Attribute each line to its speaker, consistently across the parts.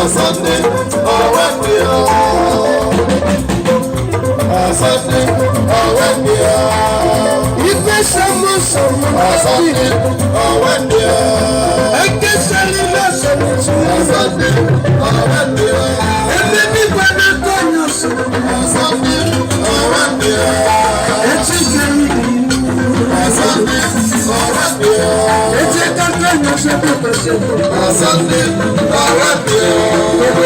Speaker 1: Sunday, oh Wendy, Sunday, oh Wendy, if there's someone, Sunday, oh Wendy, I guess I need Sunday, oh Wendy, and then when I go, Sunday, oh Wendy, it's a Sunday, oh Wendy, it's a Sunday, oh Wendy,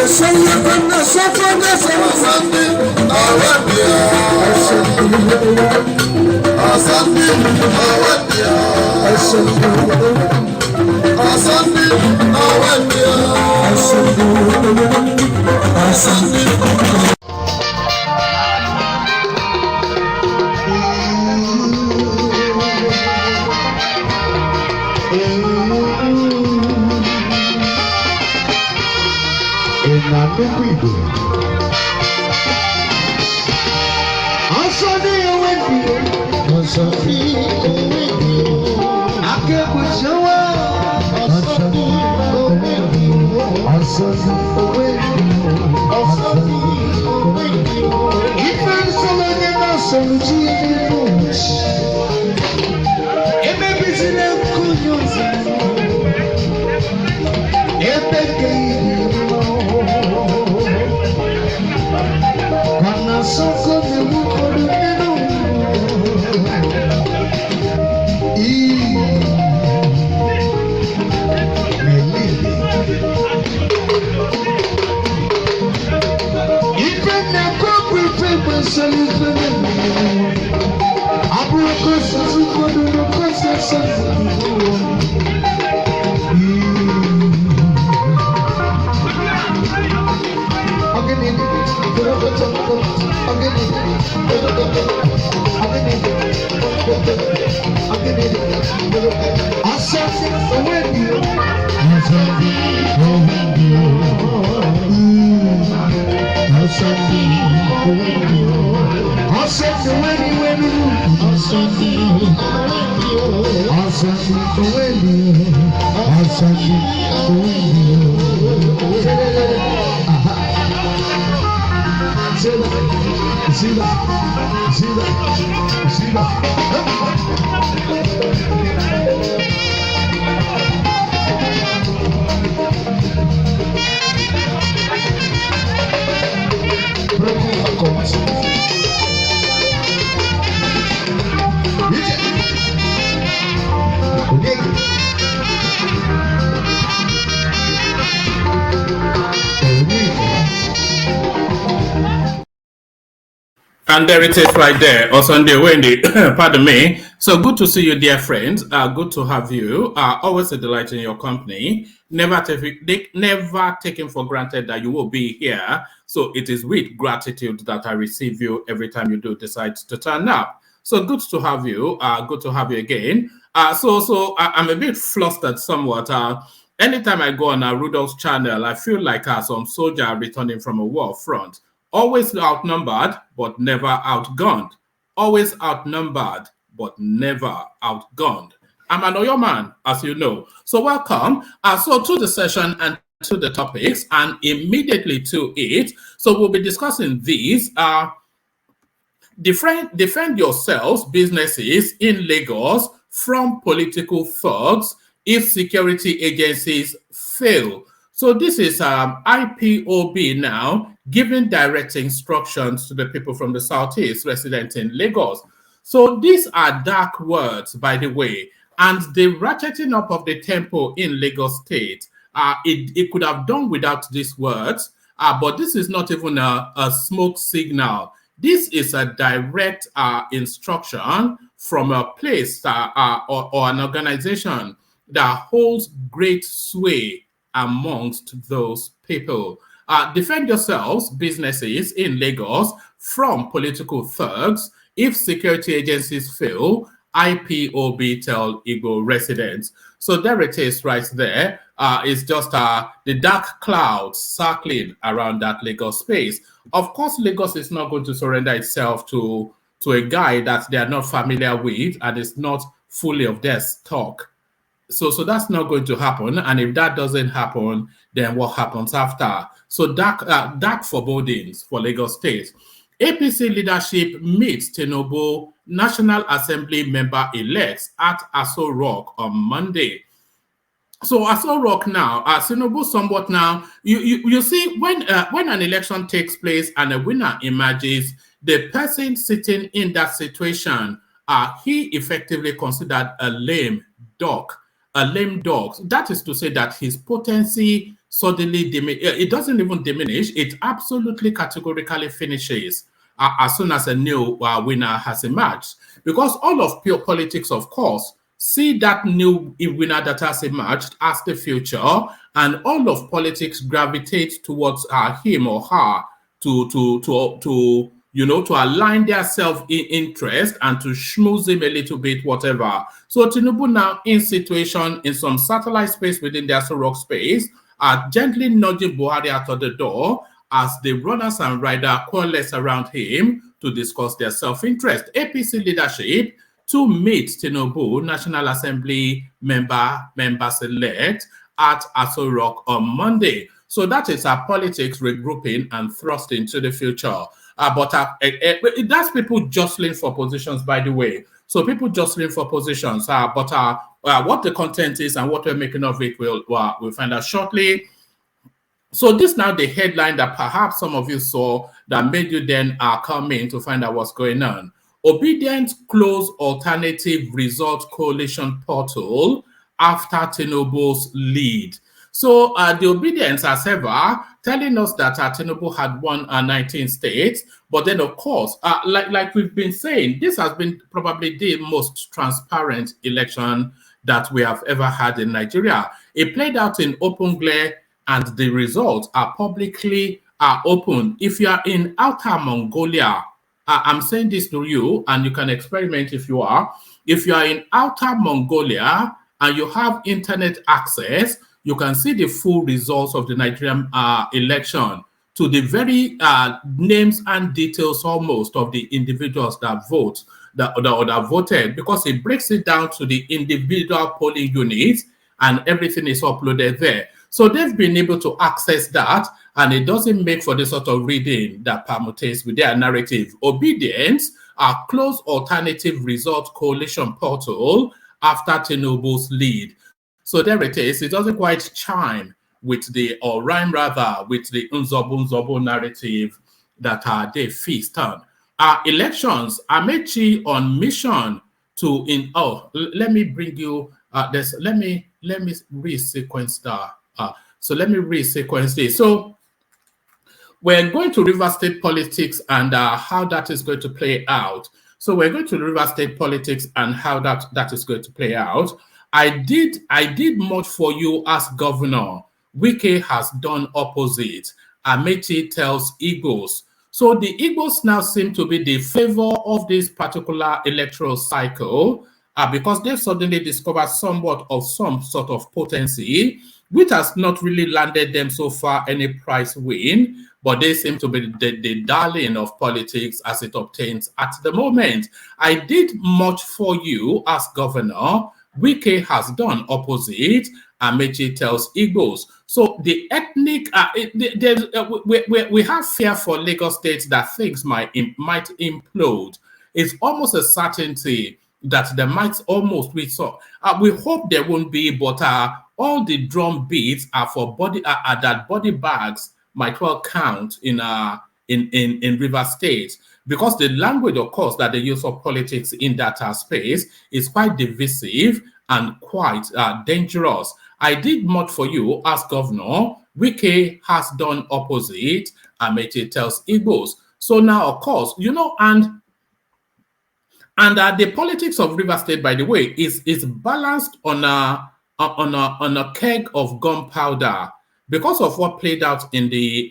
Speaker 1: Sunday, oh
Speaker 2: And there it is right there, on Sunday, Wendy. Pardon me. So good to see you, dear friends. Good to have you. Always a delight in your company. Never taken for granted that you will be here. So it is with gratitude that I receive you every time you do decide to turn up. So good to have you. Good to have you again. So I'm a bit flustered somewhat. Anytime I go on Rudolph's channel, I feel like some soldier returning from a war front. Always outnumbered, but never outgunned. Always outnumbered, but never outgunned. I'm an Oyo man, as you know. So welcome. So to the session and to the topics, and immediately to it. So we'll be discussing these. Defend yourselves, businesses in Lagos, from political thugs if security agencies fail. So this is IPOB now giving direct instructions to the people from the Southeast resident in Lagos. So these are dark words, by the way, and the ratcheting up of the tempo in Lagos State, it could have done without these words, but this is not even a smoke signal. This is a direct instruction from a place or an organization that holds great sway amongst those people. Defend yourselves, businesses in Lagos, from political thugs. If security agencies fail, IPOB tell Igbo residents. So there it is right there. It's just the dark clouds circling around that Lagos space. Of course, Lagos is not going to surrender itself to a guy that they are not familiar with and is not fully of their stock. So that's not going to happen. And if that doesn't happen, then what happens after? So dark forebodings for Lagos State. APC leadership meets Tinubu National Assembly member-elects at Aso Rock on Monday. So Aso Rock now, Tinubu somewhat now, you see when an election takes place and a winner emerges, the person sitting in that situation, he effectively considered a lame duck. A lame dog. That is to say that his potency suddenly it doesn't even diminish. It absolutely categorically finishes as soon as a new winner has emerged. Because all of pure politics, of course, see that new winner that has emerged as the future, and all of politics gravitate towards him or her to to align their self-interest and to schmooze him a little bit, whatever. So Tinubu now in situation in some satellite space within the Aso Rock space are gently nudging Buhari out of the door as the runners and riders coalesce around him to discuss their self-interest. APC leadership to meet Tinubu National Assembly members-elect at Aso Rock on Monday. So that is our politics regrouping and thrust into the future. But that's people jostling for positions, by the way. So people jostling for positions. But what the content is and what we're making of it, we'll find out shortly. So this now the headline that perhaps some of you saw that made you then come in to find out what's going on. Obedient close alternative result coalition portal after Tinubu's lead. So the Obedience, as ever, telling us that Tinubu had won 19 states, but then of course, like we've been saying, this has been probably the most transparent election that we have ever had in Nigeria. It played out in open glare, and the results are publicly open. If you are in Outer Mongolia, I'm saying this to you, and you can experiment if you are. If you are in Outer Mongolia and you have internet access, you can see the full results of the Nigerian election to the very names and details almost of the individuals that vote, that voted, because it breaks it down to the individual polling units and everything is uploaded there. So they've been able to access that, and it doesn't make for the sort of reading that permutates with their narrative. Obedience, a close alternative result coalition portal after Tinubu's lead. So there it is. It doesn't quite chime with the, or rhyme rather, with the Nzobu narrative that they feast on. Elections, Amechi on mission to let me bring you this. Let me resequence that. So let me resequence this. So we're going to River State politics and how that is going to play out. So we're going to River State politics and how that is going to play out. I did much for you as governor. Wike has done opposite. Amechi tells Igbos. So the Igbos now seem to be the favor of this particular electoral cycle because they've suddenly discovered somewhat of some sort of potency, which has not really landed them so far any prize win, but they seem to be the darling of politics as it obtains at the moment. I did much for you as governor. Wike has done opposite. Amechi tells Igbos. So the ethnic, we have fear for Lagos State that things might implode. It's almost a certainty that there might almost be so. We hope there won't be, but all the drum beats are for body that body bags might well count in River State, because the language, of course, that they use of politics in that space is quite divisive and quite dangerous. I did much for you as governor. Wike has done opposite. Amechi tells Igbos. So now, of course, and the politics of River State, by the way, is balanced on a keg of gunpowder because of what played out in the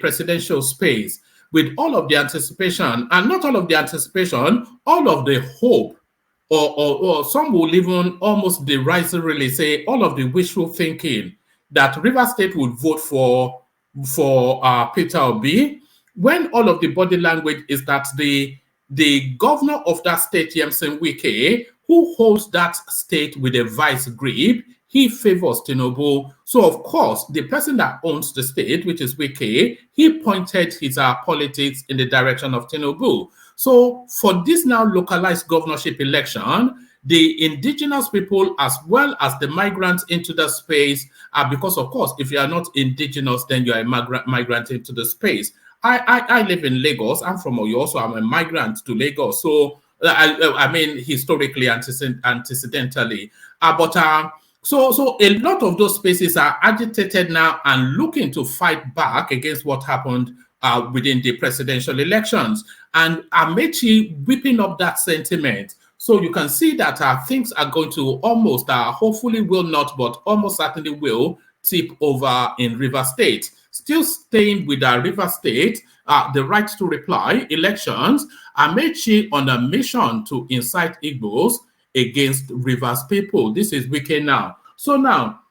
Speaker 2: presidential space, with all of the anticipation, and not all of the anticipation, all of the hope, or some will even almost derisively say all of the wishful thinking that River State would vote for Peter Obi, when all of the body language is that the governor of that state, Yemsen Wike, who holds that state with a vice grip, he favors Tinubu. So, of course, the person that owns the state, which is Wike, he pointed his politics in the direction of Tinubu. So, for this now localized governorship election, the indigenous people as well as the migrants into the space, because, of course, if you are not indigenous, then you are a migrant into the space. I live in Lagos. I'm from Oyo, so I'm a migrant to Lagos. So, I mean, historically, antecedentally. So a lot of those spaces are agitated now and looking to fight back against what happened within the presidential elections. And Amechi whipping up that sentiment. So you can see that things are going to almost, hopefully will not, but almost certainly will tip over in Rivers State. Still staying with Rivers State, the right to reply elections, Amechi on a mission to incite Igbos against Rivers people. This is Wike now. So now,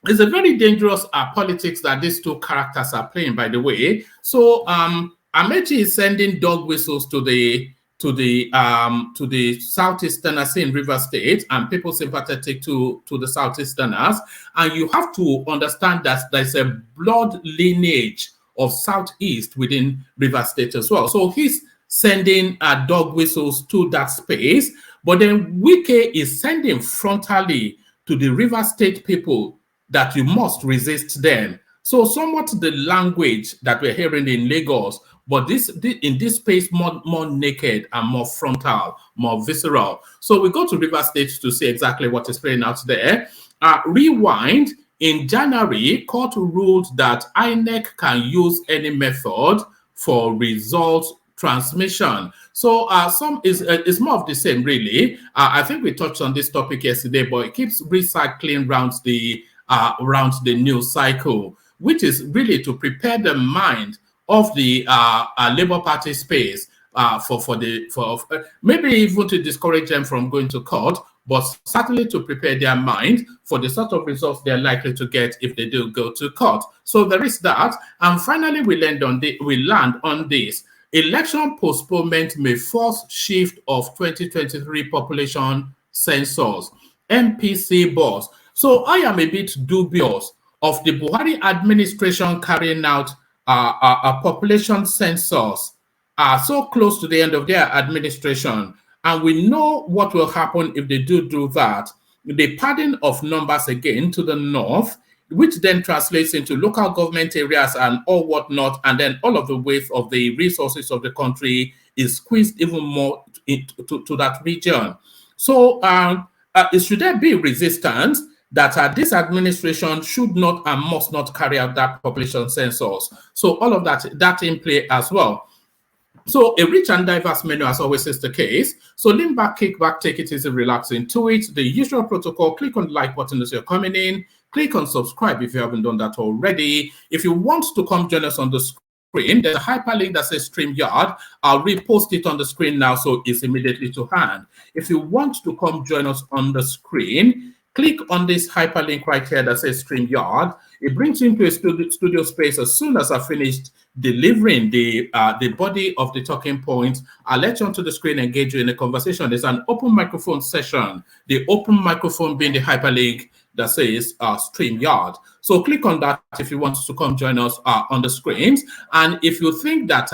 Speaker 2: it's a very dangerous politics that these two characters are playing, by the way. So Amechi is sending dog whistles to the Southeasterners in Rivers State and people sympathetic to the Southeasterners. And you have to understand that there's a blood lineage of Southeast within Rivers State as well. So he's sending dog whistles to that space. But then Wike is sending frontally to the Rivers State people that you must resist them. So somewhat the language that we're hearing in Lagos, but in this space more naked and more frontal, more visceral. So we go to Rivers State to see exactly what is playing out there. Rewind. In January, court ruled that INEC can use any method for results transmission. So it's more of the same, really. I think we touched on this topic yesterday, but it keeps recycling around the news cycle, which is really to prepare the mind of the Labour Party space for maybe even to discourage them from going to court, but certainly to prepare their mind for the sort of results they're likely to get if they do go to court. So there is that. And finally, we land on this. Election postponement may force shift of 2023 population census. MPC boss. So I am a bit dubious of the Buhari administration carrying out a population census so close to the end of their administration. And we know what will happen if they do that. The padding of numbers again to the north, which then translates into local government areas and all whatnot, and then all of the weight of the resources of the country is squeezed even more to that region. So should there be resistance that this administration should not and must not carry out that population census? So all of that in play as well. So a rich and diverse menu, as always is the case. So lean back, kick back, take it easy, relax into it. The usual protocol, click on the like button as you're coming in. Click on subscribe if you haven't done that already. If you want to come join us on the screen, there's a hyperlink that says StreamYard. I'll repost it on the screen now so it's immediately to hand. If you want to come join us on the screen, click on this hyperlink right here that says StreamYard. It brings you into a studio space. As soon as I finished delivering the body of the talking points, I'll let you onto the screen and engage you in a conversation. There's an open microphone session, the open microphone being the hyperlink that says StreamYard. So click on that if you want to come join us on the screens. And if you think that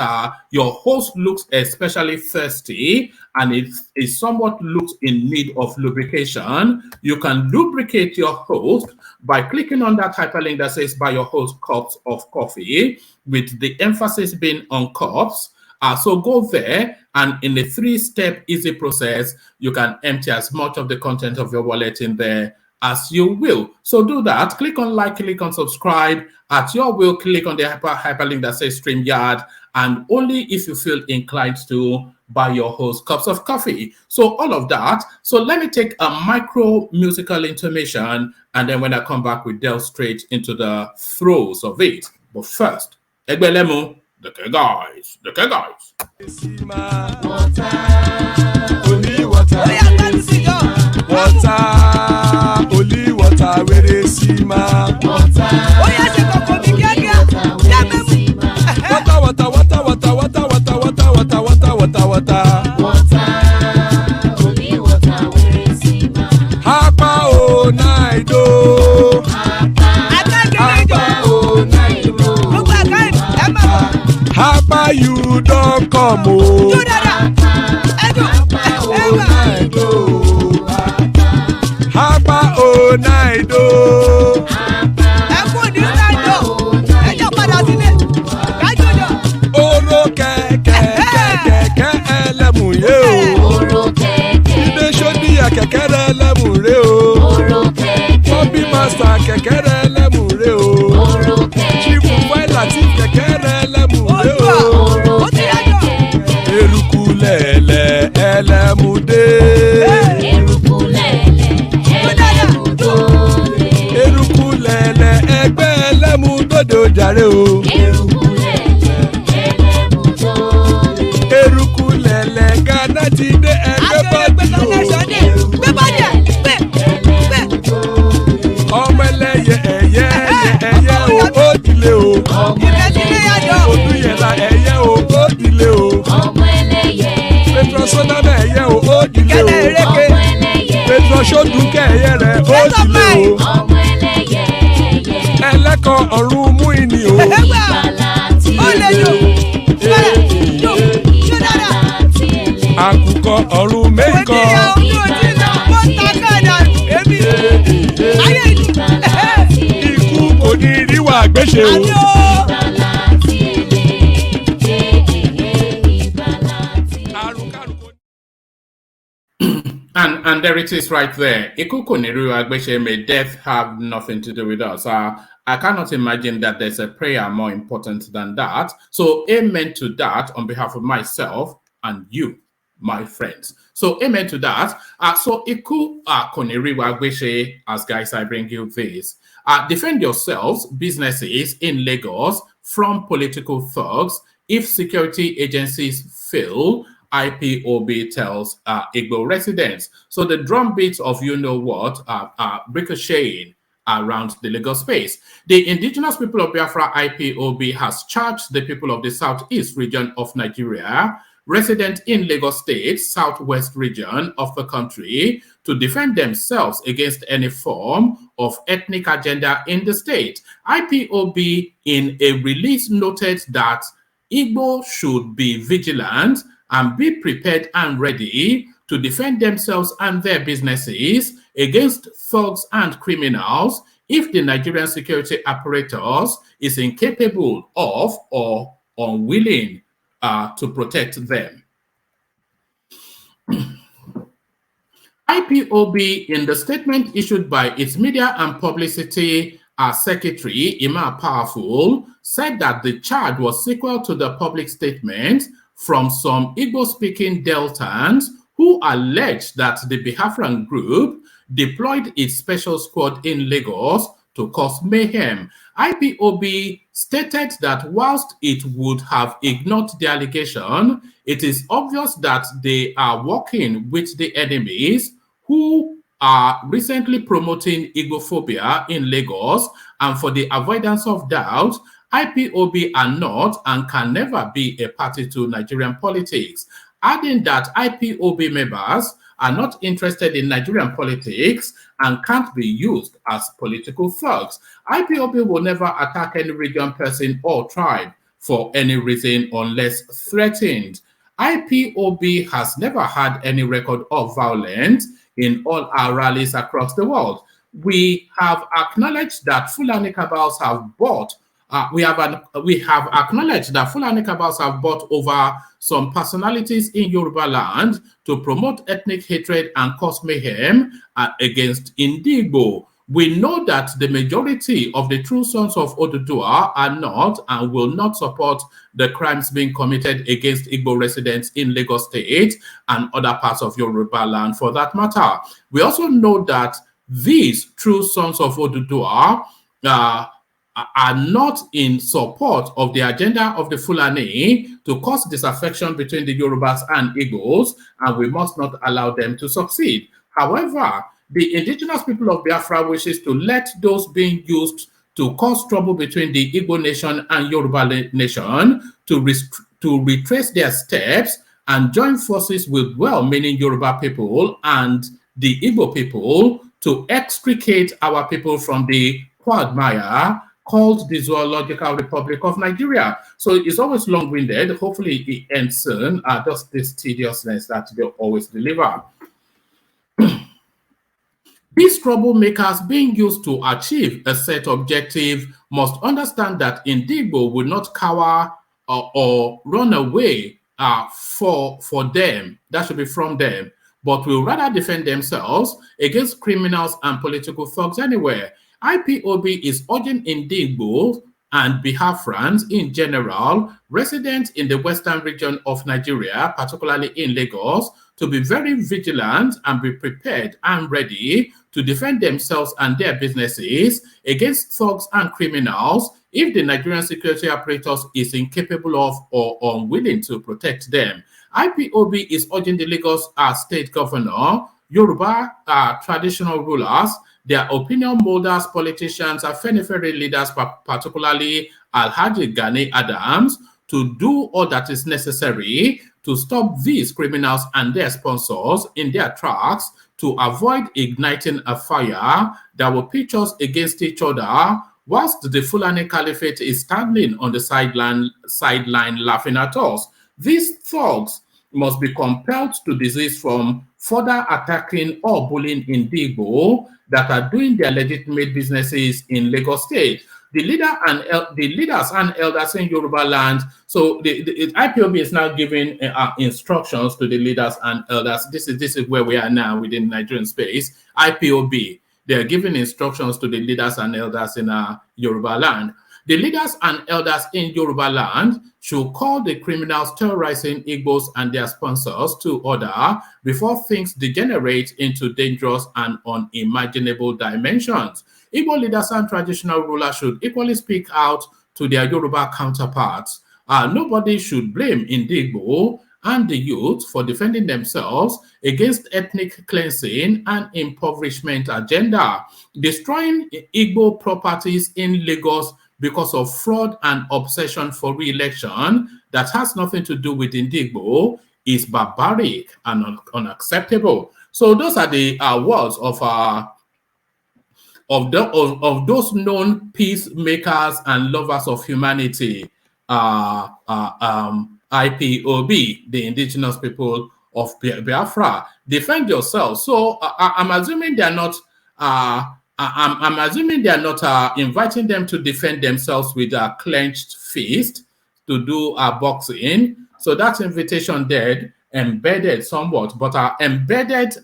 Speaker 2: your host looks especially thirsty and it somewhat looks in need of lubrication, you can lubricate your host by clicking on that hyperlink that says buy your host cups of coffee, with the emphasis being on cups. So go there, and in a 3-step easy process, you can empty as much of the content of your wallet in there as you will. So do that. Click on like, click on subscribe. At your will, click on the hyperlink that says StreamYard, and only if you feel inclined to buy your host cups of coffee. So all of that. So let me take a micro musical intermission, and then when I come back, we delve straight into the throes of it. But first, Egbelemu, the guys.
Speaker 1: Only water, where they see ma. Water. Oh yeah, they go for me, yeah. Water. Only water, come o. Hapa o naido. Oro kẹ̀kẹ́ ẹlẹ́mùrè o. Ilé sọ́díyà kẹ̀kẹ́ ẹlẹ́mùrè o. Bobby Master kẹ̀kẹ́ ẹlẹ́mùrè o. Chief Failati kẹ̀kẹ́ ẹlẹ́mùrè o. Eruku lẹ̀lẹ̀ ẹlẹ́mùdé. Eruku lẹ̀lẹ̀ ẹgbẹ́ ẹlẹ́mùdódò jàre o. Eruku lẹ̀lẹ̀ Ghana ti dé ẹgbẹ́ bọ́dì o. Ọmọ ẹlẹ́yẹ ẹyẹ o ó dilé o. Olúyẹ̀lá ẹyẹ o ó dilé o. Petrosodana ẹyẹ o ó dilé o. Petrosodunke ẹyẹ rẹ̀ ó dilé o. Ẹlẹ́kọ̀ ọ̀run mú ìní o. Àkùkọ ọ̀run méjìkọ. Ikú kò ní ríwà gbéṣe o.
Speaker 2: And there it is right there. Ikuko Niru Agbeshe, may death have nothing to do with us. I cannot imagine that there's a prayer more important than that. So amen to that on behalf of myself and you, my friends. So amen to that. So Iku Koniri Agbeshe, as guys, I bring you this. Defend yourselves, businesses in Lagos, from political thugs. If security agencies fail, IPOB tells Igbo residents. So the drumbeats of you-know-what are ricocheting around the Lagos space. The indigenous people of Biafra, IPOB, has charged the people of the southeast region of Nigeria, resident in Lagos State, southwest region of the country, to defend themselves against any form of ethnic agenda in the state. IPOB, in a release, noted that Igbo should be vigilant and be prepared and ready to defend themselves and their businesses against thugs and criminals if the Nigerian security apparatus is incapable of or unwilling to protect them. IPOB, in the statement issued by its media and publicity secretary, Ima Powerful, said that the charge was sequel to the public statement from some Igbo-speaking Deltans who alleged that the Biafran group deployed its special squad in Lagos to cause mayhem. IPOB stated that whilst it would have ignored the allegation, it is obvious that they are working with the enemies who are recently promoting Igbophobia in Lagos, and for the avoidance of doubt, IPOB are not and can never be a party to Nigerian politics, adding that IPOB members are not interested in Nigerian politics and can't be used as political thugs. IPOB will never attack any region, person, or tribe for any reason unless threatened. IPOB has never had any record of violence in all our rallies across the world. We have acknowledged that Fulani cabals have bought we have acknowledged that Fulani cabals have bought over some personalities in Yoruba land to promote ethnic hatred and cause mayhem against Indigbo. We know that the majority of the true sons of Oduduwa are not and will not support the crimes being committed against Igbo residents in Lagos State and other parts of Yoruba land for that matter. We also know that these true sons of Oduduwa are not in support of the agenda of the Fulani to cause disaffection between the Yorubas and Igbos, and we must not allow them to succeed. However, the indigenous people of Biafra wishes to let those being used to cause trouble between the Igbo nation and Yoruba nation to retrace their steps and join forces with well-meaning Yoruba people and the Igbo people to extricate our people from the quagmire called the Zoological Republic of Nigeria. So it's always long-winded. Hopefully it ends soon. Just this tediousness that they always deliver. These troublemakers being used to achieve a set objective must understand that Indigbo will not cower or run away for them. That should be from them, but will rather defend themselves against criminals and political thugs anywhere. IPOB is urging Indigbo and Biafrans in general, residents in the western region of Nigeria, particularly in Lagos, to be very vigilant and be prepared and ready to defend themselves and their businesses against thugs and criminals if the Nigerian security apparatus is incapable of or unwilling to protect them. IPOB is urging the Lagos state governor, Yoruba traditional rulers, their opinion molders, politicians, and Fenifere leaders, particularly Alhaji Gani Adams, to do all that is necessary to stop these criminals and their sponsors in their tracks to avoid igniting a fire that will pitch us against each other whilst the Fulani Caliphate is standing on the sideline laughing at us. These thugs must be compelled to desist from further attacking or bullying Indigbo that are doing their legitimate businesses in Lagos State. The leaders and elders in Yoruba land. So the IPOB is now giving instructions to the leaders and elders. This is where we are now within Nigerian space. IPOB, they are giving instructions to the leaders and elders in Yoruba land. The leaders and elders in Yoruba land should call the criminals terrorizing Igbos and their sponsors to order before things degenerate into dangerous and unimaginable dimensions. Igbo leaders and traditional rulers should equally speak out to their Yoruba counterparts. Nobody should blame Indigbo and the youth for defending themselves against ethnic cleansing and impoverishment agenda. Destroying Igbo properties in Lagos because of fraud and obsession for re-election that has nothing to do with Indigbo is barbaric and unacceptable. So those are the words of those known peacemakers and lovers of humanity, IPOB, the indigenous people of Biafra. Defend yourselves. So I'm assuming they are not. I'm assuming they are not inviting them to defend themselves with a clenched fist to do boxing. So that invitation there embedded somewhat, but embedded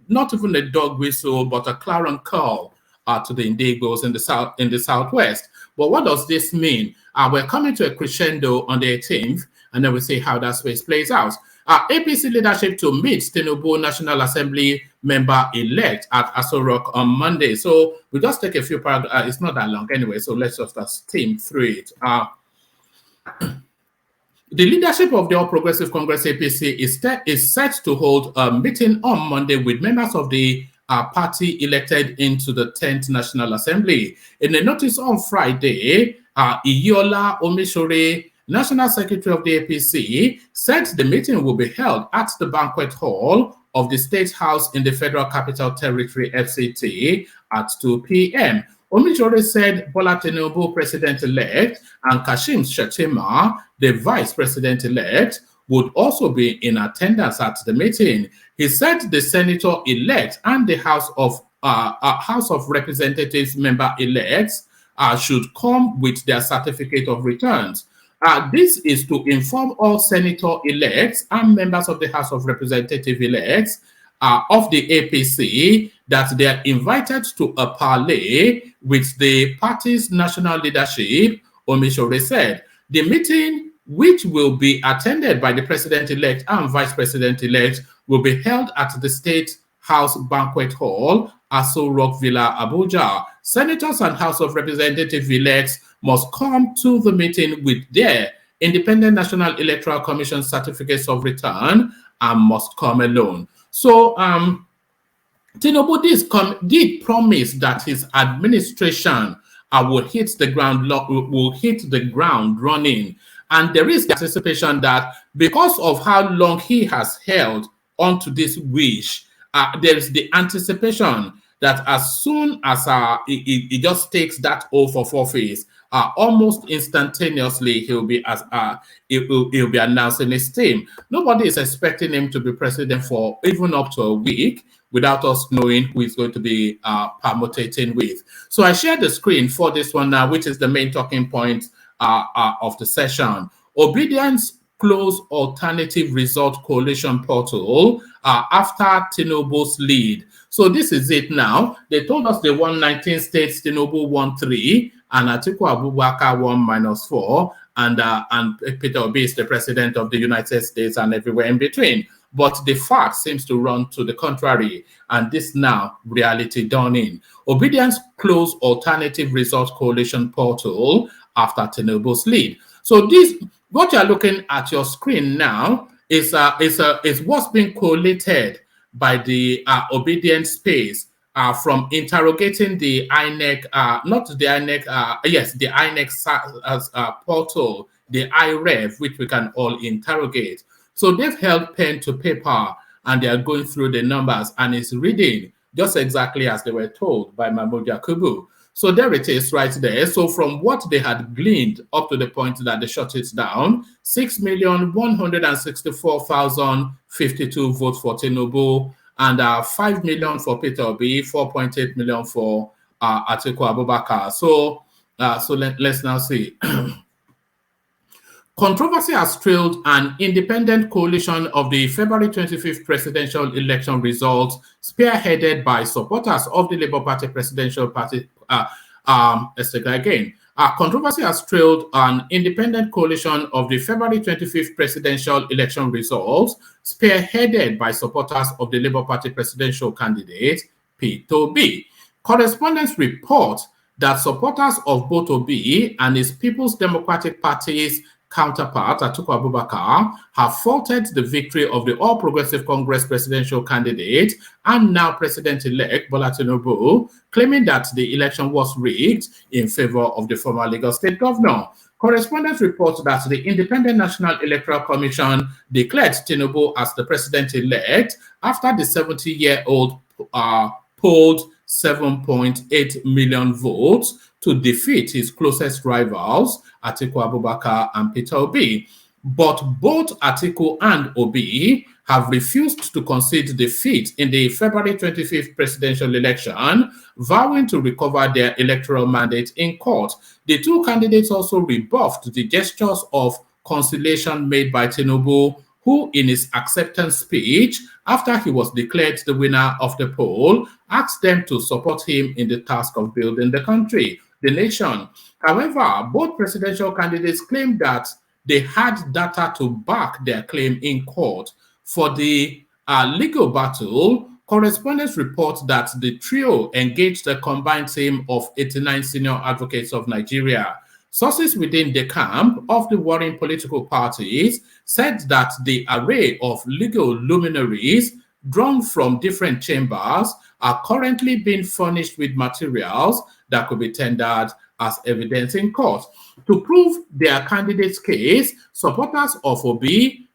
Speaker 2: not even a dog whistle, but a clarion call to the Indigbos in the southwest. But what does this mean? We're coming to a crescendo on the 18th, and then we'll see how that space plays out. APC leadership to meet Tinubu National Assembly member-elect at Aso Rock on Monday. So we'll just take a few paragraphs. It's not that long anyway, so let's just steam through it. The leadership of the All Progressive Congress APC is set to hold a meeting on Monday with members of the party elected into the 10th National Assembly. In a notice on Friday, Iyiola Omishore, National Secretary of the APC, said the meeting will be held at the banquet hall of the State House in the Federal Capital Territory, FCT, at 2 p.m. Omishore said Bola Tinubu, President-elect, and Kashim Shettima, the Vice President-elect, would also be in attendance at the meeting. He said the Senator-elect and the House of Representatives member-elects should come with their certificate of returns. This is to inform all senator-elects and members of the House of Representative-elects of the APC that they are invited to a parley with the party's national leadership, Omishore said. The meeting, which will be attended by the President-elect and Vice President-elect, will be held at the State House Banquet Hall, Aso Rock Villa, Abuja. Senators and House of Representative-elects must come to the meeting with their Independent National Electoral Commission certificates of return and must come alone. So, Tinubu did promise that his administration will hit the ground running, and there is the anticipation that because of how long he has held onto this wish, there is the anticipation that as soon as he just takes that oath of office, almost instantaneously he'll be he'll be announcing his team. Nobody is expecting him to be president for even up to a week without us knowing who he's going to be permutating with. So I shared the screen for this one now, which is the main talking point of the session. Obedience close alternative result coalition portal after Tinubu's lead. So this is it now. They told us they won 19 states, Tinubu won 3, and Atiku Abubakar won -4, and Peter Obi is the president of the United States and everywhere in between. But the fact seems to run to the contrary, and this now reality dawning. Obedience close alternative result coalition portal after Tinubu's lead. So this, what you're looking at your screen now is what's being collated by the obedience space from interrogating the INEC, not the INEC, yes, the INEC portal, the IREV, which we can all interrogate. So they've held pen to paper and they are going through the numbers and it's reading just exactly as they were told by Mahmoud Yakubu. So there it is right there. So from what they had gleaned up to the point that they shut it down, 6,164,052 votes for Tinubu and 5 million for Peter Obi, 4.8 million for Atiku Abubakar. So let's now see. Controversy has trailed an independent coalition of the February 25th presidential election results, spearheaded by supporters of the Labour Party presidential party. Controversy has trailed an independent coalition of the February 25th presidential election results, spearheaded by supporters of the Labour Party presidential candidate, Peter Obi. Correspondents report that supporters of both Obi and his People's Democratic Party's counterpart, Atiku Abubakar, have faulted the victory of the All Progressive Congress presidential candidate and now President-elect Bola Tinubu, claiming that the election was rigged in favor of the former Lagos State governor. Correspondents report that the Independent National Electoral Commission declared Tinubu as the president-elect after the 70-year-old polled 7.8 million votes to defeat his closest rivals, Atiku Abubakar and Peter Obi. But both Atiku and Obi have refused to concede defeat in the February 25th presidential election, vowing to recover their electoral mandate in court. The two candidates also rebuffed the gestures of conciliation made by Tinubu, who in his acceptance speech, after he was declared the winner of the poll, asked them to support him in the task of building the country, the nation. However, both presidential candidates claimed that they had data to back their claim in court. For the legal battle, correspondents report that the trio engaged a combined team of 89 senior advocates of Nigeria. Sources within the camp of the warring political parties said that the array of legal luminaries drawn from different chambers are currently being furnished with materials that could be tendered as evidence in court. To prove their candidate's case, supporters of Obi,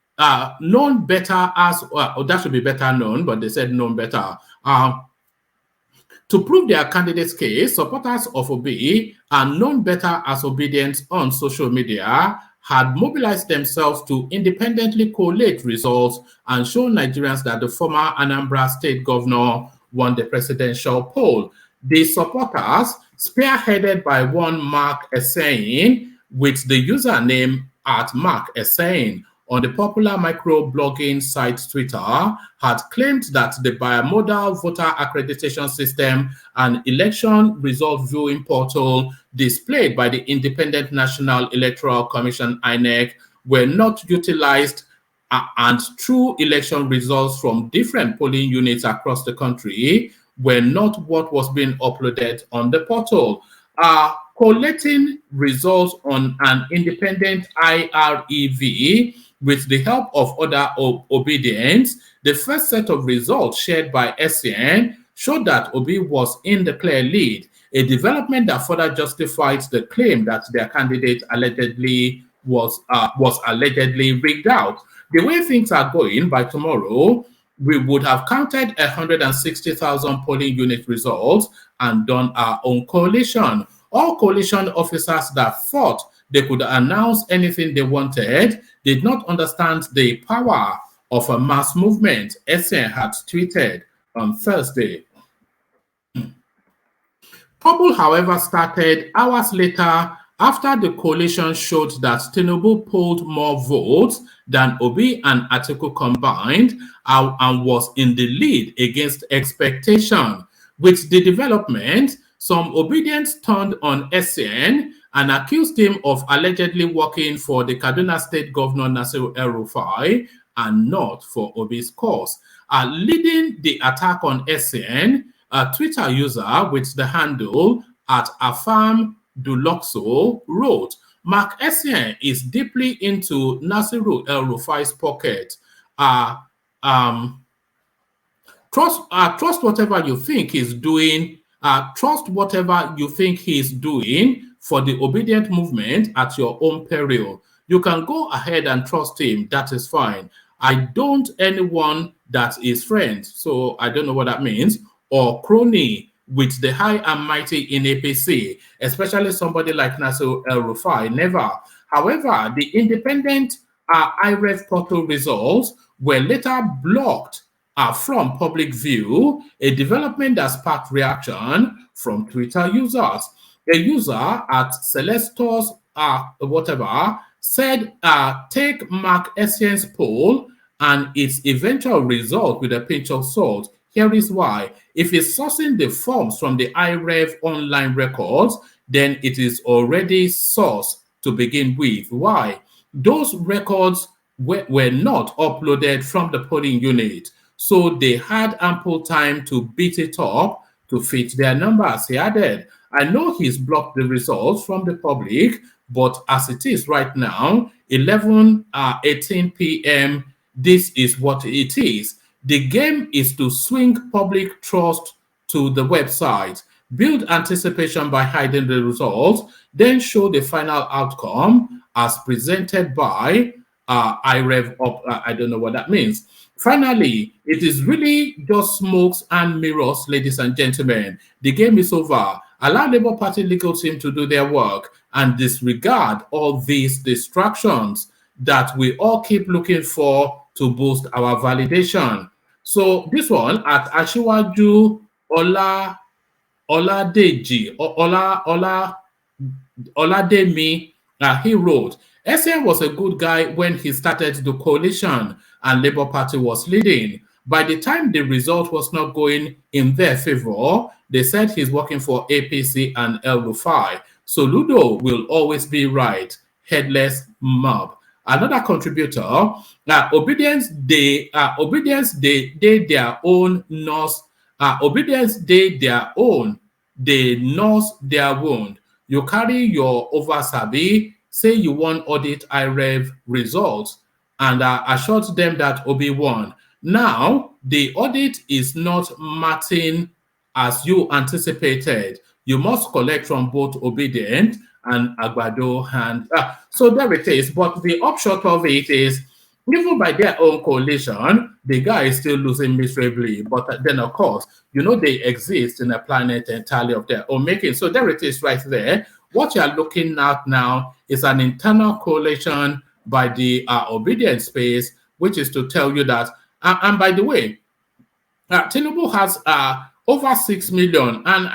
Speaker 2: known better as, that should be better known, but they said known better. To prove their candidate's case, supporters of Obi, known better as Obedience on social media, had mobilized themselves to independently collate results and show Nigerians that the former Anambra State governor won the presidential poll. The supporters, spearheaded by one Mark Essaying, with the username @MarkEssaying, on the popular microblogging site Twitter, had claimed that the bimodal voter accreditation system and election result viewing portal displayed by the Independent National Electoral Commission INEC were not utilized, and true election results from different polling units across the country were not what was being uploaded on the portal. Collating results on an independent IREV with the help of other obedience, the first set of results shared by SCN showed that Obi was in the clear lead, a development that further justifies the claim that their candidate allegedly was allegedly rigged out. The way things are going, by tomorrow, we would have counted 160,000 polling unit results and done our own coalition. All coalition officers that thought they could announce anything they wanted did not understand the power of a mass movement, SN had tweeted on Thursday. Trouble, however, started hours later after the coalition showed that Tinubu polled more votes than Obi and Atiku combined and was in the lead against expectation. With the development, some Obedients turned on SN and accused him of allegedly working for the Kaduna State Governor Nasir El-Rufai and not for Obi's cause. Leading the attack on SN, a Twitter user with the handle @Afam Duloxo wrote, Mark Essien is deeply into Nasiru El-Rufai's pocket. Trust whatever you think he's doing. Trust whatever you think he's doing for the obedient movement at your own peril. You can go ahead and trust him. That is fine. I don't anyone that is friend. So I don't know what that means. Or crony with the high and mighty in APC, especially somebody like Nasir El-Rufai, never. However, the independent IREF portal results were later blocked from public view, a development that sparked reaction from Twitter users. A user at Celestos said, take Mark Essien's poll and its eventual result with a pinch of salt. Here is why. If it's sourcing the forms from the IREV online records, then it is already sourced to begin with. Why? Those records were not uploaded from the polling unit, so they had ample time to beat it up to fit their numbers, he added. I know he's blocked the results from the public, but as it is right now, 11:18 p.m., this is what it is. The game is to swing public trust to the website, build anticipation by hiding the results, then show the final outcome as presented by IREV. I don't know what that means. Finally, it is really just smokes and mirrors, ladies and gentlemen. The game is over. Allow Labour Party legal team to do their work and disregard all these distractions that we all keep looking for to boost our validation. So this one at Ashiwaju Olademi, he wrote, Essien was a good guy when he started the coalition and Labour Party was leading. By the time the result was not going in their favor, they said he's working for APC and El-Rufai. So Ludo will always be right. Headless mob. Another contributor, obedience they their own nurse. Obedience they their own. They nurse their wound. You carry your over-sabi, say you want audit IREV results, and assured them that Obi won. Now, the audit is not matching as you anticipated. You must collect from both Obedient and Agbado hand. So there it is. But the upshot of it is, even by their own coalition, the guy is still losing miserably. But then, of course, you know they exist in a planet entirely of their own making. So there it is right there. What you are looking at now is an internal coalition by the obedient space, which is to tell you that, and by the way, Tinubu has over 6 million, and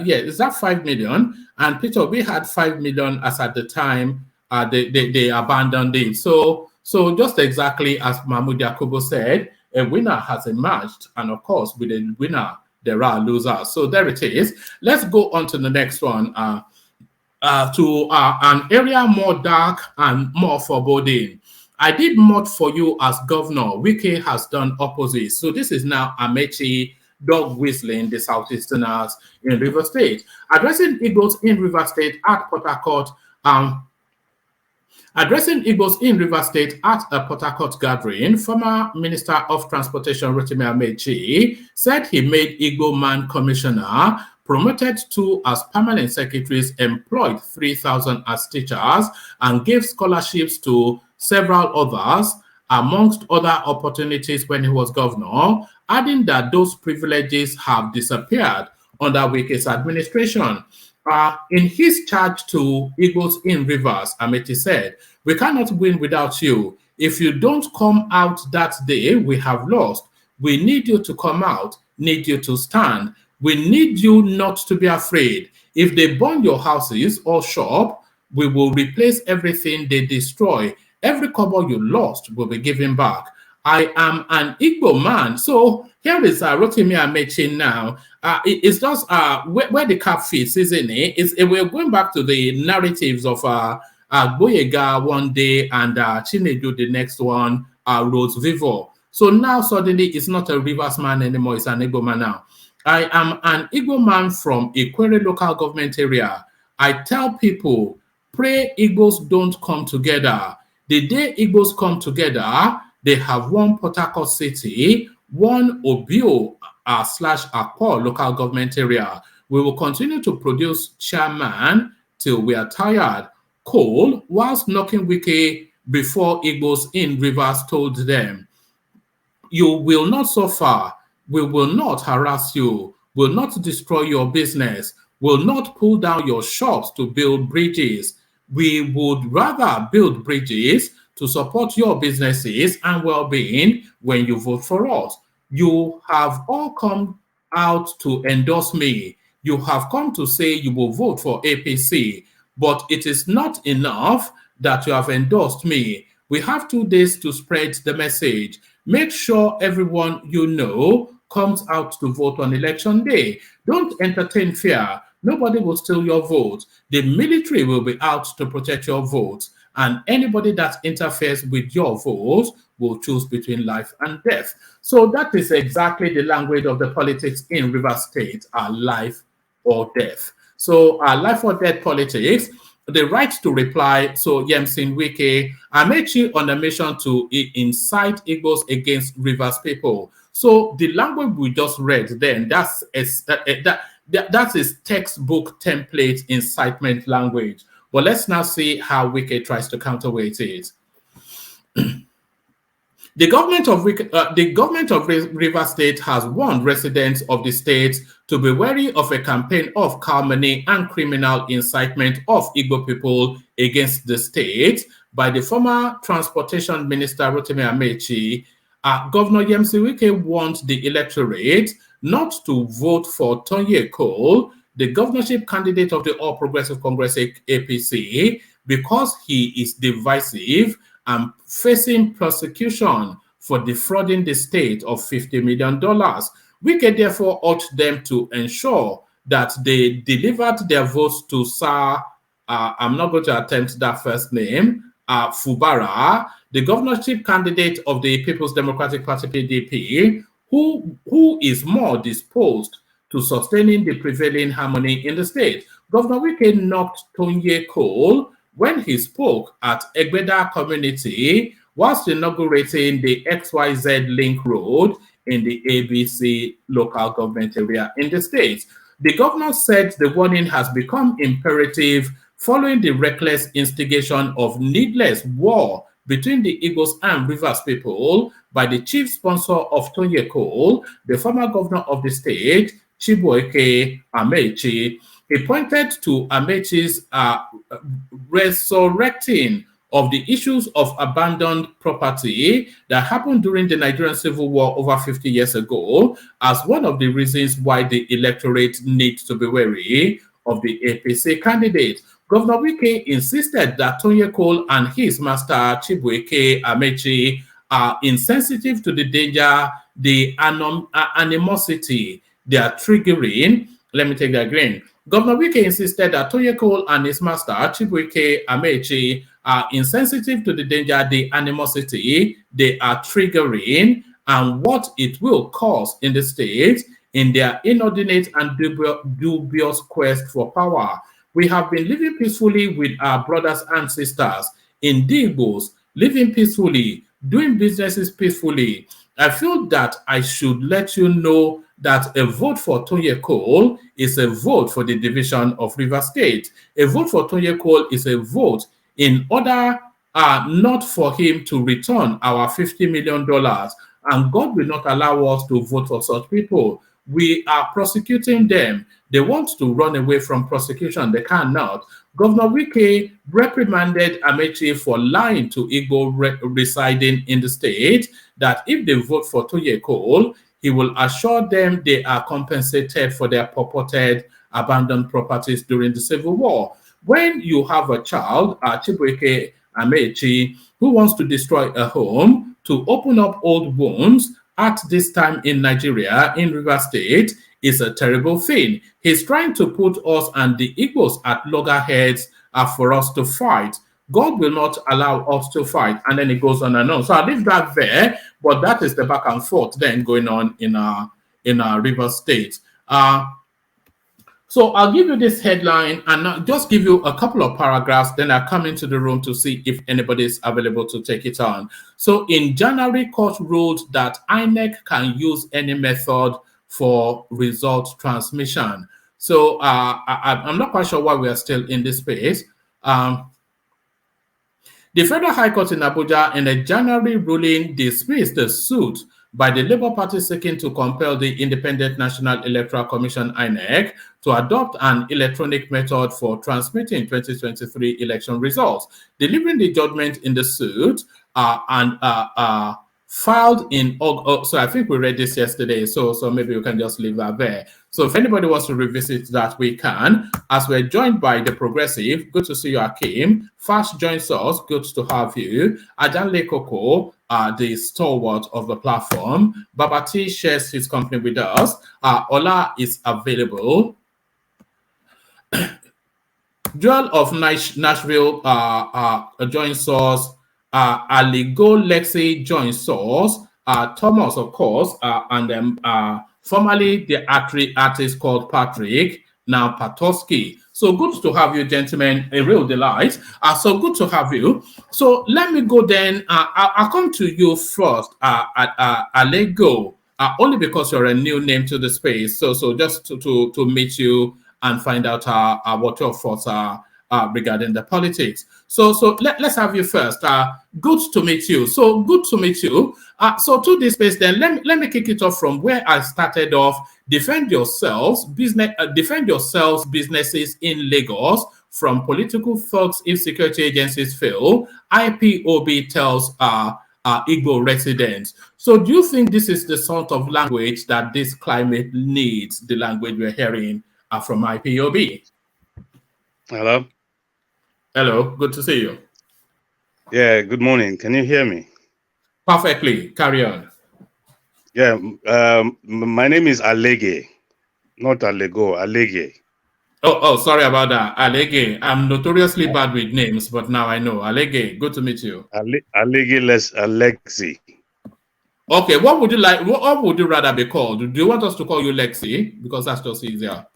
Speaker 2: yeah, is that 5 million? And Peter Obi had 5 million as at the time they abandoned it. So just exactly as Mahmoud Yakubu said, a winner has emerged, and of course, with a winner, there are losers. So there it is. Let's go on to the next one, to an area more dark and more foreboding. I did more for you as governor. Wike has done opposite. So this is now Amechi dog whistling the Southeasterners in River State. Addressing Igbos in River State at Port Harcourt, addressing Igbos in River State at a Port Harcourt gathering, former Minister of Transportation Rotimi Amechi said he made Igbo Man Commissioner, promoted 2 as permanent secretaries, employed 3,000 as teachers, and gave scholarships to several others, amongst other opportunities when he was governor, adding that those privileges have disappeared under Wike's administration. In his charge to Igbos in Rivers, Amechi said, "We cannot win without you. If you don't come out that day, we have lost. We need you to come out, need you to stand. We need you not to be afraid. If they burn your houses or shop, we will replace everything they destroy. Every kobo you lost will be given back. I am an Igbo man." So here is Rotimi Amechi now. It's just where the cap fits, isn't it? We're going back to the narratives of Boyega one day and Chinedu the next one, Rhodes Vivour'S. So now suddenly it's not a Rivers man anymore, it's an Igbo man now. "I am an Igbo man from Ikwere local government area. I tell people, pray Igbos don't come together. The day Igbos come together, they have one Port Harcourt City, one Obio / Akpo local government area. We will continue to produce chairman till we are tired." Cole, whilst knocking Wike before Igbos in Rivers, told them, "You will not suffer. We will not harass you. Will not destroy your business. Will not pull down your shops to build bridges. We would rather build bridges to support your businesses and well-being when you vote for us. You have all come out to endorse me. You have come to say you will vote for APC, but it is not enough that you have endorsed me. We have 2 days to spread the message. Make sure everyone you know comes out to vote on election day. Don't entertain fear. Nobody will steal your vote. The military will be out to protect your vote. And anybody that interferes with your vote will choose between life and death." So that is exactly the language of the politics in Rivers State, life or death. So life or death politics, the right to reply. So Yemsin Wike, Amechi on a mission to incite Igbos against Rivers people. So the language we just read then, that is textbook template incitement language. But let's now see how Wike tries to counterweight it. The government of Rivers State has warned residents of the state to be wary of a campaign of calumny and criminal incitement of Igbo people against the state by the former Transportation Minister Rotimi Amechi. Governor Yemisi Wike warned the electorate not to vote for Tonye Cole, the governorship candidate of the All Progressive Congress APC, because he is divisive and facing prosecution for defrauding the state of $50 million. Wike therefore urged them to ensure that they delivered their votes to Sir, I'm not going to attempt that first name, Fubara, the governorship candidate of the People's Democratic Party PDP, who is more disposed to sustaining the prevailing harmony in the state. Governor Wike knocked Tonye Cole when he spoke at Egbeda community whilst inaugurating the XYZ Link Road in the ABC local government area in the state. The governor said the warning has become imperative following the reckless instigation of needless war between the Igbos and Rivers people by the chief sponsor of Tonye Cole, the former governor of the state, Chibuike Amechi. He pointed to Amechi's resurrecting of the issues of abandoned property that happened during the Nigerian Civil War over 50 years ago as one of the reasons why the electorate needs to be wary of the APC candidate. Governor Wike insisted that Tonye Cole and his master Chibuike Amechi are insensitive to the danger, the animosity they are triggering. Let me take that again. Governor Wike insisted that Tonye Cole and his master Chibuike Amechi are insensitive to the danger, the animosity they are triggering, and what it will cause in the state in their inordinate and dubious quest for power. We have been living peacefully with our brothers and sisters in Igbos, living peacefully, doing businesses peacefully. I feel that I should let you know that a vote for Tonye Cole is a vote for the division of Rivers State. A vote for Tonye Cole is a vote in order not for him to return our $50 million. And God will not allow us to vote for such people. We are prosecuting them. They want to run away from prosecution. They cannot. Governor Wike reprimanded Amechi for lying to Igbo residing in the state that if they vote for Toye Cole, he will assure them they are compensated for their purported abandoned properties during the Civil War. When you have a child, Chibuike Amechi, who wants to destroy a home to open up old wounds at this time in Nigeria, in River State, is a terrible thing. He's trying to put us and the Igbos at loggerheads for us to fight. God will not allow us to fight. And then it goes on and on. So I leave that there, but that is the back and forth then going on in our River State. So I'll give you this headline and I'll just give you a couple of paragraphs. Then I'll come into the room to see if anybody is available to take it on. So in January, court ruled that INEC can use any method for result transmission. So I'm not quite sure why we are still in this space. The Federal High Court in Abuja in a January ruling dismissed the suit by the Labour Party seeking to compel the Independent National Electoral Commission INEC to adopt an electronic method for transmitting 2023 election results. Delivering the judgment in the suit filed in August. So I think we read this yesterday, so maybe we can just leave that there. So if anybody wants to revisit that, we can. As we're joined by the Progressive, good to see you, Akim. Fast joins us, good to have you. Ajanle Koko, the stalwart of the platform. Babati shares his company with us. Ola is available. Joel of Nashville joins us. Aligo Lexi joins us. Thomas, of course, and then formerly the artist called Patrick, now Patoski. So good to have you, gentlemen. A real delight. So good to have you. So let me go then. I'll come to you first, Alego, only because you're a new name to the space. So just to meet you and find out what your thoughts are regarding the politics. So let's have you first. Good to meet you. So good to meet you. So to this space, then let me kick it off from where I started off. Defend yourselves, businesses in Lagos from political thugs if security agencies fail. IPOB tells Igbo residents. So do you think this is the sort of language that this climate needs, the language we're hearing from IPOB?
Speaker 3: Hello.
Speaker 2: Hello, good to see you.
Speaker 3: Yeah, good morning. Can you hear me?
Speaker 2: Perfectly. Carry on.
Speaker 3: Yeah, my name is Alege, not Alego, Alege.
Speaker 2: Oh, sorry about that. Alege. I'm notoriously bad with names, but now I know. Alege, good to meet you.
Speaker 3: Alege Alexi.
Speaker 2: Okay, what would you like? What would you rather be called? Do you want us to call you Lexi? Because that's just easier.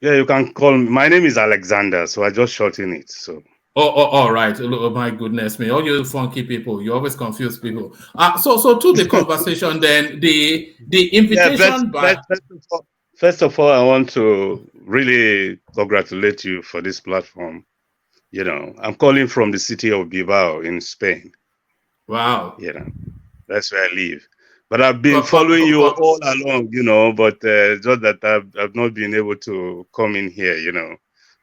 Speaker 3: Yeah, you can call me. My name is Alexander, so I just shorten it. So.
Speaker 2: Oh, all right. Oh my goodness me! All you funky people, you always confuse people. So to the conversation, then the invitation.
Speaker 3: Yeah, first of all, I want to really congratulate you for this platform. You know, I'm calling from the city of Bilbao in Spain.
Speaker 2: Wow.
Speaker 3: You know, that's where I live. But I've been following you all along, you know, but just that I've not been able to come in here, you know,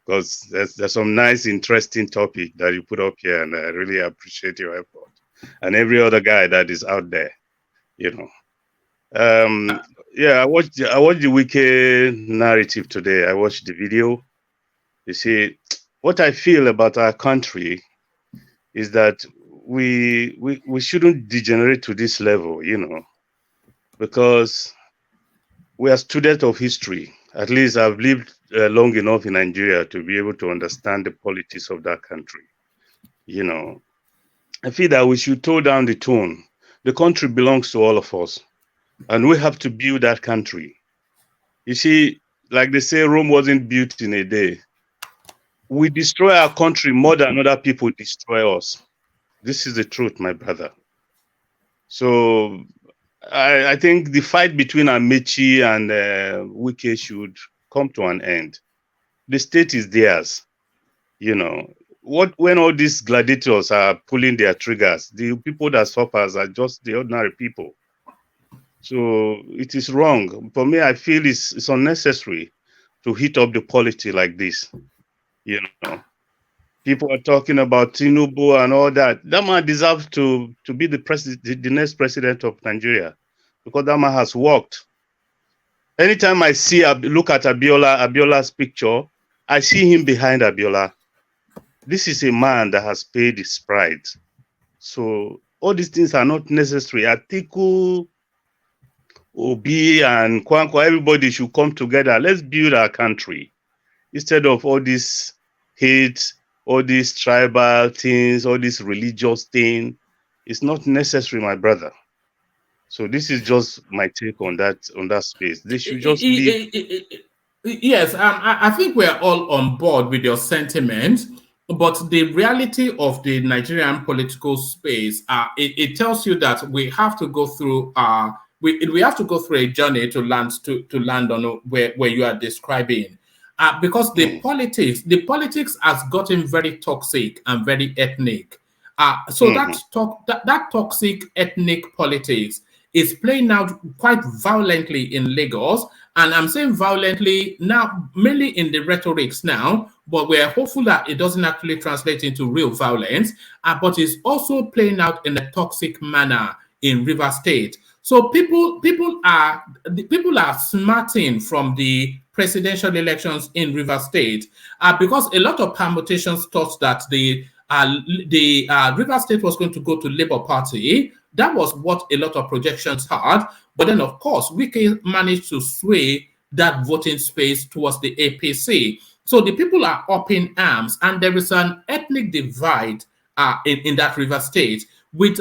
Speaker 3: because there's some nice, interesting topic that you put up here, and I really appreciate your effort. And every other guy that is out there, you know. Yeah, I watched the Wiki narrative today. I watched the video. You see, what I feel about our country is that we shouldn't degenerate to this level, you know, because we are students of history. At least I've lived long enough in Nigeria to be able to understand the politics of that country. You know, I feel that we should tone down the tone. The country belongs to all of us, and we have to build that country. You see, like they say, Rome wasn't built in a day. We destroy our country more than other people destroy us. This is the truth, my brother. So I think the fight between Amechi and Wike should come to an end. The state is theirs, you know. when all these gladiators are pulling their triggers, the people that suffers are just the ordinary people. So it is wrong. For me, I feel it's unnecessary to heat up the polity like this. You know, people are talking about Tinubu and all that. That man deserves to be the next president of Nigeria, because that man has worked. Anytime I look at Abiola's picture, I see him behind Abiola. This is a man that has paid his pride. So all these things are not necessary. Atiku, Obi, and Kwankwa, everybody should come together. Let's build our country instead of all this hate, all these tribal things, all this religious thing. It's not necessary, my brother. So this is just my take on that space. They should just leave.
Speaker 2: Yes, I think we're all on board with your sentiment, but the reality of the Nigerian political space, it tells you that we have to go through we have to go through a journey to land on where you are describing, because the politics has gotten very toxic and very ethnic. So that toxic ethnic politics is playing out quite violently in Lagos. And I'm saying violently now, mainly in the rhetorics now, but we're hopeful that it doesn't actually translate into real violence, but it's also playing out in a toxic manner in River State. So people are smarting from the presidential elections in River State, because a lot of permutations thought that the River State was going to go to Labour Party. That was what a lot of projections had. But then, of course, Wike managed to sway that voting space towards the APC. So the people are up in arms, and there is an ethnic divide in that River State, with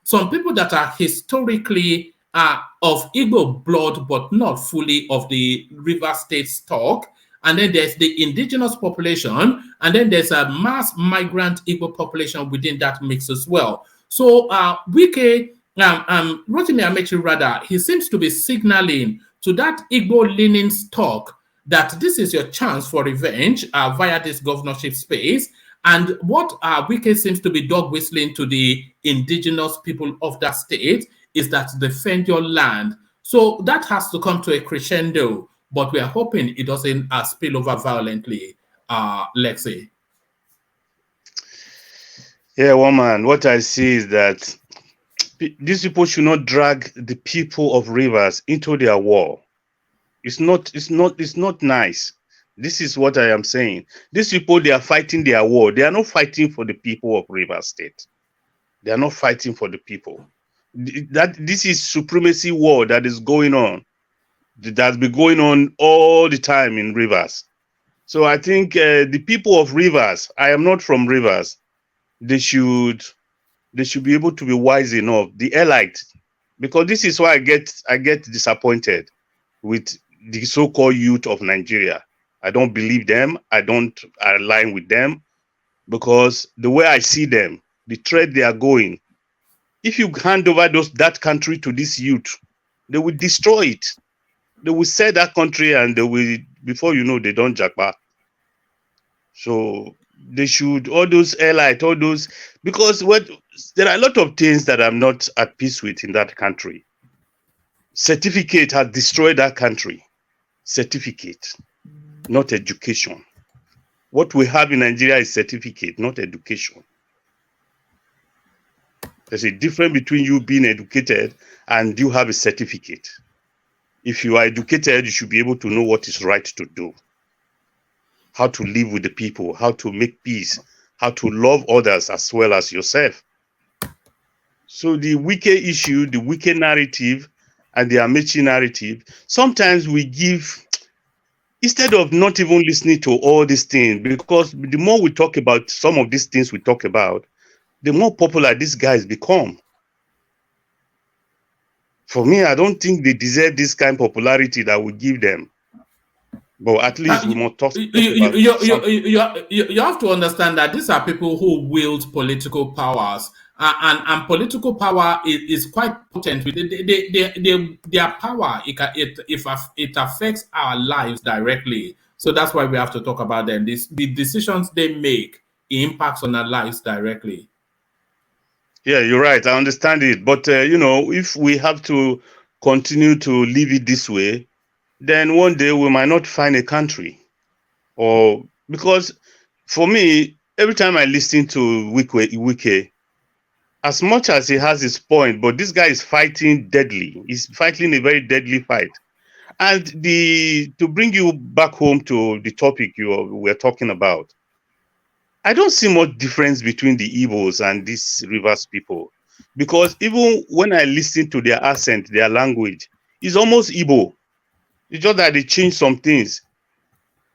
Speaker 2: some people that are historically of Igbo blood, but not fully of the River State stock. And then there's the indigenous population, and then there's a mass migrant Igbo population within that mix as well. So Wike, Rotimi Amechi rather, he seems to be signaling to that Igbo-leaning stock that this is your chance for revenge via this governorship space. And what Wike seems to be dog whistling to the indigenous people of that state is that defend your land. So that has to come to a crescendo, but we are hoping it doesn't spill over violently, Lexi.
Speaker 3: Yeah, woman, what I see is that these people should not drag the people of Rivers into their war. It's not nice. This is what I am saying. These people, they are fighting their war. They are not fighting for the people of Rivers State. They are not fighting for the people. This is supremacy war that is going on. That's been going on all the time in Rivers. So I think the people of Rivers, I am not from Rivers, they should be able to be wise enough, the elite, because this is why I get disappointed with the so-called youth of Nigeria. I don't believe them. I don't align with them, because the way I see them, the trend they are going, if you hand over that country to this youth, they will destroy it. They will sell that country, and they will, before you know, they don't jackpot. So they should, all those elite, all those, because there are a lot of things that I'm not at peace with in that country. Certificate has destroyed that country. Certificate, not education. What we have in Nigeria is certificate, not education. There's a difference between you being educated and you have a certificate. If you are educated, you should be able to know what is right to do, how to live with the people, how to make peace, how to love others as well as yourself. So the Wike issue, the Wike narrative, and the Amechi narrative, sometimes we give, instead of not even listening to all these things, because the more we talk about some of these things we talk about, the more popular these guys become. For me, I don't think they deserve this kind of popularity that we give them. But at least we must talk about
Speaker 2: you have to understand that these are people who wield political powers, and political power is quite potent. Their power, it affects our lives directly. So that's why we have to talk about them. The decisions they make impacts on our lives directly.
Speaker 3: Yeah, you're right. I understand it. But, you know, if we have to continue to leave it this way, then one day we might not find a country. Or because for me, every time I listen to Wike, as much as he has his point, but this guy is fighting deadly. He's fighting a very deadly fight. And to bring you back home to the topic we're talking about, I don't see much difference between the Igbos and these rivers people, because even when I listen to their accent, their language, it's almost Igbo. It's just that they changed some things.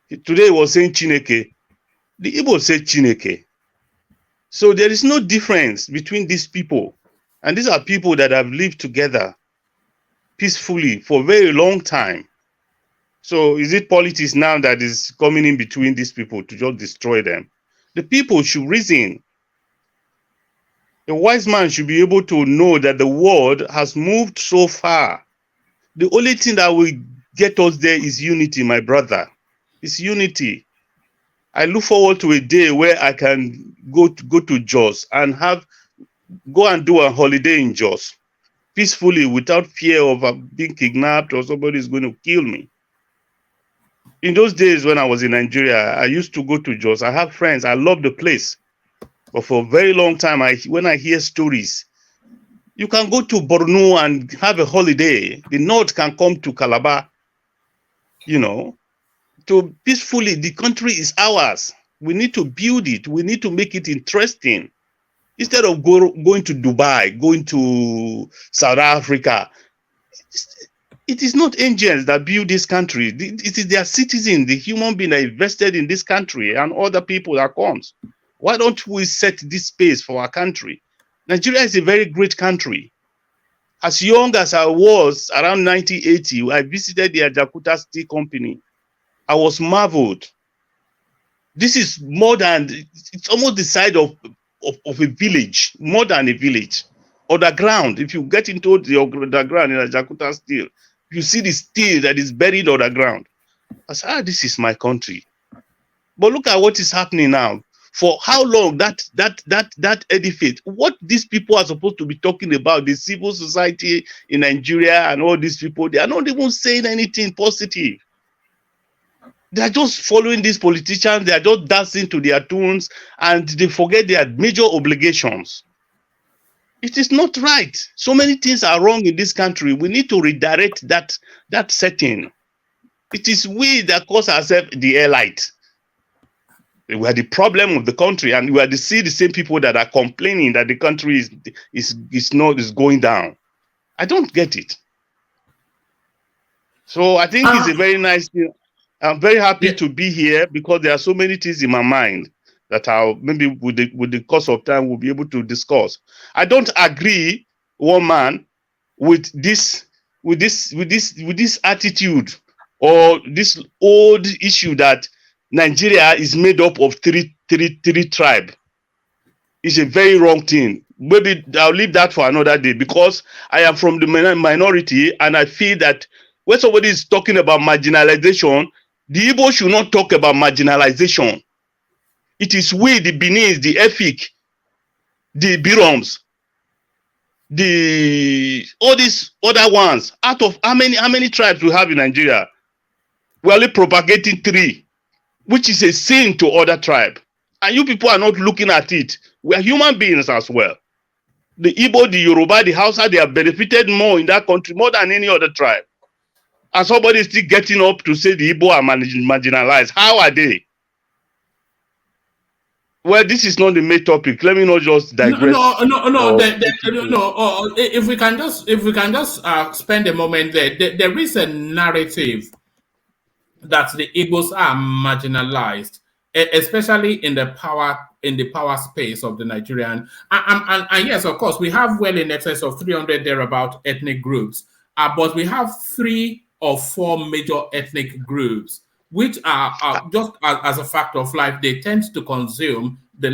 Speaker 3: Today he was saying Chineke. The Igbo say Chineke. So there is no difference between these people. And these are people that have lived together peacefully for a very long time. So is it politics now that is coming in between these people to just destroy them? The people should reason. A wise man should be able to know that the world has moved so far. The only thing that will get us there is unity, my brother. It's unity. I look forward to a day where I can go to Jos and go and do a holiday in Jos peacefully without fear of being kidnapped or somebody is going to kill me. In those days when I was in Nigeria, I used to go to Jos. I have friends. I love the place. But for a very long time, when I hear stories, you can go to Borno and have a holiday. The North can come to Calabar, you know, to peacefully. The country is ours. We need to build it. We need to make it interesting. Instead of going to Dubai, going to South Africa, it is not angels that build this country. It is their citizens, the human being that invested in this country and other people that comes. Why don't we set this pace for our country? Nigeria is a very great country. As young as I was, around 1980, I visited the Ajakuta Steel Company. I was marveled. This is it's almost the size of a village, more than a village. Underground, if you get into the underground in Ajakuta Steel, you see the steel that is buried underground. I said, this is my country. But look at what is happening now. For how long that edifice, what these people are supposed to be talking about, the civil society in Nigeria and all these people, they are not even saying anything positive. They are just following these politicians, they are just dancing to their tunes, and they forget their major obligations. It is not right. So many things are wrong in this country. We need to redirect that setting. It is we that cause ourselves the elite. We are the problem of the country, and we are the same people that are complaining that the country is going down. I don't get it. So I think it's a very nice thing. I'm very happy to be here because there are so many things in my mind that I'll maybe with the course of time we'll be able to discuss. I don't agree, one man, with this attitude or this old issue that Nigeria is made up of three tribes. It's a very wrong thing. Maybe I'll leave that for another day because I am from the minority and I feel that when somebody is talking about marginalization, the Igbo should not talk about marginalization. It is we, the Benin, the Efik, the Biroms, all these other ones. Out of how many tribes we have in Nigeria? We're only propagating 3, which is a sin to other tribes. And you people are not looking at it. We are human beings as well. The Igbo, the Yoruba, the Hausa, they have benefited more in that country more than any other tribe. And somebody is still getting up to say the Igbo are marginalized. How are they? Well, this is not the main topic. Let me not just digress.
Speaker 2: No. If we can just spend a moment there. There is a narrative that the Igbos are marginalized, especially in the power space of the Nigerian. And yes, of course, we have well in excess of 300 thereabout ethnic groups, but we have 3 or 4 major ethnic groups, which are just as a fact of life, they tend to consume not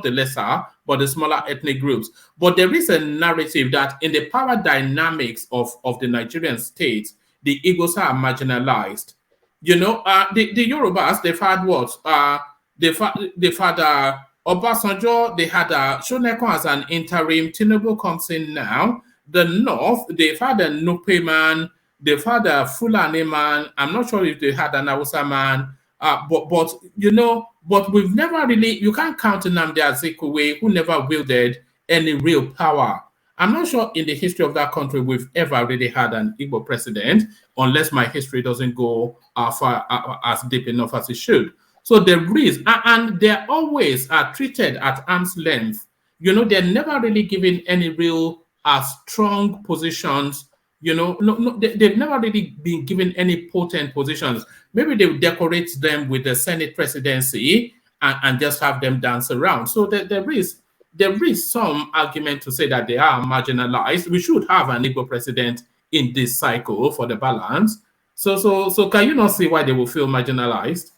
Speaker 2: the lesser, but the smaller ethnic groups. But there is a narrative that in the power dynamics of the Nigerian state, the Igbos are marginalized. You know, the Yorubas, they've had what? they've had Obasanjo, they had Shoneko as an interim. Tinubu comes in now. The North, they've had a Nupe man, they've had a Fulani man. I'm not sure if they had an Hausa man, but but we've never really. You can't count Nnamdi Azikiwe, who never wielded any real power. I'm not sure in the history of that country we've ever really had an Igbo president, unless my history doesn't go far as deep enough as it should. So there is, and they're always treated at arm's length. They're never really given any real strong positions. They've never really been given any potent positions. Maybe they decorate them with the Senate presidency and just have them dance around. So there is some argument to say that they are marginalized. We should have an Igbo president in this cycle for the balance. So can you not see why they will feel marginalized?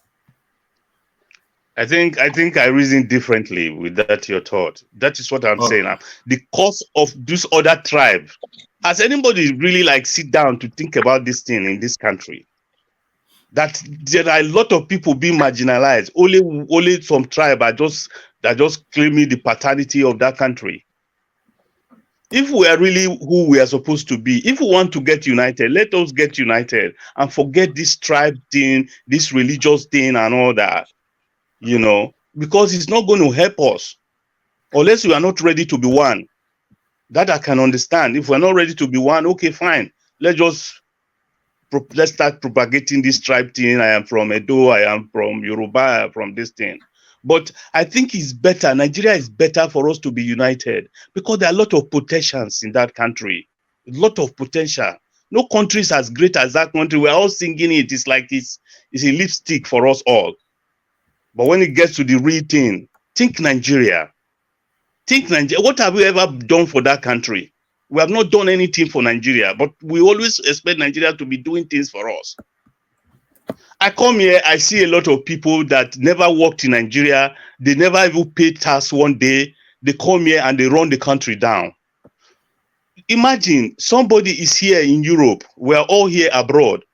Speaker 3: I think I reason differently with that your thought. That is what I'm saying. The cause of this other tribe. Has anybody really sit down to think about this thing in this country? That there are a lot of people being marginalized. Only some tribe are just claiming the paternity of that country. If we are really who we are supposed to be, if we want to get united, let us get united and forget this tribe thing, this religious thing and all that. Because it's not going to help us unless we are not ready to be one. That I can understand. If we're not ready to be one, okay, fine. Let's start propagating this tribe thing. I am from Edo, I am from Yoruba, I am from this thing. But I think it's better. Nigeria is better for us to be united because there are a lot of potentials in that country. A lot of potential. No country is as great as that country. We're all singing it. It's like it's a lipstick for us all. But when it gets to the real thing, think Nigeria. Think Nigeria. What have we ever done for that country? We have not done anything for Nigeria, but we always expect Nigeria to be doing things for us. I come here, I see a lot of people that never worked in Nigeria. They never even paid tax one day. They come here and they run the country down. Imagine somebody is here in Europe. We're all here abroad.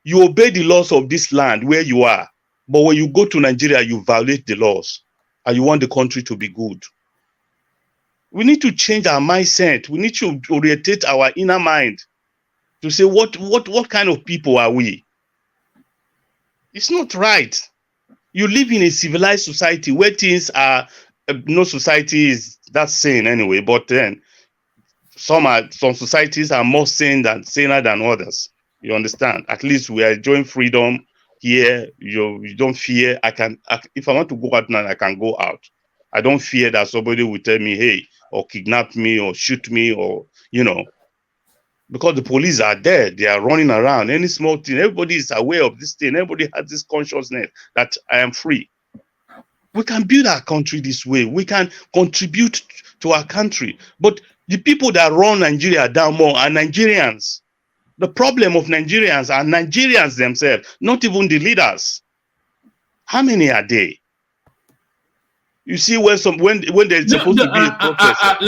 Speaker 3: You obey the laws of this land where you are. But when you go to Nigeria, you violate the laws and you want the country to be good. We need to change our mindset. We need to orientate our inner mind to say, what kind of people are we? It's not right. You live in a civilized society where things are, no society is that sane anyway, but then some societies are more saner than others. You understand? At least we are enjoying freedom. Here, you don't fear. If I want to go out now, I can go out. I don't fear that somebody will tell me, hey, or kidnap me or shoot me or, because the police are there. They are running around. Any small thing, everybody is aware of this thing. Everybody has this consciousness that I am free. We can build our country this way. We can contribute to our country. But the people that run Nigeria down more are Nigerians. The problem of Nigerians are Nigerians themselves, not even the leaders. How many are they? You see, when there's supposed to be a protest.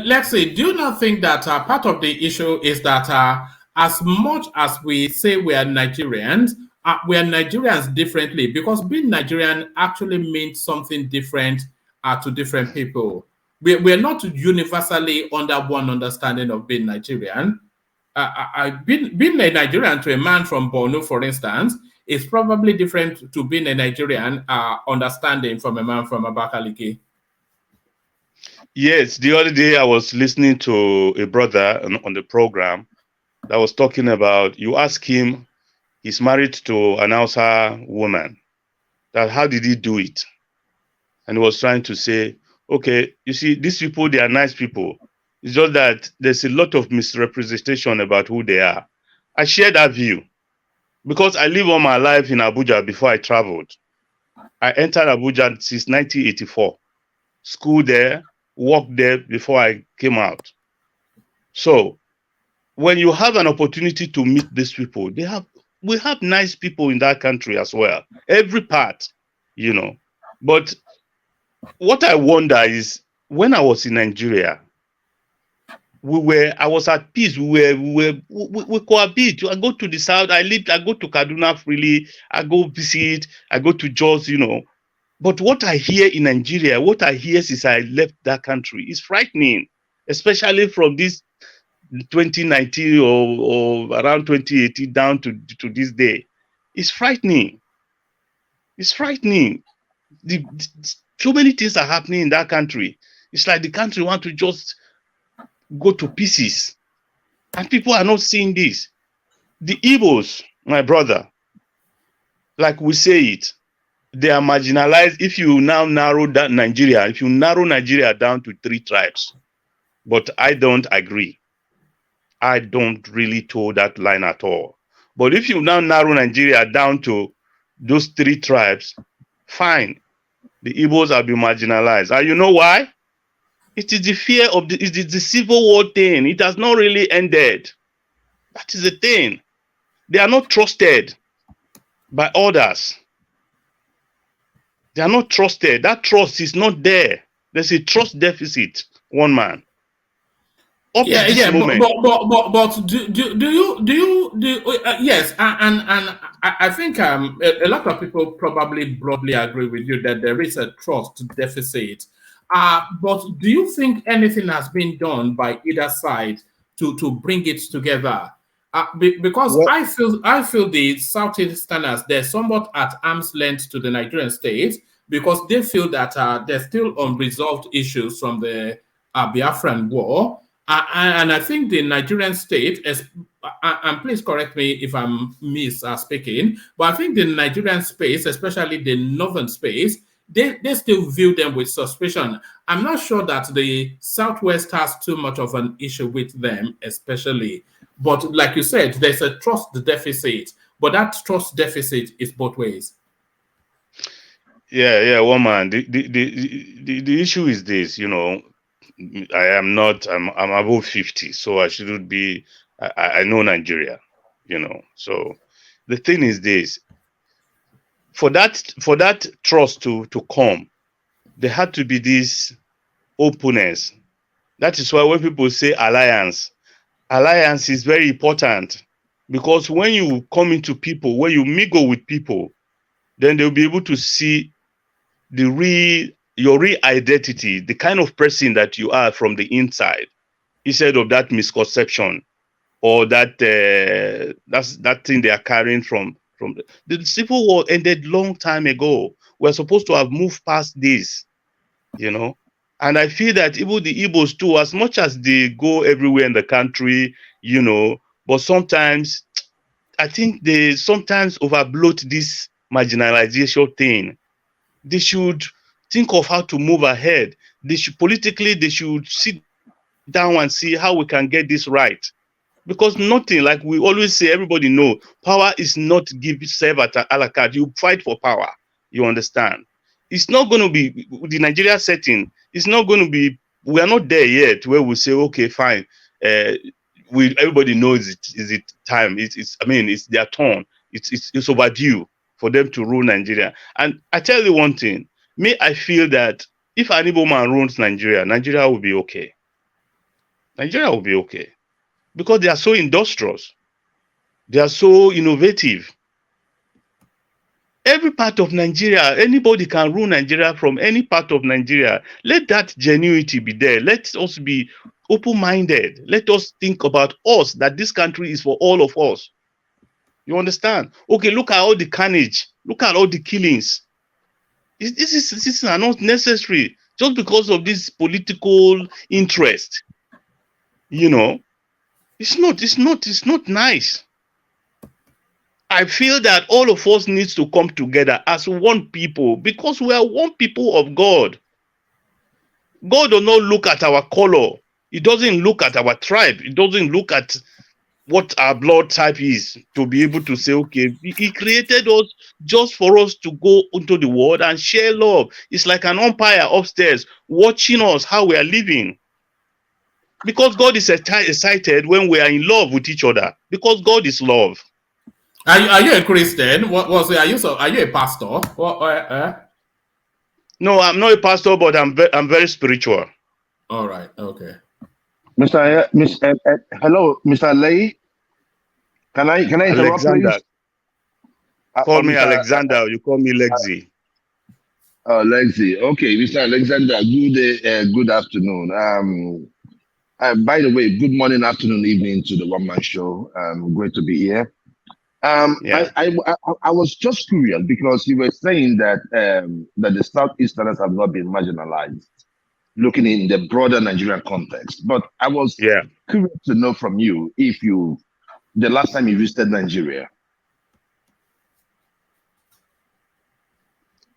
Speaker 2: Let's say, do you not think that part of the issue is that as much as we say we are Nigerians differently, because being Nigerian actually means something different to different people. We're not universally under one understanding of being Nigerian. Being a Nigerian to a man from Borno, for instance, is probably different to being a Nigerian understanding from a man from Abakaliki.
Speaker 3: Yes, the other day I was listening to a brother on the program that was talking about, you ask him, he's married to an Hausa woman, that how did he do it? And he was trying to say, okay, you see, these people, they are nice people. It's just that there's a lot of misrepresentation about who they are. I share that view because I live all my life in Abuja before I traveled. I entered Abuja since 1984. School there, worked there before I came out. So when you have an opportunity to meet these people, we have nice people in that country as well. Every part, But what I wonder is when I was in Nigeria, I was at peace. We cohabit. I go to the south. I go to Kaduna freely. I go visit. I go to Jos, But what I hear in Nigeria, what I hear since I left that country is frightening, especially from this 2019 or around 2018 down to this day. It's frightening. It's frightening. So many things are happening in that country. It's like the country want to just go to pieces. And people are not seeing this. The Igbos, my brother, like we say it, they are marginalized. If you now narrow that Nigeria, if you narrow Nigeria down to 3 tribes, but I don't agree. I don't really toe that line at all. But if you now narrow Nigeria down to those 3 tribes, fine. The Igbos have been marginalized. And you know why? It is the fear of the civil war thing. It has not really ended. That is the thing. They are not trusted by others. They are not trusted. That trust is not there. There's a trust deficit, one man.
Speaker 2: But do you yes, and I think a lot of people probably broadly agree with you that there is a trust deficit. But do you think anything has been done by either side to bring it together? Because well, I feel the Southeasterners, they're somewhat at arm's length to the Nigerian state because they feel that there's still unresolved issues from the Biafran war. And I think the Nigerian state, and please correct me if I'm speaking, but I think the Nigerian space, especially the northern space, they still view them with suspicion. I'm not sure that the Southwest has too much of an issue with them, especially. But like you said, there's a trust deficit, but that trust deficit is both ways.
Speaker 3: Yeah, one man. The issue is this, you know. I'm above 50, so I shouldn't be. I know Nigeria, you know. So the thing is this: for that trust to come, there had to be this openness. That is why when people say alliance is very important, because when you come into people, when you mingle with people, then they'll be able to see your real identity, the kind of person that you are from the inside, instead of that misconception or that thing they are carrying from the Civil War ended long time ago. We're supposed to have moved past this, you know. And I feel that even the Igbos too, as much as they go everywhere in the country, you know, but sometimes I think they sometimes overbloat this marginalization thing. They should think of how to move ahead. They should sit down and see how we can get this right. Because nothing, like we always say, everybody know, power is not serve at a la carte. You fight for power. You understand? It's not going to be the Nigeria setting. It's not going to be. We are not there yet where we say, okay, fine. Everybody knows it. Is it time? It's their turn. It's overdue for them to rule Nigeria. And I tell you one thing, I feel that if an Igbo man rules Nigeria, Nigeria will be okay. Nigeria will be okay. Because they are so industrious. They are so innovative. Every part of Nigeria, anybody can rule Nigeria from any part of Nigeria. Let that genuinity be there. Let us be open-minded. Let us think about us, that this country is for all of us. You understand? Okay, look at all the carnage. Look at all the killings. This are not necessary just because of this political interest. You know, it's not nice. I feel that all of us needs to come together as one people, because we are one people of God. God does not look at our color. He doesn't look at our tribe. He doesn't look at what our blood type is to be able to say, okay, he created us just for us to go into the world and share love. It's like an umpire upstairs watching us how we are living. Because God is excited when we are in love with each other, because God is love.
Speaker 2: Are you a Christian? Are you a pastor?
Speaker 3: No, I'm not a pastor, but I'm very spiritual.
Speaker 2: All right. Okay.
Speaker 4: Hello, Mr. Lay. Can I interrupt,
Speaker 3: Alexander,
Speaker 4: please?
Speaker 3: Call me Alexander. You call me Lexi.
Speaker 4: Lexi. Okay, Mr. Alexander, good afternoon. By the way, good morning, afternoon, evening to the One Man Show. Great to be here.
Speaker 3: Yeah.
Speaker 4: I was just curious because you were saying that that the Southeasterners have not been marginalized, looking in the broader Nigerian context. But I was
Speaker 3: Yeah.
Speaker 4: curious to know from you if the last time you visited Nigeria.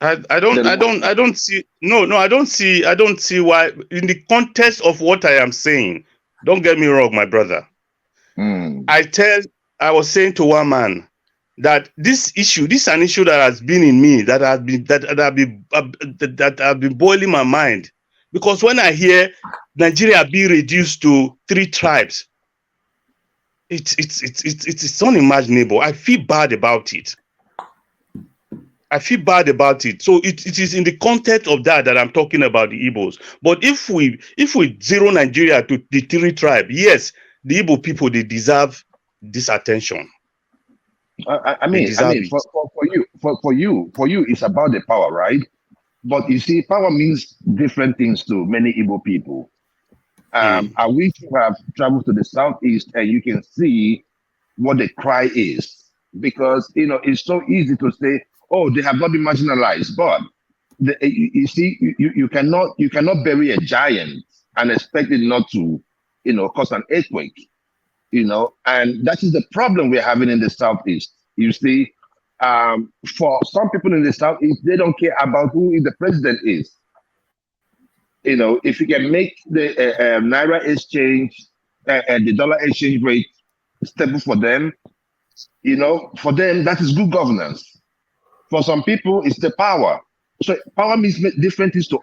Speaker 3: I don't see I don't see why in the context of what I am saying. Don't get me wrong, my brother.
Speaker 4: Mm.
Speaker 3: I was saying to one man that this is an issue that has been in me, that have been boiling my mind, because when I hear Nigeria being reduced to 3 tribes, it's unimaginable. I feel bad about it. So it is in the context of that I'm talking about the Igbos. But if we zero Nigeria to the 3 tribes, yes, the Igbo people, they deserve this attention.
Speaker 4: I mean, for you, it's about the power, right? But you see, power means different things to many Igbo people. I wish you have traveled to the southeast and you can see what the cry is, because it's so easy to say, "Oh, they have not been marginalized," but you see, you cannot bury a giant and expect it not to, cause an earthquake. And that is the problem we're having in the southeast. You see, for some people in the southeast, they don't care about who the president is. If you can make the naira exchange and the dollar exchange rate stable for them, for them that is good governance. For some people, it's the power. So power means different things to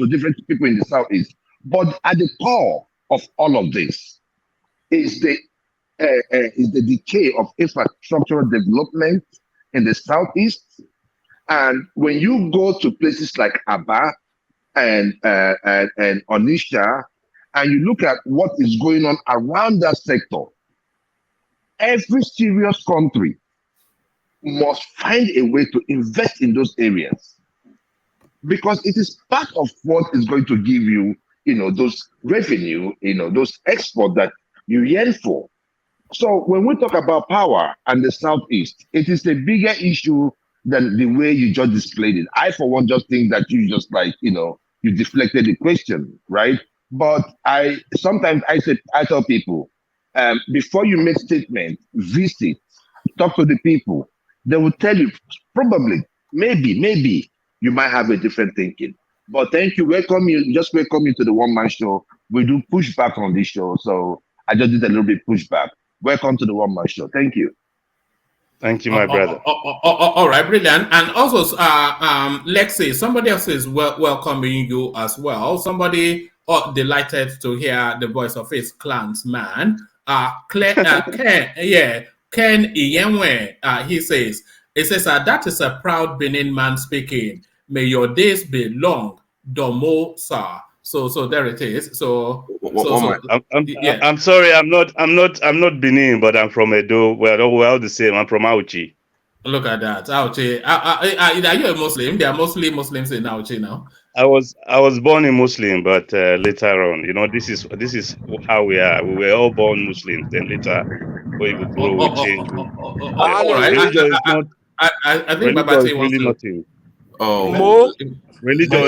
Speaker 4: different people in the southeast. But at the core of all of this is the decay of infrastructural development in the southeast. And when you go to places like Aba and Onisha, and you look at what is going on around that sector, every serious country must find a way to invest in those areas, because it is part of what is going to give you, those revenue, those export that you yearn for. So when we talk about power and the southeast, it is a bigger issue than the way you just displayed it. I, for one, just think that you just you deflected the question, right? But I tell people, before you make statement, visit, talk to the people. They will tell you probably, maybe you might have a different thinking. But thank you, welcome you to the One Man Show. We do pushback on this show, so I just did a little bit pushback. Welcome to the One Man Show. Thank you.
Speaker 3: Thank you, my brother.
Speaker 2: All right, brilliant. And also, Lexi, somebody else is welcoming you as well. Somebody delighted to hear the voice of his clansman. Ken Iyenwe, he says, that is a proud Benin man speaking. May your days be long, Domo, sir. So there it is.
Speaker 3: I'm sorry, I'm not Benin, but I'm from Edo. We're all the same. I'm from Auchi.
Speaker 2: Look at that, Auchi. Are you a Muslim? There are mostly Muslims in Auchi now.
Speaker 3: I was born a Muslim, but later on, this is how we are. We were all born Muslims. Then later, when we grow, we change.
Speaker 2: All right.
Speaker 3: Religion is not.
Speaker 2: I think
Speaker 3: religion is really nothing.
Speaker 5: Mo.
Speaker 3: Religion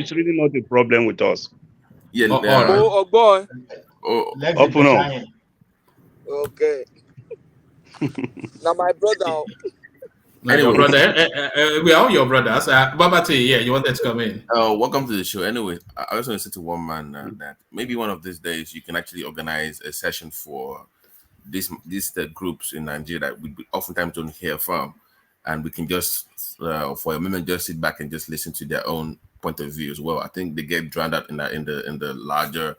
Speaker 3: is really not a problem with us.
Speaker 5: Yeah.
Speaker 1: Oh boy.
Speaker 3: Open up.
Speaker 1: Okay. Now my brother.
Speaker 2: Anyway, brother, we are all your brothers. Babati, yeah, you wanted to come in.
Speaker 5: Welcome to the show. Anyway, I just want to say to one man that maybe one of these days you can actually organize a session for these groups in Nigeria that we oftentimes don't hear from, and we can just for a moment just sit back and just listen to their own point of view as well. I think they get drowned out in the larger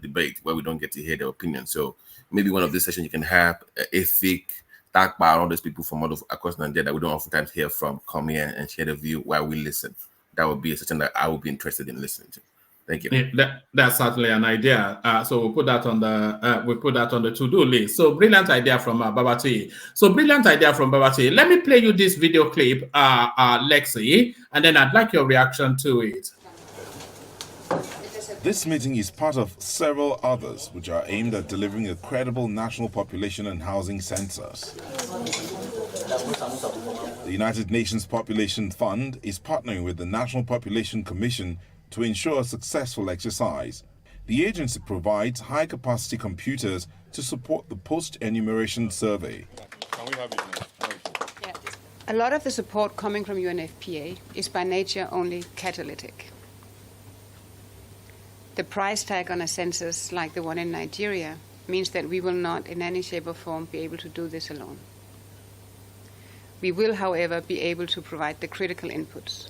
Speaker 5: debate where we don't get to hear their opinion. So maybe one of these sessions you can have Efik, Takba, all those people from all across Nigeria that we don't oftentimes hear from come here and share the view while we listen. That would be a session that I would be interested in listening to. Thank you.
Speaker 2: That's certainly an idea. So we'll put that on the to-do list. So brilliant idea from Babati. Let me play you this video clip, Lexi, and then I'd like your reaction to it.
Speaker 6: This meeting is part of several others which are aimed at delivering a credible national population and housing census. The United Nations Population Fund is partnering with the National Population Commission to ensure a successful exercise. The agency provides high-capacity computers to support the post-enumeration survey.
Speaker 7: A lot of the support coming from UNFPA is by nature only catalytic. The price tag on a census like the one in Nigeria means that we will not in any shape or form be able to do this alone. We will, however, be able to provide the critical inputs,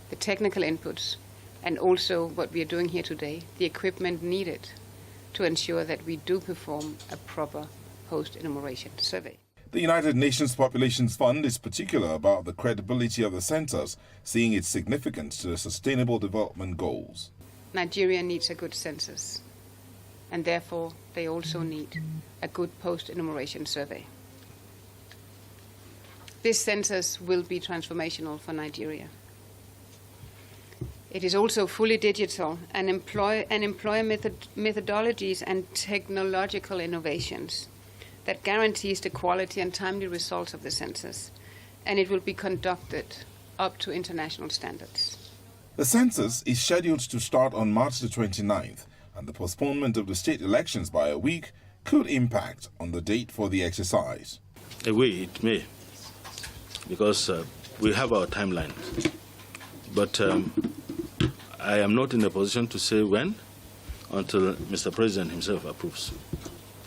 Speaker 7: the technical inputs, and also what we are doing here today, the equipment needed to ensure that we do perform a proper post-enumeration survey.
Speaker 6: The United Nations Population Fund is particular about the credibility of the census, seeing its significance to the Sustainable Development Goals.
Speaker 7: Nigeria needs a good census, and therefore they also need a good post-enumeration survey. This census will be transformational for Nigeria. It is also fully digital and employ methodologies and technological innovations that guarantees the quality and timely results of the census, and it will be conducted up to international standards.
Speaker 6: The census is scheduled to start on March the 29th, and the postponement of the state elections by a week could impact on the date for the exercise.
Speaker 8: A way it may, because we have our timeline. But I am not in a position to say when until Mr. President himself approves.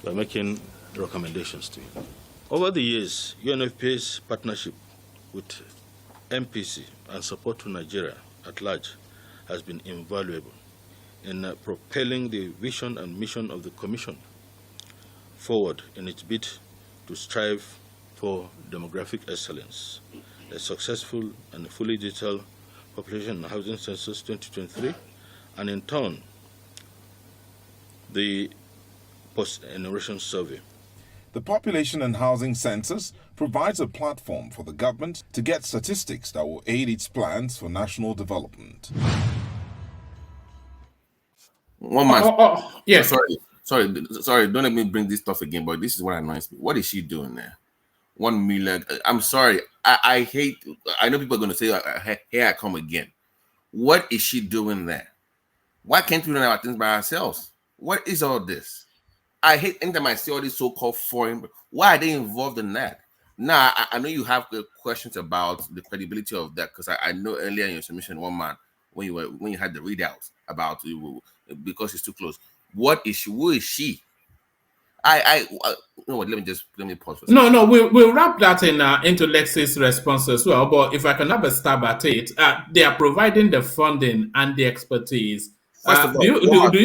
Speaker 8: We are making recommendations to him. Over the years, UNFPA's partnership with MPC and support to Nigeria at large has been invaluable in propelling the vision and mission of the Commission forward in its bid to strive for demographic excellence, a successful and fully digital population and housing census 2023, and in turn, the post-enumeration survey.
Speaker 6: The Population and Housing Census provides a platform for the government to get statistics that will aid its plans for national development.
Speaker 5: One man.
Speaker 2: Yes.
Speaker 5: Sorry. Don't let me bring this stuff again, but this is what annoys me. What is she doing there? 1 million. I'm sorry. I hate. I know people are going to say, "Here I come again." What is she doing there? Why can't we do our things by ourselves? What is all this? I hate anytime I see all these so-called foreign. Why are they involved in that? Now, I know you have questions about the credibility of that, because I know earlier in your submission, one man, when you had the readouts about because it's too close. What is she? Who is she? You know what? Let me pause for a second.
Speaker 2: No, we'll wrap that into Lexi's response as well. But if I can have a stab at it, they are providing the funding and the expertise. Do you know how to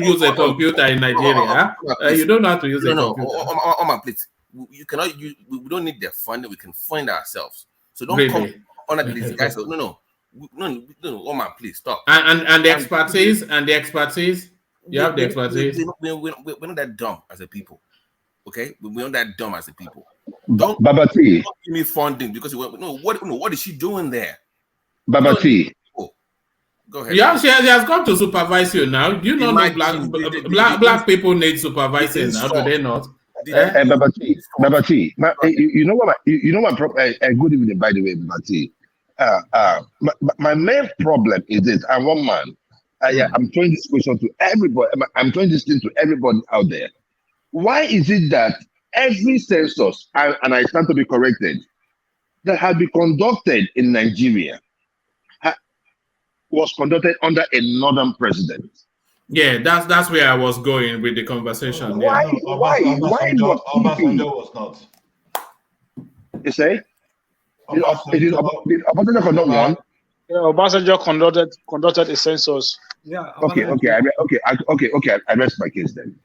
Speaker 2: use a computer in Nigeria? You don't know how to use a computer.
Speaker 5: On my plate. You cannot. We don't need their funding. We can fund ourselves. So don't come on like these guys. No. Oh man, please stop.
Speaker 2: And the expertise You have the expertise.
Speaker 5: We're not that dumb as a people. Okay, we're not that dumb as a people.
Speaker 4: Babati,
Speaker 5: don't give me funding because what is she doing there?
Speaker 4: Babati.
Speaker 2: Go ahead. Yeah, she has come to supervise you now. Do you not know black people need supervising now? Do they not?
Speaker 4: Babati, you know what? Good evening, by the way, Babati. My main problem is this. I'm one man. I'm throwing this question to everybody. I'm throwing this thing to everybody out there. Why is it that every census, and I stand to be corrected, that has been conducted in Nigeria was conducted under a northern president?
Speaker 2: Yeah, that's where I was going with the conversation.
Speaker 4: Why not?
Speaker 9: Obasanjo was not.
Speaker 4: You say? Did Obasanjo conduct one?
Speaker 10: Yeah, Obasanjo conducted a census.
Speaker 9: Yeah.
Speaker 4: Okay. I rest my case then.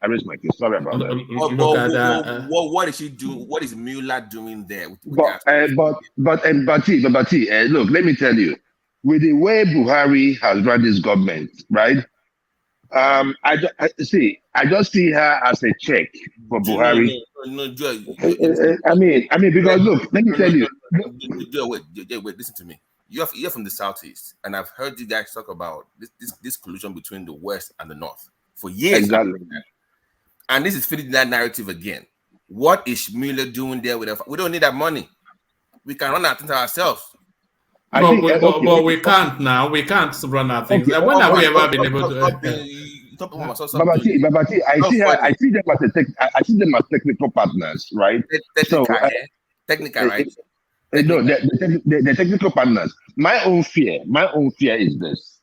Speaker 4: Sorry about that.
Speaker 5: What is she doing? What is Mueller doing there?
Speaker 4: But look, let me tell you. with the way Buhari has run this government, right? I just see her as a check for Buhari.
Speaker 5: Joel,
Speaker 4: I mean, because look, let me tell you.
Speaker 5: Joel, wait, listen to me. You're from the southeast, and I've heard you guys talk about this collusion between the west and the north for years.
Speaker 4: Exactly.
Speaker 5: And this is fitting that narrative again. What is Mueller doing there with us? We don't need that money. We can run our things ourselves.
Speaker 2: But we can't now. We can't run our things.
Speaker 4: Okay.
Speaker 2: When have we ever been able to?
Speaker 4: Babati, I see them as technical partners, right?
Speaker 5: Technical, right?
Speaker 4: No, the technical partners. My own fear is this: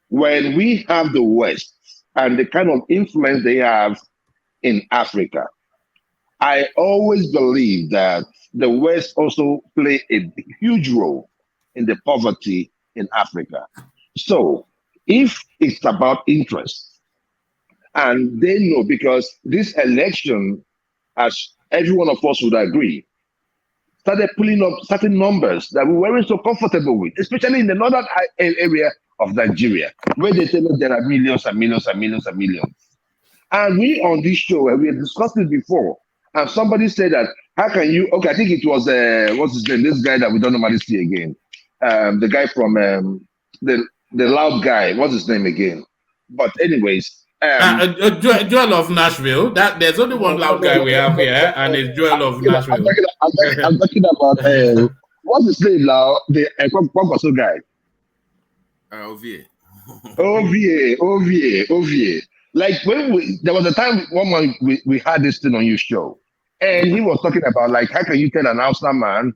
Speaker 4: when we have the West and the kind of influence they have in Africa, I always believe that the West also play a huge role in the poverty in Africa. So if it's about interest, and they know, because this election, as every one of us would agree, started pulling up certain numbers that we weren't so comfortable with, especially in the northern area of Nigeria, where they tell us there are millions and millions and millions and millions. And we on this show, we have discussed it before, and somebody said that, how can you, okay, I think it was, what's his name, this guy that we don't normally see again, the guy from, the loud guy, what's his name again? But anyways,
Speaker 2: Joel of Nashville. That there's only one loud guy we have here, and it's Joel of Nashville.
Speaker 4: I'm talking about what's his name now? The Kwakwaso guy. OVA. Like when there was a time one month we had this thing on your show, and he was talking about like, how can you tell an announcer man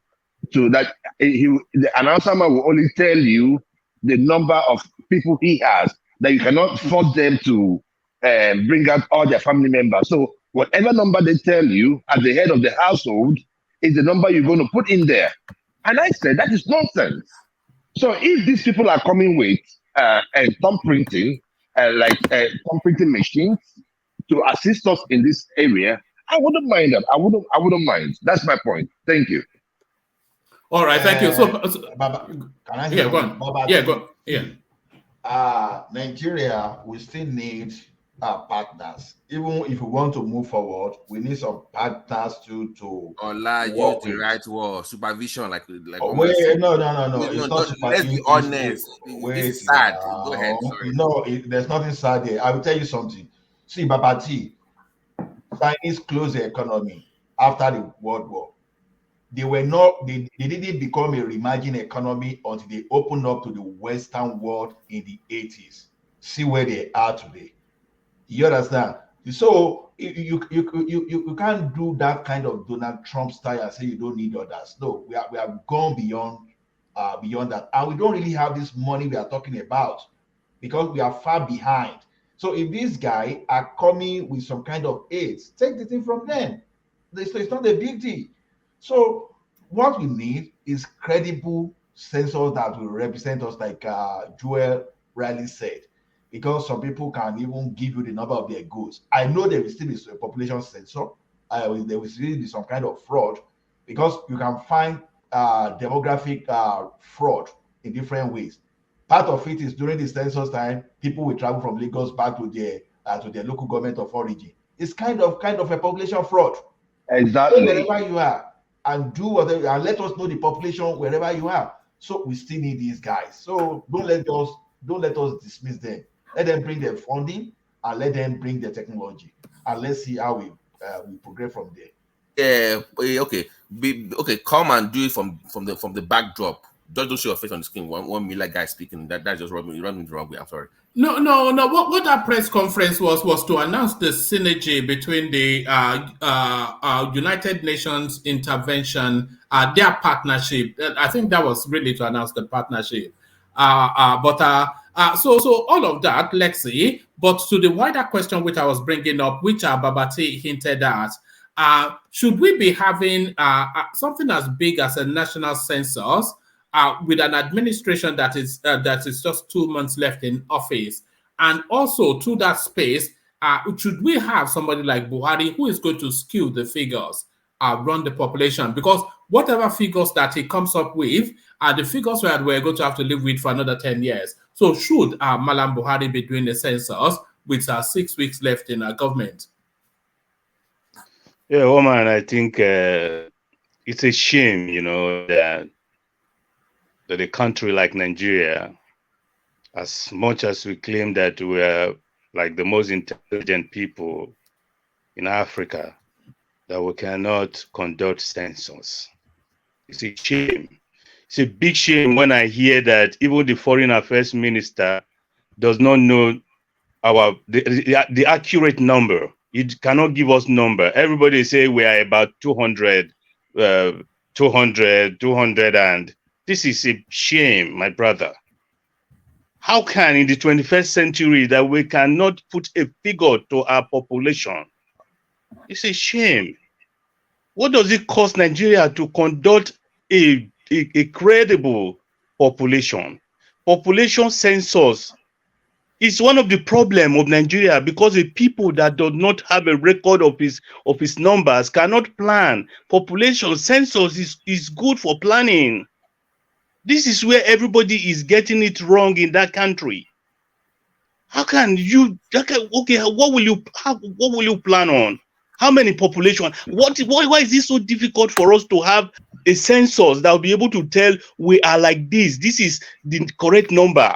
Speaker 4: to that the announcer man will only tell you the number of people he has, that you cannot force them to bring out all their family members. So whatever number they tell you at the head of the household is the number you're going to put in there. And I said, that is nonsense. So if these people are coming with thumb printing, thumb printing machines to assist us in this area, I wouldn't mind that. I wouldn't mind. That's my point. Thank you.
Speaker 2: All right, thank you. So,
Speaker 9: Baba, can I
Speaker 2: go on.
Speaker 9: Baba,
Speaker 2: Go. Yeah.
Speaker 9: Nigeria, we still need partners. Even if we want to move forward, we need some partners to
Speaker 5: use the right word, supervision, like
Speaker 9: no. It's not
Speaker 5: let's be honest. It's sad. Go ahead. Sorry.
Speaker 9: No, there's nothing sad here. I will tell you something. See, Babati, Chinese closed the economy after the World War. They didn't become a reimagined economy until they opened up to the Western world in the 80s. See where they are today. You understand? So you can't do that kind of Donald Trump style and say you don't need others. No, we have gone beyond that, and we don't really have this money we are talking about because we are far behind. So if these guys are coming with some kind of aids, take the thing from them. It's not a big deal. So what we need is credible censors that will represent us, like Joel rightly said, because some people can even give you the number of their goods. I know there will still be a population censor. There will still be some kind of fraud, because you can find demographic fraud in different ways. Part of it is during the census time, people will travel from Lagos back to their local government of origin. It's kind of a population fraud.
Speaker 4: Exactly.
Speaker 9: So wherever you are, and do whatever, and let us know the population wherever you are. So we still need these guys. So don't let us dismiss them. Let them bring their funding, and let them bring their technology, and let's see how we progress from there.
Speaker 5: Yeah. Okay. Come and do it from the backdrop. Just don't show your face on the screen. One Miller guy speaking. That's just running the wrong way. I'm sorry.
Speaker 2: No. What that press conference was to announce the synergy between the United Nations intervention, their partnership. I think that was really to announce the partnership. So all of that, let's see. But to the wider question which I was bringing up, which Babati hinted at, should we be having something as big as a national census? With an administration that is just 2 months left in office, and also to that space, should we have somebody like Buhari who is going to skew the figures? run the population, because whatever figures that he comes up with are the figures that we're going to have to live with for another 10 years. So should Malam Buhari be doing the census with 6 weeks left in government?
Speaker 3: Yeah, Oman, I think it's a shame, that a country like Nigeria, as much as we claim that we are like the most intelligent people in Africa, that we cannot conduct census. It's a shame. It's a big shame when I hear that even the foreign affairs minister does not know the accurate number. It cannot give us number. Everybody say we are about 200, 200, and this is a shame, my brother. How can in the 21st century that we cannot put a figure to our population? It's a shame. What does it cost Nigeria to conduct a credible population census? Is one of the problem of Nigeria, because the people that do not have a record of his numbers cannot plan. Population census is good for planning. This is where everybody is getting it wrong in that country. Okay, what will you plan on? How many population? Why is this so difficult for us to have a census that will be able to tell we are like this? This is the correct number.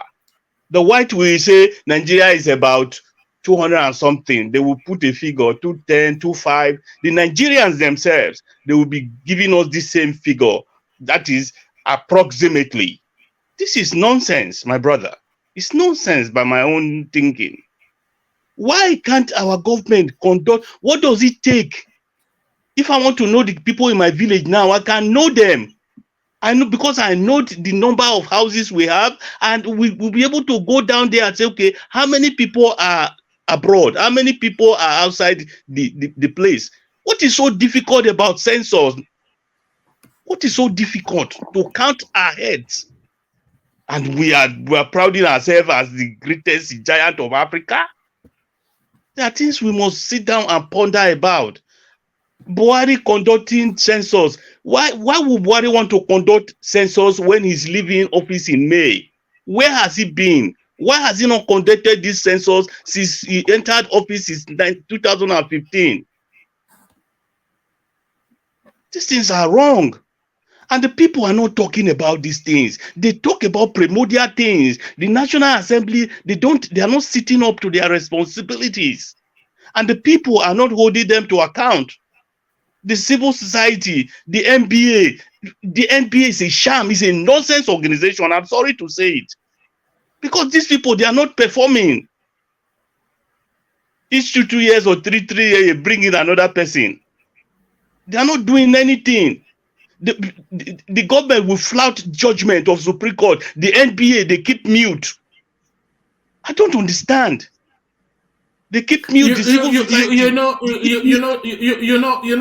Speaker 3: The white will say Nigeria is about 200 and something. They will put a figure 210, 25. The Nigerians themselves, they will be giving us the same figure. That is approximately. This is nonsense, my brother. It's nonsense by my own thinking. Why can't our government conduct? What does it take? If I want to know the people in my village now, I can know them. I know, because I know the number of houses we have, and we will be able to go down there and say, okay, how many people are abroad? How many people are outside the place? What is so difficult about census? What is so difficult to count our heads? And we are prouding ourselves as the greatest giant of Africa? There are things we must sit down and ponder about. Buhari conducting census. Why would Buhari want to conduct census when he's leaving office in May? Where has he been? Why has he not conducted this census since he entered office in 2015? These things are wrong. And the people are not talking about these things. They talk about primordial things. The National Assembly, they are not sitting up to their responsibilities. And the people are not holding them to account. The civil society, the NBA is a sham, is a nonsense organization. I'm sorry to say it. Because these people, they are not performing. Each 2 years or 3 years, you bring in another person. They are not doing anything. The government will flout judgment of Supreme Court. The NBA, they keep mute. I don't understand. They keep mute.
Speaker 2: You know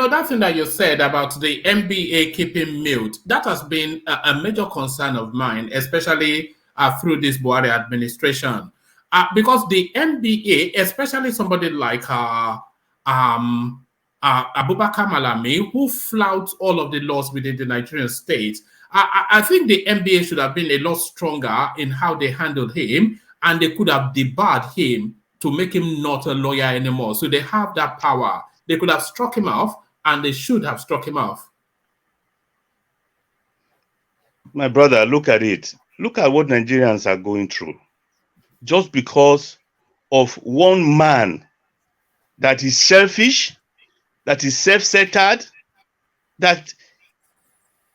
Speaker 2: that thing that you said about the NBA keeping mute. That has been a major concern of mine, especially through this Buhari administration, because the NBA, especially somebody like Abubakar Malami, who flouts all of the laws within the Nigerian state. I think the NBA should have been a lot stronger in how they handled him, and they could have debarred him to make him not a lawyer anymore. So they have that power. They could have struck him off, and they should have struck him off.
Speaker 3: My brother, look at it. Look at what Nigerians are going through. Just because of one man that is selfish, that is self-centered, that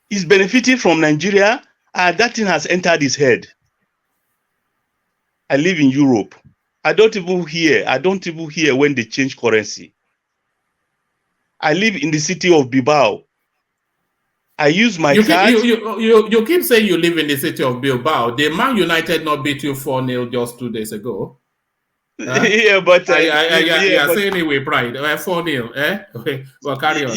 Speaker 3: is benefiting from Nigeria, and that thing has entered his head. I live in Europe. I don't even hear when they change currency. I live in the city of Bilbao. I use my card.
Speaker 2: You keep saying you live in the city of Bilbao. The Man United not beat you 4-0 just 2 days ago.
Speaker 3: Yeah, but
Speaker 2: say anyway, pride. 4-0. Well, carry on.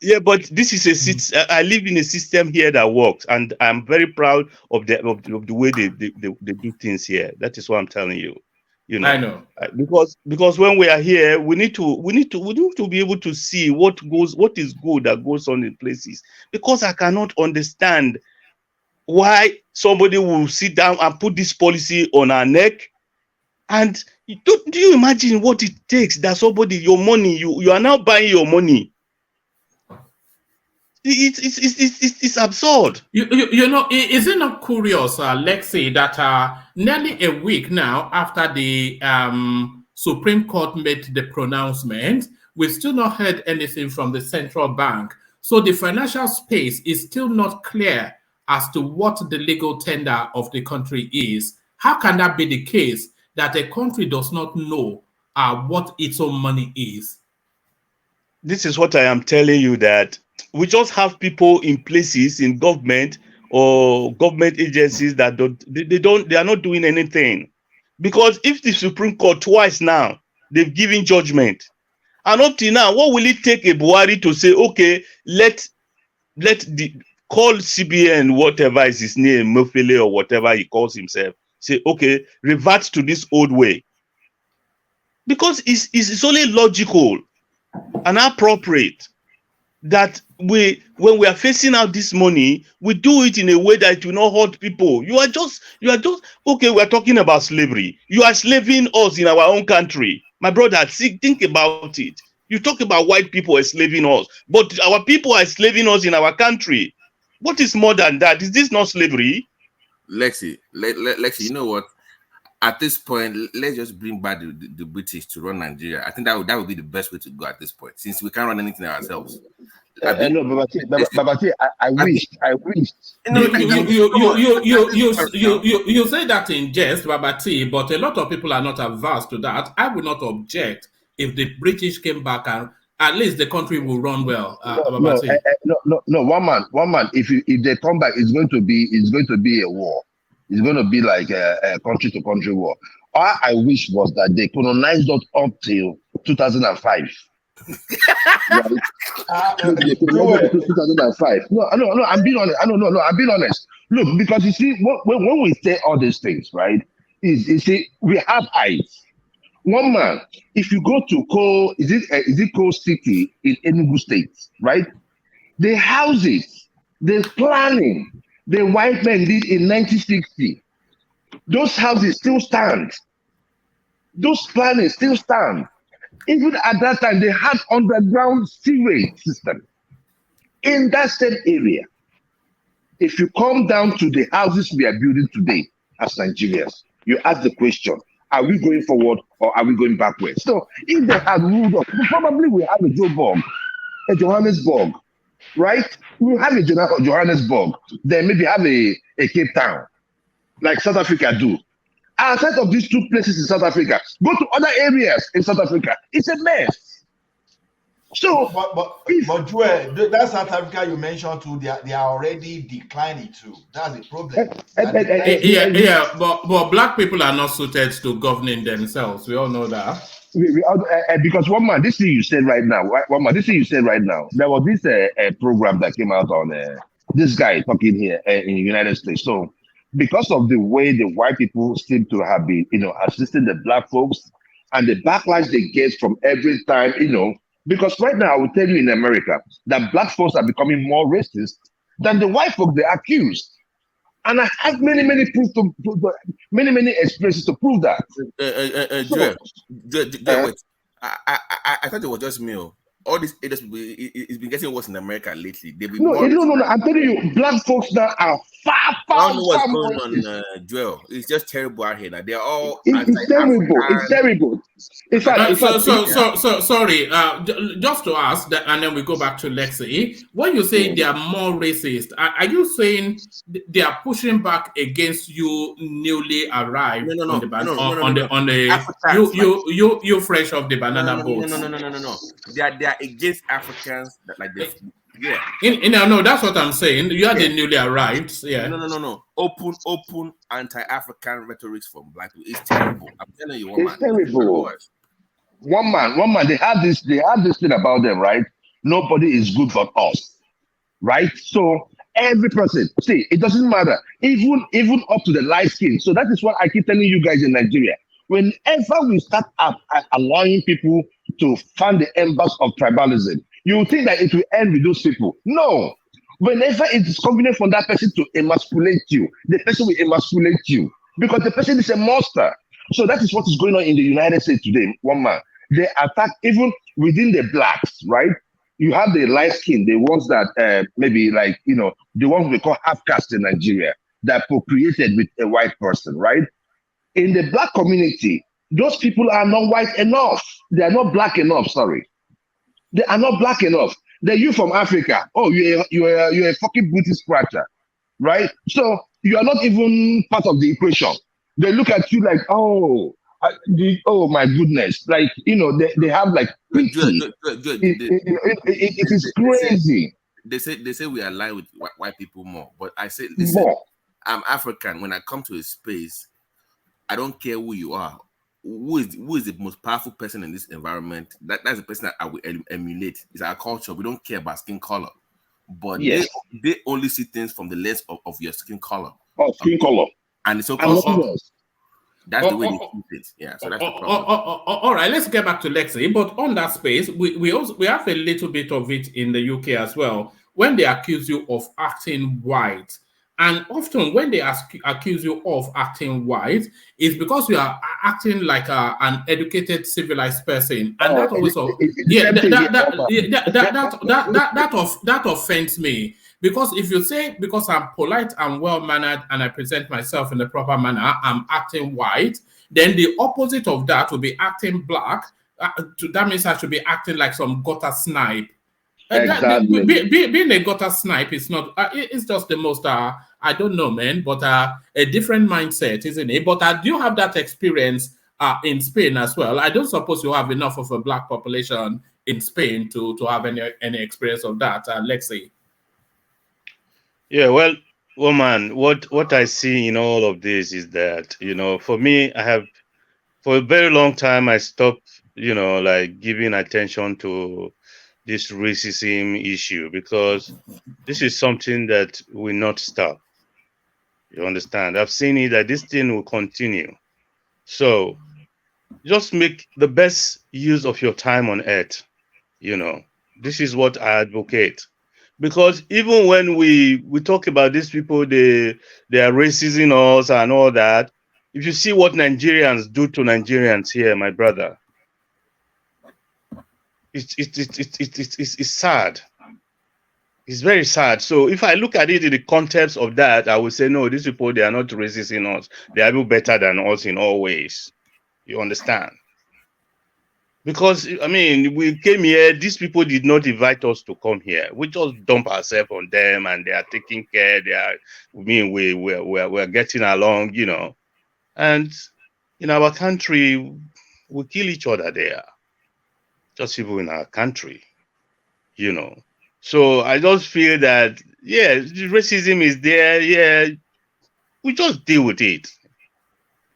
Speaker 3: Yeah, but this is a city. I live in a system here that works, and I'm very proud of the way they do things here. That is what I'm telling you. You know,
Speaker 2: I know.
Speaker 3: Because when we are here, we need to be able to see what is good that goes on in places. Because I cannot understand why somebody will sit down and put this policy on our neck. And do you imagine what it takes that somebody, your money, you are now buying your money? It's absurd.
Speaker 2: You know, is it not curious, Lexi, that nearly a week now after the Supreme Court made the pronouncement, we've still not heard anything from the central bank. So the financial space is still not clear as to what the legal tender of the country is. How can that be the case that a country does not know what its own money is?
Speaker 3: This is what I am telling you, that we just have people in places in government or government agencies that they are not doing anything. Because if the Supreme Court twice now, they've given judgment, and up till now, what will it take a Buhari to say, okay, let call CBN, whatever is his name, Mofele or whatever he calls himself, say, okay, revert to this old way? Because it's only logical and appropriate that when we are facing out this money, we do it in a way that it will not hurt people. You are just okay. We are talking about slavery. You are slaving us in our own country, my brother. Think about it. You talk about white people enslaving us, but our people are enslaving us in our country. What is more than that? Is this not slavery?
Speaker 5: Lexi, you know what? At this point, let's just bring back the British to run Nigeria. I think that would be the best way to go at this point, since we can't run anything ourselves.
Speaker 4: No, Babati, I wished.
Speaker 2: You say that in jest, Babati, but a lot of people are not averse to that. I would not object if the British came back and at least the country will run well.
Speaker 4: No. One man. If they come back, it's going to be a war. It's going to be like a country to country war. All I wish was that they colonized us up till 2005. Right? They colonized us till 2005. No. I'm being honest. I'm being honest. Look, because you see, when we say all these things, right? You see, we have eyes. One man, if you go to is it Coal City in Enugu State, right? The houses, the planning, the white men did in 1960. Those houses still stand. Those plannings still stand. Even at that time, they had underground sewage system in that same area. If you come down to the houses we are building today as Nigerians, you ask the question, are we going forward or are we going backwards? So if they had ruled us, probably we have a Joburg, a Johannesburg, right? We have a Johannesburg, then maybe have a Cape Town, like South Africa do. Outside of these two places in South Africa, go to other areas in South Africa. It's a mess. So,
Speaker 9: but Joel, that South Africa you mentioned too, they are already declining too. That's the problem.
Speaker 2: But black people are not suited to governing themselves. We all know that.
Speaker 4: Because this thing you said right now. There was this program that came out on this guy talking here in the United States. So, because of the way the white people seem to have been, assisting the black folks and the backlash they get from every time, because right now I will tell you in America that black folks are becoming more racist than the white folks they accused. And I have many experiences to prove that.
Speaker 5: Wait. I thought it was just me. All this it's been getting worse in America lately.
Speaker 4: No. I'm telling you, black folks now are far.
Speaker 5: I don't know what's going on, Joel. It's just terrible out here now. They're all.
Speaker 4: It's terrible. In fact,
Speaker 2: sorry. Just to ask that, and then we go back to Lexi. When you say they are more racist, are you saying they are pushing back against you newly arrived you fresh off the banana boat?
Speaker 5: No. They are against Africans that like this. Yeah.
Speaker 2: No, that's what I'm saying. You are the newly arrived. Yeah.
Speaker 5: No. Open anti-African rhetoric from black people. It's terrible. I'm telling you,
Speaker 4: it's terrible. One man. They have this thing about them, right? Nobody is good but us, right? So every person, see, it doesn't matter. Even up to the light skin. So that is what I keep telling you guys in Nigeria. whenever we start up allowing people to fan the embers of tribalism, you think that it will end with those people. No. Whenever it is convenient for that person to emasculate you, the person will emasculate you because the person is a monster. So that is what is going on in the United States today, one man. They attack even within the blacks, right? You have the light skin, the ones that maybe like, the ones we call half caste in Nigeria that procreated with a white person, right? In the black community, those people are not white enough. They are not black enough, sorry. They are not black enough. They're you from Africa. Oh, you're a fucking booty scratcher, right? So you are not even part of the equation. They look at you like, oh my goodness, like they have like pity. It is crazy.
Speaker 5: They say we align with white people more, but I say, listen, I'm African. When I come to a space, I don't care who you are. Who is the most powerful person in this environment? That's the person that I will emulate. It's our culture. We don't care about skin color, but they only see things from the lens of your skin color.
Speaker 4: Oh, skin color.
Speaker 5: And so that's the way they see it. Yeah, so that's the problem.
Speaker 2: All right, let's get back to Lexi. But on that space, we have a little bit of it in the UK as well. When they accuse you of acting white, and often when they accuse you of acting white, it's because you are acting like an educated, civilized person, and that also that offends me. Because if you say, because I'm polite and well-mannered and I present myself in a proper manner, I'm acting white, then the opposite of that will be acting black. That means I should be acting like some gutter snipe.
Speaker 4: Exactly.
Speaker 2: Being a gutter snipe is not, it's just the most, I don't know, man, but a different mindset, isn't it? But do you have that experience in Spain as well? I don't suppose you have enough of a black population in Spain to have any experience of that, Lexi.
Speaker 3: Yeah, well, man, what I see in all of this is that, for me, I have, for a very long time, I stopped, like giving attention to this racism issue because this is something that will not stop. You understand? I've seen it that this thing will continue. So just make the best use of your time on earth. This is what I advocate. Because even when we talk about these people, they are racism us and all that. If you see what Nigerians do to Nigerians here, my brother, it's sad. It's very sad. So if I look at it in the context of that, I would say, no, these people, they are not racist us. They are even better than us in all ways. You understand? Because, I mean, we came here, these people did not invite us to come here. We just dump ourselves on them and they are taking care. We're getting along, And in our country, we kill each other there. Just people in our country, So I just feel that, racism is there. We just deal with it.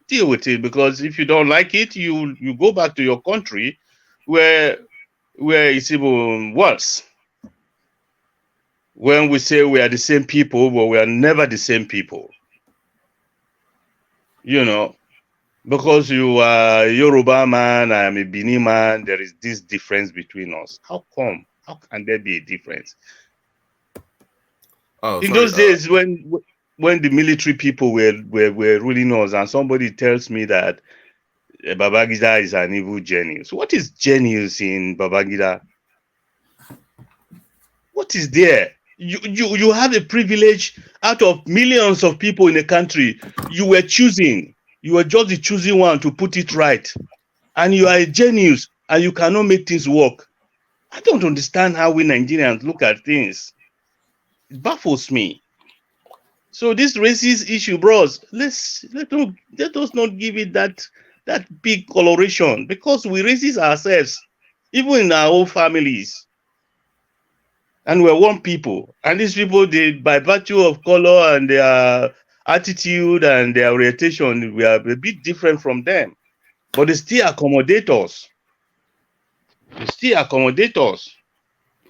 Speaker 3: Deal with it, because if you don't like it, you go back to your country where it's even worse. When we say we are the same people, but we are never the same people. Because you are a Yoruba man, I am a Bini man, there is this difference between us. How come? How can there be a difference? In those days when the military people were ruling us, and somebody tells me that Babangida is an evil genius. What is genius in Babangida? What is there? You have a privilege out of millions of people in a country. You were choosing. You were just the choosing one to put it right. And you are a genius and you cannot make things work. I don't understand how we Nigerians look at things. It baffles me. So this racist issue, bros, let us not give it that big coloration, because we racist ourselves, even in our own families. And we're one people. And these people, by virtue of color and their attitude and their orientation, we are a bit different from them. But they still accommodate us.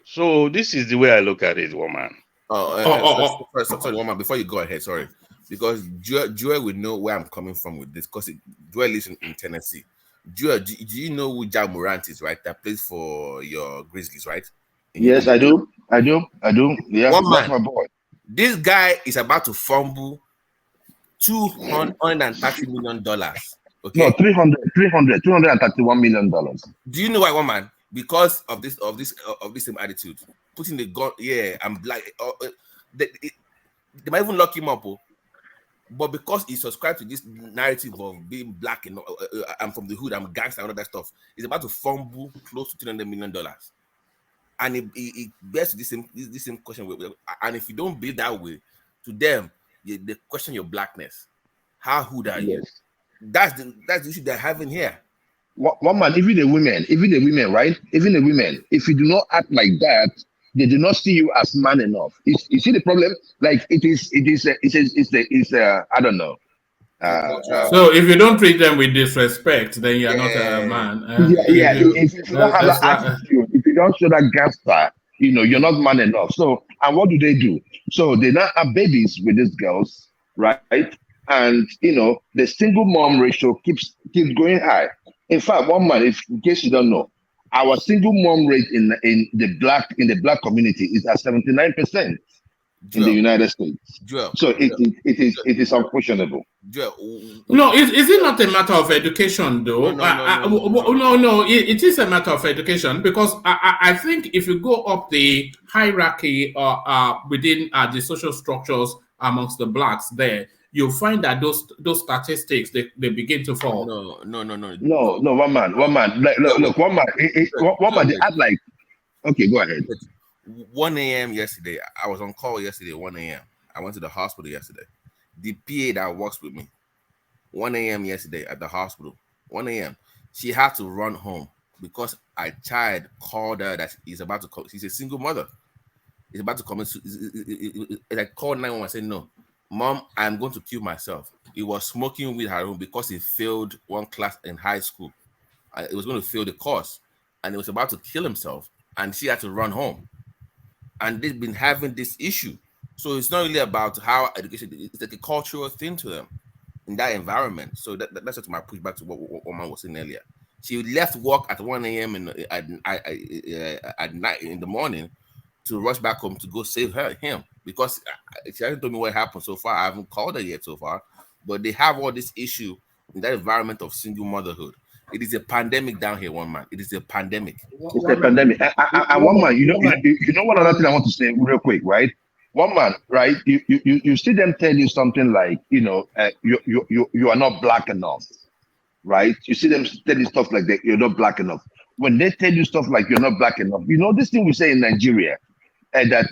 Speaker 3: So this is the way I look at it, woman.
Speaker 5: Sorry, woman, before you go ahead, sorry. Because Joy will know where I'm coming from with this, because Joel lives in Tennessee. Joel, do you know who Ja Morant is, right? That plays for your Grizzlies, right?
Speaker 4: Yes, I do. Yeah,
Speaker 5: One
Speaker 4: that's
Speaker 5: man.
Speaker 4: my boy.
Speaker 5: This guy is about to fumble $230 million. Okay.
Speaker 4: No, $231 million.
Speaker 5: Do you know why, one man? Because of this same attitude, putting the gun. Yeah, I'm black. They might even lock him up, but because he subscribed to this narrative of being black and I'm from the hood, I'm gangster and all that stuff, he's about to fumble close to $200 million. And it bears this same question. And if you don't be that way, to them, they question your blackness. How hood are you? That's the issue they're having here.
Speaker 4: One man, even the women, right? Even the women, if you do not act like that, they do not see you as man enough. You see the problem? Like it's I don't know.
Speaker 2: So if you don't treat them with disrespect, then you are not a man.
Speaker 4: If you don't have that attitude, if you don't show that gangster, you're not man enough. So, and what do? So they now have babies with these girls, right? And the single mom ratio keeps going high. In fact, one man, in case you don't know, our single mom rate in the black community is at 79% in the United States. So it is unquestionable.
Speaker 2: No, is it not a matter of education though? No, it is a matter of education, because I think if you go up the hierarchy within the social structures amongst the blacks there, you'll find that those statistics they begin to fall.
Speaker 4: No, one man. Look, one man. One man. They act like. Okay, go ahead.
Speaker 5: 1 a.m. yesterday, I was on call yesterday. 1 a.m. I went to the hospital yesterday. The PA that works with me, 1 a.m. yesterday at the hospital. 1 a.m. She had to run home because a child called her that he's about to come. She's a single mother. He's about to come. I called 911 and said, "No, Mom, I'm going to kill myself." He was smoking weed at home because he failed one class in high school. He was going to fail the course, and he was about to kill himself. And she had to run home. And they've been having this issue. So it's not really about how education, it's like a cultural thing to them in that environment. So that's just my pushback to what man was saying earlier. She left work at 1 a.m. at night in the morning to rush back home to go save him, because she hasn't told me what happened so far. I haven't called her yet so far, but they have all this issue in that environment of single motherhood. It is a pandemic down here, one man. It is a pandemic.
Speaker 4: It's a pandemic. And one man, you know what other thing I want to say real quick, right? One man, right? You see them tell you something like, you are not black enough, right? You see them tell you stuff like that, you're not black enough. When they tell you stuff like you're not black enough, this thing we say in Nigeria, that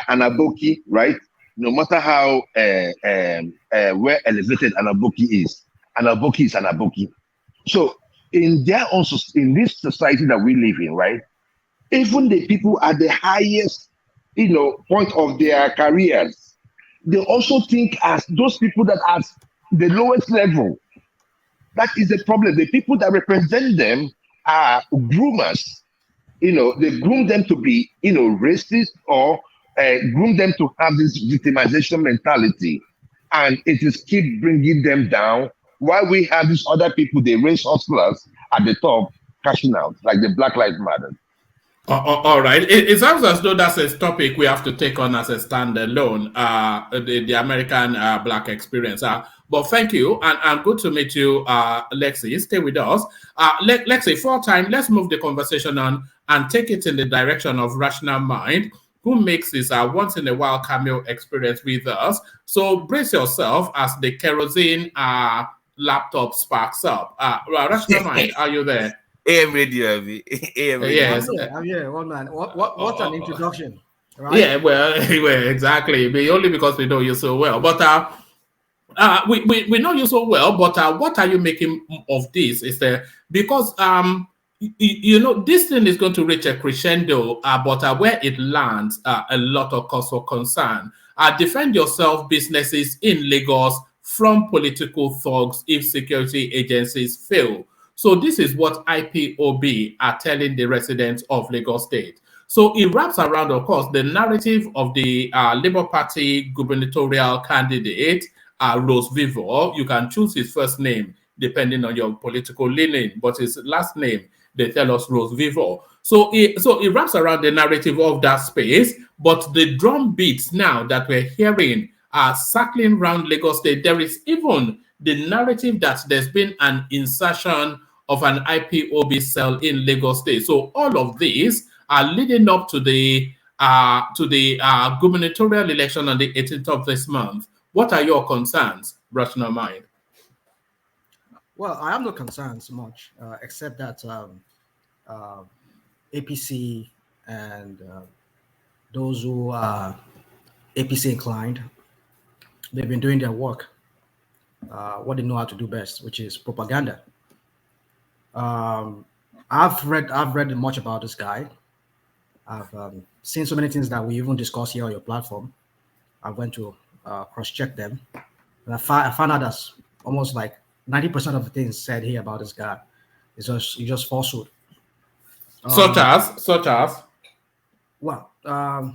Speaker 4: an aboki, right? No matter how well elevated an aboki is an aboki. So in this society that we live in, right? Even the people at the highest, point of their careers, they also think as those people that are the lowest level. That is the problem. The people that represent them are groomers. They groom them to be, racist, or groom them to have this victimization mentality, and it is keep bringing them down. While we have these other people, the race hustlers at the top, cashing out, like the Black Lives Matter.
Speaker 2: All right. It sounds as though that's a topic we have to take on as a standalone, the American Black experience. But thank you, and good to meet you, Lexi. Stay with us. Lexi, for time, let's move the conversation on and take it in the direction of Rational Mind, who makes this once in a while cameo experience with us. So brace yourself as the kerosene laptop sparks up. Rational Mind, are you there?
Speaker 5: AM radio, AM radio.
Speaker 2: Yes.
Speaker 11: I'm here. One man. What an introduction, right?
Speaker 2: Yeah, well, exactly. But only because we know you so well. But we know you so well. But what are you making of this? Is there because this thing is going to reach a crescendo, but where it lands, a lot of cause for concern. Defend yourself businesses in Lagos from political thugs if security agencies fail. So this is what IPOB are telling the residents of Lagos State. So it wraps around, of course, the narrative of the Labour Party gubernatorial candidate, Rhodes Vivour'S. You can choose his first name depending on your political leaning. But his last name, they tell us Rhodes Vivour. So it wraps around the narrative of that space, but the drum beats now that we're hearing are circling around Lagos State. There is even the narrative that there's been an insertion of an IPOB cell in Lagos State. So all of these are leading up to the gubernatorial election on the 18th of this month. What are your concerns, Rational Mind?
Speaker 11: Well, I have no concerns much, except that APC and those who are APC inclined, they've been doing their work, what they know how to do best, which is propaganda. I've read much about this guy. I've seen so many things that we even discuss here on your platform. I went to cross-check them, and I found out that's almost like 90% of the things said here about this guy is just falsehood.
Speaker 2: Such as? Well,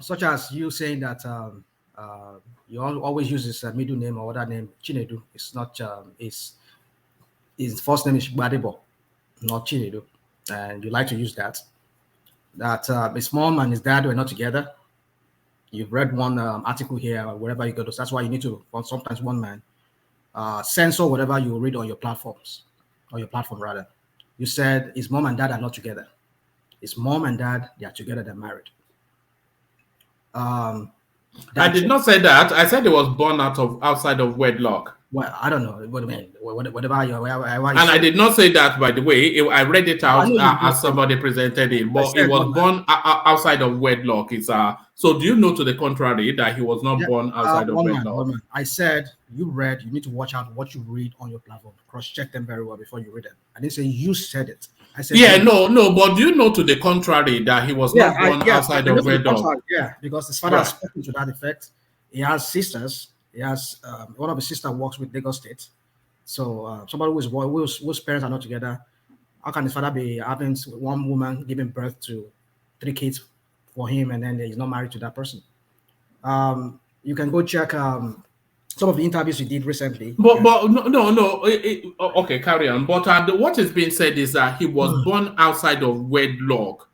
Speaker 11: such as you saying that you always use his middle name or other name, Chinedu. It's not, his first name is Gbadebo, not Chinedu. And you like to use that. That his mom and his dad were not together. You've read one article here, or wherever you go to. That's why you need to, sometimes one man, censor whatever you read on your platforms, or your platform rather. You said his mom and dad are not together. His mom and dad, they are together, they're married.
Speaker 2: I did not say that. I said he was born outside of wedlock.
Speaker 11: Well, I don't know what I mean. Whatever you
Speaker 2: and I did not say that, by the way. I read it out as somebody presented it, but he was born outside of wedlock. So do you know to the contrary that he was not born outside of wedlock?
Speaker 11: I said you need to watch out what you read on your platform. Cross-check them very well before you read them. I didn't say you said it. I said
Speaker 2: no, but do you know to the contrary that he was not born outside of wedlock?
Speaker 11: Yeah, because his father has spoken to that effect. He has sisters. He has one of his sisters works with Lagos State. So somebody whose parents are not together, how can his father be having one woman giving birth to 3 kids for him and then he's not married to that person? You can go check some of the interviews we did recently.
Speaker 2: But no. Okay, carry on. But what is being said is that he was born outside of wedlock.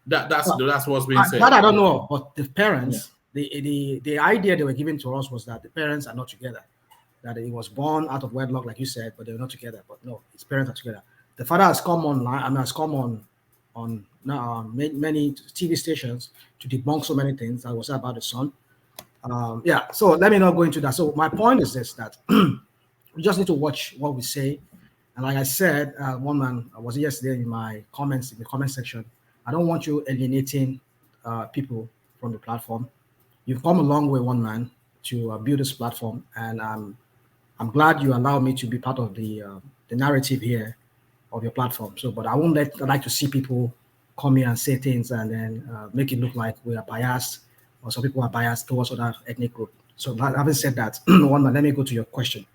Speaker 2: That's what's being said.
Speaker 11: That I don't know, but the parents. Yeah. The idea they were giving to us was that the parents are not together, that he was born out of wedlock, like you said, but they're not together. But no, his parents are together. The father has come online, has come on many TV stations to debunk so many things that was about the son. So let me not go into that. So my point is this, that we just need to watch what we say. And like I said, one man, I was yesterday in my comments, in the comment section, I don't want you alienating people from the platform. You've come a long way, one man, to build this platform, and I'm glad you allow me to be part of the narrative here of your platform. So, but I like to see people come here and say things and then make it look like we are biased, or some people are biased towards other ethnic group. So, having said that, one man, let me go to your question.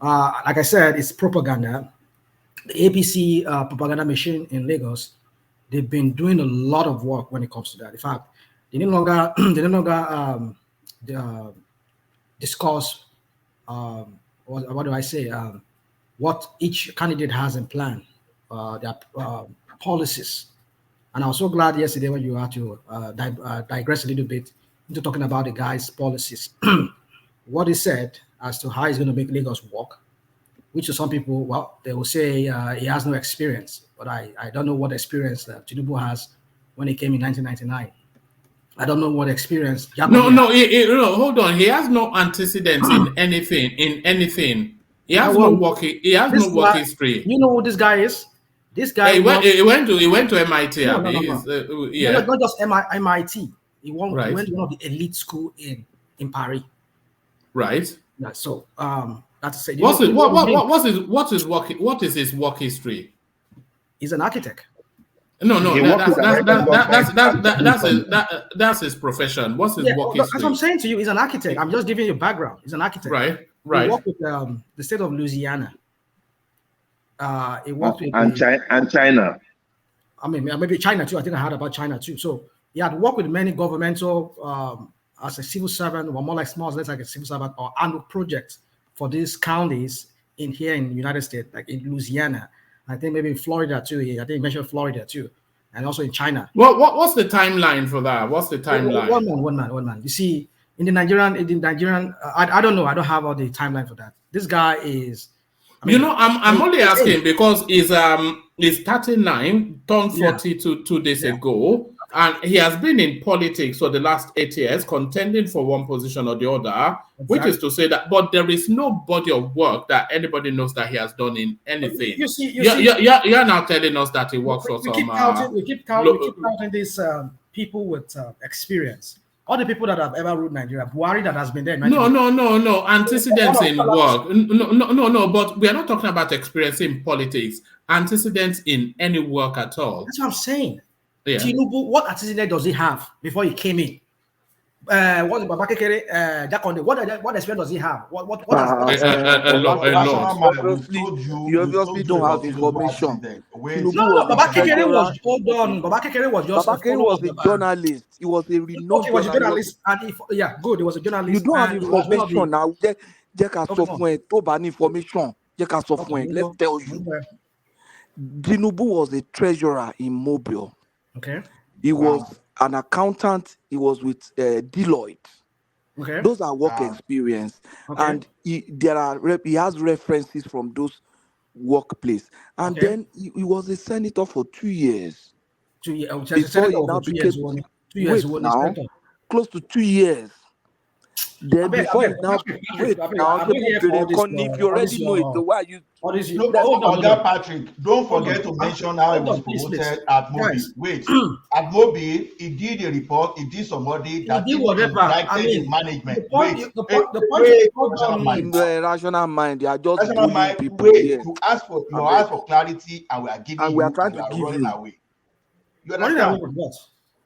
Speaker 11: Like I said, it's propaganda. The APC propaganda machine in Lagos, they've been doing a lot of work when it comes to that. In fact, they no longer discuss what do I say? What each candidate has in plan, their policies. And I was so glad yesterday when you had to digress a little bit into talking about the guy's policies. What he said as to how he's going to make Lagos work, which to some people, well, they will say he has no experience. But I don't know what experience Chinedu has when he came in 1999. I don't know what experience.
Speaker 2: Hold on. He has no antecedents in anything. He has no work. He has no work history.
Speaker 11: You know who this guy is? This guy.
Speaker 2: He went to MIT.
Speaker 11: No. Not just MIT. He went to one of the elite school in Paris.
Speaker 2: Right.
Speaker 11: Yeah. So that's to say.
Speaker 2: What is his work history?
Speaker 11: He's an architect.
Speaker 2: No, that's his profession. What's his work history?
Speaker 11: As I'm saying to you, he's an architect. I'm just giving you background. He's an architect.
Speaker 2: Right.
Speaker 11: He worked with the state of Louisiana. He worked with
Speaker 4: China.
Speaker 11: I mean, maybe China too. I think I heard about China too. So he had worked with many governmental, as a civil servant, or more like small, less like a civil servant, or annual projects for these counties in here in the United States, like in Louisiana, I think maybe in Florida too. I think you mentioned Florida too, and also in China.
Speaker 2: What's the timeline for that? What's the timeline?
Speaker 11: One man. You see, in the Nigerian, I don't know. I don't have all the timeline for that. This guy is.
Speaker 2: I'm only asking because he's 39, turned 40 two days ago, and he has been in politics for the last 8 years, contending for one position or the other, which is to say that, but there is no body of work that anybody knows that he has done in anything. You're now telling us that he works for some.
Speaker 11: We keep counting these people with experience. All the people that have ever ruled Nigeria, Buhari that has been there.
Speaker 2: No. Antecedents in work. No. But we are not talking about experience in politics. Antecedents in any work at all.
Speaker 11: That's what I'm saying.
Speaker 2: Yeah.
Speaker 11: Chinedu, what antecedent does he have before he came in? What experience does he have?
Speaker 12: You obviously don't have information.
Speaker 11: Baba Kekere was
Speaker 12: a journalist. He was a renowned
Speaker 11: journalist. And he was a journalist.
Speaker 12: You don't have information now. Information. Let's tell you. Chinedu was a treasurer in Mobile.
Speaker 11: Okay.
Speaker 12: He was an accountant. He was with Deloitte.
Speaker 11: Okay.
Speaker 12: Those are work experience, and he has references from those workplace. And then he was a senator for 2 years.
Speaker 11: 2 years.
Speaker 12: Before he now became close to 2 years. Then before now, if you already know it, why you?
Speaker 9: Patrick, don't forget to mention how he was promoted at Mobi. Wait, at Mobi, he did a report. He did somebody that he was in management.
Speaker 12: The rational mind, they are just bullying people.
Speaker 9: To ask for clarity, and we are giving
Speaker 12: and we are trying to give you
Speaker 9: away. You understand?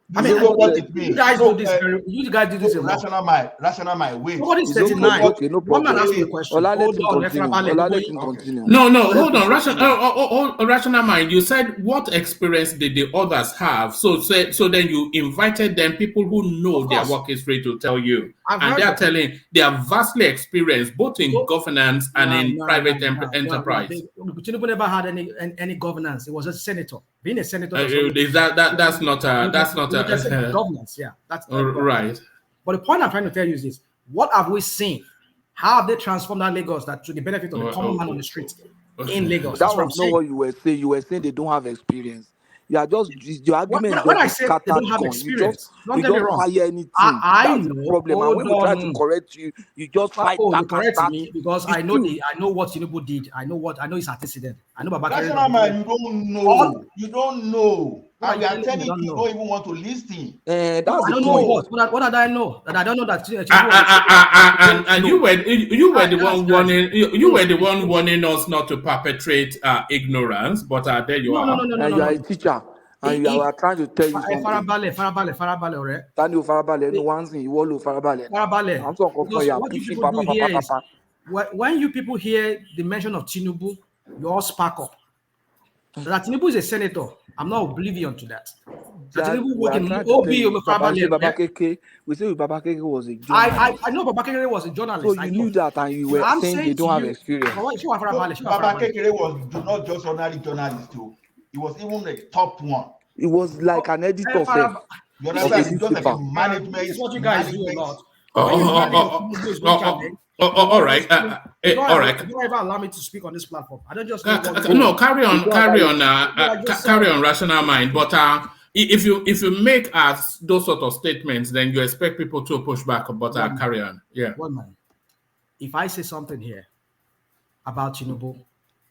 Speaker 11: What it means. You guys do this. You guys do this.
Speaker 9: Rational mind. Wait.
Speaker 11: Nobody's 39.
Speaker 12: Okay, no problem.
Speaker 11: One man asking a question.
Speaker 2: No, hold on. Rational mind. You said what experience did the others have? So then you invited them, people who know their work history, to tell you, and they are telling they are vastly experienced both in governance and in private enterprise.
Speaker 11: Chinedu never had any governance. He was a senator. Being a senator.
Speaker 2: That's not
Speaker 11: governance. Yeah, that's
Speaker 2: right.
Speaker 11: But the point I'm trying to tell you is this: what have we seen? How have they transformed that Lagos that to the benefit of the common man on the street in Lagos?
Speaker 12: That was not what you were saying. You were saying they don't have experience. You are just your argument.
Speaker 11: When I said they don't have experience, don't get me wrong.
Speaker 12: Fire anything.
Speaker 11: I
Speaker 12: know the problem. And when we try to correct you, you just fight back.
Speaker 11: You correct me because I know what Chinedu did. I know his antecedent. I know Baba Kekere.
Speaker 9: You don't know. And you are telling people you don't even want to listen.
Speaker 12: That's the point.
Speaker 11: What did I know? That I don't know that.
Speaker 2: And you were the one warning. You were the one warning us not to perpetrate ignorance. But there you are.
Speaker 12: No. And you are a teacher. And you are trying to tell you something.
Speaker 11: Farabale,
Speaker 12: Tani farabale. No one thing. You will farabale. I'm talking for
Speaker 11: when you people hear the mention of Chinedu, you all spark up. That Chinedu is a senator. I'm not oblivious to that.
Speaker 12: We say Baba Kekere was a journalist.
Speaker 11: I know Baba Kekere was a journalist.
Speaker 12: So you knew that, and you were saying they don't have experience.
Speaker 9: Baba Kekere was not just ordinary journalist too. He was even a top one.
Speaker 12: It was like an editor.
Speaker 9: You understand? It's just like a management.
Speaker 11: It's what you guys do a lot.
Speaker 2: All right.
Speaker 11: You don't ever allow me to speak on this platform. I don't just
Speaker 2: carry on, rational mind. But if you make those sort of statements, then you expect people to push back. But carry on. Yeah.
Speaker 11: One man. If I say something here about Chinedu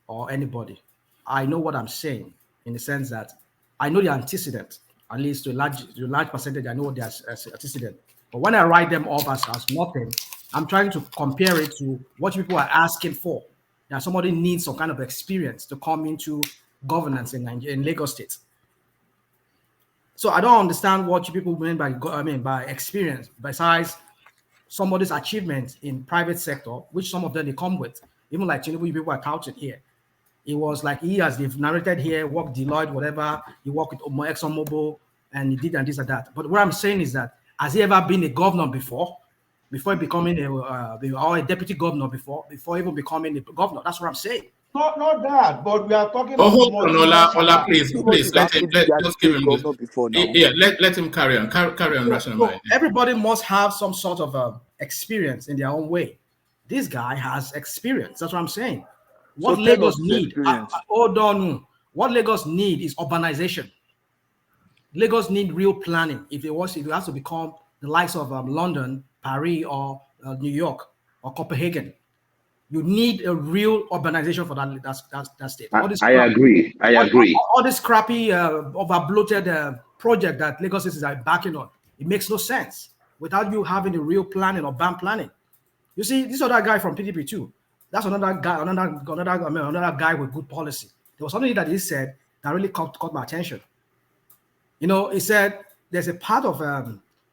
Speaker 11: or anybody, I know what I'm saying in the sense that I know the antecedent. At least to a large percentage, I know the antecedent. But when I write them up as nothing, I'm trying to compare it to what people are asking for. Now, somebody needs some kind of experience to come into governance in Lagos State. So I don't understand what you people mean by experience, besides somebody's achievement in private sector, which some of them they come with. Even like Chinedu, people are touted here. It was like they've narrated here, worked Deloitte, whatever. He worked with ExxonMobil, and he did and this and that. But what I'm saying is that, has he ever been a governor before before becoming a deputy governor, before even becoming a governor. That's what I'm saying.
Speaker 9: Not that, but we are talking
Speaker 2: Oh,
Speaker 9: of
Speaker 2: hold on, Ola, please,
Speaker 12: Nobody's
Speaker 2: let him,
Speaker 12: actually been
Speaker 2: just give
Speaker 12: state
Speaker 2: him this.
Speaker 12: governor before now.
Speaker 2: Yeah, let him carry on. Carry on, Rashomai.
Speaker 11: Everybody must have some sort of experience in their own way. This guy has experience. That's what I'm saying. What
Speaker 12: So
Speaker 11: Lagos
Speaker 12: tell us his
Speaker 11: need,
Speaker 12: experience.
Speaker 11: hold on. What Lagos need is urbanization. Lagos need real planning if it has to become the likes of London, Paris, or New York or Copenhagen. You need a real urbanization for that state.
Speaker 4: I agree.
Speaker 11: All this crappy, over-bloated project that Lagos is backing on, it makes no sense without you having a real planning, urban planning. You see, this other guy from PDP too. That's another guy with good policy. There was something that he said that really caught my attention. You know, he said there's a part of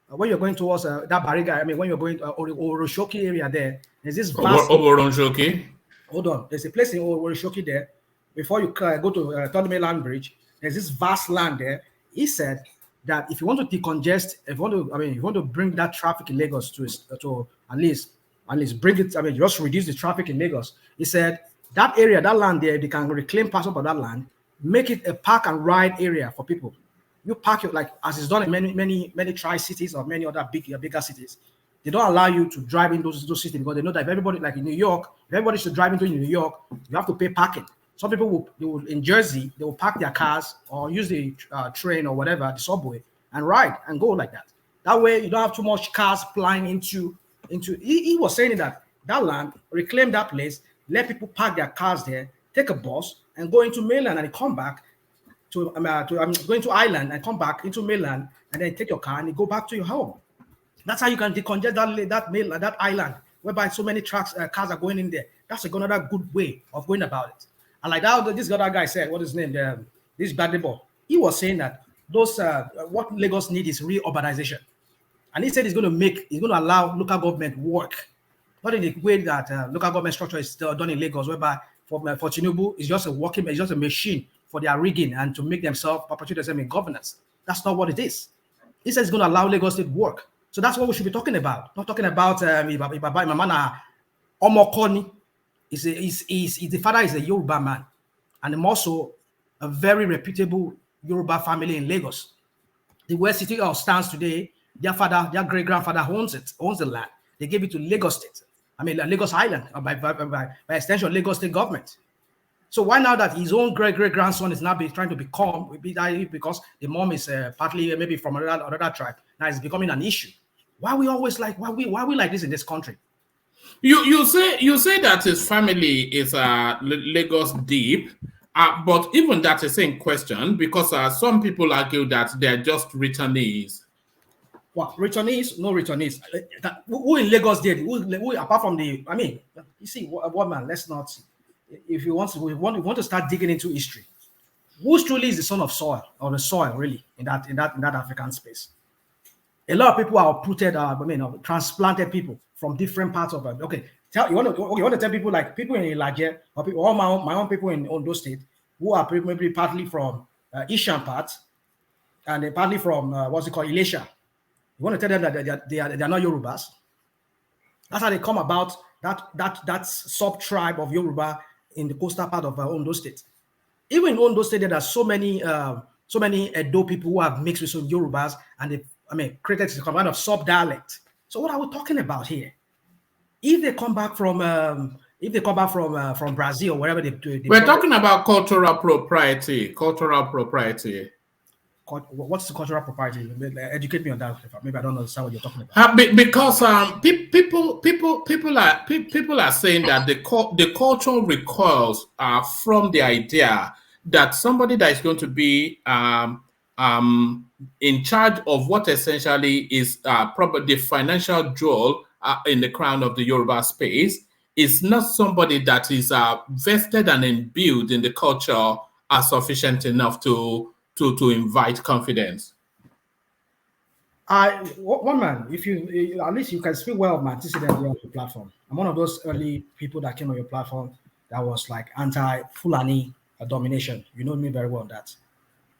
Speaker 11: when you're going towards that Bariga. I mean, when you're going to Oroshoki area there's this vast. Hold on, there's a place in Oroshoki there. Before you go to Todime Land Bridge, there's this vast land there. He said that if you want to decongest, if you want to bring that traffic in Lagos to at least bring it. I mean, just reduce the traffic in Lagos. He said that area, that land there, they can reclaim parts of that land, make it a park and ride area for people. You park it like as it's done in many tri-cities or many other bigger cities. They don't allow you to drive in those cities because they know that if everybody, like in New York, if everybody should drive into New York, you have to pay parking. Some people will in Jersey, they will park their cars or use the train or whatever, the subway, and ride and go like that. That way, you don't have too much cars flying into. He was saying that land, reclaim that place, let people park their cars there, take a bus and go into mainland and come back going to island and come back into mainland and then take your car and you go back to your home. That's how you can decongest that island whereby so many cars are going in there. That's another good way of going about it. And like that, this other guy said, what is his name? This Badebo. He was saying that those what Lagos need is real urbanization. And he said he's going to allow local government work, not in the way that local government structure is done in Lagos, whereby for Chinedu, it's just a machine for their rigging and to make themselves perpetuate themselves in governance. That's not what it is. He says he's going to allow Lagos State work. So that's what we should be talking about. Not talking about Imamana Omokoni. The father is a Yoruba man, and I'm also a very reputable Yoruba family in Lagos. The West City stands today. Their great grandfather owns the land. They gave it to Lagos State. I mean, Lagos Island, by extension, Lagos State government. So why now that his own great grandson is now trying to become, because the mom is partly maybe from another tribe, now it's becoming an issue. Why we like this in this country?
Speaker 2: You say that his family is Lagos deep, but even that is in question because some people argue that they're just returnees.
Speaker 11: What, returnees? No returnees. Who in Lagos did? Who apart from the? I mean, you see, what man? Let's not. If you want to start digging into history, who truly is the son of soil or the soil really in that African space? A lot of people are uprooted, transplanted people from different parts of it. Okay, you want to tell people like people in Ilaje or people, all my own people in Ondo State who are maybe partly from Eastern parts and partly from what's it called, Ilesha. You want to tell them that they are not Yorubas? That's how they come about that sub tribe of Yoruba in the coastal part of Ondo State. Even in Ondo State, there are so many Edo people who have mixed with some Yorubas, and they created a kind of sub dialect. So what are we talking about here? If they come back from Brazil or wherever
Speaker 2: we're talking about cultural propriety.
Speaker 11: What's the cultural propriety? Educate me on that. Maybe I don't understand what you're talking about.
Speaker 2: Because people are saying that the culture recoils from the idea that somebody that is going to be in charge of what essentially is probably the financial jewel in the crown of the Yoruba space is not somebody that is vested and imbued in the culture as sufficient enough to invite confidence.
Speaker 11: One man, if you at least you can speak well of my antecedent on your platform. I'm one of those early people that came on your platform that was like anti-Fulani domination. You know me very well on that.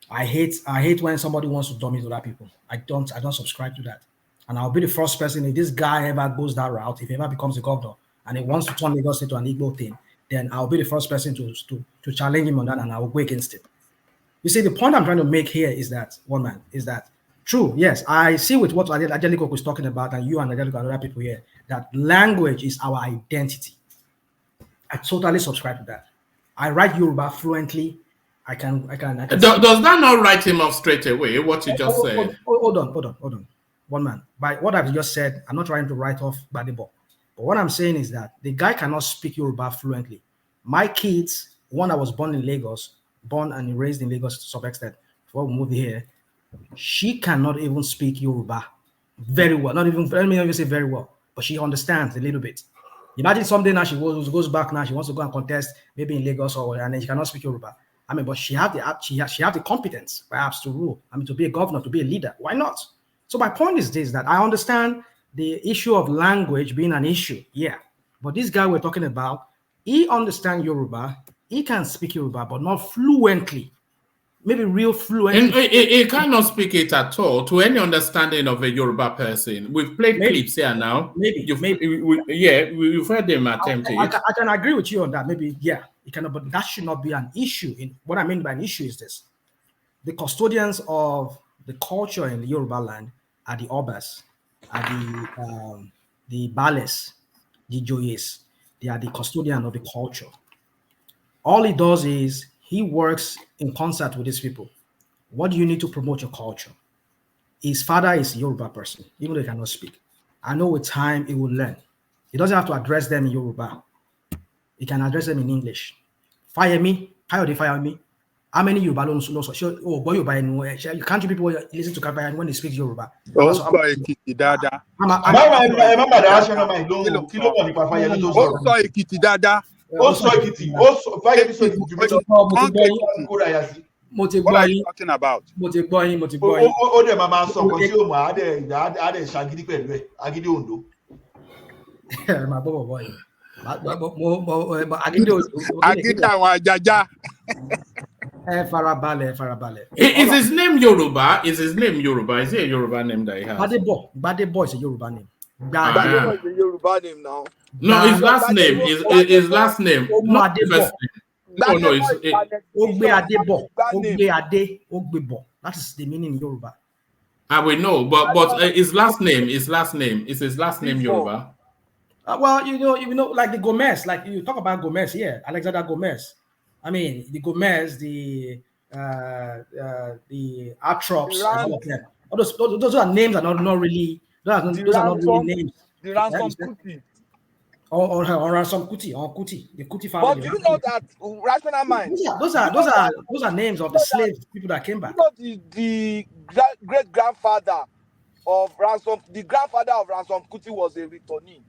Speaker 11: I hate when somebody wants to dominate other people. I don't subscribe to that. And I'll be the first person, if this guy ever goes that route, if he ever becomes a governor and he wants to turn Lagos into an Igbo thing, then I'll be the first person to challenge him on that, and I will go against it. You see, the point I'm trying to make here is that, true, yes, I see with what Angelico was talking about, and you and Angelico and other people here, that language is our identity. I totally subscribe to that. I write Yoruba fluently. I can.
Speaker 2: Does that not write him off straight away? What you just said.
Speaker 11: Hold on. One man. By what I've just said, I'm not trying to write off Gbadebo. But what I'm saying is that the guy cannot speak Yoruba fluently. My kids, one that was born in Lagos, born and raised in Lagos to some extent, before we moved here, she cannot even speak Yoruba very well. Not even, let me even say very well, but she understands a little bit. Imagine someday now she goes back now, she wants to go and contest maybe in Lagos and then she cannot speak Yoruba. I mean, but she have the competence perhaps to rule. I mean, to be a governor, to be a leader. Why not? So my point is this: that I understand the issue of language being an issue. Yeah, but this guy we're talking about, he understands Yoruba. He can speak Yoruba, but not fluently. Maybe real fluent.
Speaker 2: And he cannot speak it at all to any understanding of a Yoruba person. We've played clips here now. We've heard them attempt it.
Speaker 11: I can agree with you on that. Maybe, yeah, it cannot, but that should not be an issue. What I mean by an issue is this: the custodians of the culture in the Yoruba land are the Obas, are the Bales, the Joyes. They are the custodian of the culture. All he does is he works in concert with these people. What do you need to promote your culture? His father is a Yoruba person, even though he cannot speak. I know with time he will learn. He doesn't have to address them in Yoruba. He can address them in English. Fire me. How do they fire me? How many Yoruba don't know? Oh, boy, you can't people listen to Kafaya when they speak Yoruba.
Speaker 13: What are you talking about?
Speaker 2: Is his name Yoruba? Is his name Yoruba? Is it a Yoruba name that he has?
Speaker 11: Gbadebo is a Yoruba name.
Speaker 12: Gbadebo is a Yoruba name now.
Speaker 2: No, his last name is his last name. Not the first name. Oh no, it's
Speaker 11: Ogbebo. That is the meaning in Yoruba.
Speaker 2: We know, but his last name is his last name Yoruba.
Speaker 11: Well, you know, like the Gomez, like you talk about Gomez here, Alexander Gomez. I mean, the Gomez, the Atrops, all of them. Those are names are not really. Those are not really names.
Speaker 12: The Ransom Kuti.
Speaker 11: Or Ransom Kuti, or Kuti, the Kuti family.
Speaker 12: But do you know that rational mind?
Speaker 11: Those are names of the slave people that came back.
Speaker 12: You know the great grandfather of Ransom, the grandfather of Ransom Kuti was a returnee.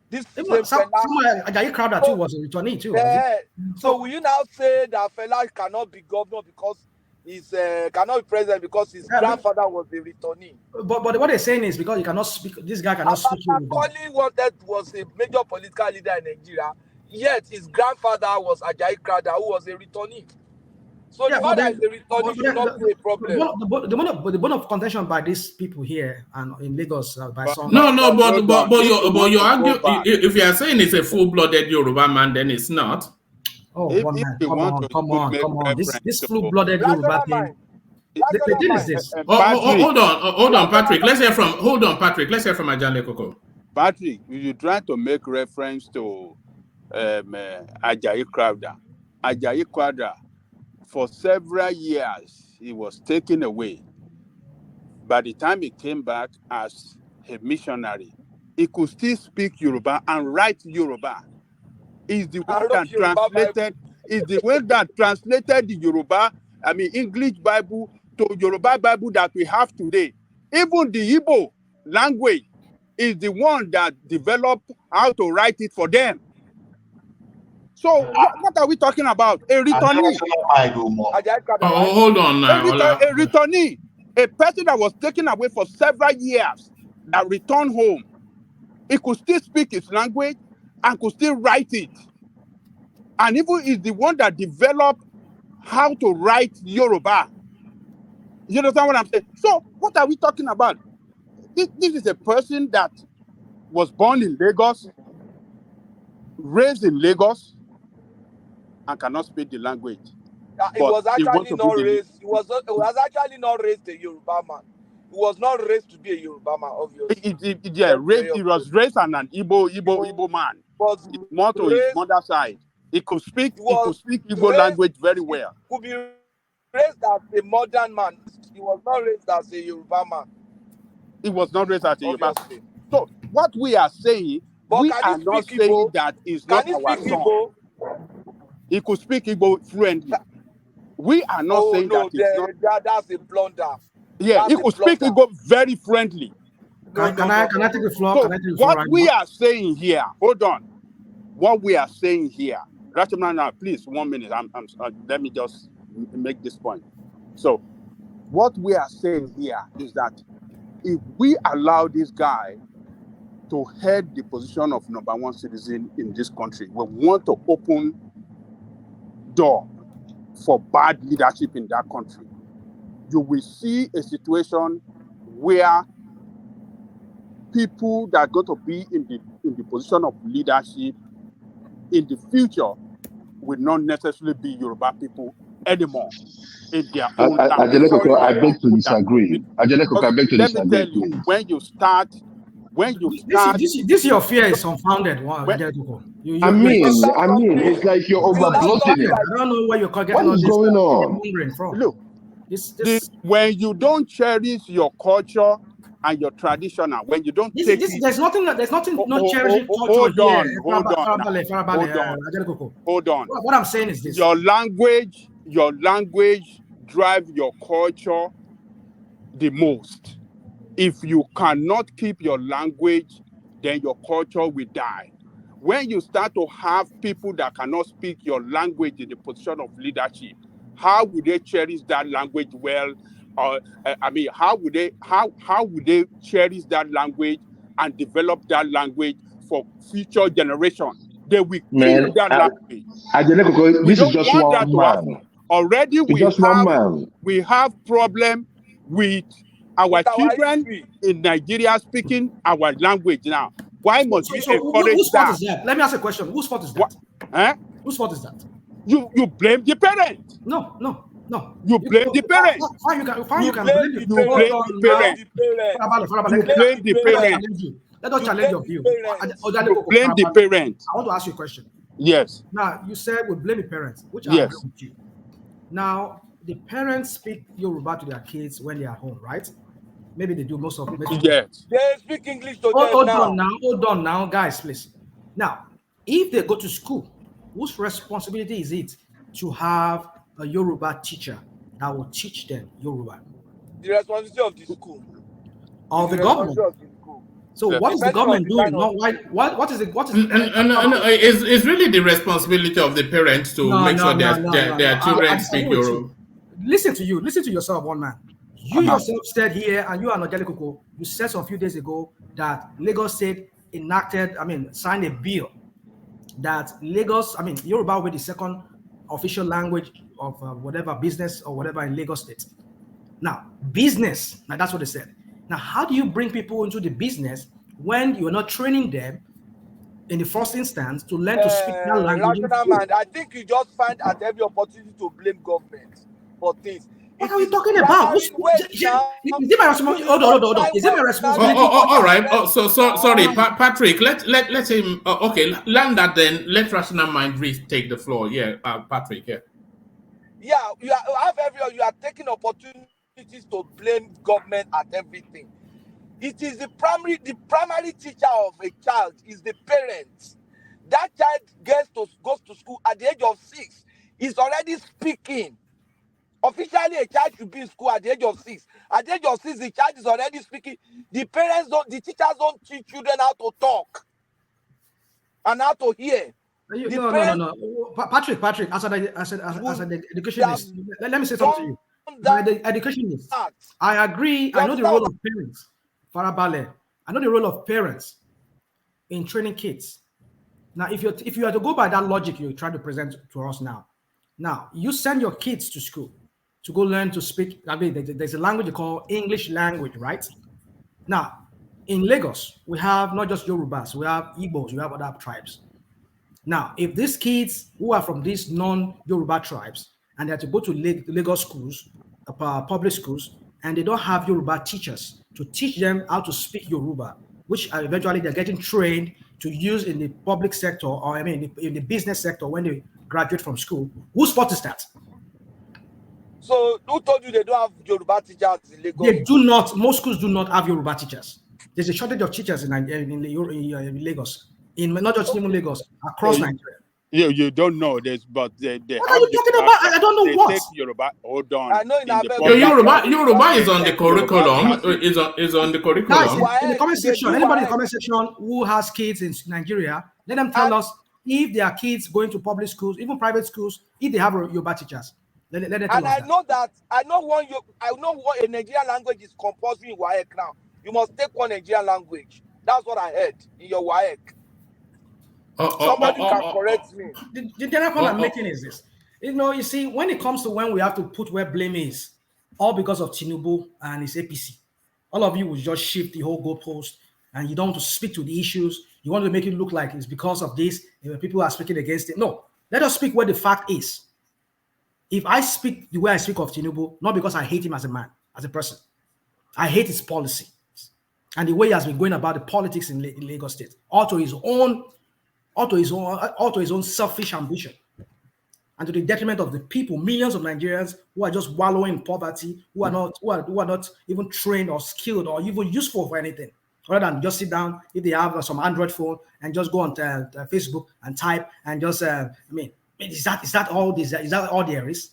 Speaker 12: This
Speaker 11: Ajayi Crowther too was a returnee too.
Speaker 12: So will you now say that fella cannot be governor because he's cannot be president because his grandfather was a returnee?
Speaker 11: But what they're saying is because he cannot speak. This guy cannot speak.
Speaker 12: Wanted was a major political leader in Nigeria. Yet his grandfather was Ajayi Crowther, who was a returnee. So the father is a returnee should not be a problem.
Speaker 11: The bone of contention by these people here and in Lagos by some.
Speaker 2: But you argue if you are saying it's a full-blooded Yoruba man, then it's not.
Speaker 11: Oh, come on. This full-blooded Yoruba thing. The thing is this.
Speaker 2: Hold on, Patrick. Let's hear from Ajale Koko.
Speaker 13: Patrick, you try to make reference to Ajayi Crowther. Ajayi Crowther, for several years, he was taken away. By the time he came back as a missionary, he could still speak Yoruba and write Yoruba. Is the one that translated the Yoruba, English Bible to Yoruba Bible that we have today. Even the Igbo language is the one that developed how to write it for them. So what are we talking about? A returnee.
Speaker 2: Hold on now.
Speaker 13: A returnee. A person that was taken away for several years that returned home. He could still speak his language and could still write it. And even is the one that developed how to write Yoruba. You understand what I'm saying? So what are we talking about? This is a person that was born in Lagos, raised in Lagos, and cannot speak the language.
Speaker 12: He was actually not raised. He was actually not raised a Yoruba man. He was not raised to be a Yoruba man, obviously.
Speaker 13: He was raised as an Igbo man. His motto is mother side. He could speak Igbo language very well.
Speaker 12: He could be raised as a modern man. He was not raised as a Yoruba man.
Speaker 13: He was not raised as a Yoruba. So what we are saying, we are not saying that is not our son. He could speak Igbo fluently. We are not saying
Speaker 12: that's a blunder.
Speaker 13: Yeah, he could speak Igbo very friendly.
Speaker 11: Can I take the floor?
Speaker 13: So what we are saying here, hold on. What we are saying here, Rachman, please, 1 minute. Let me just make this point. So, what we are saying here is that if we allow this guy to head the position of #1 citizen in this country, we want to open door for bad leadership in that country. You will see a situation where people that are going to be in the position of leadership in the future will not necessarily be Yoruba people anymore in their own language.
Speaker 4: I beg to disagree. I beg to
Speaker 13: Let
Speaker 4: disagree.
Speaker 13: me tell you, when you start,
Speaker 11: this your fear is unfounded.
Speaker 4: I mean, it's like you're overbloating it.
Speaker 11: I don't know where you're getting
Speaker 4: what
Speaker 11: all
Speaker 4: is
Speaker 11: this
Speaker 4: going on?
Speaker 11: From.
Speaker 13: Look, when you don't cherish your culture and your traditional, when you don't take it,
Speaker 11: there's nothing not cherishing culture.
Speaker 13: Hold on.
Speaker 11: What I'm saying is this:
Speaker 13: your language drive your culture the most. If you cannot keep your language, then your culture will die. When you start to have people that cannot speak your language in the position of leadership, how would they cherish that language well? How would they cherish that language and develop that language for future generation? They will kill that language.
Speaker 4: This is just one man.
Speaker 13: Already we have problem with our children in Nigeria speaking our language now. Why must we encourage
Speaker 11: whose
Speaker 13: that?
Speaker 11: Fault is that? Let me ask a question. Whose fault is that? Whose fault is that?
Speaker 13: You blame the parent.
Speaker 11: No.
Speaker 13: You blame the parent.
Speaker 11: You can blame the
Speaker 13: parent. You blame the parent.
Speaker 11: Let us challenge your view.
Speaker 13: You blame the parent.
Speaker 11: I want to ask you a question.
Speaker 13: Yes.
Speaker 11: Now, you said we blame the parents, which I agree with you. Now, the parents speak Yoruba to their kids when they are home, right? Maybe they do most of it.
Speaker 13: Yes.
Speaker 12: They speak English to them
Speaker 11: Hold on now, guys, please. Now, if they go to school, whose responsibility is it to have a Yoruba teacher that will teach them Yoruba?
Speaker 12: The responsibility of the school.
Speaker 11: Of the government. So what is the government doing? What is
Speaker 2: it's really the responsibility of the parents to make sure their children speak Yoruba.
Speaker 11: Listen to yourself, one man. You yourself said here, and you are not Koko, you said some few days ago that Lagos State signed a bill that Yoruba will be the second official language of whatever business or whatever in Lagos State. Now, business, that's what they said. Now, how do you bring people into the business when you're not training them in the first instance to learn to speak that language?
Speaker 12: I think you just find at every opportunity to blame government for things.
Speaker 11: What are we talking about? Is it my responsibility? Hold on. Is it my responsibility?
Speaker 2: All right. Sorry, Patrick. Let him. Land that. Then let Rational Mind take the floor. Yeah, Patrick. Yeah.
Speaker 12: Yeah, you are taking opportunities to blame government at everything. It is the primary teacher of a child is the parents. That child goes to school at the age of 6. He's already speaking. Officially, a child should be in school at the age of 6. At the age of 6, the child is already speaking. The teachers don't teach children how to talk and how to hear.
Speaker 11: No. Patrick, as an educationist, let me say something to you. The educationist, I agree. I know the role of parents. Farabale, I know the role of parents in training kids. Now, if you are to go by that logic you try to present to us now you send your kids to school to go learn to speak. There's a language you call English language, right? Now, in Lagos, we have not just Yorubas, we have Igbos, we have other tribes. Now, if these kids who are from these non-Yoruba tribes and they have to go to Lagos schools, public schools, and they don't have Yoruba teachers to teach them how to speak Yoruba, which eventually they're getting trained to use in the public sector, or I mean in the business sector when they graduate from school, whose fault is that?
Speaker 12: So who told you they don't have Yoruba teachers in Lagos?
Speaker 11: They do not. Most schools do not have Yoruba teachers. There's a shortage of teachers in Lagos, in not just even Lagos, across Nigeria.
Speaker 13: You don't know this, but they
Speaker 11: What
Speaker 13: have
Speaker 11: are you talking about? I don't know
Speaker 13: they
Speaker 11: what.
Speaker 13: take Yoruba. Hold on.
Speaker 12: I know in
Speaker 2: Yoruba is on the curriculum. Is on the curriculum.
Speaker 11: Guys, in the comment section, anybody in the comment section who has kids in Nigeria, let them tell us if their kids going to public schools, even private schools, if they have Yoruba teachers. Let them tell us.
Speaker 12: I know that I know what a Nigerian language is compulsory in WAEC now. You must take one Nigerian language. That's what I heard in your WAEC. Somebody can correct me.
Speaker 11: The general point I'm making is this. You see, when it comes to when we have to put where blame is, all because of Chinedu and his APC, all of you will just shift the whole goalpost and you don't want to speak to the issues. You want to make it look like it's because of this. People are speaking against it. No, let us speak where the fact is. If I speak the way I speak of Chinedu, not because I hate him as a man, as a person, I hate his policy and the way he has been going about the politics in Lagos State, all to his own selfish ambition, and to the detriment of the people, millions of Nigerians who are just wallowing in poverty, who are not even trained or skilled or even useful for anything, rather than just sit down if they have some Android phone and just go on Facebook and type and just is that all this? Is that all there is?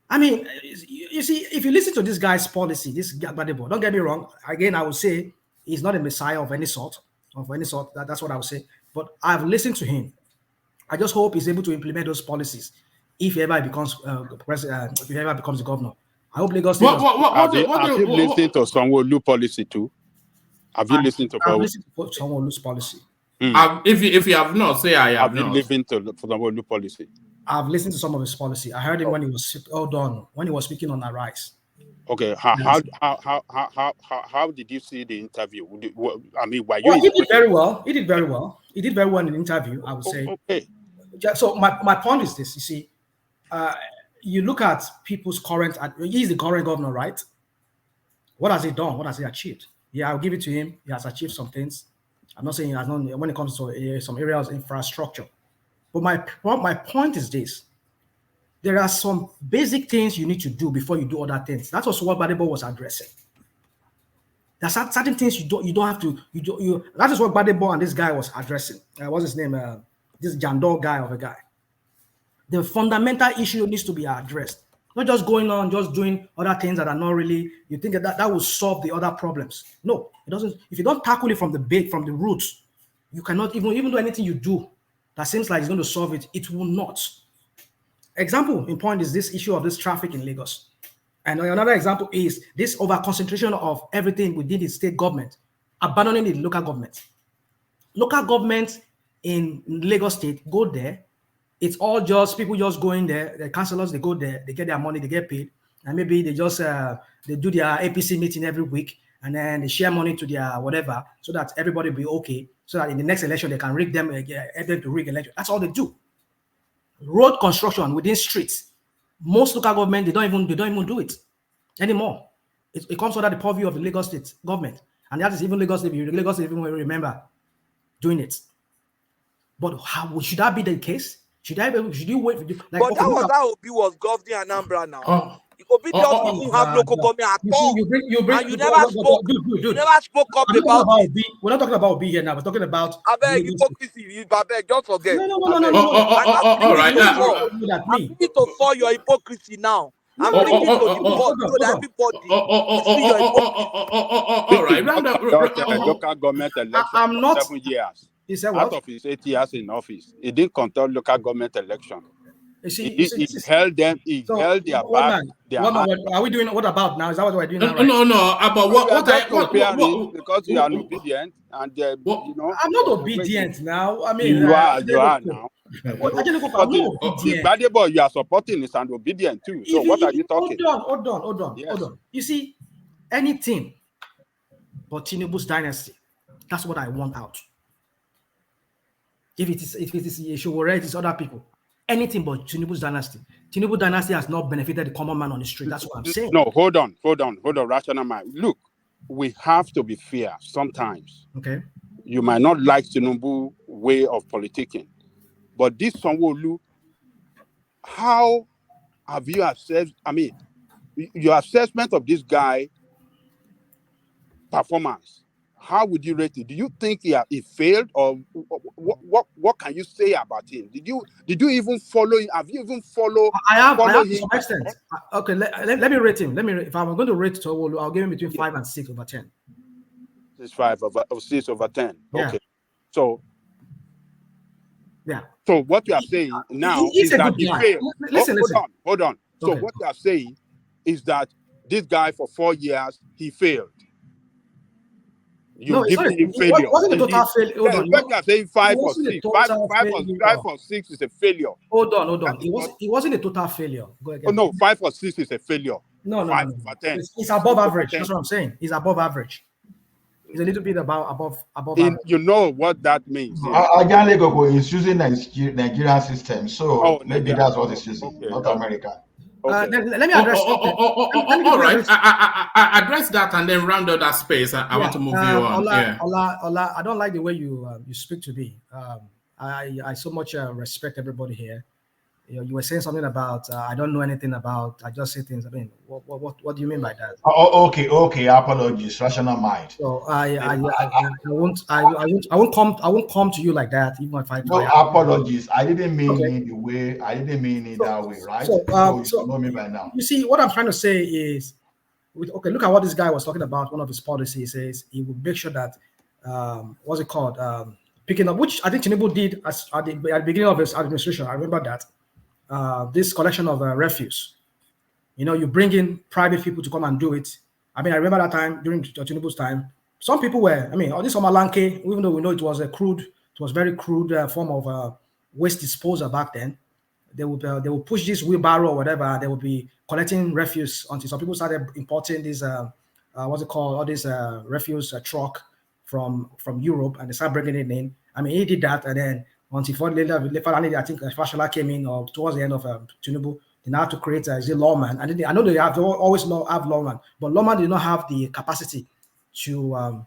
Speaker 11: I mean, you see, if you listen to this guy's policy, this Gbadebo, don't get me wrong. Again, I would say he's not a messiah of any sort. That's what I would say. But I've listened to him. I just hope he's able to implement those policies if he ever becomes president, if he ever becomes the governor. I hope Lagos State.
Speaker 13: Have you listened to Sanwo-Olu policy too? Have you listened to
Speaker 11: Sanwo-Olu's policy?
Speaker 2: If you have not, say I have
Speaker 13: not. Have you listened to Sanwo-Olu policy?
Speaker 11: I've listened to some of his policy. I heard him when he was speaking on Arise.
Speaker 13: Okay, how did you see the interview? I mean, were you?
Speaker 11: He did very well. He did very well in the interview, I would say.
Speaker 13: Okay.
Speaker 11: So my point is this: you see, you look at people's current. He's the current governor, right? What has he done? What has he achieved? Yeah, I'll give it to him. He has achieved some things. I'm not saying he has not when it comes to some areas of infrastructure. But my point is this: there are some basic things you need to do before you do other things. That's also what Gbadebo was addressing. There's certain things you don't have to. That is what Gbadebo and this guy was addressing. What's his name? This Jandor guy of a guy. The fundamental issue needs to be addressed. Not just going on, just doing other things that are not really. You think that will solve the other problems? No, it doesn't. If you don't tackle it from the roots, you cannot even do anything you do that seems like it's going to solve it. It will not. Example in point is this issue of this traffic in Lagos. And another example is this over-concentration of everything within the state government, abandoning the local government. Local government in Lagos State, go there. It's all just people just going there. The councillors, they go there, they get their money, they get paid. And maybe they just they do their APC meeting every week and then they share money to their whatever so that everybody will be okay. So that in the next election, they can rig them, help them to rig election. That's all they do. Road construction within streets, most local government they don't even do it anymore. It comes under the purview of the Lagos State government, and that is even Lagos State even remember doing it. But how should that be the case? Should you wait? Like,
Speaker 12: but that was how Obi was governing Anambra now. Obi doesn't even have local government at all. You never spoke up about it.
Speaker 11: We're not talking about Obi here now. We're talking about
Speaker 12: hypocrisy. Just forget.
Speaker 11: No.
Speaker 12: All right. I'm free to saw your hypocrisy now. I'm bringing to the board so that everybody see your hypocrisy.
Speaker 13: All right. Local government election.
Speaker 11: I'm not
Speaker 13: 7 years.
Speaker 11: He said
Speaker 13: out of his 8 years in office, he didn't control local government election. He held them. He held their back.
Speaker 11: Are we doing what about now? Is that what we're doing now? Right?
Speaker 2: No. About what
Speaker 13: because you are obedient and you know.
Speaker 11: I'm not obedient now. I mean,
Speaker 13: you are now. Gbadebo, you are supporting is and obedient too. So what are you talking?
Speaker 11: Hold on. You see, anything but Tinubu's dynasty. That's what I want out. If it is Showore, it is other people. Anything but Tinubu's dynasty. Tinubu dynasty has not benefited the common man on the street. That's what I'm saying.
Speaker 13: No, hold on, rational mind. Look, we have to be fair sometimes.
Speaker 11: Okay.
Speaker 13: You might not like Tinubu way of politicking, but this Sanwo-Olu, how have you assessed? I mean, your assessment of this guy performance. How would you rate it? Do you think he failed, or what can you say about him? Did you even follow him? Have you even followed?
Speaker 11: I have to some extent. Okay, let me rate him. If I'm going to rate Sanwo-Olu, I'll give him between 5 and 6 over 10.
Speaker 13: It's 5 over 6 over 10.
Speaker 11: Yeah.
Speaker 13: Okay, so
Speaker 11: yeah.
Speaker 13: So what you are saying now is that he failed.
Speaker 11: Listen.
Speaker 13: Hold on. So
Speaker 11: Okay.
Speaker 13: what you are saying is that this guy for 4 years he failed. You give him failure.
Speaker 11: It wasn't a total failure.
Speaker 13: When you are saying 5 or 6, 5 or 6 is a failure.
Speaker 11: Hold on. It wasn't a total failure. Go again.
Speaker 13: Oh no, 5 or 6 is a failure.
Speaker 11: No.
Speaker 13: 5 over 10.
Speaker 11: It's above average. That's what I'm saying. It's above average. It's a little bit above average.
Speaker 13: You know what that means.
Speaker 9: Ajanle is using Nigerian system, so maybe that's what it's using, not America.
Speaker 11: Let me address.
Speaker 2: All right. I address that and then round out that space. I want to move you on.
Speaker 11: Ola, I don't like the way you speak to me. I so much respect everybody here. You were saying something about I don't know anything about. I just say things. I mean, what do you mean by that?
Speaker 9: Okay. Apologies. Rational mind.
Speaker 11: So I won't come to you like that. Even if I
Speaker 9: apologies. I didn't mean it the way. I didn't mean it that way, right? So you know me by now.
Speaker 11: You see, what I'm trying to say is, look at what this guy was talking about. One of his policies says he will make sure that what's it called? Picking up, which I think Chinedu did at the beginning of his administration. I remember that. This collection of refuse. You bring in private people to come and do it. I mean, I remember that time during Tinubu's time. Some people were, this Omalanke, even though we know it was very crude form of waste disposal back then. They would push this wheelbarrow or whatever. They would be collecting refuse until some people started importing this all this refuse truck from Europe, and they started bringing it in. I mean, he did that, and then until later, I think Fashola came in, or towards the end of Tinubu, they now have to create a lawman. And I know they always have lawman, but lawman did not have the capacity to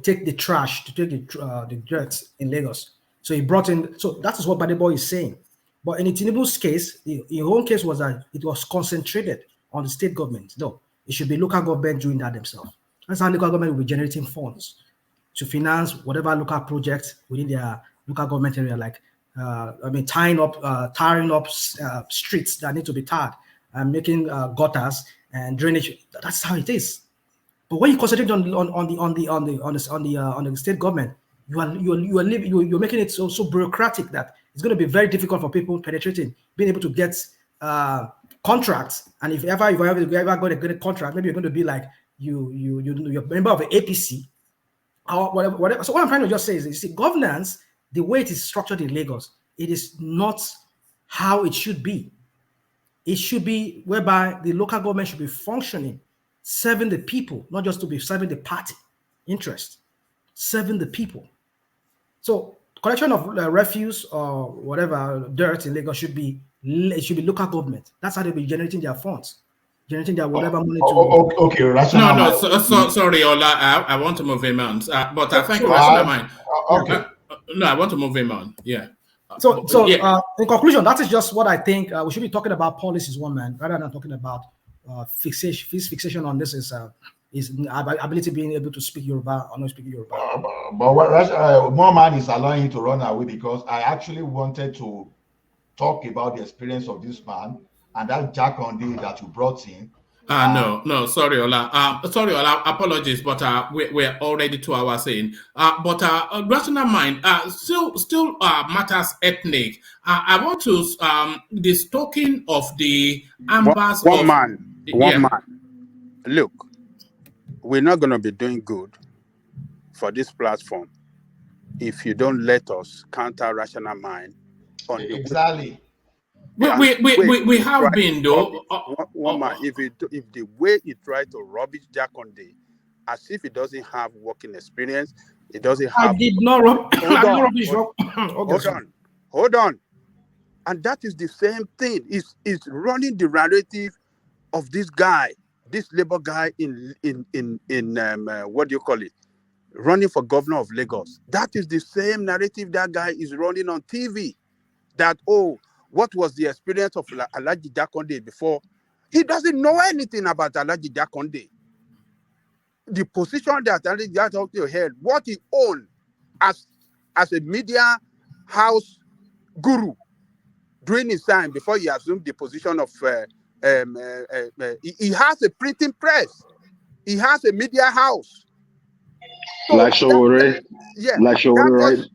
Speaker 11: take the trash, to take the dirt in Lagos. So he brought in. So that is what Badeboy is saying. But in Tinubu's case, his own case was that it was concentrated on the state government. No, it should be local government doing that themselves. That's how local government will be generating funds to finance whatever local projects within their local government area, like tarring up streets that need to be tarred, and making gutters and drainage. That's how it is. But when you concentrate on the state government, you're making it so bureaucratic that it's going to be very difficult for people penetrating, being able to get contracts. And if you ever got a good contract, maybe you're going to be like you're a member of the APC or whatever. So what I'm trying to just say is, you see, governance, the way it is structured in Lagos, it is not how it should be. It should be whereby the local government should be functioning, serving the people, not just to be serving the party interest, serving the people. So collection of refuse or whatever dirt in Lagos should be local government. That's how they'll be generating their funds, generating their whatever money to.
Speaker 9: Okay, rational.
Speaker 2: No, sorry, Ola. I want to move him on, but I think rational mind.
Speaker 9: Okay.
Speaker 2: No, I want to move him on. Yeah.
Speaker 11: So in conclusion, that is just what I think. We should be talking about policies, one man, rather than talking about fixation on this is ability being able to speak Yoruba or not speaking Yoruba.
Speaker 9: But what more man is allowing you to run away, because I actually wanted to talk about the experience of this man and that Jack on day that you brought in.
Speaker 2: No, sorry, Ola. Apologies, but we're already 2 hours in. But rational mind still matters ethnic. I want to this talking of the ambas.
Speaker 13: One man. Look, we're not going to be doing good for this platform if you don't let us counter rational mind on
Speaker 9: exactly.
Speaker 2: We have been though.
Speaker 13: One man, if the way he tried to rubbish Jakonde as if he doesn't have working experience. He doesn't have.
Speaker 11: I did not rub.
Speaker 13: Hold on. And that is the same thing. It's running the narrative of this guy, this Labour guy in what do you call it? Running for governor of Lagos. That is the same narrative that guy is running on TV. That, oh, what was the experience of Alhaji Jakonde before? He doesn't know anything about Alhaji Jakonde. The position that Alhaji Jakonde held, what he owned as a media house guru during his time before he assumed the position of he has a printing press, he has a media house. So
Speaker 4: like Showore,
Speaker 13: yeah,
Speaker 4: like Showore, right?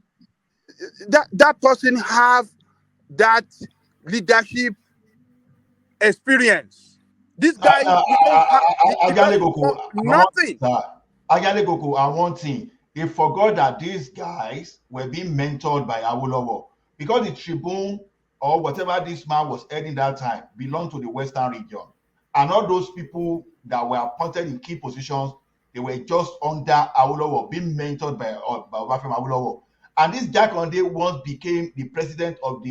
Speaker 13: That person have that leadership experience. This guy nothing.
Speaker 9: Goku, and one thing, they forgot that these guys were being mentored by Awolowo, because the Tribune or whatever this man was heading that time belonged to the Western region, and all those people that were appointed in key positions, they were just under Awolowo, being mentored by Obafemi Awolowo. And this Jakonde once became the president of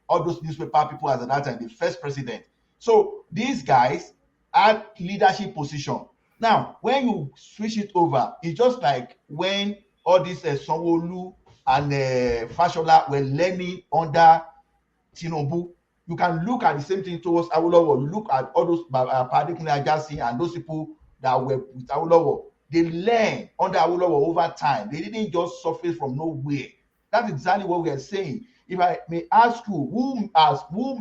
Speaker 9: all those newspaper people at that time, the first president. So these guys had leadership position. Now, when you switch it over, it's just like when all these Sanwo-Olu and Fashola were learning under Tinubu. You can look at the same thing towards Awolowo. You look at all those Adekunle Ajasi and those people that were with Awolowo. They learned under Awolowo over time. They didn't just surface from nowhere. That's exactly what we are saying. If I may ask you, who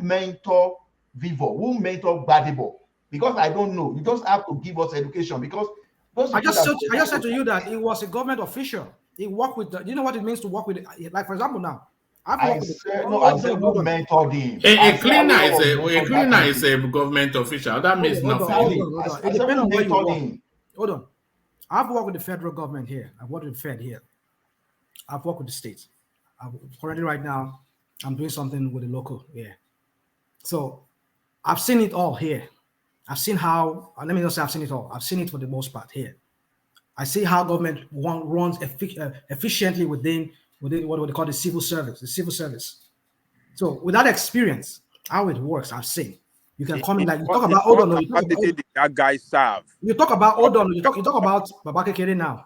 Speaker 9: mentor Vivour? Who mentor Gbadebo? Because I don't know. You just have to give us education, because those
Speaker 11: I just said to you that he was a government official. He worked with you know what it means to work with, like, for example, now
Speaker 9: I said who mentored him.
Speaker 2: A cleaner is a government official. That means nothing.
Speaker 11: It depends on where you work. Hold on. I've worked with the federal government here. I've worked with the Fed here. I've worked with the states. Currently, right now, I'm doing something with the local here. So I've seen it all here. I've seen how, let me not say I've seen it all. I've seen it for the most part here. I see how government runs efficiently within what they call the civil service. So with that experience, how it works, I've seen. You can come in, like, you talk about, hold on,
Speaker 13: that guy serve.
Speaker 11: You talk about, hold on, you talk about Babake Kere now.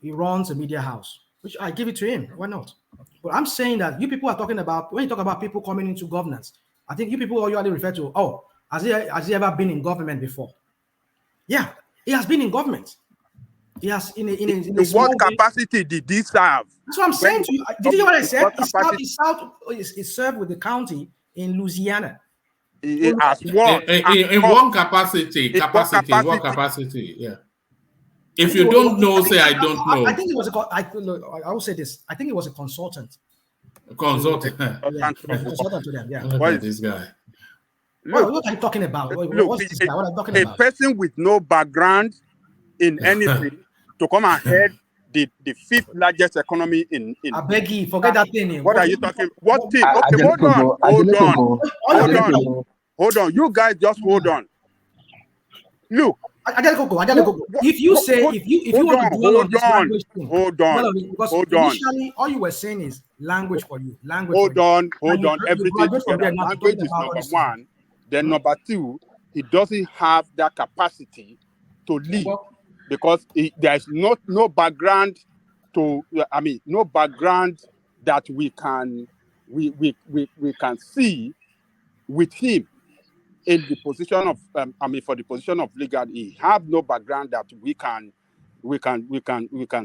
Speaker 11: He runs a media house, which I give it to him. Why not? But I'm saying that you people are talking about, when you talk about people coming into governance, I think you people usually refer to, oh, has he ever been in government before? Yeah, he has been in government. He has in
Speaker 13: what capacity did he serve?
Speaker 11: That's what I'm saying to you. Did you hear what I said? He served with the county in Louisiana.
Speaker 2: As what? In one capacity. Yeah. If you don't know, say I don't know.
Speaker 11: I think it was I will say this. I think it was a consultant.
Speaker 2: A consultant.
Speaker 11: Consultant to them. Yeah.
Speaker 2: Look at this guy.
Speaker 11: Look, what are you talking about? What's this guy? What are you talking about?
Speaker 13: A person with no background in anything to come and head the fifth largest economy in
Speaker 11: I beg you, forget that thing.
Speaker 13: What are you talking? What thing? Okay, hold on. You guys just hold on. Look.
Speaker 11: I gotta go. If you want to dwell on this language thing, hold on. Because initially all you were saying is language for you.
Speaker 13: Hold on. Everything together. Language is number one. Then number two, he doesn't have that capacity to lead, because there is no background no background that we can see with him in the position of for the position of leader. He have no background that we can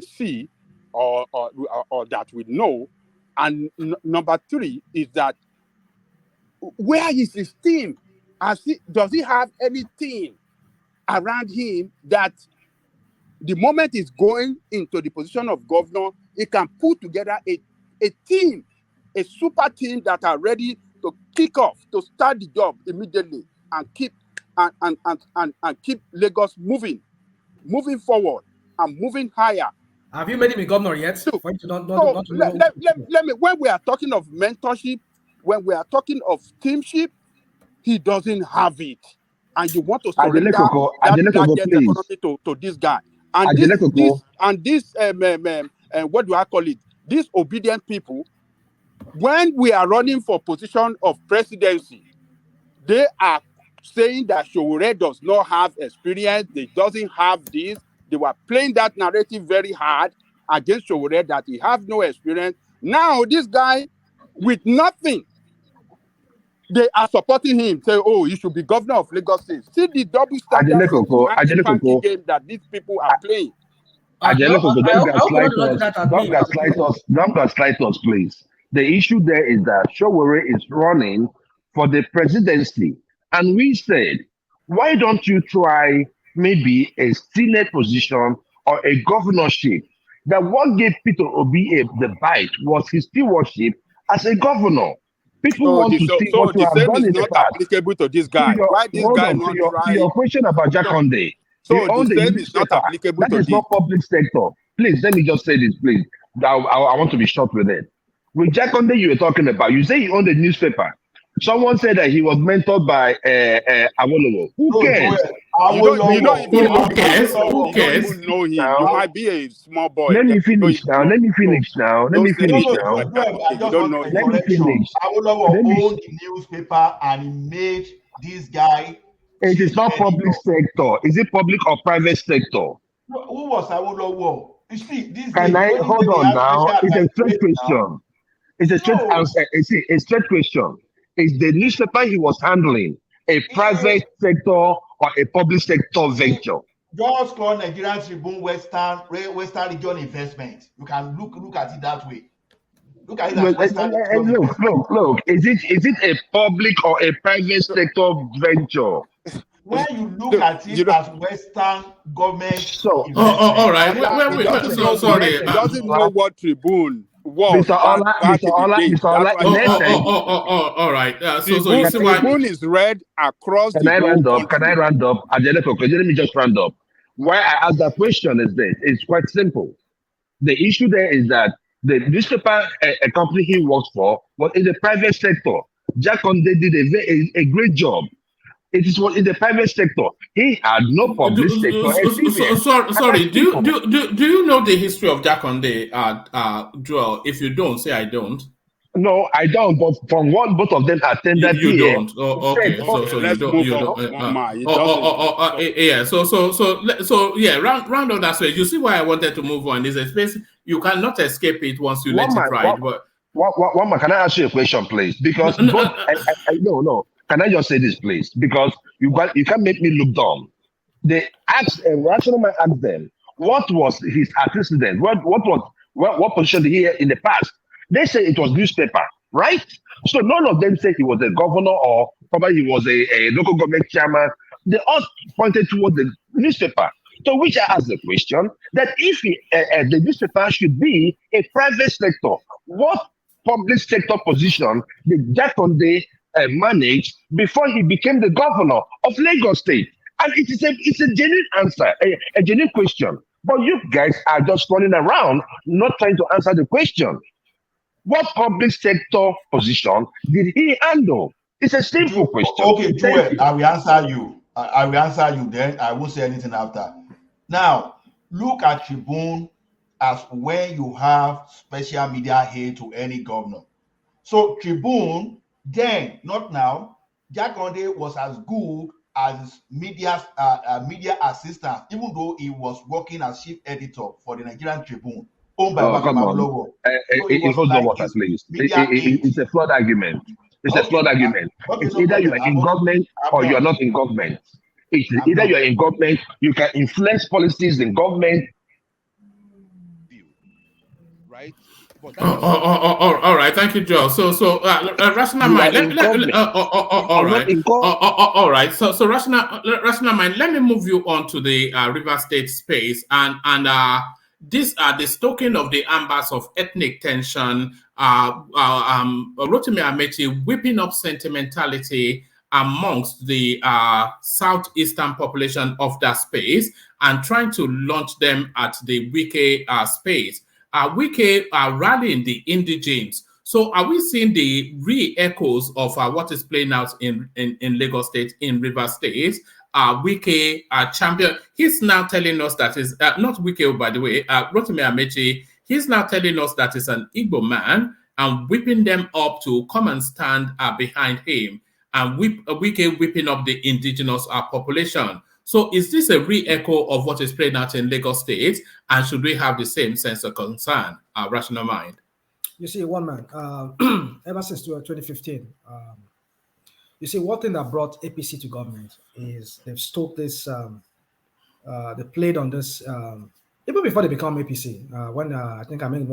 Speaker 13: see or that we know. And number three is that where is his team? Does he have any team around him that the moment he's going into the position of governor, he can put together a team, a super team that are ready to kick off, to start the job immediately and keep keep Lagos moving forward and moving higher.
Speaker 11: Have you made him a governor yet?
Speaker 13: Let me. When we are talking of mentorship, when we are talking of teamship, he doesn't have it, and you want to surrender that largest economy to this guy. And this what do I call it? These obedient people, when we are running for position of presidency, they are saying that Sowore does not have experience, they doesn't have this. They were playing that narrative very hard against Sowore that he has no experience. Now this guy with nothing, they are supporting him, say, oh, he should be governor of Lagos State. See the double standard hanky-panky game that these people are playing.
Speaker 4: Don't gaslight us, please. The issue there is that Sowore is running for the presidency. And we said, why don't you try maybe a Senate position or a governorship? That what gave Peter Obi the bite was his stewardship as a governor. People want to see what you have done in the past.
Speaker 13: Applicable to this guy. Why this guy not try?
Speaker 4: To your question about Jakonde.
Speaker 13: So the same is not applicable to this.
Speaker 4: That is not public sector. Please, let me just say this, please. I want to be short with it. With Jakonde you were talking about, you say he owned a newspaper. Someone said that he was mentored by Awolowo. Who cares?
Speaker 13: You don't even know him. You might be a small boy.
Speaker 4: Let me finish now.
Speaker 13: Let me
Speaker 4: finish.
Speaker 9: Awolowo owned the newspaper and he made this guy.
Speaker 4: It is not public sector. Is it public or private sector?
Speaker 9: Who was Awolowo? You see, this
Speaker 4: Can I hold on now? It's a straight question. It's a straight answer. A straight question. Is the newspaper he was handling a private sector or a public sector venture?
Speaker 9: Just call Nigerian Tribune Western Region Investment. You can look at it that way. Look at it as
Speaker 4: look. Is it a public or a private sector venture?
Speaker 9: When you look at it as Western government,
Speaker 2: all right. Sorry.
Speaker 13: He doesn't know what Tribune.
Speaker 4: Mr. Ola,
Speaker 2: all right.
Speaker 13: Tribune is read across
Speaker 4: Can I round up? Let me just round up. Why I asked that question is this. It's quite simple. The issue there is that the newspaper, a company he works for, was in the private sector. Jakonde did a great job. It is in the private sector. He had no public sector.
Speaker 2: Sorry. Do you know the history of Jakonde, Joel? If you don't, say I don't.
Speaker 4: No, I don't. But from what both of them attended,
Speaker 2: you don't. Oh, okay. So you don't. Yeah. So yeah. Round on that way. You see why I wanted to move on? Is a space you cannot escape it once you let it ride. But
Speaker 4: one man, can I ask you a question, please? Because no. Can I just say this, please? Because you can't make me look dumb. They asked a rational man asked them, what was his antecedent? What position did he have in the past? They say it was newspaper, right? So none of them said he was a governor or probably he was a local government chairman. They all pointed towards the newspaper. So which I asked the question that if the newspaper should be a private sector, what public sector position did Jakonde managed before he became the governor of Lagos State? And it's a genuine answer, a genuine question. But you guys are just running around, not trying to answer the question. What public sector position did he handle? It's a simple question.
Speaker 9: Okay, Joel, I will answer you. I will answer you then. I won't say anything after. Now, look at Tribune as when you have special media aid to any governor. So Tribune, then, not now, Jakonde was as good as media assistant, even though he was working as chief editor for the Nigerian Tribune, owned by Awolowo.
Speaker 4: It's a flawed argument. It's either you are in government or you are not in government. It's either you are in government, you can influence policies in government.
Speaker 13: Right?
Speaker 2: All right, thank you, Joe. So rational mind. All right. So rational mind. Let me move you on to the River State space, and these are the stoking of the embers of ethnic tension. Rotimi Amechi whipping up sentimentality amongst the southeastern population of that space and trying to launch them at the Wike space. Wike are rallying the indigenes. So are we seeing the re-echoes of what is playing out in Lagos State, in River State? Wike champion. He's now telling us that is not Wike, by the way, Rotimi Amechi. He's now telling us that is an Igbo man and whipping them up to come and stand behind him, and Wike whipping up the indigenous population. So is this a re-echo of what is playing out in Lagos State, and should we have the same sense of concern, rational mind?
Speaker 11: You see, one man, ever since 2015, you see, one thing that brought APC to government is they've stopped this, they played on this, even before they become APC. When I think I made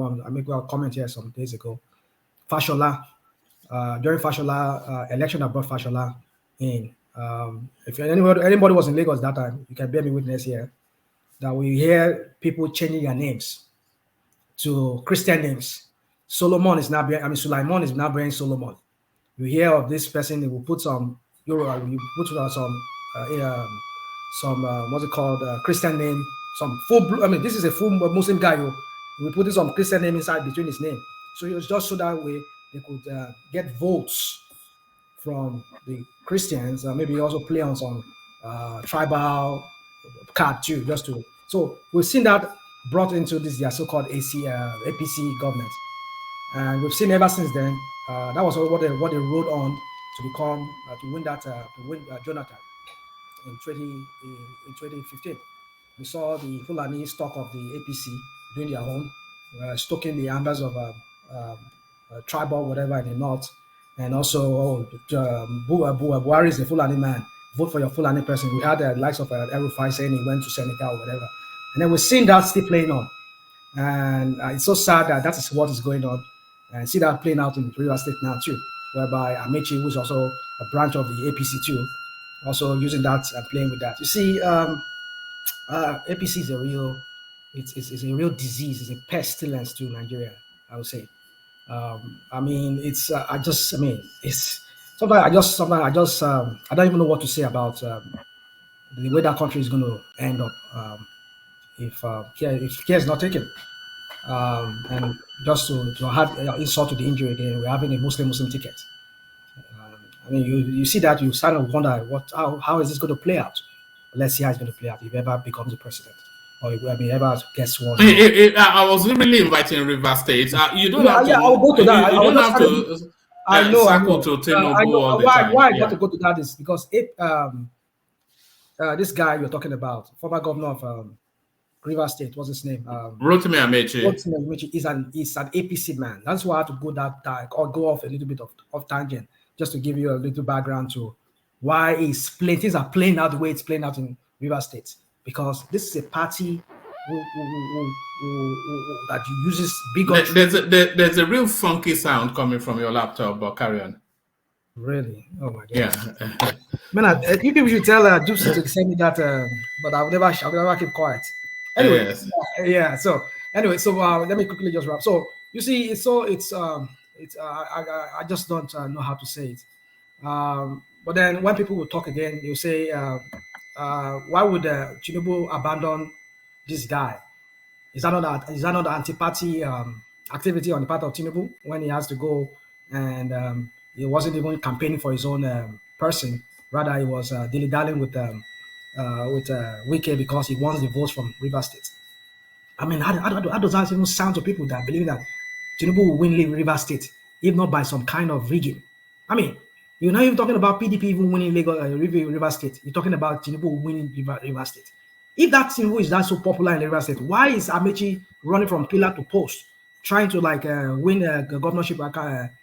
Speaker 11: a comment here some days ago, Fashola, during Fashola election that brought Fashola in. If anybody was in Lagos that time, you can bear me witness here that we hear people changing their names to Christian names. Sulaiman is now bearing Solomon. You hear of this person, they will put some what's it called, Christian name, some full. This is a full Muslim guy. We put some Christian name inside between his name. So it was just so that way they could get votes from the Christians, maybe also play on some tribal card too, just to. So we've seen that brought into this their so-called APC government, and we've seen ever since then. That was what they rode on to become to win Jonathan in 2015. We saw the Fulani stock of the APC doing their own, stoking the embers of tribal whatever in the north. And also, Buhari is a Fulani man. Vote for your Fulani person. We had the likes of El-Rufai saying he went to Senegal or whatever. And then we've seen that still playing on. And it's so sad that is what is going on. And see that playing out in Rivers State now too, whereby Amechi, who is also a branch of the APC too, also using that and playing with that. You see, APC is a real disease. It's a pestilence to Nigeria, I would say. It's sometimes I don't even know what to say about the way that country is going to end up if care is not taken. And just to add insult to the injury, again, we're having a Muslim ticket. You see that, you start to wonder how is this going to play out. Let's see how it's going to play out if ever becomes the president. Or ever gets one.
Speaker 2: I was really inviting River State. You don't have to.
Speaker 11: I'll go to that.
Speaker 2: You don't have to.
Speaker 11: I know.
Speaker 2: To Tinubu all the
Speaker 11: why
Speaker 2: time.
Speaker 11: I got to go to that is because this guy you're talking about, former governor of River State, what's his name?
Speaker 2: Rotimi Amechi.
Speaker 11: Rotimi Amechi is an APC man. That's why I had to go go off a little bit of tangent just to give you a little background to why things are playing out the way it's playing out in River State. Because this is a party that uses bigotry.
Speaker 2: There's a real funky sound coming from your laptop, but carry on.
Speaker 11: Really? Oh my God.
Speaker 2: Yeah.
Speaker 11: Man, you people should tell Dubious to send me that, but I'll never keep quiet. Anyway,
Speaker 2: yes.
Speaker 11: Yeah. So anyway, let me quickly just wrap. So you see, I just don't know how to say it. But then when people will talk again, they'll say, why would Chinedu abandon this guy? Is that not the anti-party activity on the part of Chinedu when he has to go and he wasn't even campaigning for his own person? Rather, he was dilly-dallying with Wike because he wants the votes from River State. I mean, how does that even sound to people that believe that Chinedu will win River State, if not by some kind of rigging? I mean, you're not even talking about PDP even winning River State. You're talking about Chinedu winning River State. If that Chinedu is that so popular in River State, why is Amechi running from pillar to post, trying to win a governorship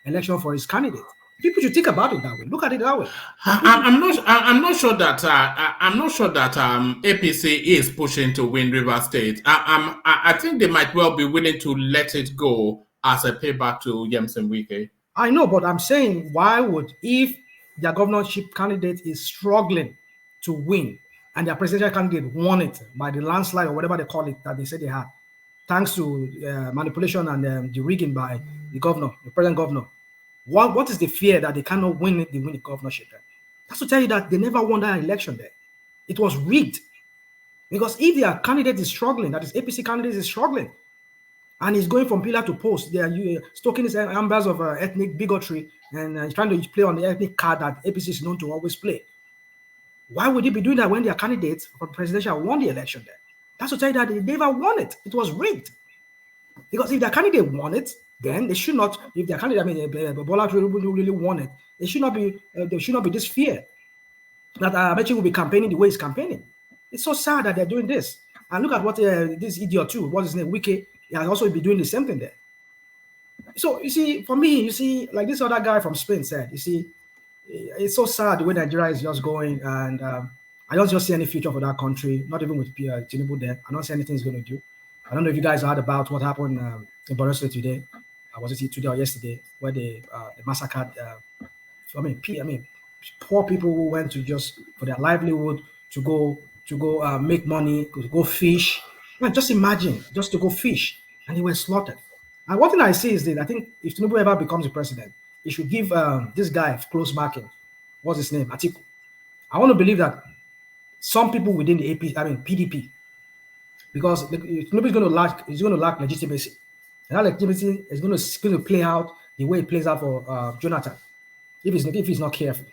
Speaker 11: election for his candidate? People should think about it that way. Look at it that way.
Speaker 2: I'm not sure that APC is pushing to win River State. I think they might well be willing to let it go as a payback to Yemson Wike.
Speaker 11: I know, but I'm saying, if their governorship candidate is struggling to win and their presidential candidate won it by the landslide or whatever they call it that they say they had, thanks to manipulation and the rigging by the present governor, what is the fear that they cannot win the governorship there? That's to tell you that they never won that election there. It was rigged. Because if their candidate is struggling, that is APC candidate is struggling, and he's going from pillar to post, they are stoking his embers of ethnic bigotry and trying to play on the ethnic card that APC is known to always play. Why would they be doing that when their candidates for presidential won the election there? That's to tell you that they never won it. It was rigged. Because if their candidate won it, then they should not. If their candidate, I mean, Bola Tinubu really won it, there should not be this fear that Amechi will be campaigning the way he's campaigning. It's so sad that they're doing this. And look at what this idiot too, what's his name, Wike, he has also been doing the same thing there. So you see, for me, you see, like this other guy from Spain said, you see, it's so sad the way Nigeria is just going, and I don't just see any future for that country, not even with Chinedu there. I don't see anything he's going to do. I don't know if you guys heard about what happened in Borno State today. Was it today or yesterday, where they massacred? Poor people who went to just for their livelihood to go make money, to go fish. Man, just imagine, just to go fish, and they were slaughtered. And one thing I see is that I think if Tinubu ever becomes the president, he should give this guy close marking. What's his name? Atiku. I want to believe that some people within the PDP, because Tinubu is going to lack legitimacy. And that legitimacy is going to play out the way it plays out for Jonathan, if he's not careful.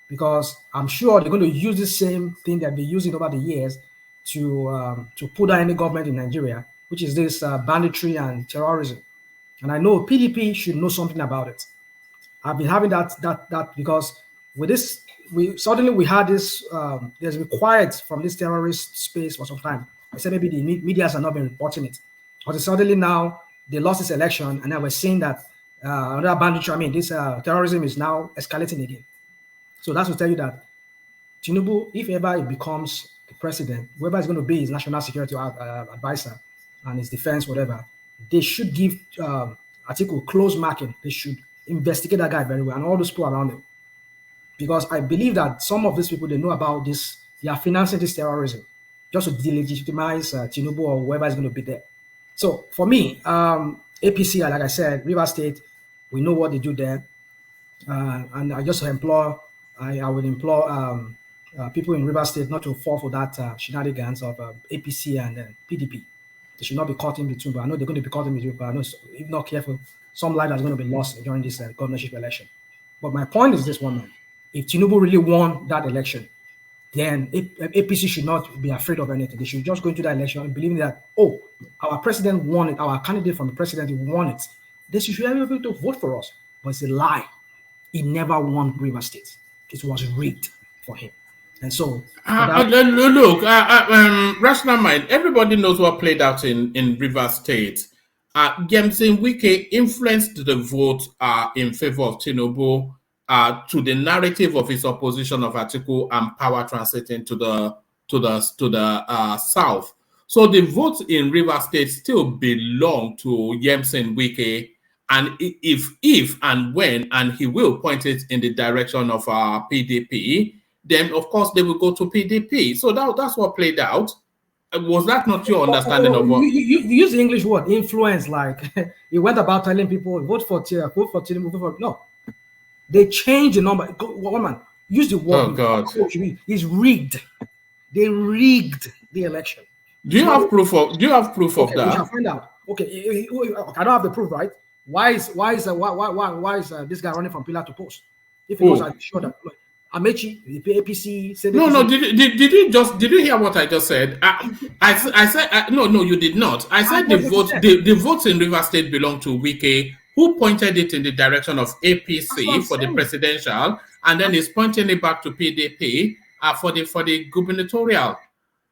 Speaker 11: Because I'm sure they're going to use the same thing they've been using over the years to put down any government in Nigeria, which is this banditry and terrorism. And I know PDP should know something about it. I've been having that because with this, we had this. There's been quiet from this terrorist space for some time. I said maybe the media has not been reporting it, but suddenly now they lost this election, and now we're seeing that another banditry. This terrorism is now escalating again. So that's to tell you that Tinubu, if ever he becomes the president, whoever is going to be his national security advisor and his defense, whatever, they should give Atiku close marking. They should investigate that guy very well and all those people around him. Because I believe that some of these people, they know about this, they are financing this terrorism just to delegitimize Tinubu or whoever is going to be there. So for me, APC, like I said, Rivers State, we know what they do there. And I just implore, I would implore people in Rivers State not to fall for that shenanigans of APC and PDP. They should not be caught in between, but I know they're going to be caught in between, but I know if not careful, some life is going to be lost during this governorship election. But my point is this one, man. If Tinubu really won that election, then APC should not be afraid of anything. They should just go into that election and believing that, oh, our president won it, our candidate from the presidency won it. They should be able to vote for us. But it's a lie. He never won Rivers State. It was rigged for him. And so,
Speaker 2: look, rational mind, everybody knows what played out in Rivers State. Gemson Wike influenced the vote in favor of Tinubu to the narrative of his opposition of Atiku and power transiting to the south. So the votes in Rivers State still belong to Gemson Wike, and if and when, and he will point it in the direction of PDP, then of course they will go to PDP. So that's what played out. Was that not your understanding of what?
Speaker 11: You use the English word influence, like he went about telling people vote for Tinubu, vote for no. They changed the number. One man use the word.
Speaker 2: Oh God!
Speaker 11: It's rigged. They rigged the election.
Speaker 2: Do you have proof of that?
Speaker 11: We shall find out. Okay, I don't have the proof, right? Why is this guy running from pillar to post? If it was, I'm sure that Amechi, the APC, said
Speaker 2: no. Did you hear what I just said? I said no, you did not. I said the votes in Rivers State belong to Wike, who pointed it in the direction of APC for the presidential, and then is pointing it back to PDP for the gubernatorial.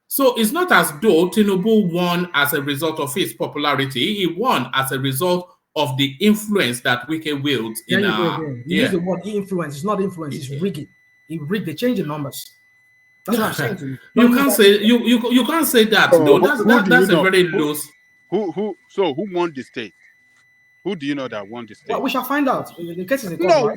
Speaker 2: So it's not as though Tinubu won as a result of his popularity. He won as a result of the influence that Wike wields.
Speaker 11: Use the word influence. It's not influence. It's rigging. He rigged. They changed the numbers. That's what I'm saying to you.
Speaker 2: You can't say that though. That's a very loose.
Speaker 13: Who won the state? Who do you know that won the state?
Speaker 11: Well, we shall find out. The case is in court,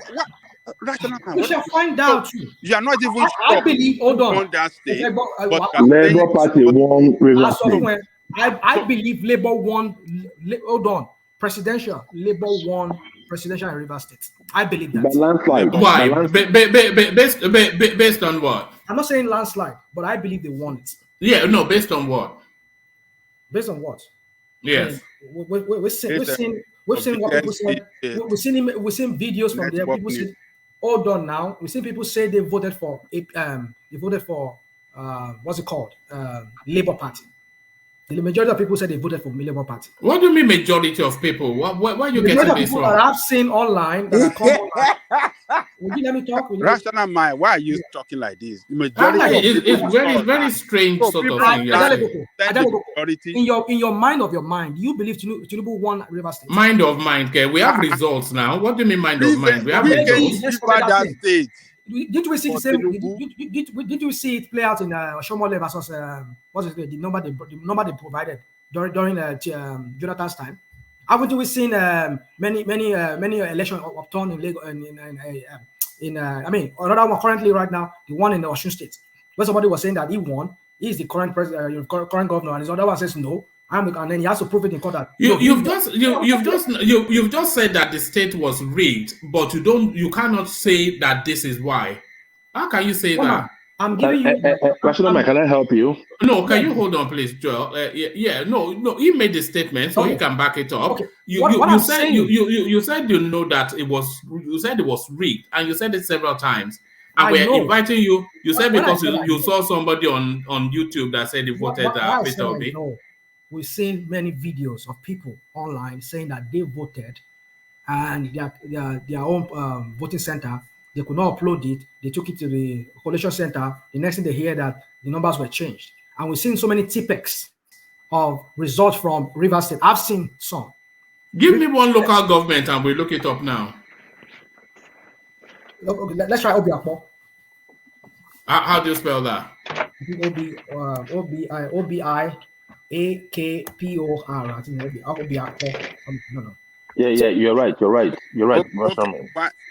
Speaker 11: right? We shall find out.
Speaker 13: You are not even.
Speaker 11: I believe. Hold on.
Speaker 13: Won that state,
Speaker 4: Labour Party won Rivers State.
Speaker 11: I believe Labour won. Hold on. Presidential. Labour won presidential in Rivers State. I believe that.
Speaker 4: But landslide.
Speaker 2: Why? Based on what?
Speaker 11: I'm not saying landslide, but I believe they won it.
Speaker 2: Yeah, no, based on what?
Speaker 11: Based on what?
Speaker 2: Yes.
Speaker 11: We've seen what people said. We've seen videos from there. People said hold on now. We see people say they voted for what's it called? Labour Party. The majority of people say they voted for Labour Party.
Speaker 2: What do you mean majority of people? Why are you
Speaker 11: The
Speaker 2: getting
Speaker 11: majority of
Speaker 2: this
Speaker 11: people
Speaker 2: wrong?
Speaker 11: that I've seen online that are come online. Will you let me talk?
Speaker 13: Rational mind, why are you talking like this? The majority of
Speaker 2: It's very strange
Speaker 13: so
Speaker 2: sort of
Speaker 13: people
Speaker 2: thing you're saying.
Speaker 11: In your mind of your mind, do you believe Tinubu won Rivers State?
Speaker 2: Mind of mind, okay. We have results now. What do you mean mind of mind? We have results.
Speaker 11: That state. Did we see the same? Did you see it play out in Shomole versus what's it? The number they provided during Jonathan's time? Haven't we seen many elections upturned in Lagos? I mean, another one currently right now, the one in the Osun State, where somebody was saying that he won, he's the current president, current governor, and his other one says no, and then he has to prove it in court. That
Speaker 2: You've just said that the state was rigged, but you cannot say that this is why. How can you say that?
Speaker 11: I'm giving you.
Speaker 4: Rational, can I help you?
Speaker 2: No, can you hold on, please, Joel? No. He made the statement, so he can back it up.
Speaker 11: Okay.
Speaker 2: You said you know that it was. You said it was rigged, and you said it several times. And we're inviting you. You said because you saw somebody on YouTube that said he voted Peter Obi.
Speaker 11: No, we've seen many videos of people online saying that they voted, and their own voting center. They could not upload it. They took it to the collation center. The next thing they hear that the numbers were changed. And we've seen so many TPEX of results from Rivers State. I've seen some.
Speaker 2: Give me one local government and we'll look it up now.
Speaker 11: Okay, let's try Obiakpo.
Speaker 2: How do you spell that?
Speaker 11: Obiakpor. I think Obiakpo. No.
Speaker 4: Yeah, you're right. Okay.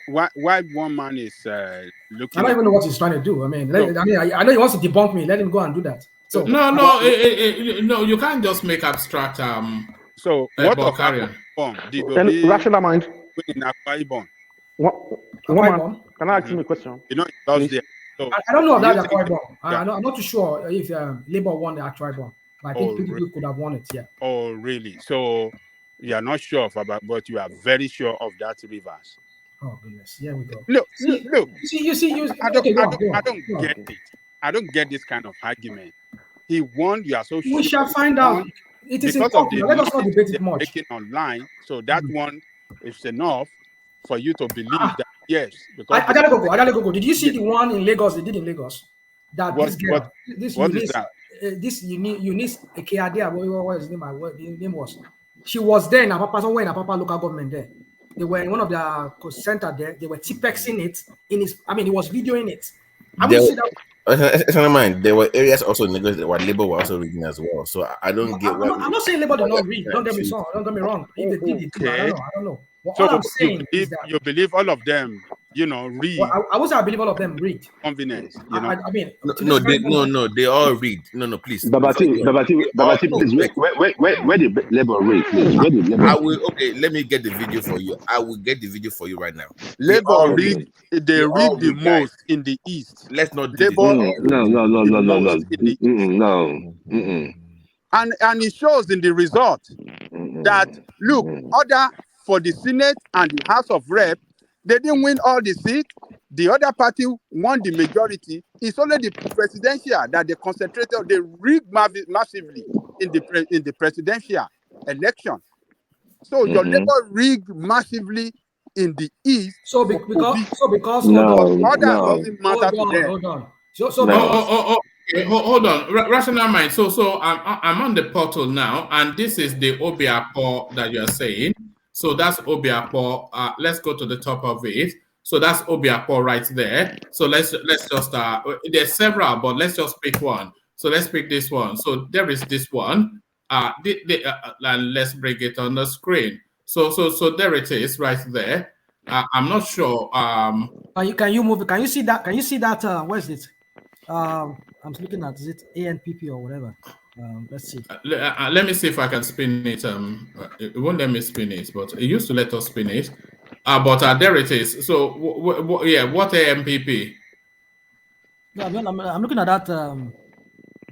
Speaker 13: Why one man is looking?
Speaker 11: I don't even know what he's trying to do. I mean, I know he wants to debunk me. Let him go and do that. So
Speaker 2: no, you can't just make abstract.
Speaker 13: So what of
Speaker 14: rational mind?
Speaker 13: In Akwa Ibom?
Speaker 14: Woman, can I ask you a question?
Speaker 13: You know, there. So
Speaker 11: I don't know about the Akwa Ibom. I'm not too sure if Labour won the Akwa Ibom. But I think people could have won it. Yeah.
Speaker 13: Oh, really? So you are not sure but you are very sure of that Rivers.
Speaker 11: Oh goodness, here we go.
Speaker 13: Look.
Speaker 11: You see.
Speaker 13: I don't get it. I don't get this kind of argument. He won. You are so sure.
Speaker 11: We shall find out. It is important. Let us not debate it much.
Speaker 13: Making online, so that one is enough for you to believe that yes. Because
Speaker 11: I gotta go. Did you see the one in Lagos? They did in Lagos. That this girl, this Eunice Ekeadia, what his name? What the name was? She was there in Apapa, somewhere in Apapa local government there. They were in one of the center there. They were TPEXing it in his. I mean, he was videoing it.
Speaker 5: There were areas also in Lagos where Labour were also reading as well. So I don't get what.
Speaker 11: I'm not saying Labour did not read. Don't get me wrong. If they did it, I don't know. Well, all I'm saying is that
Speaker 13: you believe all of them, read.
Speaker 11: Well, I would say I believe all of them read.
Speaker 13: Convenience,
Speaker 11: I mean,
Speaker 5: they all read. No, please.
Speaker 4: Babati, please. Where did Labour read? Where did Labour?
Speaker 5: Let me get the video for you. I will get the video for you right now.
Speaker 13: Labour read. They read the most in the East.
Speaker 5: Let's not do
Speaker 4: No.
Speaker 13: And it shows in the result that look, other for the Senate and the House of Rep, they didn't win all the seats. The other party won the majority. It's only the presidential that they concentrated. They rigged massively in the presidential election. So your Labour rigged massively in the East.
Speaker 11: Because
Speaker 13: doesn't matter to them.
Speaker 11: Hold on.
Speaker 2: Hold on, rational mind. So I'm on the portal now, and this is the Obiakpo that you are saying. So that's Obiakpo. Let's go to the top of it. So that's Obiakpo right there. So let's just there's several, but let's just pick one. So let's pick this one. So there is this one. And let's bring it on the screen. So there it is right there. I'm not sure.
Speaker 11: Can you move? Can you see that? Can you see that? Where is it? I'm looking at, is it ANPP or whatever? Let's see.
Speaker 2: Let me see if I can spin it. It won't let me spin it, but it used to let us spin it. But there it is. So what ANPP?
Speaker 11: Yeah, I'm looking at that.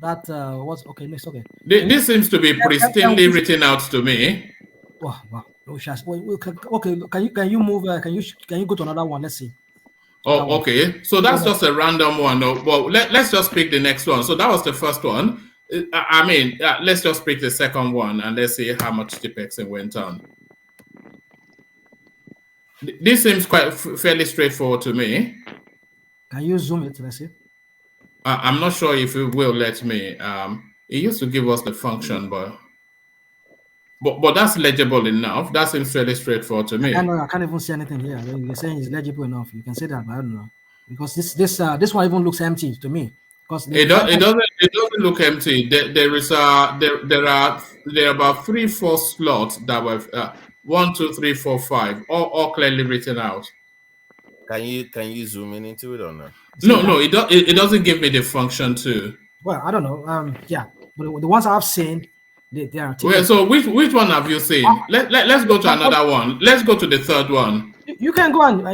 Speaker 11: What's okay? Next, okay.
Speaker 2: This seems to be pristinely written out to me.
Speaker 11: Wow. Okay, can you move? Can you go to another one? Let's see.
Speaker 2: Oh, okay. So that's just a random one. Well, let's just pick the next one. So that was the first one. I mean, let's just pick the second one and let's see how much the person went on. This seems quite fairly straightforward to me.
Speaker 11: Can you zoom it? Let's see.
Speaker 2: I'm not sure if it will let me. It used to give us the function, but that's legible enough. That seems fairly straightforward to me.
Speaker 11: I can't even see anything here. You're saying it's legible enough. You can say that, but I don't know, because this one even looks empty to me. Because
Speaker 2: it doesn't look empty. There are about 3-4 slots that were 1, 2, 3, 4, 5, all clearly written out.
Speaker 5: Can you zoom into it or not?
Speaker 2: No, it doesn't give me the function too.
Speaker 11: Well, I don't know. Yeah, but the ones I've seen, they are.
Speaker 2: Well, so which one have you seen? Let's go to another one. Let's go to the third one.
Speaker 11: You can go and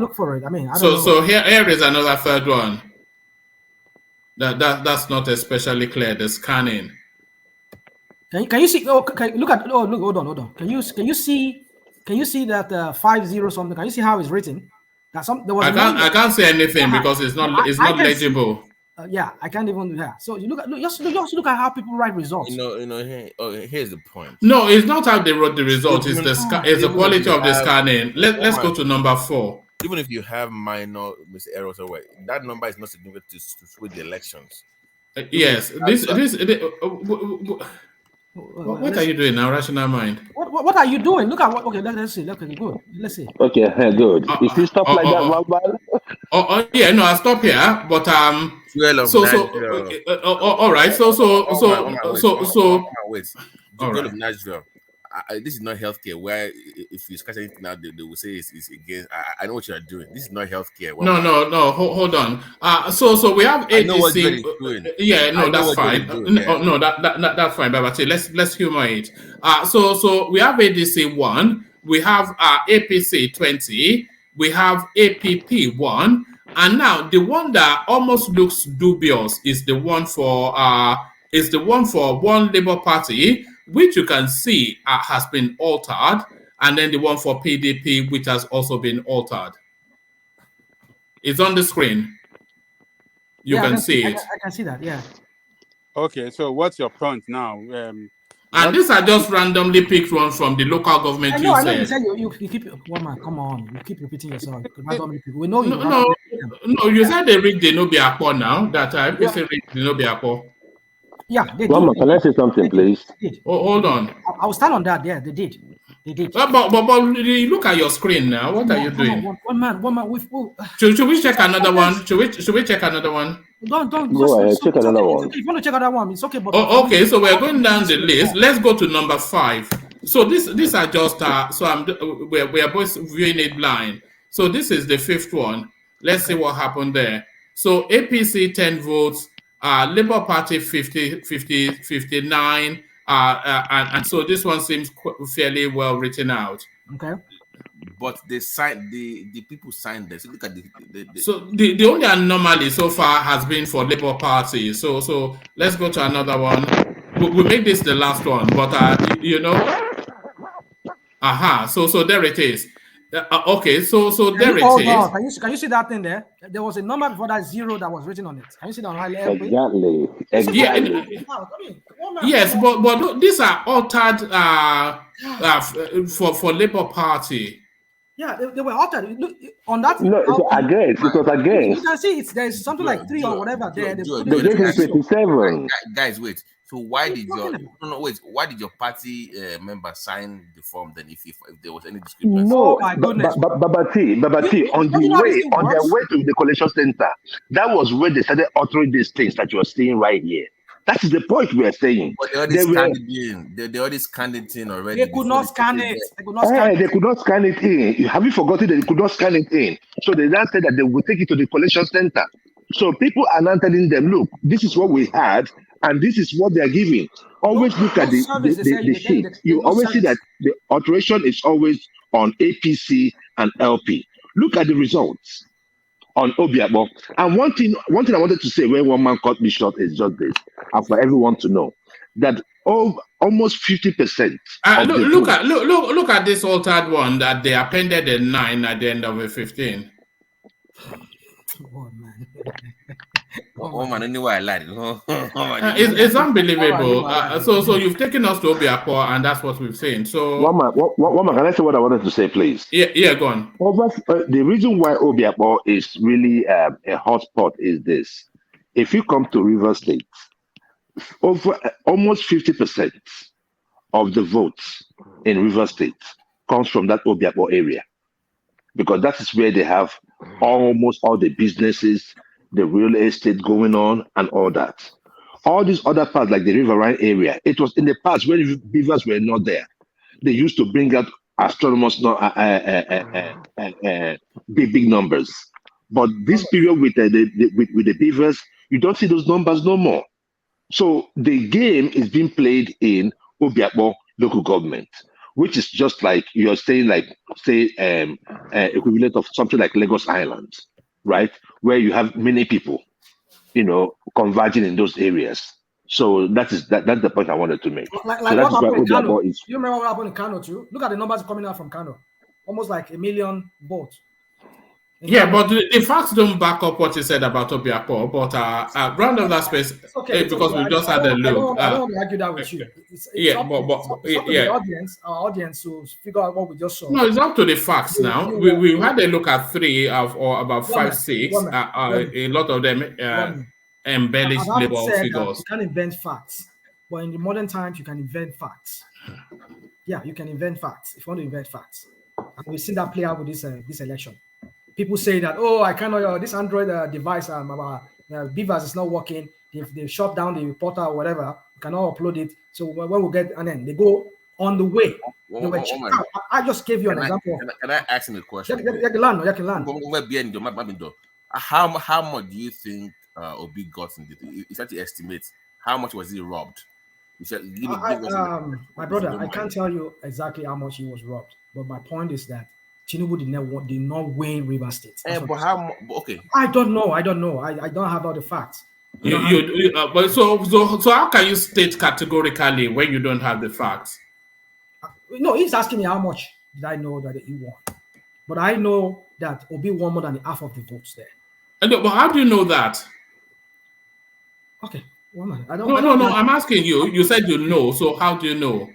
Speaker 11: look for it. I mean, I don't know.
Speaker 2: So here is another third one. That's not especially clear. The scanning.
Speaker 11: Can you see? Look, hold on. Can you see that 50 something? Can you see how it's written?
Speaker 2: I can't say anything because it's not legible.
Speaker 11: Yeah, I can't even. Yeah. So you just look at how people write results.
Speaker 5: Here's the point.
Speaker 2: No, it's not how they wrote the result. It's the quality of the scanning. Let's go to number 4.
Speaker 5: Even if you have minor errors or what, that number is not significant to switch the elections.
Speaker 2: Yes. What are you doing now, rational mind?
Speaker 11: What are you doing? Look at what. Okay, let's see. Okay, good. Let's see.
Speaker 4: Okay, good. If you stop like that,
Speaker 2: yeah, no, I'll stop here. But all right.
Speaker 5: Wait. All right. Nashville. This is not healthcare where if you scratch anything out, they will say it's against. I know what you are doing. This is not healthcare.
Speaker 2: No. Hold on. So we have ADC. Yeah, no, that's fine. No, that's fine. But let's humor it. So we have ADC 1. We have APC 20. We have APP 1. And now the one that almost looks dubious is the one for One Labour Party, which you can see has been altered, and then the one for PDP, which has also been altered. It's on the screen. You can see it.
Speaker 11: I can see that, yeah.
Speaker 13: Okay, so what's your point now?
Speaker 2: And these are just randomly picked ones from the local government.
Speaker 11: I know you said you keep one man. Come on, you keep repeating yourself. We know you.
Speaker 2: No, you said they read the Nobiapo now. That time you say read the Nobiapo.
Speaker 11: Yeah, they
Speaker 4: did. Can I say something, please?
Speaker 2: Oh, hold on.
Speaker 11: I will stand on that. Yeah, they did.
Speaker 2: But look at your screen now. What are you doing?
Speaker 11: One man.
Speaker 2: Should we check another one? Should we check another one?
Speaker 11: Don't
Speaker 4: go ahead. Check another one.
Speaker 11: If you want to check another one, it's okay. But
Speaker 2: okay. So we're going down the list. Let's go to number 5. So these are just we're both viewing it blind. So this is the 5th one. Let's see what happened there. So APC 10 votes. Labour Party 59, and so this one seems fairly well written out.
Speaker 11: Okay.
Speaker 5: But they signed the people signed this. Look at
Speaker 2: So the only anomaly so far has been for Labour Party. So let's go to another one. We'll make this the last one, but So there it is. Okay, so there it is.
Speaker 11: Can you see that thing there? There was a number before that 0 that was written on it. Can you see that on high level?
Speaker 4: Exactly.
Speaker 2: Yes, but these are altered for Labour Party.
Speaker 11: Yeah, they were altered. Look on that.
Speaker 4: No, it was against.
Speaker 11: You can see there's something like 3 or whatever there.
Speaker 4: They gave me 27.
Speaker 5: Guys, wait. So why did why did your party member sign the form then if there was any discrepancy?
Speaker 4: No, Babati, on their way to the collection center, that was where they started altering these things that you are seeing right here. That is the point we are saying.
Speaker 5: But they already scanned it in already.
Speaker 11: They could not scan it.
Speaker 4: They could not scan it in. Have you forgotten that they could not scan it in? So they then said that they would take it to the collection center. So people are now telling them, look, this is what we had, and this is what they are giving. Always look at the sheet. You always see that the alteration is always on APC and LP. Look at the results on Obiabo. And one thing I wanted to say when one man cut me short is just this, and for everyone to know that almost 50%.
Speaker 2: Look at this altered one that they appended a 9 at the end of a 15.
Speaker 11: Oh man.
Speaker 5: Oh man, anyway, I lied.
Speaker 2: It's unbelievable. So you've taken us to Obiakpo, and that's what we've seen. So
Speaker 4: one man, can I say what I wanted to say, please?
Speaker 2: Yeah, go on.
Speaker 4: The reason why Obiakpo is really a hotspot is this: if you come to River State, over almost 50% of the votes in River State comes from that Obiakpo area, because that is where they have almost all the businesses, the real estate going on, and all that. All these other parts, like the riverine area, it was in the past when beavers were not there. They used to bring out astronomers, big numbers. But this period with the beavers, you don't see those numbers no more. So the game is being played in Obiakpo local government, which is just like you're saying, like say equivalent of something like Lagos Island, right, where you have many people, converging in those areas. So that's the point I wanted to make.
Speaker 11: Like
Speaker 4: so that
Speaker 11: what
Speaker 4: is why
Speaker 11: happened in Kano.
Speaker 4: Obiakpo is.
Speaker 11: You remember what happened in Kano too? Look at the numbers coming out from Kano. Almost like 1 million votes.
Speaker 2: Yeah, but the facts don't back up what you said about Obiakpo. But round of that space, because we just had a look.
Speaker 11: I don't argue that with you. It's up to the audience, our audience, to figure out what we just saw.
Speaker 2: No, it's up to the facts now. We had a look at 3 or about 5, 6. A lot of them embellished label figures.
Speaker 11: You can't invent facts, but in the modern times, you can invent facts. Yeah, you can invent facts if you want to invent facts. And we've seen that play out with this election. People say that, I cannot, this Android device, Vivour'S is not working. They shut down the portal or whatever. You cannot upload it. So when we get, and then they go on the way. I just gave you an example.
Speaker 5: Can I ask him a question?
Speaker 11: You can learn.
Speaker 5: How much do you think Obi got in the? If you estimate, how much was he robbed?
Speaker 11: My brother, I can't tell you exactly how much he was robbed, but my point is that Chinedu did not win River State.
Speaker 5: But how? Okay.
Speaker 11: I don't know. I don't have all the facts.
Speaker 2: But so how can you state categorically when you don't have the facts?
Speaker 11: No, he's asking me how much did I know that he won, but I know that Obi won more than half of the votes there.
Speaker 2: But how do you know that?
Speaker 11: Okay, woman.
Speaker 2: No. I'm asking you. You said you know. So how do you know?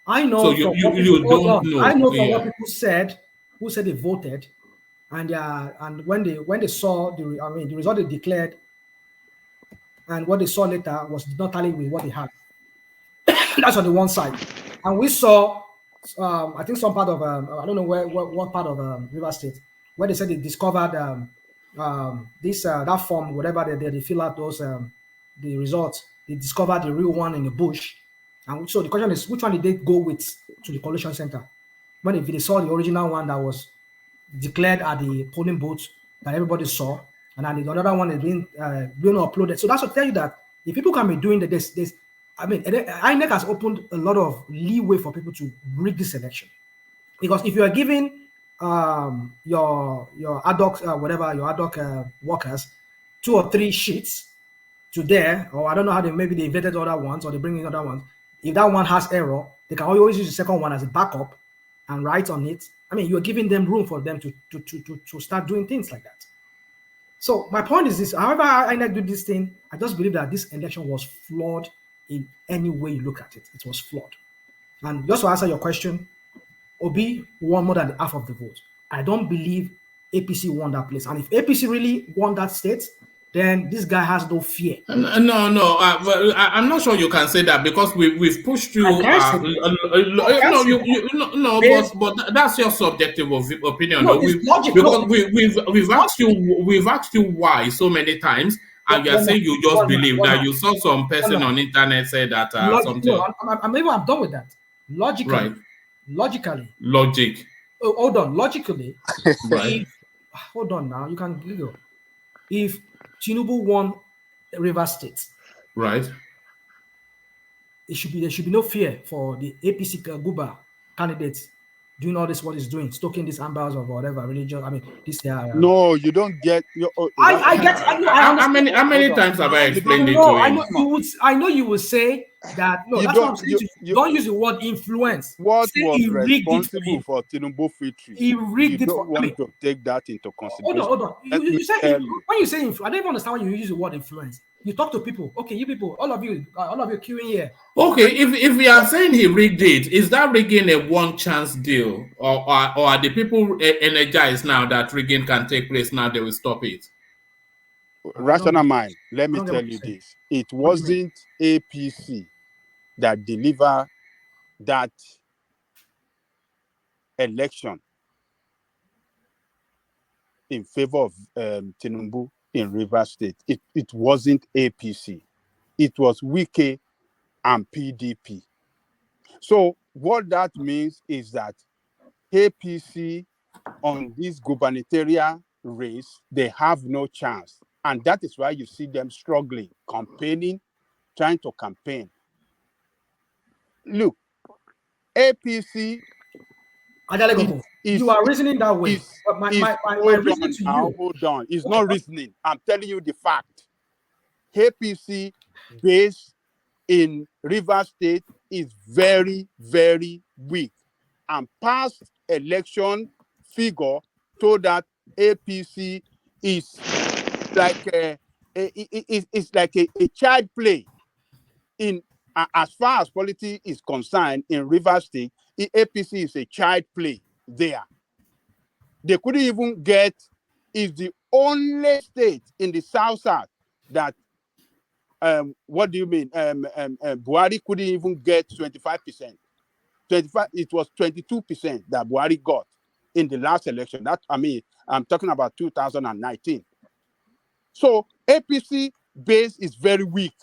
Speaker 11: I know.
Speaker 2: So you don't know.
Speaker 11: I know from what people said, who said they voted, and when they saw the result they declared, and what they saw later did not tally with what they had. That's on the one side, and we saw, I think some part of I don't know what part of River State, where they said they discovered that form, whatever they fill out those the results. They discovered the real one in the bush. And so the question is, which one did they go with to the collation center? When if they saw the original one that was declared at the polling booth that everybody saw, and then the other one is being uploaded. So that's to tell you that if people can be doing this, INEC has opened a lot of leeway for people to rig this election, because if you are giving your ad hoc workers 2 or 3 sheets to there, or I don't know how maybe they vetted other ones or they bring in other ones. If that one has error, they can always use the second one as a backup and write on it. You're giving them room for them to start doing things like that. So my point is this: however INEC do this thing, I just believe that this election was flawed in any way you look at it. It was flawed. And just to answer your question, Obi won more than half of the vote. I don't believe APC won that place. And if APC really won that state, then this guy has no fear.
Speaker 2: No. I'm not sure you can say that, because we've pushed you. But that's your subjective opinion.
Speaker 11: No,
Speaker 2: because we've asked you why so many times, and you are saying you just believe that you saw some person on internet say that something.
Speaker 11: No, I'm done with that. Logically.
Speaker 2: Logic.
Speaker 11: Oh, hold on. Logically,
Speaker 2: right.
Speaker 11: Hold on now. You can Google. If Chinedu won River State,
Speaker 2: right,
Speaker 11: there should be no fear for the APC Guba candidates doing all this, what he's doing, stoking these ambers of whatever religion. This.
Speaker 13: No, you don't get.
Speaker 11: I get.
Speaker 2: How many times have I explained it to him?
Speaker 11: I know you will say that no,
Speaker 13: You
Speaker 11: that's what I'm saying. Don't use the word influence.
Speaker 13: What
Speaker 11: Say
Speaker 13: was
Speaker 11: he rigged it
Speaker 13: responsible for Tinubu victory?
Speaker 11: He rigged
Speaker 13: You
Speaker 11: it for.
Speaker 13: don't want to take that into consideration.
Speaker 11: Hold on.
Speaker 13: Let me
Speaker 11: You say
Speaker 13: tell you.
Speaker 11: when you say influence, I don't even understand when you use the word influence. You talk to people. Okay, you people, all of you queuing here.
Speaker 2: Okay, if we are saying he rigged it, is that rigging a one-chance deal, or are the people energized now that rigging can take place? Now they will stop it.
Speaker 13: Rational mind. Let me tell you this: it wasn't APC that delivered that election in favor of Tinubu in Rivers State. It wasn't APC. It was Wike and PDP. So what that means is that APC on this gubernatorial race, they have no chance. And that is why you see them struggling, campaigning, trying to campaign. Look, APC...
Speaker 11: You are reasoning that way. But my reasoning to you...
Speaker 13: Hold on. It's not reasoning. I'm telling you the fact. APC base in Rivers State is very, very weak. And past election figure told that APC is like a child play. In as far as politics is concerned in Rivers State, APC is a child play there. They couldn't even get, is the only state in the South that what do you mean? Buhari couldn't even get 25%. 25. It was 22% that Buhari got in the last election. I'm talking about 2019. So APC base is very weak.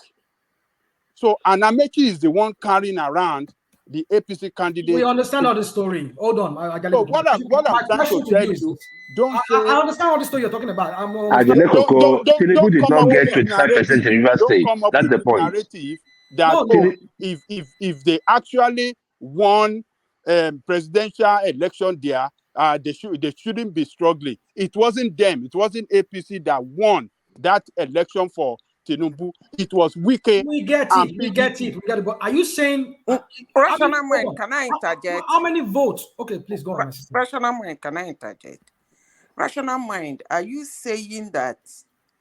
Speaker 13: So Anamechi is the one carrying around the APC candidate.
Speaker 11: We understand all the story. Hold on.
Speaker 13: So what I'm trying to tell you, don't say...
Speaker 11: I understand all the story you're talking about.
Speaker 4: Tinubu did not get 25% in Rivers State. That's the point.
Speaker 13: Narrative that if they actually won presidential election there, they shouldn't be struggling. It wasn't them. It wasn't APC that won that election for Tinubu. It was Wike.
Speaker 11: We get it. But are you saying...
Speaker 15: Rational mind, can I interject?
Speaker 11: How many votes? Okay, please go on.
Speaker 15: Rational mind, can I interject? Rational mind, are you saying that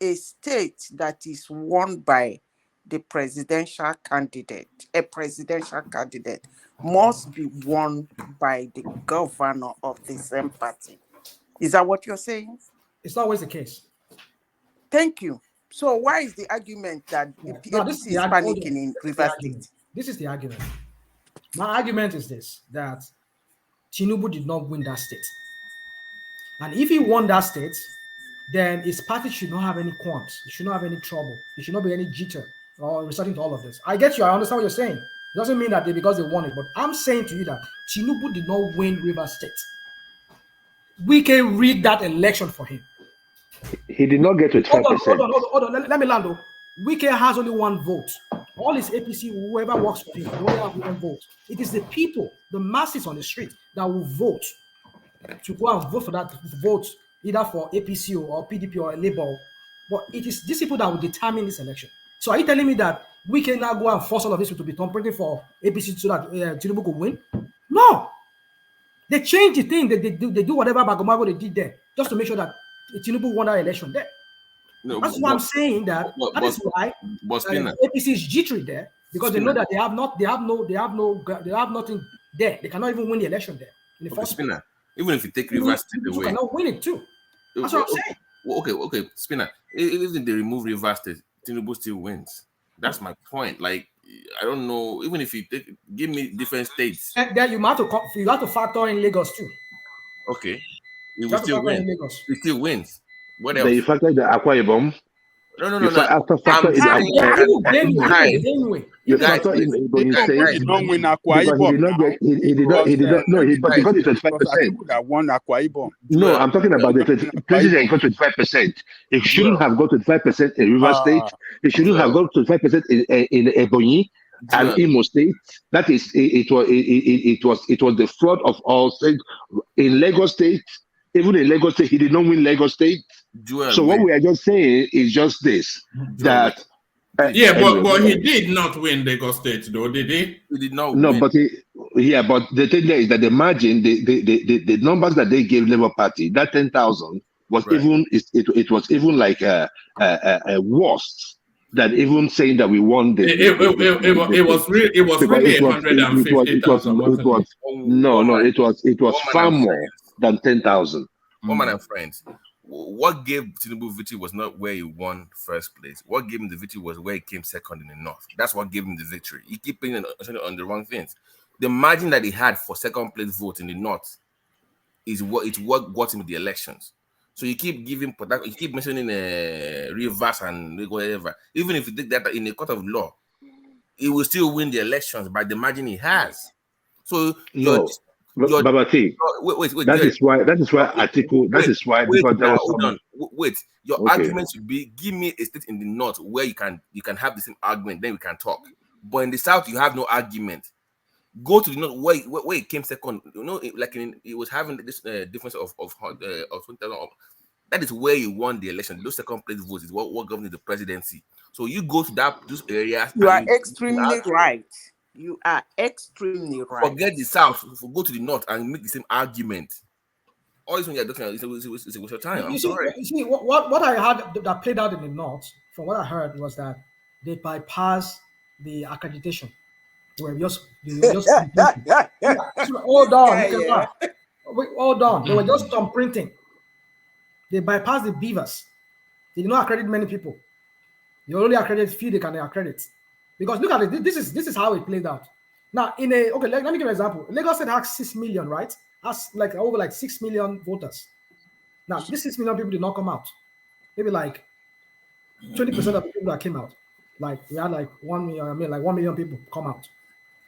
Speaker 15: a state that is won by the presidential candidate, a presidential candidate, must be won by the governor of the same party? Is that what you're saying?
Speaker 11: It's not always the case.
Speaker 15: Thank you. So why is the argument that the APC is panicking in Rivers State?
Speaker 11: This is the argument. My argument is this, that Tinubu did not win that state. And if he won that state, then his party should not have any qualms. It should not have any trouble. There should not be any jitter or resorting to all of this. I get you. I understand what you're saying. It doesn't mean that because they won it. But I'm saying to you that Tinubu did not win Rivers State. We can read that election for him.
Speaker 4: He did not get 25%.
Speaker 11: Hold on. Let me land. Wike has only one vote. All his APC, whoever works for him, they only have one vote. It is the people, the masses on the street, that will vote to go and vote for that vote, either for APC or PDP or Labour. But it is these people that will determine this election. So are you telling me that we can now go and force all of this to be thumbprinting for APC so that Tinubu could win? No. They change the thing. They do whatever Bagomago they did there just to make sure that Tinubu won that election there. No, that's why I'm saying that. That is why APC is jittery there, because they know that they have nothing there. They cannot even win the election there in the first place.
Speaker 5: Even if you take Rivers State away,
Speaker 11: you cannot win it too. That's what I'm saying.
Speaker 5: Okay, Spinner. Even if they remove Rivers State, Tinubu still wins. That's my point. Like, I don't know. Even if you give me different states,
Speaker 11: and then you have to factor in Lagos too.
Speaker 5: Okay, he will still win. He still wins. What else?
Speaker 4: Then you factor the Akwa Ibom.
Speaker 5: No.
Speaker 4: After factor in you factor in Ebonyi State.
Speaker 13: He don't win Akwa Ibom.
Speaker 4: He did not. No, but he got the 25%.
Speaker 13: That won Akwa Ibom.
Speaker 4: No, I'm talking about the president got 25%. He shouldn't have got 25% in Rivers State. He shouldn't have got 25% in Ebonyi and Imo State. That is, it was the fraud of all states. In Lagos State, even in Lagos State, he did not win Lagos State. So what we are just saying is just this, that
Speaker 2: Yeah,
Speaker 4: Anyway,
Speaker 2: but he did not win Lagos State, though, did he?
Speaker 5: He did not
Speaker 4: no,
Speaker 5: win.
Speaker 4: but but the thing there is that the margin, the numbers that they gave Labour Party, that 10,000 was
Speaker 5: Right.
Speaker 4: even it was even like a worse than even saying that we won the.
Speaker 2: It was really 150,000, wasn't it?
Speaker 4: It was far more than 10,000.
Speaker 5: Woman and friends, what gave Tinubu victory was not where he won first place. What gave him the victory was where he came second in the north. That's what gave him the victory. He keep putting on the wrong things. The margin that he had for second place vote in the north is what got him the elections. So you keep giving, you keep mentioning Rivers and whatever. Even if you take that in a court of law, he will still win the elections by the margin he has. So
Speaker 4: Babati,
Speaker 5: wait.
Speaker 4: That is why article. That is why because there was some.
Speaker 5: Wait, your argument should be: give me a state in the north where you can have the same argument, then we can talk. But in the south, you have no argument. Go to the north where it came second. You know, it was having this difference of 20,000. That is where you won the election. Those second place votes is what governs the presidency. So you go to those areas.
Speaker 15: You are extremely right. You are extremely right.
Speaker 5: Forget the south. Go to the north and make the same argument. Always when you're talking, it's a waste of time. I'm sorry.
Speaker 11: You see, what I had that played out in the north, from what I heard, was that they bypassed the accreditation. They just hold on. Hold on. They were just thumb printing. They bypassed the Vivour'S. They did not accredit many people. They only accredit few they can accredit. Because look at it, this is how it played out. Now, let me give you an example. Lagos State has 6 million, right? Has over 6 million voters. Now, these 6 million people did not come out. Maybe 20% of the people that came out. We had 1 million people come out.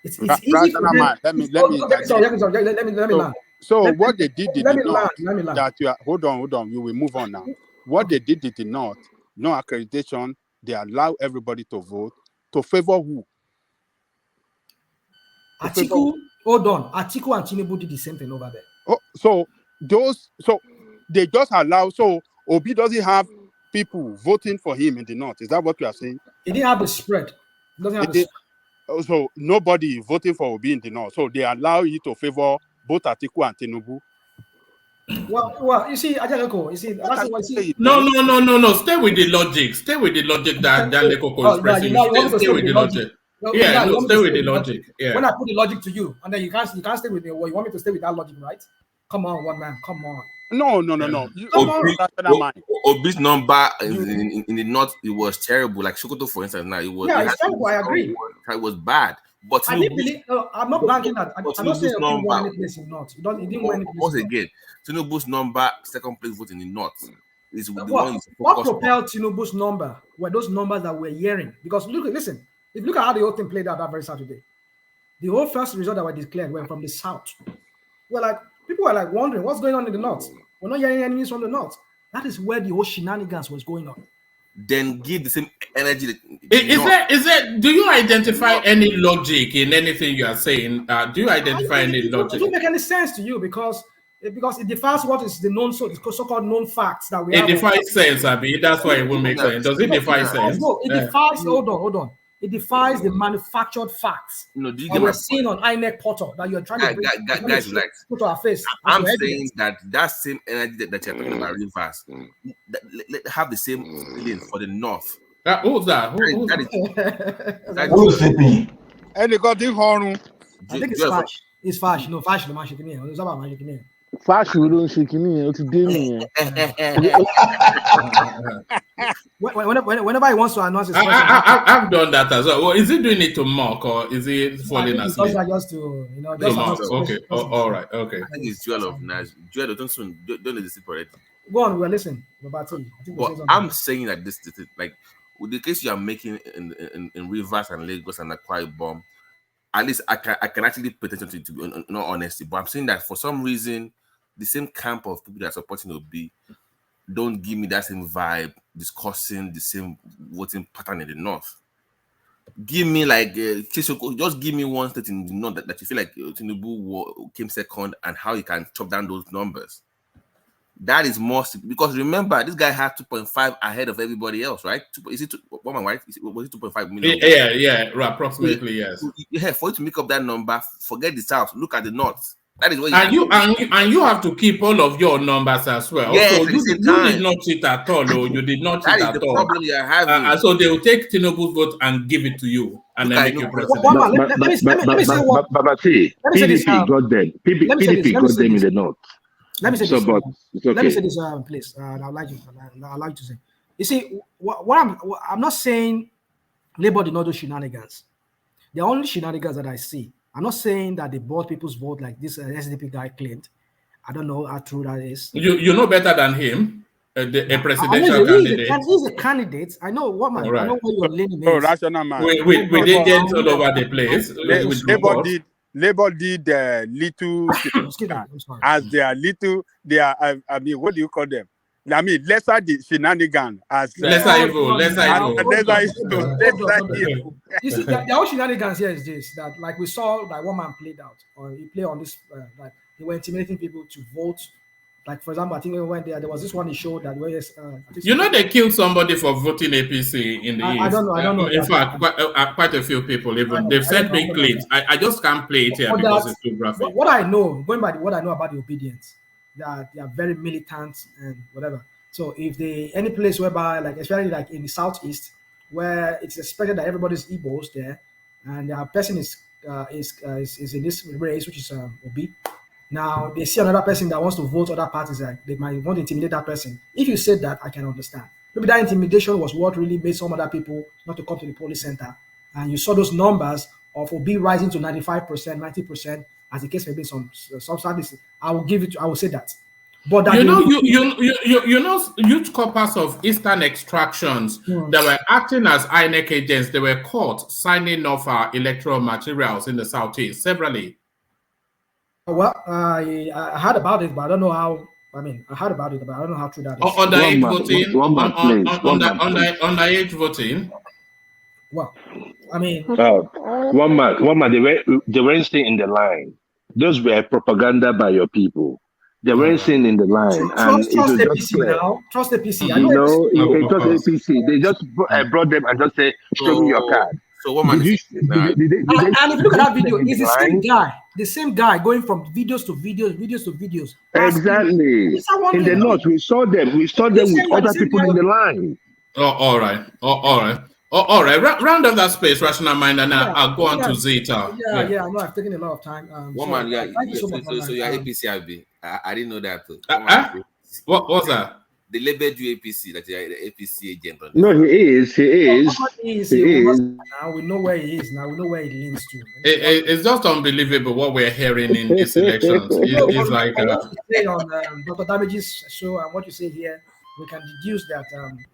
Speaker 11: It's easy for them.
Speaker 13: Let me
Speaker 11: land.
Speaker 13: So what they did in the north, that you are, hold on, you will move on now. What they did in the north, no accreditation, they allow everybody to vote to favor who?
Speaker 11: Atiku, hold on. Atiku and Chinedu did the same thing over there.
Speaker 13: Oh, so they just allow. So Obi doesn't have people voting for him in the north. Is that what you are saying?
Speaker 11: He didn't have the spread. He doesn't have the spread.
Speaker 13: So nobody voting for Obi in the north. So they allow you to favor both Atiku and Tinubu.
Speaker 11: Well, you see, Ajaleko, you see, that's what you see.
Speaker 2: No. Stay with the logic. Stay with the logic that Lekoko is pressing. Stay with the logic. Stay with the logic. Yeah.
Speaker 11: When I put the logic to you, and then you can't stay with me. Well, you want me to stay with that logic, right? Come on, one man. Come on.
Speaker 13: No.
Speaker 5: Obi's number in the north, it was terrible. Like Sokoto, for instance, now
Speaker 11: it's terrible. I agree.
Speaker 5: It was bad. But
Speaker 11: I didn't believe. I'm not banking that. I'm not saying Obi won any place in north. He didn't win any place.
Speaker 5: Once again, Tinubu's number, second place vote in the north, is the
Speaker 11: one. What propelled Tinubu's number were those numbers that we're hearing. Because listen, if you look at how the whole thing played out that very Saturday, the whole first result that were declared were from the south. People were wondering what's going on in the north. We're not hearing any news from the north. That is where the whole shenanigans was going on.
Speaker 5: Then give the same energy.
Speaker 2: Is there? Do you identify any logic in anything you are saying? Do you identify any logic?
Speaker 11: It doesn't make any sense to you because it defies what is the known so-called known facts that we have.
Speaker 2: It defies sense, Abi. That's why it will make sense. Does it defy sense?
Speaker 11: No, it defies. Hold on. It defies the manufactured facts.
Speaker 5: That
Speaker 11: we're seeing on INEC portal that you're trying to put to our face.
Speaker 5: I'm saying that same energy that you're talking about Rivers, have the same feeling for the north.
Speaker 2: Who's that?
Speaker 9: Who's it?
Speaker 11: I think it's Fash. It's Fash. No, Fash. No, Fash. It's about Magic.
Speaker 14: Fash, we don't shake it.
Speaker 11: Whenever he wants to announce his
Speaker 2: I've done that as well. Is he doing it to mock or is he falling asleep?
Speaker 11: Just to
Speaker 2: okay. All right. Okay.
Speaker 5: I think it's Jewel of Nash. Jewel, don't let this sleep already.
Speaker 11: Go on. We're listening.
Speaker 5: I'm saying that this like with the case you are making in Rivers and Lagos and Akwa Ibom, at least I can actually pay attention to in all honesty. But I'm saying that for some reason, the same camp of people that are supporting Obi don't give me that same vibe discussing the same voting pattern in the north. Give me just give me one state in the north that you feel like Tinubu came second and how you can chop down those numbers. That is more because remember this guy had 2.5 ahead of everybody else, right? Is it right? Was it 2.5 million?
Speaker 2: Yeah, approximately, yes.
Speaker 5: Yeah, for you to make up that number, forget the south. Look at the north. That is what
Speaker 2: you have to keep all of your numbers as well.
Speaker 5: Yes,
Speaker 2: so you did not cheat at all, or you did not cheat
Speaker 5: at all. That is the problem you are having.
Speaker 2: So they will take Tinubu's vote and give it to you, and then make you president.
Speaker 11: Let me say what.
Speaker 4: PDP got them. PDP got them in the north.
Speaker 11: Let me say
Speaker 4: so,
Speaker 11: this.
Speaker 4: But it's okay.
Speaker 11: Let me say this, please. I'd like to say. You see, what I'm not saying Labour did not do shenanigans. The only shenanigans that I see, I'm not saying that they bought people's vote like this SDP guy claimed. I don't know how true that is.
Speaker 2: You know better than him, a presidential candidate.
Speaker 11: He's a candidate. I know what man. Right. I know what you're leaning is.
Speaker 13: Rational man.
Speaker 2: With agents all over the place.
Speaker 13: Labour did little as they are little. They are. I mean, what do you call them? I mean, lesser the shenanigan as
Speaker 2: lesser evil.
Speaker 11: You see, the whole shenanigans here is this: that like we saw, like one man played out, or he played on this, like they were intimidating people to vote. Like for example, I think when there was this one he showed that where
Speaker 2: they killed somebody for voting APC in the East.
Speaker 11: I don't know.
Speaker 2: In fact, quite a few people even they've sent me clips. I just can't play it here because it's too graphic.
Speaker 11: What I know, going by what I know about the obedience, they are very militant and whatever. So if any place whereby, like especially like in the southeast, where it's expected that everybody's Igbos there, and the person is in this race, which is Obi. Now they see another person that wants to vote other parties, like they might want to intimidate that person. If you said that, I can understand. Maybe that intimidation was what really made some other people not to come to the polling center. And you saw those numbers of Obi rising to 95%, 90%, as the case may be. Some services. I will say that. But that
Speaker 2: youth corpus of Eastern extractions that were acting as INEC agents, they were caught signing off our electoral materials in the southeast severally.
Speaker 11: Well, I heard about it, but I don't know how. I mean, I heard about it, but I don't know how true that is.
Speaker 2: Underage voting. Underage voting.
Speaker 11: Well, I mean,
Speaker 4: one man. They weren't staying in the line. Those were propaganda by your people. They weren't staying in the line.
Speaker 11: Trust APC now. Trust APC.
Speaker 4: Trust APC. They just brought them and just say, "Show me your card."
Speaker 5: So what man?
Speaker 11: And if you look at that video, it's the same guy going from videos to videos.
Speaker 4: Exactly. In the north, we saw them with other people in the line.
Speaker 2: All right. Round up that space, rational mind, and I'll go on to Zeta.
Speaker 11: Yeah. I know I've taken a lot of time.
Speaker 5: Woman, so you're APC. I didn't know that.
Speaker 2: What was that?
Speaker 5: They labeled you APC, like you're the APC agent.
Speaker 4: No, he is.
Speaker 11: Now we know where he is. Now we know where he leans to.
Speaker 2: It's just unbelievable what we're hearing in these elections. It's like
Speaker 11: on Dr. Damage's show and what you say here, we can deduce that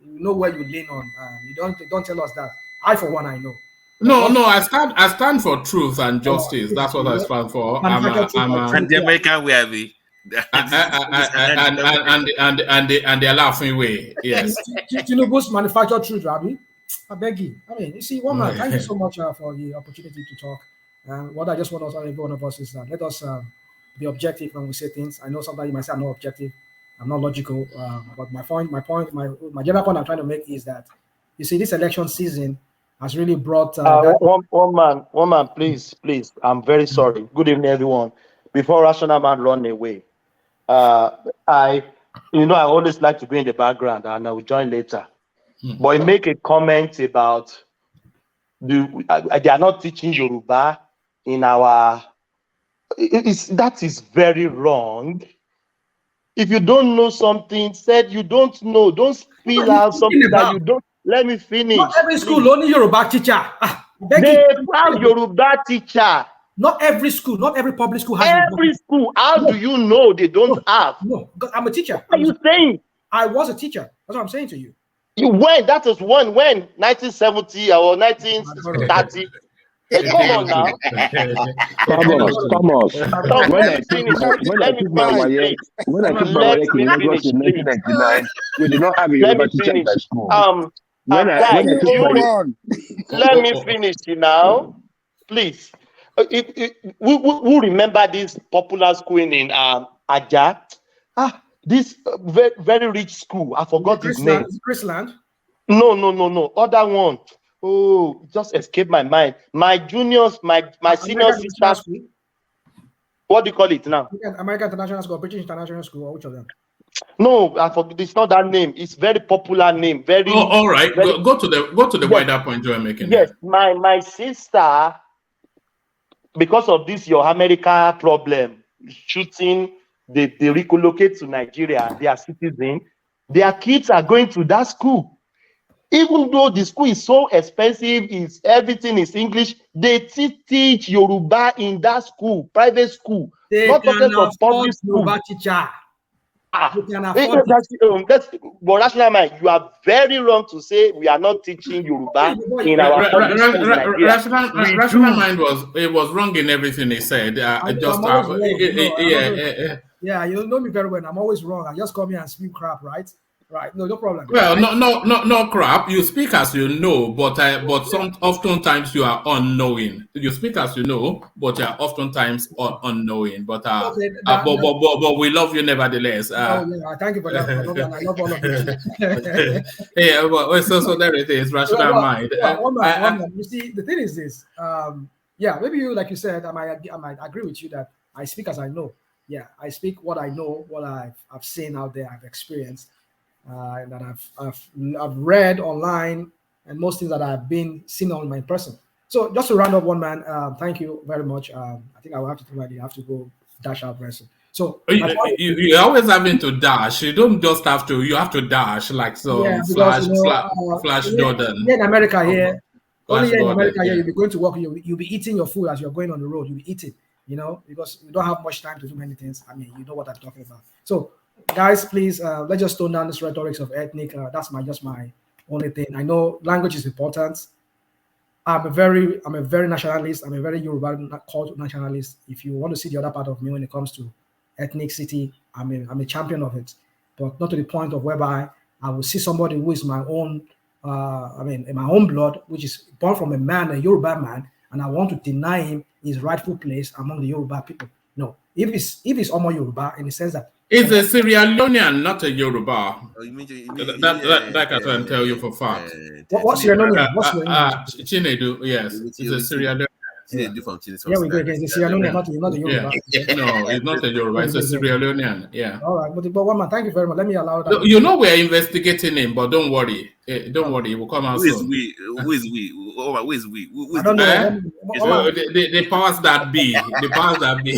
Speaker 11: you know where you lean on. You don't tell us that. I, for one, I know.
Speaker 2: No, I stand for truth and justice. That's what I stand for.
Speaker 5: And the American way, be.
Speaker 2: And they're laughing way. Yes.
Speaker 11: Tinubu's manufacture truth, Rabbi. I beg you. I mean, you see, one man, thank you so much for the opportunity to talk. What I just want to tell every one of us is that let us be objective when we say things. I know sometimes you might say I'm not objective, I'm not logical, but my general point I'm trying to make is that you see, this election season has really brought
Speaker 12: one man, please. I'm very sorry. Good evening, everyone. Before Rational Man run away, I always like to be in the background and I will join later. But I make a comment about they are not teaching Yoruba in our. That is very wrong. If you don't know something, said you don't know. Don't spill out something that you don't. Let me finish.
Speaker 11: Not every school only Yoruba teacher.
Speaker 12: They have Yoruba teacher.
Speaker 11: Not every school, not every public school has
Speaker 12: every school. How do you know they don't have?
Speaker 11: No, because I'm a teacher.
Speaker 12: What are you saying?
Speaker 11: I was a teacher. That's what I'm saying to you.
Speaker 12: You went. That was when 1970 or 1930. Hey, come on now.
Speaker 4: Thomas. When I took my wife in Lagos in 1999, we did not have a Yoruba teacher in my school.
Speaker 12: Let me finish now, please. Who remember this popular school in Aja?
Speaker 16: This very, very rich school. I forgot his name.
Speaker 11: Chrisland.
Speaker 16: No. Other one. Oh, just escaped my mind. My juniors, my senior sisters. What do you call it now?
Speaker 11: American International School, British International School, or which of them?
Speaker 16: No, I forget. It's not that name. It's very popular name. Very.
Speaker 2: Oh, all right.
Speaker 16: Very,
Speaker 2: go to the
Speaker 16: yes,
Speaker 2: wider point you are making.
Speaker 16: Yes, my sister, because of this your America problem, shooting, they relocate to Nigeria. They are citizens. Their kids are going to that school. Even though the school is so expensive, everything is English, they teach Yoruba in that school, private school.
Speaker 11: They
Speaker 16: not
Speaker 11: can
Speaker 16: talking of public
Speaker 11: afford Yoruba teacher.
Speaker 16: But Rational Mind, you are very wrong to say we are not teaching Yoruba in our public schools in Nigeria.
Speaker 2: Rational Mind was wrong in everything he said.
Speaker 11: Yeah, you know me very well. I'm always wrong. I just come here and speak crap, right? Right, no problem.
Speaker 2: Well, no crap. You speak as you know, but oftentimes you are unknowing. You speak as you know, but you are oftentimes unknowing. But but we love you nevertheless.
Speaker 11: Thank you for that. I love all of you.
Speaker 2: Yeah, well, so there it is. Rational Mind.
Speaker 11: One man. You see, the thing is this. Maybe you, like you said, I might agree with you that I speak as I know. Yeah, I speak what I know, what I've seen out there, I've experienced. That I've read online, and most things that I've been seen on my person. So just to round up, one man, thank you very much. I think I will have to have to go dash out very soon. So
Speaker 2: you're always having to dash. You don't just have to. You have to dash like so. Flash Jordan.
Speaker 11: Here in America, only here in America, you'll be going to work. You'll be eating your food as you're going on the road. You'll be eating, because you don't have much time to do many things. I mean, you know what I'm talking about. So. Guys, please let's just tone down this rhetoric of ethnic. That's just my only thing. I know language is important. I'm a very nationalist. I'm a very Yoruba called nationalist. If you want to see the other part of me when it comes to ethnicity, I'm a champion of it, but not to the point of whereby I will see somebody who is my own, in my own blood, which is born from a Yoruba man, and I want to deny him his rightful place among the Yoruba people. No, if it's Omo Yoruba in the sense that.
Speaker 2: It's a Sierra Leonean, not a Yoruba. That I can tell you for fact.
Speaker 11: What's Sierra Leonean?
Speaker 2: Chinedu, yes. It's a Sierra Leonean.
Speaker 11: Chinedu from Chile. Yeah, we go again. It's Sierra Leonean, not a Yoruba.
Speaker 2: No, it's not a Yoruba. It's a Sierra Leonean. Yeah.
Speaker 11: All right, but one man, thank you very much. Let me allow that.
Speaker 2: You know we're investigating him, but don't worry. Don't worry, we'll come out soon.
Speaker 5: Who is we? Who is we?
Speaker 11: I don't know.
Speaker 2: The powers that be. The powers that be.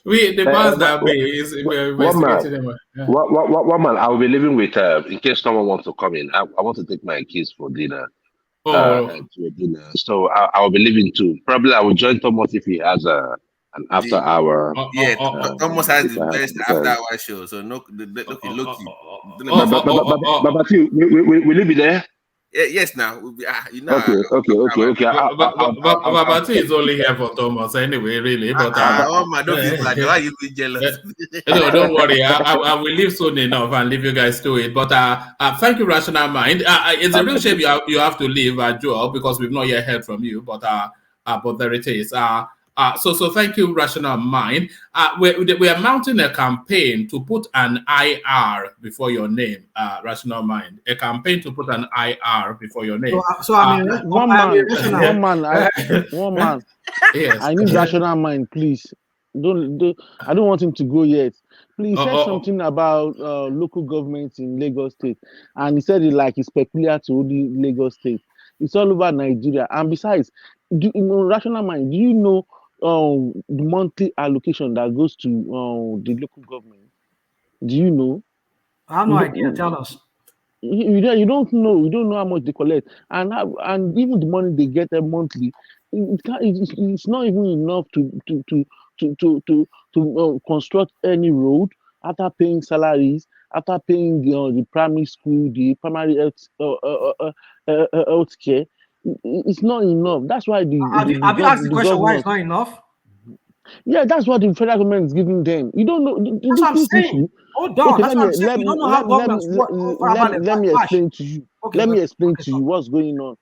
Speaker 2: The powers that be is investigating him.
Speaker 4: One man, I will be living with in case someone wants to come in. I want to take my kids for dinner. To a dinner. So I will be leaving too. Probably I will join Thomas if he has an after hour.
Speaker 5: Thomas has the best after hour show. So look.
Speaker 4: But will you be there?
Speaker 5: Yes, now
Speaker 4: Okay.
Speaker 2: But is only here for Thomas anyway, really. But
Speaker 5: don't feel like why you be jealous.
Speaker 2: No, don't worry. I will leave soon enough and leave you guys to it. But thank you, Rational Mind. It's a real shame you have to leave, Joel, because we've not yet heard from you. But there it is. So thank you, Rational Mind. We are mounting a campaign to put an IR before your name, Rational Mind. A campaign to put an IR before your name.
Speaker 14: One man.
Speaker 2: Yes.
Speaker 14: I need Rational Mind, please. I don't want him to go yet. Please say something about local governments in Lagos State, and he said it's peculiar to only Lagos State. It's all over Nigeria, and besides, Rational Mind, do you know the monthly allocation that goes to the local government? Do you know?
Speaker 11: I have no idea. Tell us.
Speaker 14: You don't know. You don't know how much they collect, and even the money they get monthly, it's not even enough to construct any road after paying salaries, after paying the primary school, the primary health care. It's not enough. That's why
Speaker 11: have you asked the question why it's not enough?
Speaker 14: Yeah, that's what the federal government is giving them. You don't know.
Speaker 11: That's what I'm saying. Hold on. That's what I'm saying. You don't know how governments work.
Speaker 14: Let me explain to you. Let me explain to you what's going on.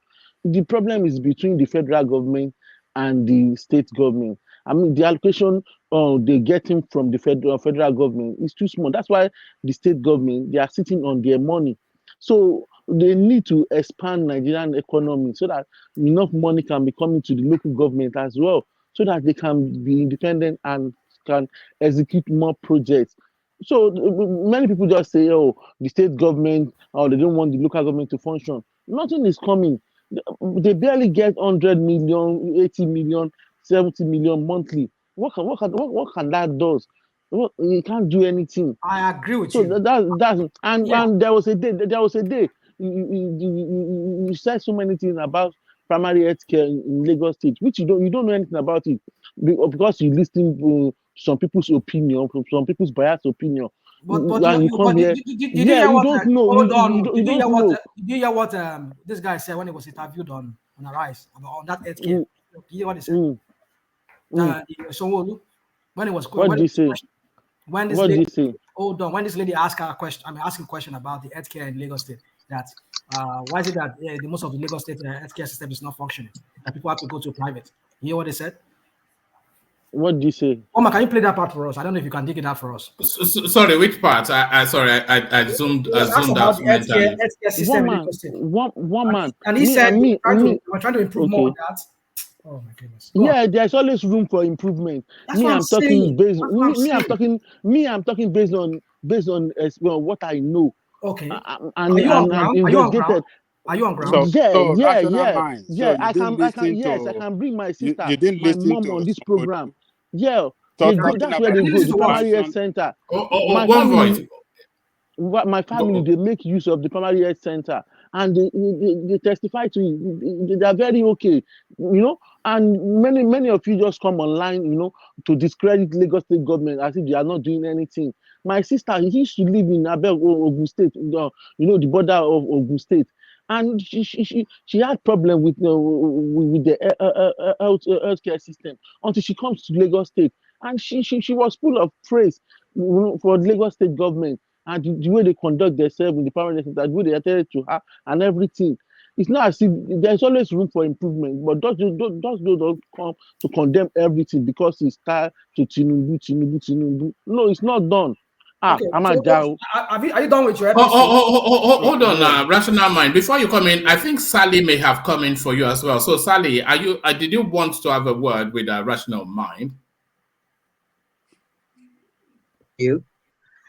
Speaker 14: The problem is between the federal government and the state government. I mean, the allocation they're getting from the federal government is too small. That's why the state government, they are sitting on their money. So they need to expand Nigerian economy so that enough money can be coming to the local government as well, so that they can be independent and can execute more projects. So many people just say, oh, the state government, or they don't want the local government to function. Nothing is coming. They barely get 100 million, 80 million, 70 million monthly. What can that do? You can't do anything.
Speaker 11: I agree with
Speaker 14: So
Speaker 11: you.
Speaker 14: And there was a day you said so many things about primary health care in Lagos State, which you don't know anything about it because you listen to some people's opinion, from some people's biased opinion.
Speaker 11: But
Speaker 14: You come here,
Speaker 11: did you hear
Speaker 14: you
Speaker 11: what?
Speaker 14: don't know.
Speaker 11: Hold on.
Speaker 14: You don't know.
Speaker 11: Did you hear what this guy said when he was interviewed on Arise on that healthcare? Did you hear what he said? So when it was
Speaker 14: what did he say?
Speaker 11: When this
Speaker 14: what
Speaker 11: lady,
Speaker 14: did he say?
Speaker 11: Hold on, when this lady asked her a question, asking a question about the healthcare in Lagos State, that why is it that the most of the Lagos State healthcare system is not functioning, that people have to go to private? You hear what they said?
Speaker 14: What did you say?
Speaker 11: Oma, can you play that part for us? I don't know if you can dig it out for us.
Speaker 2: Sorry, which part? I zoomed out mentally.
Speaker 11: Healthcare system in Lagos State.
Speaker 14: One man.
Speaker 11: And he said we're trying to improve more on that. Oh my goodness.
Speaker 14: Yeah, there's always room for improvement.
Speaker 11: That's what I'm saying.
Speaker 14: I'm talking based on what I know.
Speaker 11: Okay.
Speaker 14: Are
Speaker 11: you on ground? Are you on ground?
Speaker 14: Yeah. I can bring my sister, my mom on this program. Yeah. That's where they go, the primary health center. My family, they make use of the primary health center, and they testify to it. They are very okay, and many of you just come online, to discredit Lagos State government as if they are not doing anything. My sister, he used to live in Ogun State, the border of Ogun State, and she had problem with the healthcare system until she comes to Lagos State, and she was full of praise for Lagos State government and the way they conduct themselves in the primary center, the way they attended to her and everything. It's not as if there's always room for improvement, but don't come to condemn everything because it's tied to Chinedu. No, it's not done.
Speaker 11: Okay, are you done with your
Speaker 2: episode? Hold on, Rational Mind. Before you come in, I think Sally may have come in for you as well. So, Sally, did you want to have a word with Rational Mind?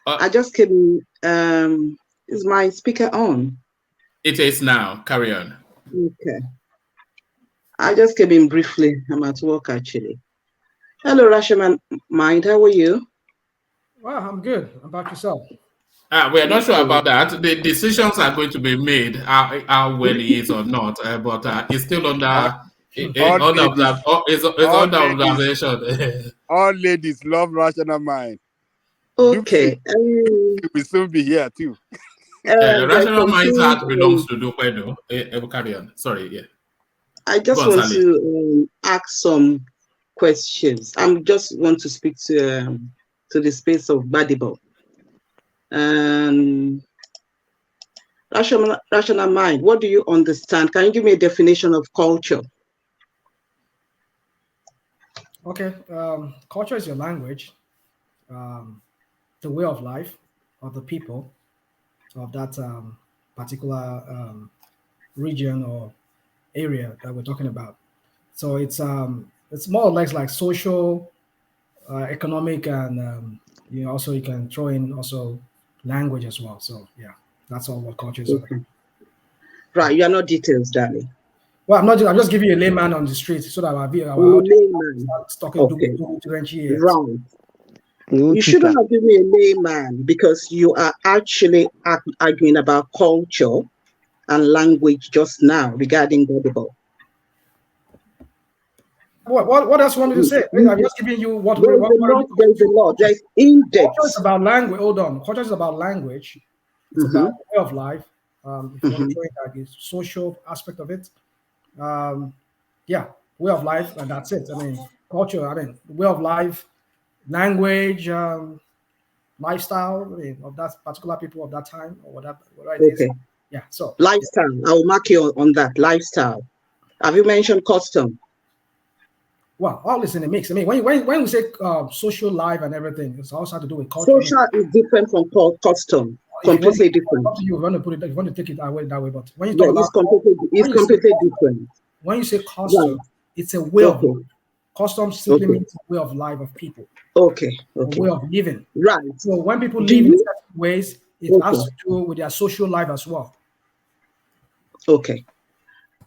Speaker 17: I just came in. Is my speaker on?
Speaker 2: It is now. Carry on.
Speaker 17: Okay. I just came in briefly. I'm at work actually. Hello, Rational Mind. How are you?
Speaker 11: Well, I'm good. How about yourself?
Speaker 2: We are not sure about that. The decisions are going to be made how well he is or not, but it's still under observation.
Speaker 13: All ladies love Rational Mind.
Speaker 17: Okay.
Speaker 13: We will soon be here too.
Speaker 2: Rational Mind's heart belongs to Dupedo. Carry on. Sorry, yeah.
Speaker 17: I just want to ask some questions. I just want to speak to the space of Badibo. Rational Mind, what do you understand? Can you give me a definition of culture?
Speaker 11: Okay. Culture is your language. The way of life of the people of that particular region or area that we're talking about. So it's more or less like social, economic, and also you can throw in also language as well. So yeah, that's all what culture is.
Speaker 17: Okay. Right, you are not details, darling.
Speaker 11: Well, I'm not. I'm just giving you a layman on the street so that our layman talking to differentiate.
Speaker 17: Right. You shouldn't have given me a layman because you are actually arguing about culture and language just now regarding Badibo.
Speaker 11: What else you want me to say? I'm just giving you what.
Speaker 17: There's a lot. There's in-depth.
Speaker 11: Culture is about language. Hold on. Culture is about language. It's about way of life. If you want to join that, the social aspect of it. Yeah, way of life, and that's it. I mean, culture. I mean, way of life, language, lifestyle of that particular people of that time or whatever it is. Yeah. So
Speaker 17: lifestyle. I will mark you on that lifestyle. Have you mentioned custom?
Speaker 11: Well, all is in the mix. I mean, when we say social life and everything, it's also to do with culture.
Speaker 17: Social is different from custom. Completely different.
Speaker 11: Up to you. If you want to put it, if you want to take it that way, but when you talk about
Speaker 17: it's completely different.
Speaker 11: When you say custom, it's a way of life. Custom simply means a way of life of people.
Speaker 17: Okay.
Speaker 11: A way of living.
Speaker 17: Right.
Speaker 11: So when people live in certain ways, it has to do with their social life as well.
Speaker 17: Okay.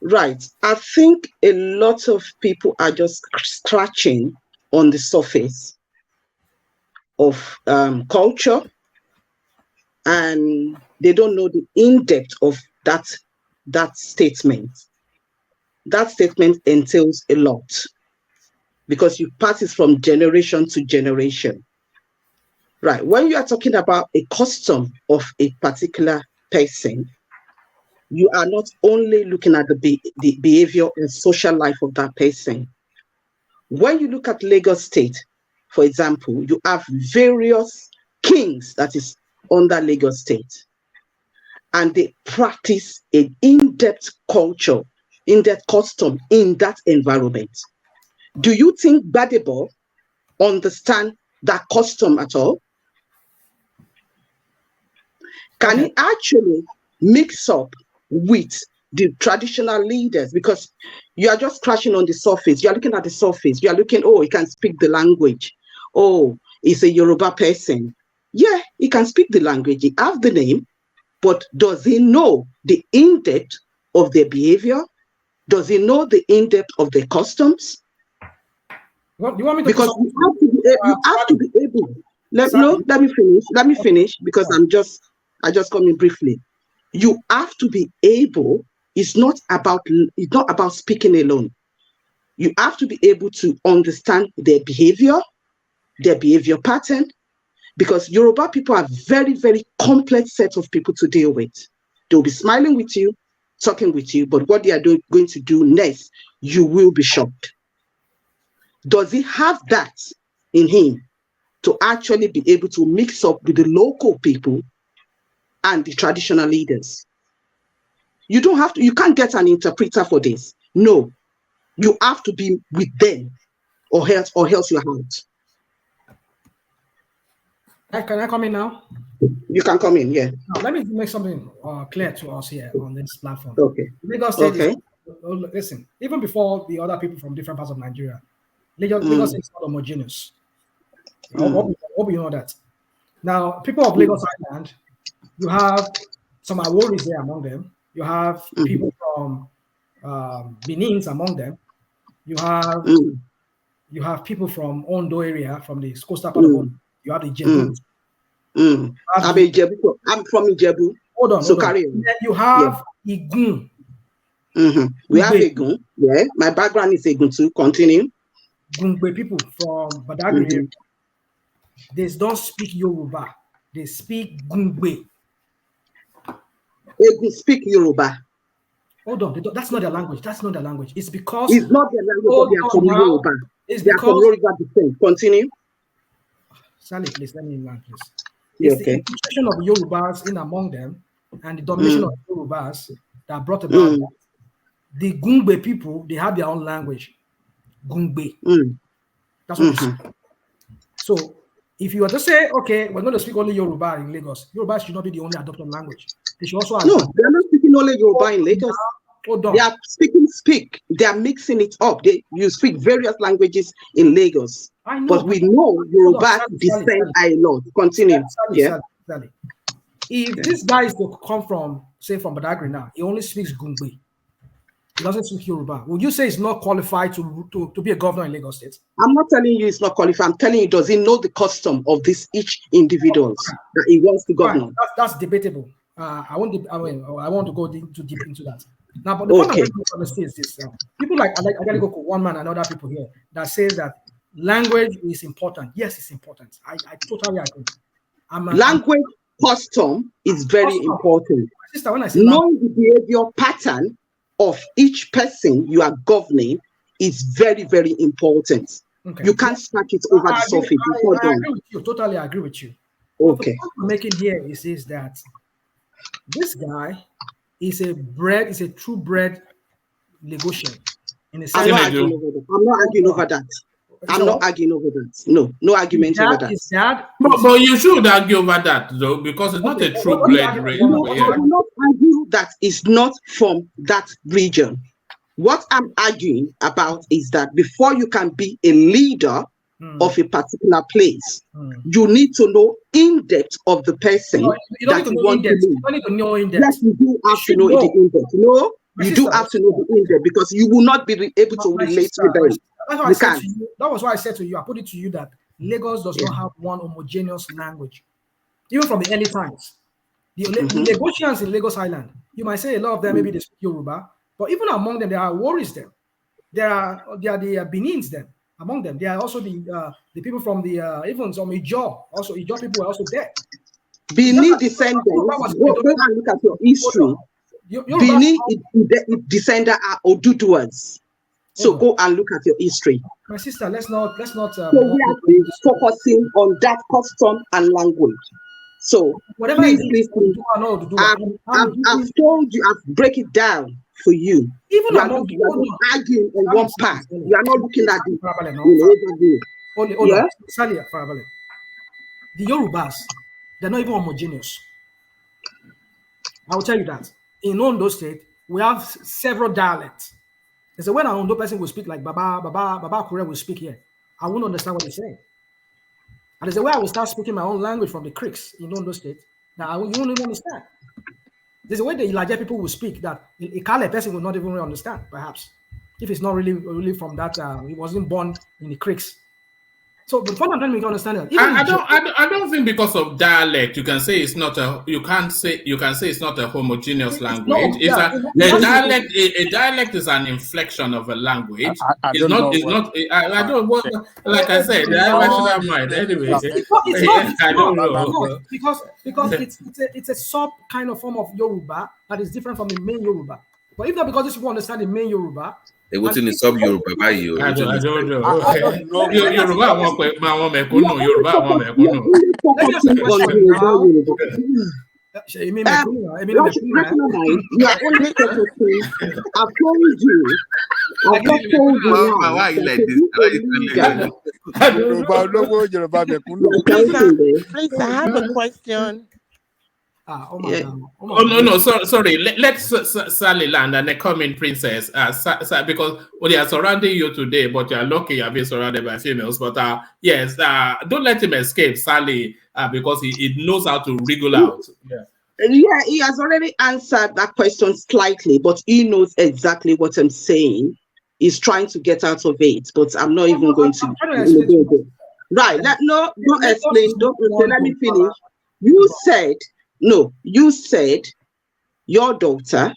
Speaker 17: Right. I think a lot of people are just scratching on the surface of culture, and they don't know the in-depth of that statement. That statement entails a lot because you pass it from generation to generation. Right. When you are talking about a custom of a particular person, you are not only looking at the behavior and social life of that person. When you look at Lagos State, for example, you have various kings that is under Lagos State, and they practice an in-depth culture, in-depth custom in that environment. Do you think Badebo understand that custom at all? Can he actually mix up with the traditional leaders? Because you are just crashing on the surface. You are looking at the surface. You are looking, oh, he can speak the language. Oh, he's a Yoruba person. Yeah, he can speak the language. He has the name, but does he know the in-depth of their behavior? Does he know the in-depth of their customs?
Speaker 11: You want me to
Speaker 17: because you have to be able. Let me finish because I just come in briefly. You have to be able. It's not about speaking alone. You have to be able to understand their behavior pattern, because Yoruba people are very, very complex set of people to deal with. They'll be smiling with you, talking with you, but what they are going to do next, you will be shocked. Does he have that in him to actually be able to mix up with the local people and the traditional leaders? You can't get an interpreter for this. No, you have to be with them or else you're out.
Speaker 11: Can I come in now?
Speaker 17: You can come in, yeah.
Speaker 11: Now, let me make something clear to us here on this platform.
Speaker 17: Okay.
Speaker 11: Lagos State listen, even before the other people from different parts of Nigeria, Lagos is not homogeneous. I hope you know that. Now, people of Lagos Island, you have some Aworis there among them. You have people from Benin among them. You have people from Ondo area, from the coastal part of Ondo. You have the Jebu.
Speaker 17: I'm from Ijebu.
Speaker 11: Hold on.
Speaker 17: Carry on.
Speaker 11: And then you have Igun.
Speaker 17: We have Igun. Yeah, my background is Igun too. Continue.
Speaker 11: Gungbe people from Badagry, they don't speak Yoruba. They speak Gungbe.
Speaker 17: They speak Yoruba.
Speaker 11: Hold on, that's not their language. It's because
Speaker 17: it's not their language, but they are from Yoruba. They are from Yoruba descent. Continue.
Speaker 11: Sally, please let me land, please. It's the infiltration of Yorubas in among them and the domination of Yorubas that brought about that. The Gungbe people, they have their own language. Gungbe. That's what you say. So if you were to say, okay, we're going to speak only Yoruba in Lagos, Yoruba should not be the only adopted language. They should also
Speaker 17: they're not speaking only Yoruba in Lagos. They are they are mixing it up. You speak various languages in Lagos.
Speaker 11: I know,
Speaker 17: but we know Yoruba descend a lot. Continue.
Speaker 11: Sally. If this guy is to come from, say, from Badagry now, he only speaks Gungbe. He doesn't speak Yoruba. Would you say he's not qualified to be a governor in Lagos State?
Speaker 17: I'm not telling you he's not qualified. I'm telling you, does he know the custom of each individuals that he wants to govern?
Speaker 11: That's debatable. I want to go too deep into that. Now, but the point I'm trying to understand is this: people like Agaligoko, one man, and other people here that says that language is important. Yes, it's important. I totally agree.
Speaker 17: Language custom is very important.
Speaker 11: Sister, when I say
Speaker 17: knowing the behavior pattern of each person you are governing is very, very important. Okay. You can't scratch it over the surface.
Speaker 11: I agree with you. Totally agree with you.
Speaker 17: Okay.
Speaker 11: The point I'm making here is that this guy is a true bred Lagosian. In the
Speaker 17: I'm
Speaker 11: sense
Speaker 17: not
Speaker 11: that
Speaker 17: arguing over that. I'm not arguing over that. I'm not arguing over that. No argument over that.
Speaker 2: But you should argue over that though, because it's not a true blood race.
Speaker 17: No, I will not argue that it's not from that region. What I'm arguing about is that before you can be a leader of a particular place, you need to know in depth of the person
Speaker 11: you don't
Speaker 17: that
Speaker 11: need to
Speaker 17: you
Speaker 11: know
Speaker 17: want
Speaker 11: in
Speaker 17: to
Speaker 11: depth.
Speaker 17: lead.
Speaker 11: You don't need to know in depth.
Speaker 17: Yes, you do have to know the in depth. No, you do have to know the in depth because you will not be able to relate with them. You can't.
Speaker 11: That was why I said to you, I put it to you that Lagos does not have one homogeneous language, even from the early times. The Lagosians in Lagos Island, you might say a lot of them maybe they speak Yoruba, but even among them there are Warris them. There are the Benins them. Among them, there are also the people from the even some Ijaw. Also, Ijaw people are also there.
Speaker 17: Benin descendants. Go and look at your history. Benin descendants are Oduduwas. So go and look at your history.
Speaker 11: My sister, let's not.
Speaker 17: So we are still focusing on that custom and language. So
Speaker 11: whatever
Speaker 17: please, I've told you, I've break it down for you.
Speaker 11: Even
Speaker 17: you are not arguing on one part. You are not looking at the overview.
Speaker 11: The Yorubas, they're not even homogeneous. I will tell you that. In Ondo State, we have several dialects. There's a way an Ondo person will speak like Baba Kure will speak here. I won't understand what they're saying. And there's a way I will start speaking my own language from the Creeks in Ondo State that you won't even understand. There's a way the Ilaje people will speak that a Kale person will not even really understand, perhaps, if it's not really from that. He wasn't born in the Creeks. So, but what I'm trying to make you understand that
Speaker 2: I don't think because of dialect you can say it's not a you can say it's not a homogeneous language. A dialect is an inflection of a language. I don't like I said, I rational mind anyway. I don't know
Speaker 11: because it's a sub kind of form of Yoruba that is different from the main Yoruba. But if not because these people understand the main Yoruba.
Speaker 5: What's in the sub Yoruba by you?
Speaker 2: I don't know. Yoruba
Speaker 17: You are only focusing. I've told you. I've not told you now.
Speaker 5: Why are you like this?
Speaker 15: Please, I have a question.
Speaker 2: No, sorry. Let's Sally land and the coming princess. Because they are surrounding you today, but you are lucky you have been surrounded by females. But yes, don't let him escape, Sally, because he knows how to wriggle out.
Speaker 17: Yeah, he has already answered that question slightly, but he knows exactly what I'm saying. He's trying to get out of it, but I'm not even going to. Right? Don't explain. Let me finish. You said your daughter,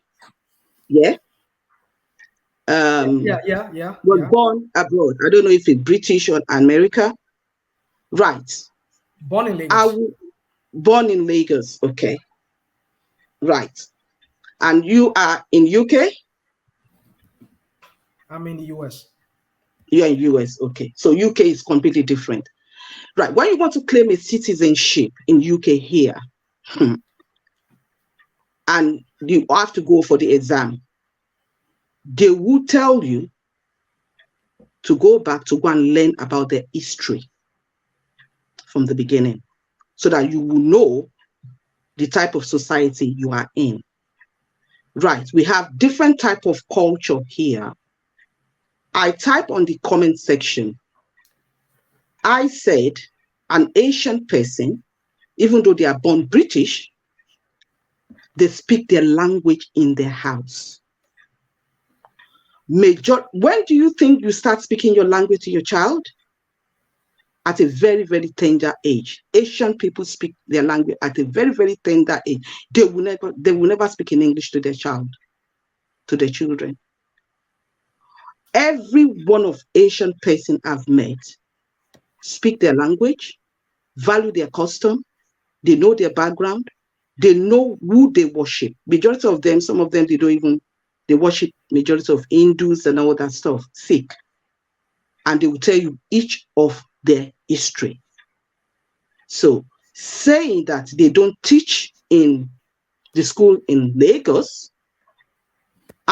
Speaker 17: was born abroad. I don't know if it's British or America. Right.
Speaker 11: Born in Lagos.
Speaker 17: Born in Lagos. Okay. Right. And you are in UK?
Speaker 11: I'm in the US.
Speaker 17: You're in US. Okay. So UK is completely different. Right. When you want to claim a citizenship in UK here, and you have to go for the exam, they will tell you to go back to go and learn about their history from the beginning so that you will know the type of society you are in. Right. We have different type of culture here. I type on the comment section. I said an Asian person, even though they are born British, they speak their language in their house. When do you think you start speaking your language to your child? At a very, very tender age. Asian people speak their language at a very, very tender age. They will never speak in English to their child, to their children. Every one of Asian person I've met speak their language, value their custom, they know their background, they know who they worship. Majority of them, some of them, they worship majority of Hindus and all that stuff, Sikh. And they will tell you each of their history. So saying that they don't teach in the school in Lagos,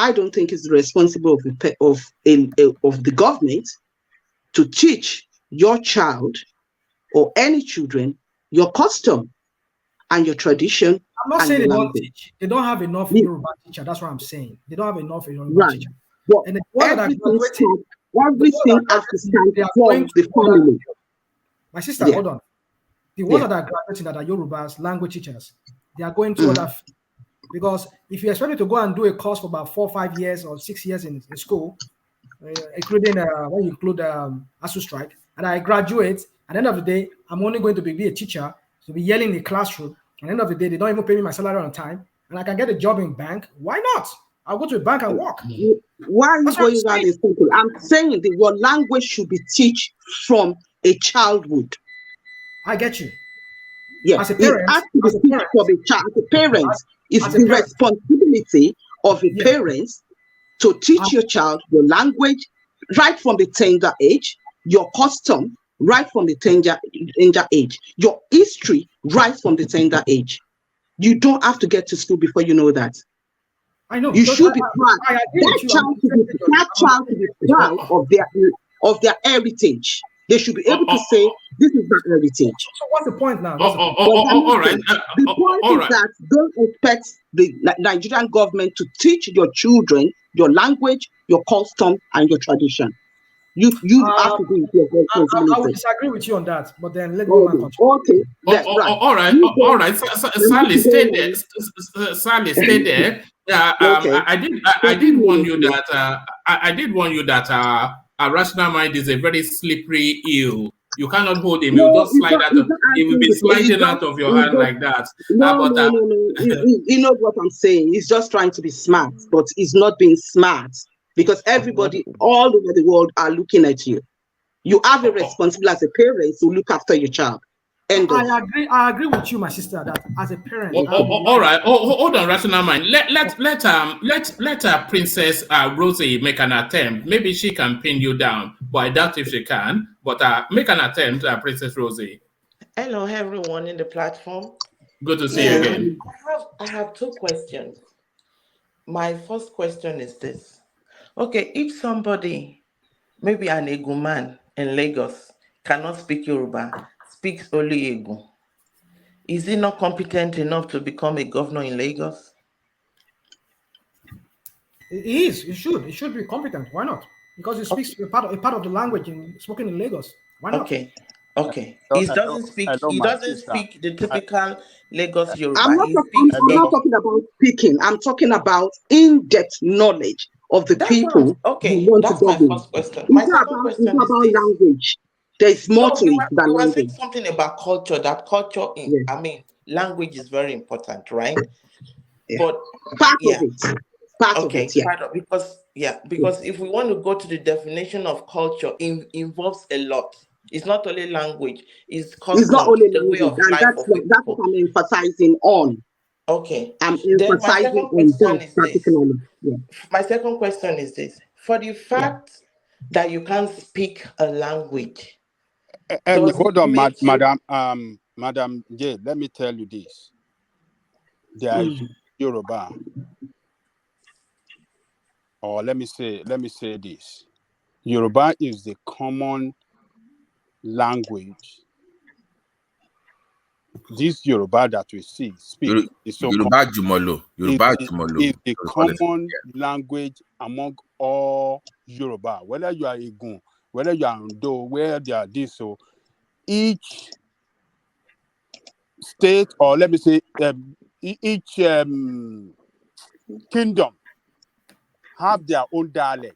Speaker 17: I don't think it's the responsibility of the government to teach your child or any children your custom and your tradition.
Speaker 11: I'm not
Speaker 17: and
Speaker 11: saying
Speaker 17: your
Speaker 11: they don't
Speaker 17: language.
Speaker 11: teach. They don't have enough Yoruba teacher. That's what I'm saying. They don't have enough Yoruba
Speaker 17: Right.
Speaker 11: teacher.
Speaker 17: But
Speaker 11: And the ones that are
Speaker 17: everything
Speaker 11: graduating,
Speaker 17: has to stand
Speaker 11: they are
Speaker 17: from
Speaker 11: going
Speaker 17: the
Speaker 11: to other
Speaker 17: family.
Speaker 11: field. My sister,
Speaker 17: Yeah.
Speaker 11: hold on. The ones
Speaker 17: Yeah.
Speaker 11: that are graduating that are Yorubas, language teachers, they are going to other field. Because if you expect me to go and do a course for about 4 or 5 years or 6 years in school, including when you include ASU strike, and I graduate, at the end of the day, I'm only going to be a teacher, to be yelling in the classroom. At the end of the day, they don't even pay me my salary on time, and I can get a job in bank. Why not? I'll go to a bank and work.
Speaker 17: Why are you going around in circle? I'm saying that your language should be taught from a childhood.
Speaker 11: I get you.
Speaker 17: Yes,
Speaker 11: As a parent,
Speaker 17: it has to be taught from a child. As a parent, it's the responsibility of a parent to teach your child your language right from the tender age, your custom right from the tender age, your history right from the tender age. You don't have to get to school before you know that.
Speaker 11: I know.
Speaker 17: You should be proud.
Speaker 11: I agree with you.
Speaker 17: That child should be proud of their heritage. They should be able to say, this is my heritage.
Speaker 11: So what's the point now?
Speaker 17: All right. The point is that don't expect the Nigerian government to teach your children your language, your custom, and your tradition. You have to do your responsibility.
Speaker 11: I would disagree with you on that, but then let me continue.
Speaker 17: Okay, that's right.
Speaker 2: All right. Sally, stay there. Sally, stay there. I did warn you that I did warn you that a rational mind is a very slippery eel. You cannot hold him. He'll just slide out. He will be sliding out of your hand like that.
Speaker 17: No. He knows what I'm saying. He's just trying to be smart, but he's not being smart because everybody all over the world are looking at you. You have a responsibility as a parent to look after your child.
Speaker 11: I agree with you, my sister, that as a parent.
Speaker 2: All right. Hold on, rational mind. Let Princess Rosie make an attempt. Maybe she can pin you down, but I doubt if she can. But make an attempt, Princess Rosie.
Speaker 18: Hello, everyone in the platform.
Speaker 2: Good to see you again.
Speaker 18: I have 2 questions. My first question is this. Okay, if somebody, maybe an Egu man in Lagos, cannot speak Yoruba, speaks only Egu, is he not competent enough to become a governor in Lagos?
Speaker 11: He is. He should be competent. Why not? Because he speaks a part of the language spoken in Lagos. Why not?
Speaker 18: Okay. He doesn't speak the typical Lagos Yoruba.
Speaker 17: I'm not talking about speaking. I'm talking about in-depth knowledge of the people.
Speaker 18: That's my first question. My second question is
Speaker 17: about language. There's more to it than language.
Speaker 18: Saying something about culture. That culture, language is very important, right? But
Speaker 17: part of it.
Speaker 18: Because if we want to go to the definition of culture, it involves a lot. It's not only language, it's custom,
Speaker 17: it's not only
Speaker 18: the way of life.
Speaker 17: That's what I'm emphasizing on.
Speaker 18: Okay.
Speaker 17: I'm emphasizing on that particularly.
Speaker 18: My second question is this. For the fact that you can't speak a language.
Speaker 13: Hold on, Madam J, let me tell you this. There is Yoruba. Or let me say this. Yoruba is the common language. This Yoruba that we speak is so
Speaker 5: Yoruba Jumolo.
Speaker 13: Is the common language among all Yoruba. Whether you are Igun, whether you are Ndo, where they are this, so each state, or let me say each kingdom have their own dialect.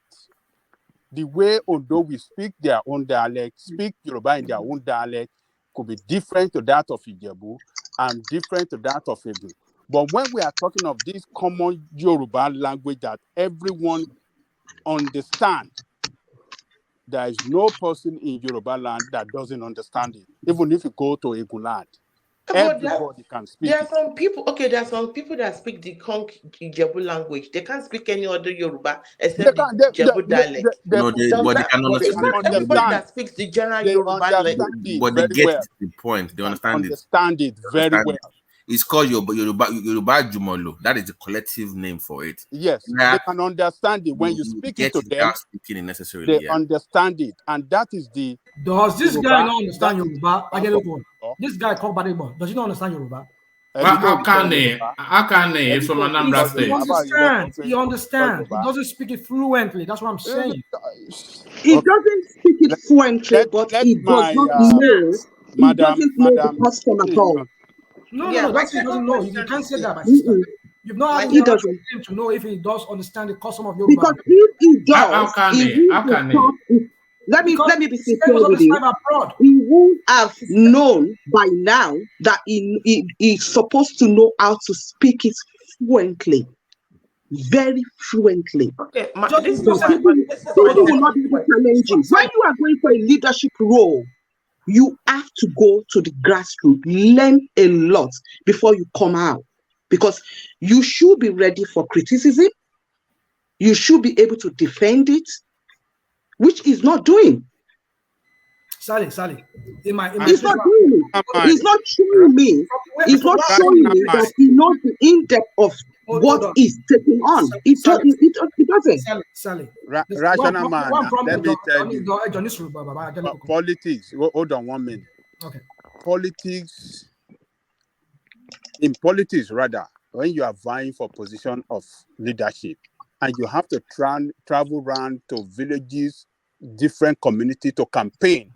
Speaker 13: The way Ondo we speak their own dialect, speak Yoruba in their own dialect, could be different to that of Ijebu and different to that of Edo. But when we are talking of this common Yoruba language that everyone understands, there is no person in Yoruba land that doesn't understand it. Even if you go to Egun land, everybody can speak.
Speaker 18: There are some people that speak the Ijebu language. They can't speak any other Yoruba except the Ijebu dialect.
Speaker 5: But they can understand.
Speaker 18: It's not everybody that speaks the general Yoruba language.
Speaker 5: But they get the point. They understand it.
Speaker 13: Understand it very well.
Speaker 5: It's called Yoruba Jumolo. That is the collective name for it.
Speaker 13: Yes, they can understand it when you speak it to them.
Speaker 5: Without speaking it necessarily.
Speaker 13: They understand it, and that is the.
Speaker 11: Does this
Speaker 13: Yoruba,
Speaker 11: guy not understand
Speaker 13: that
Speaker 11: Yoruba? This guy called Badebo, does he not understand Yoruba?
Speaker 2: How can he? How can he? He's from Anambra State.
Speaker 11: He understands. He doesn't speak it fluently. That's what I'm saying.
Speaker 17: He doesn't speak it fluently, but he does not know. He doesn't know the custom at all.
Speaker 11: No, that's he doesn't know. You can't say that, my
Speaker 17: Mm-mm.
Speaker 11: sister. You've not had
Speaker 17: He
Speaker 11: enough
Speaker 17: doesn't.
Speaker 11: time to know if he does understand the custom of Yoruba.
Speaker 17: Because if he does,
Speaker 2: How can
Speaker 17: he
Speaker 2: he?
Speaker 17: will
Speaker 2: How can he?
Speaker 17: talk- Let me be
Speaker 11: He
Speaker 17: sincere
Speaker 11: was on
Speaker 17: with
Speaker 11: the
Speaker 17: you.
Speaker 11: side abroad.
Speaker 17: He would have known by now that he's supposed to know how to speak it fluently, very fluently.
Speaker 18: Okay,
Speaker 17: People will not be able to challenge him. When you are going for a leadership role, you have to go to the grassroots, learn a lot before you come out, because you should be ready for criticism. You should be able to defend it, which he's not doing.
Speaker 11: Sally.
Speaker 17: He's not doing it. He's not showing me. He's not showing me that he knows the in-depth of what he's taking on. He doesn't.
Speaker 11: Sally.
Speaker 13: Rational man, let me tell you.
Speaker 11: you.
Speaker 13: Politics. Hold on 1 minute.
Speaker 11: Okay.
Speaker 13: In politics, rather, when you are vying for position of leadership, and you have to travel around to villages, different communities to campaign.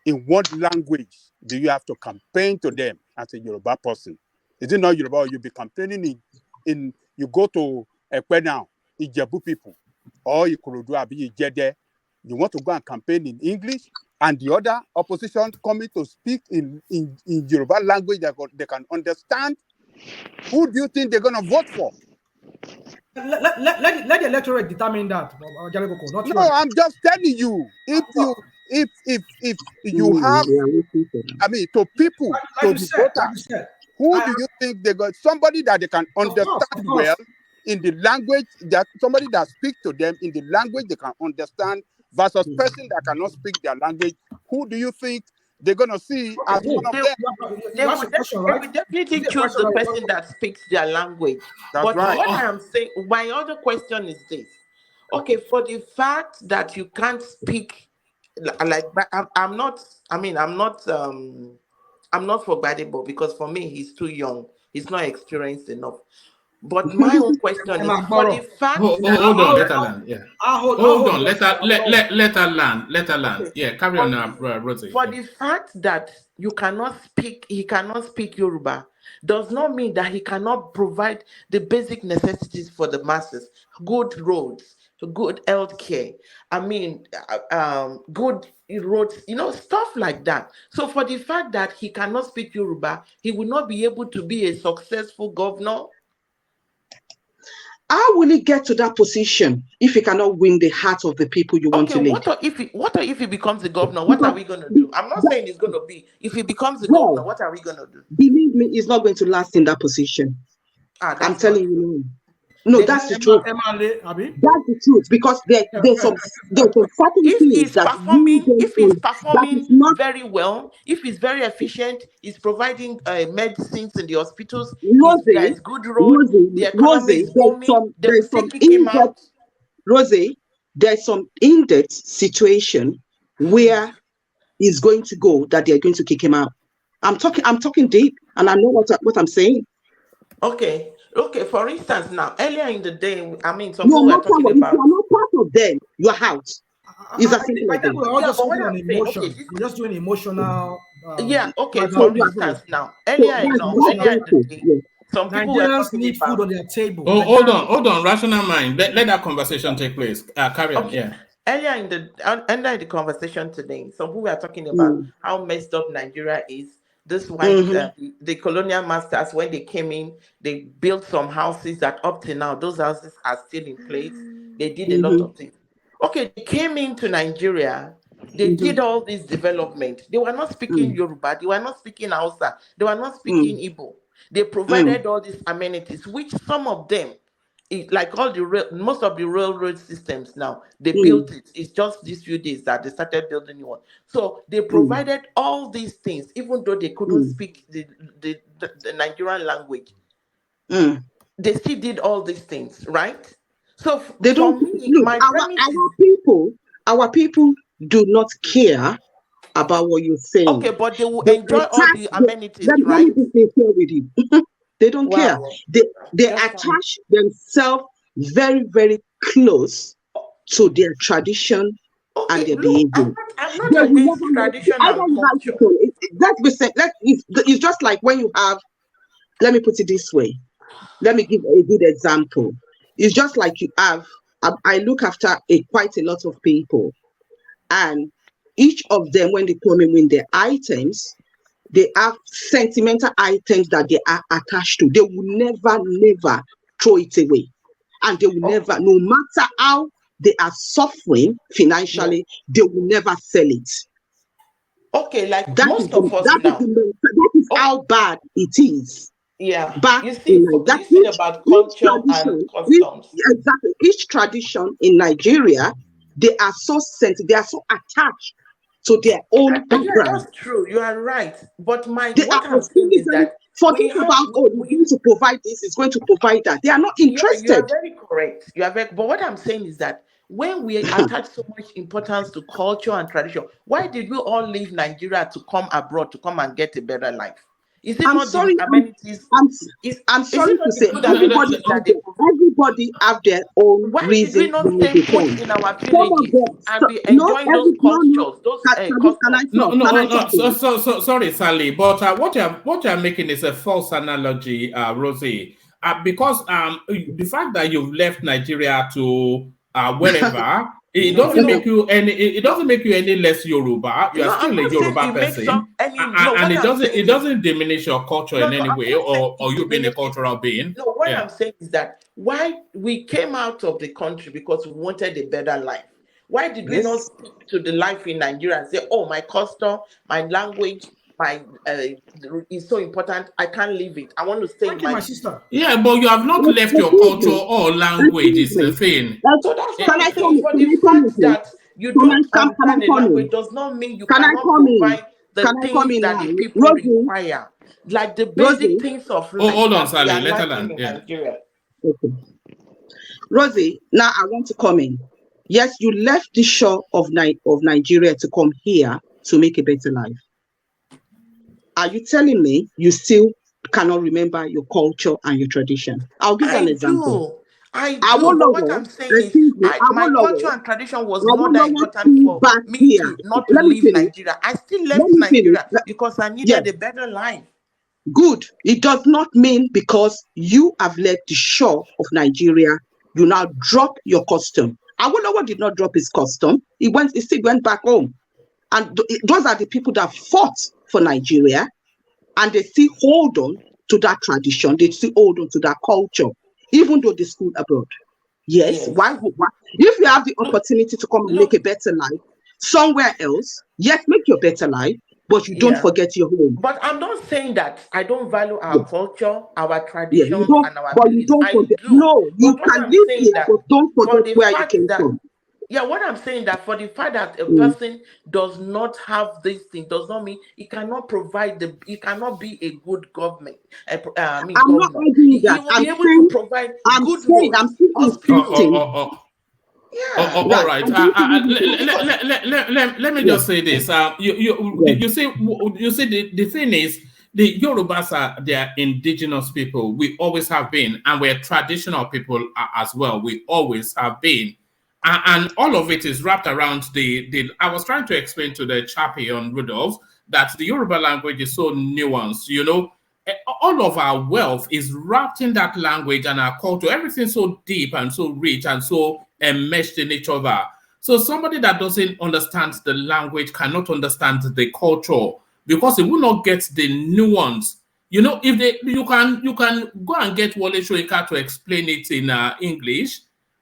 Speaker 13: In what language do you have to campaign to them as a Yoruba person? Is it not Yoruba? You'll be campaigning in you go to Ekpe now, Ijebu people, or Ikorodu Abi Ijede. You want to go and campaign in English, and the other opposition coming to speak in Yoruba language that they can understand. Who do you think they're going to vote for?
Speaker 11: Let the electorate determine that.
Speaker 13: No, I'm just telling you. If you have, I mean, to people, to the voters, who do you think they got? Somebody that they can understand well in the language, that somebody that speaks to them in the language they can understand, versus person that cannot speak their language. Who do you think they're gonna see as one of them?
Speaker 18: They would definitely choose the person that speaks their language.
Speaker 13: That's right.
Speaker 18: What I am saying, my other question is this: okay, for the fact that you can't speak, I'm not for Gbadebo, because for me he's too young, he's not experienced enough. But my own question is for the fact.
Speaker 2: Hold on, let her land. Yeah. Hold on, let her land. Let her land. Yeah, carry on now, Rosie.
Speaker 18: For the fact that he cannot speak Yoruba, does not mean that he cannot provide the basic necessities for the masses. Good roads, good healthcare. I mean, good roads, stuff like that. So for the fact that he cannot speak Yoruba, he will not be able to be a successful governor.
Speaker 17: How will he get to that position if he cannot win the heart of the people you want to lead?
Speaker 18: What if he becomes the governor? What are we going to do? I'm not saying it's going to be. If he becomes the governor, what are we going to do?
Speaker 17: Believe me, he's not going to last in that position. I'm telling you. No, that's the truth. That's the truth, because there's some certain things that
Speaker 18: if he's performing very well, if he's very efficient, he's providing medicines in the hospitals, there's good roads, the economy is booming,
Speaker 17: there's some in-depth situation where he's going to go that they're going to kick him out. I'm talking deep, and I know what I'm saying.
Speaker 18: Okay, for instance, now, earlier in the day, I mean, some
Speaker 17: no
Speaker 18: people were talking about...
Speaker 17: If you're not part of them, you're out. It's as simple as that.
Speaker 11: We're just doing emotional...
Speaker 18: for instance, now, earlier in the day, some people were talking
Speaker 11: need
Speaker 18: about...
Speaker 11: food on their table.
Speaker 2: Hold on, rational mind. Let that conversation take place. Carry on, yeah.
Speaker 18: Earlier in the conversation today, some people were talking about how messed up Nigeria is. This why the colonial masters, when they came in, they built some houses that up to now, those houses are still in place. They did a lot of things. Okay, they came into Nigeria, they did all this development. They were not speaking Yoruba, they were not speaking Hausa, they were not speaking Igbo. They provided all these amenities, which some of them like all the most of the railroad systems now, they
Speaker 17: Mm.
Speaker 18: built it. It's just these few days that they started building new one. So they provided all these things, even though they couldn't speak the Nigerian language. They still did all these things, right? So
Speaker 17: They
Speaker 18: for
Speaker 17: don't
Speaker 18: me,
Speaker 17: look.
Speaker 18: my premise is
Speaker 17: Our people do not care about what you're saying.
Speaker 18: okay, but they will
Speaker 17: They
Speaker 18: enjoy all the amenities,
Speaker 17: let
Speaker 18: right?
Speaker 17: me be sincere with you. They don't care.
Speaker 18: Wow.
Speaker 17: They attach themselves very, very close to their tradition and their behavior.
Speaker 18: I'm not
Speaker 17: They will
Speaker 18: against
Speaker 17: never let
Speaker 18: tradition
Speaker 17: either
Speaker 18: and
Speaker 17: you like
Speaker 18: culture.
Speaker 17: it or let's be said. It's just like when you have. Let me put it this way. Let me give a good example. It's just like you have. I look after quite a lot of people, and each of them, when they come in with their items, they have sentimental items that they are attached to. They will never throw it away. And they will never, no matter how they are suffering financially, they will never sell it.
Speaker 18: Okay, like
Speaker 17: That
Speaker 18: most of us now.
Speaker 17: That is how bad it is.
Speaker 18: Yeah.
Speaker 17: Back
Speaker 18: You see,
Speaker 17: in Nigeria,
Speaker 18: this thing about culture and customs.
Speaker 17: exactly, each tradition in Nigeria, they are so sensitive, they are so attached to their own
Speaker 18: Yeah,
Speaker 17: background.
Speaker 18: that's true. You are right. But
Speaker 17: They
Speaker 18: what
Speaker 17: are
Speaker 18: I'm saying is that
Speaker 17: forget about it's going to provide this, it's going to provide that. They are not interested.
Speaker 18: You are very correct. You are very, but what I'm saying is that when we attach so much importance to culture and tradition, why did we all leave Nigeria to come abroad to come and get a better life? Is it
Speaker 17: I'm
Speaker 18: not
Speaker 17: sorry,
Speaker 18: the amenities?
Speaker 17: I'm sorry
Speaker 18: it not
Speaker 17: to
Speaker 18: the
Speaker 17: say
Speaker 18: good amenities that they provide?
Speaker 17: everybody have their own
Speaker 18: Why did we
Speaker 17: reason
Speaker 18: not
Speaker 17: why
Speaker 18: stay
Speaker 17: they
Speaker 18: put
Speaker 17: come.
Speaker 18: in our
Speaker 17: Some of
Speaker 18: villages
Speaker 17: them,
Speaker 18: and be
Speaker 17: no,
Speaker 18: enjoying those cultures, those
Speaker 17: can I
Speaker 18: customs?
Speaker 17: talk? Can I talk?
Speaker 2: Sorry, Sally, but what you're making is a false analogy, Rosie. Because the fact that you've left Nigeria to wherever, it doesn't make you any less Yoruba. You are
Speaker 18: No, I'm
Speaker 2: still a
Speaker 18: not saying
Speaker 2: Yoruba
Speaker 18: it makes up
Speaker 2: person,
Speaker 18: any.
Speaker 2: and,
Speaker 18: No,
Speaker 2: and
Speaker 18: what I'm saying
Speaker 2: it
Speaker 18: is
Speaker 2: doesn't diminish your culture in any
Speaker 18: I'm
Speaker 2: way,
Speaker 18: not saying
Speaker 2: or you
Speaker 18: it
Speaker 2: being a
Speaker 18: diminishes.
Speaker 2: cultural being.
Speaker 18: No, what
Speaker 2: Yeah.
Speaker 18: I'm saying is that why we came out of the country because we wanted a better life. Why did we not stick to the life in Nigeria and say, "Oh, my custom, my language, my is so important. I can't leave it. I want to stay in my
Speaker 11: sister.
Speaker 2: Yeah, but you have not left your culture or language. Is the thing.
Speaker 18: So that's what I'm saying. For the fact that you
Speaker 17: Can
Speaker 18: don't
Speaker 17: I
Speaker 18: understand the
Speaker 17: come in?
Speaker 18: language does not mean you
Speaker 17: Can I
Speaker 18: cannot
Speaker 17: come in?
Speaker 18: provide the
Speaker 17: Can I come
Speaker 18: things
Speaker 17: in
Speaker 18: that
Speaker 17: now?
Speaker 18: the people
Speaker 17: Rosie,
Speaker 18: require, like the basic
Speaker 17: Rosie.
Speaker 18: things of
Speaker 2: Oh,
Speaker 18: life
Speaker 2: hold on,
Speaker 18: that we
Speaker 2: Sally.
Speaker 18: are
Speaker 2: Let her
Speaker 18: lacking
Speaker 2: land.
Speaker 18: in
Speaker 2: Yeah.
Speaker 18: Nigeria.
Speaker 17: Okay. Rosie, now I want to come in. Yes, you left the shore of Nigeria to come here to make a better life. Are you telling me you still cannot remember your culture and your tradition? I'll give you an example.
Speaker 18: I do, but what
Speaker 17: Awolowo,
Speaker 18: I'm saying is,
Speaker 17: excuse me,
Speaker 18: my culture
Speaker 17: Awolowo,
Speaker 18: and tradition was not that important
Speaker 17: flew
Speaker 18: for
Speaker 17: back
Speaker 18: me
Speaker 17: here.
Speaker 18: to not to
Speaker 17: Let me
Speaker 18: leave
Speaker 17: finish.
Speaker 18: Nigeria. I still
Speaker 17: Let
Speaker 18: left
Speaker 17: me finish.
Speaker 18: Nigeria because I
Speaker 17: Yes.
Speaker 18: needed a better life.
Speaker 17: Good. It does not mean because you have left the shore of Nigeria, you now drop your custom. Awolowo did not drop his custom. He still went back home. And those are the people that fought for Nigeria, and they still hold on to that tradition. They still hold on to that culture, even though they school abroad. Yes. Why? If you have the opportunity to come and make a better life somewhere else, yes, make your better life, but you don't forget your home.
Speaker 18: But I'm not saying that I don't value our culture, our
Speaker 17: Yeah, you
Speaker 18: traditions,
Speaker 17: don't,
Speaker 18: and our
Speaker 17: but you
Speaker 18: beliefs.
Speaker 17: don't
Speaker 18: I
Speaker 17: forget.
Speaker 18: do.
Speaker 17: No, you
Speaker 18: But what
Speaker 17: can
Speaker 18: I'm
Speaker 17: live
Speaker 18: saying
Speaker 17: here,
Speaker 18: that
Speaker 17: but don't
Speaker 18: for
Speaker 17: forget
Speaker 18: the
Speaker 17: where you
Speaker 18: fact
Speaker 17: came
Speaker 18: that
Speaker 17: from.
Speaker 18: what I'm saying that for the fact that a
Speaker 17: Mm.
Speaker 18: person does not have this thing does not mean he cannot provide he cannot be a good government.
Speaker 17: I'm not
Speaker 18: Governor.
Speaker 17: arguing
Speaker 18: He
Speaker 17: that.
Speaker 18: will be able to provide good roads,
Speaker 17: I'm still
Speaker 18: hospitals.
Speaker 2: All right. Let me just say this. You see, the thing is, the Yorubas they are indigenous people. We always have been, and we're traditional people as well. We always have been, and all of it is wrapped around the. I was trying to explain to the chappie on Rudolph that the Yoruba language is so nuanced. You know, all of our wealth is wrapped in that language and our culture. Everything's so deep and so rich and so enmeshed in each other. So somebody that doesn't understand the language cannot understand the culture because it will not get the nuance. You know, if you can go and get Wole Soyinka to explain it in English,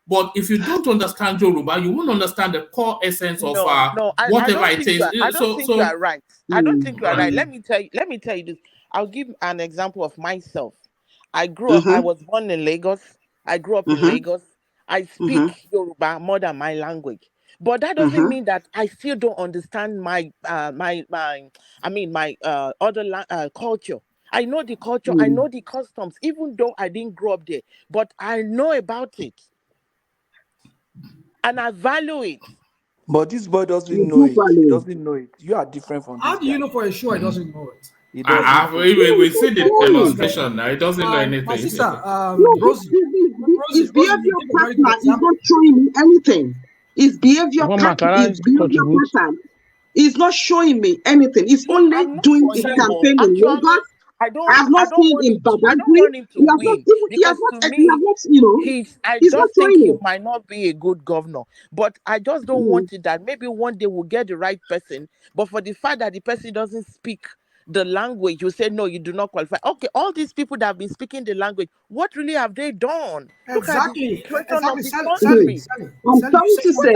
Speaker 2: but if you don't understand Yoruba, you won't understand the core essence of
Speaker 18: I
Speaker 2: whatever
Speaker 18: don't
Speaker 2: it
Speaker 18: think
Speaker 2: is.
Speaker 18: I don't think you are right. I don't think you are right.
Speaker 2: Right.
Speaker 18: Let me tell you this. I'll give an example of myself. I grew up, I was born in Lagos.
Speaker 15: I grew up in Lagos. I speak Yoruba more than my language. But that doesn't mean that I still don't understand my other culture. I know the culture, I know the customs, even though I didn't grow up there, but I know about it. And I value it.
Speaker 12: But this boy doesn't know it. He doesn't know it. You are different from this
Speaker 11: How do you know for sure he doesn't know it?
Speaker 12: He doesn't.
Speaker 2: We see the demonstration now. He doesn't know anything.
Speaker 11: My sister,
Speaker 17: Rosie, his behavior pattern is not showing me anything. His behavior pattern is not showing me anything. He's only doing his campaign in Lagos. I have not seen him Badagry. He has not,
Speaker 15: I
Speaker 17: he's
Speaker 15: just
Speaker 17: not
Speaker 15: think
Speaker 17: showing
Speaker 15: he
Speaker 17: it.
Speaker 15: might not be a good governor. But I just don't want it that maybe one day we'll get the right person. But for the fact that the person doesn't speak the language, you say, no, you do not qualify. Okay, all these people that have been speaking the language, what really have they done? Look at the situation of the country.
Speaker 17: I'm sorry to say,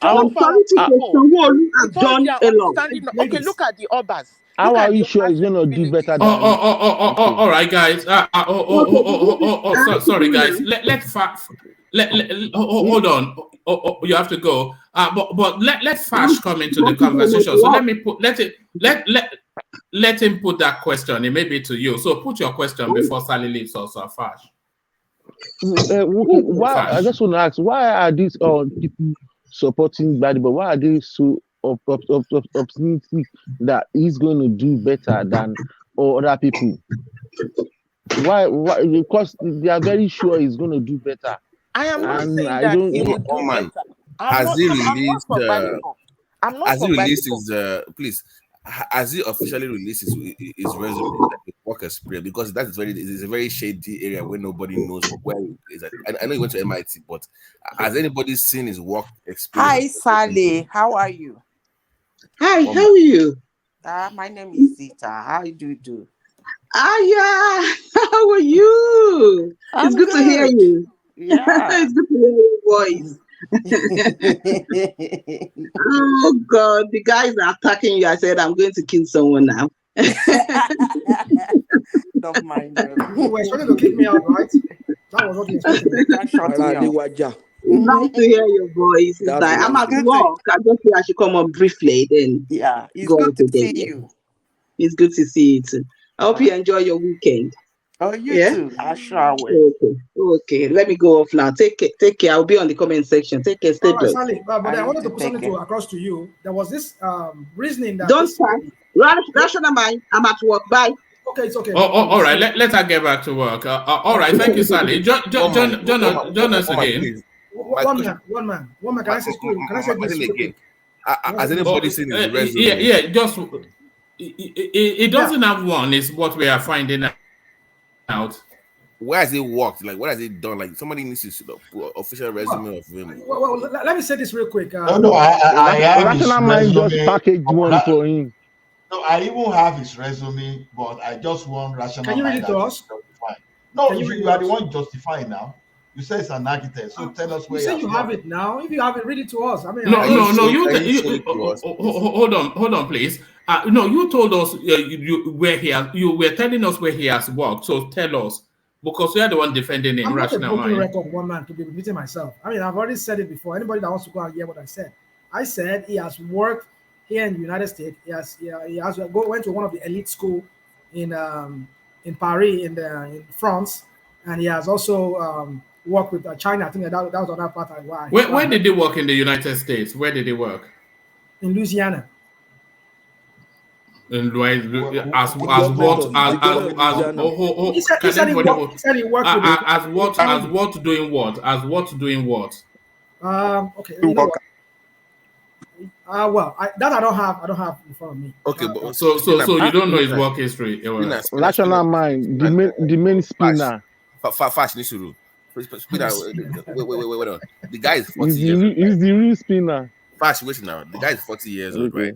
Speaker 17: Sanwo-Olu has done a lot.
Speaker 15: Okay, look at the Obas.
Speaker 14: How are you sure he's going to do better than
Speaker 2: all right, guys. Sorry, guys. Hold on. You have to go. But let Fash come into the conversation. So let him put that question. It may be to you. So put your question before Sally leaves also, Fash.
Speaker 14: I just want to ask, why are these people supporting Gbadebo? Why are they so optimistic that he's going to do better than other people? Why? Because they are very sure he's going to do better.
Speaker 15: I am not saying that he will do better.
Speaker 5: Has he released?
Speaker 15: Has he released
Speaker 5: his? Has he officially released his resume, like his work experience? Because that is a very shady area where nobody knows where it is. I know he went to MIT, but has anybody seen his work experience?
Speaker 15: Hi, Sally. How are you?
Speaker 17: Hi, how are you?
Speaker 15: My name is Zita. How do you do?
Speaker 17: Yeah. How are you? It's good to hear you.
Speaker 15: Yeah.
Speaker 17: It's good to hear your voice. Oh God, the guys are attacking you. I said I'm going to kill someone now.
Speaker 15: Don't mind them.
Speaker 11: You were trying to kick me out, right? That was what you expected.
Speaker 17: It's nice to hear your voice. It's like, I'm at work. I just feel I should come on briefly. Then
Speaker 15: it's good to see you.
Speaker 17: It's good to see you too. I hope you enjoy your weekend.
Speaker 15: Oh, you too. I sure will.
Speaker 17: Okay. Let me go off now. Take care. I'll be on the comment section. Take care. Stay blessed.
Speaker 11: Sally, but I wanted to put something across to you. There was this reasoning that
Speaker 17: don't start. Rational mind. I'm at work. Bye.
Speaker 11: Okay, it's okay.
Speaker 2: All right. Let her get back to work. All right. Thank you, Sally. Join us again.
Speaker 11: One man. Can I say this
Speaker 5: again? Has anybody seen his resume?
Speaker 2: Yeah. Just it doesn't have one. Is what we are finding out.
Speaker 5: Where has it worked? Like, what has it done? Like, somebody needs to put official resume of him.
Speaker 11: Well, let me say this real quick.
Speaker 9: I have his resume.
Speaker 14: Just package one for him.
Speaker 9: No, I even have his resume, but I just want rational.
Speaker 11: Can you read it to us?
Speaker 9: No, you are the one justifying now. You say it's an architect, so tell us where
Speaker 11: you say you have it now. If you have it, read it to us. I mean,
Speaker 2: no. You hold on, please. No, you told us where he has. You were telling us where he has worked. So tell us, because we are the one defending him.
Speaker 11: I'm not a broken record one man to be repeating myself. I mean, I've already said it before. Anybody that wants to go and hear what I said he has worked here in the United States. He went to one of the elite school in Paris in France, and he has also worked with China. I think that was another part of why.
Speaker 2: Where did he work in the United States? Where did he work?
Speaker 11: In Louisiana.
Speaker 2: He said he worked as what doing what? As what doing what?
Speaker 11: Okay. You know what? Well, I don't have in front of me.
Speaker 5: Okay,
Speaker 2: so you don't know his work history.
Speaker 14: Rational mind, the main spinner.
Speaker 5: Fast needs to rule. Wait on. The guy is 40 years old.
Speaker 14: He's the real spinner.
Speaker 5: Fast, wait now. The guy is 40 years old, right?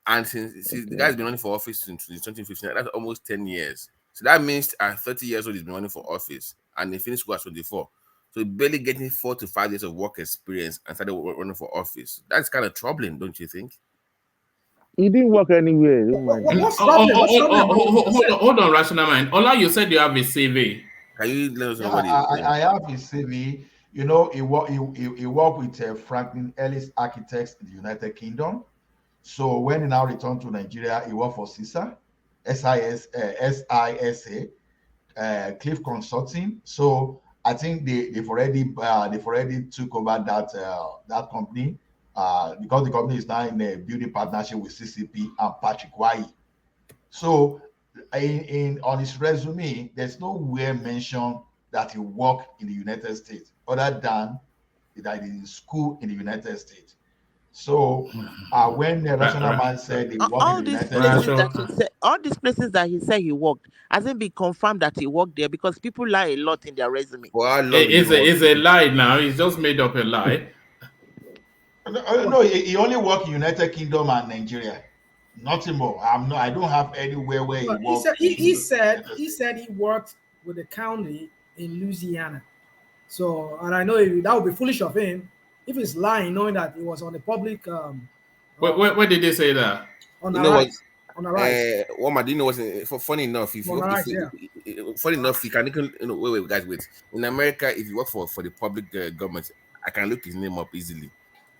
Speaker 5: And since the guy's been running for office since 2015, that's almost 10 years. So that means at 30 years old, he's been running for office, and he finished school at 24. So barely getting 4 to 5 years of work experience and started running for office. That's kind of troubling, don't you think?
Speaker 14: He didn't work anywhere.
Speaker 2: Hold on, rational mind. Ola, you said you have a CV.
Speaker 5: Can you let us know
Speaker 9: Yeah,
Speaker 5: what it?
Speaker 9: I have his CV. You know, he worked with Franklin Ellis Architects in the United Kingdom. So when he now returned to Nigeria, he worked for CISA, SISA, Cliff Consulting. So I think they've already took over that company because the company is now in a building partnership with CCP and Patrick Wai. So in on his resume, there's nowhere mentioned that he worked in the United States other than that he did school in the United States. So when the rational man said he worked in
Speaker 18: All
Speaker 9: the
Speaker 18: these
Speaker 9: United
Speaker 18: places
Speaker 9: States,
Speaker 18: that he said, all these places that he said he worked, hasn't been confirmed that he worked there because people lie a lot in their resume.
Speaker 5: For how long
Speaker 2: It's a lie now. He's just made up a lie.
Speaker 9: no, he only worked in United Kingdom and Nigeria. Nothing more. I don't have anywhere where he
Speaker 11: But he
Speaker 9: worked.
Speaker 11: said he worked with the county in Louisiana. So, and I know that would be foolish of him if he's lying, knowing that he was on the public.
Speaker 2: Where did they say that?
Speaker 11: On
Speaker 5: You
Speaker 11: the
Speaker 5: know what?
Speaker 11: rise. On the rise.
Speaker 5: What do you know what's funny enough? If you
Speaker 11: On the
Speaker 5: work,
Speaker 11: rise, yeah.
Speaker 5: funny enough, you can wait, guys, wait. In America, if you work for the public government, I can look his name up easily.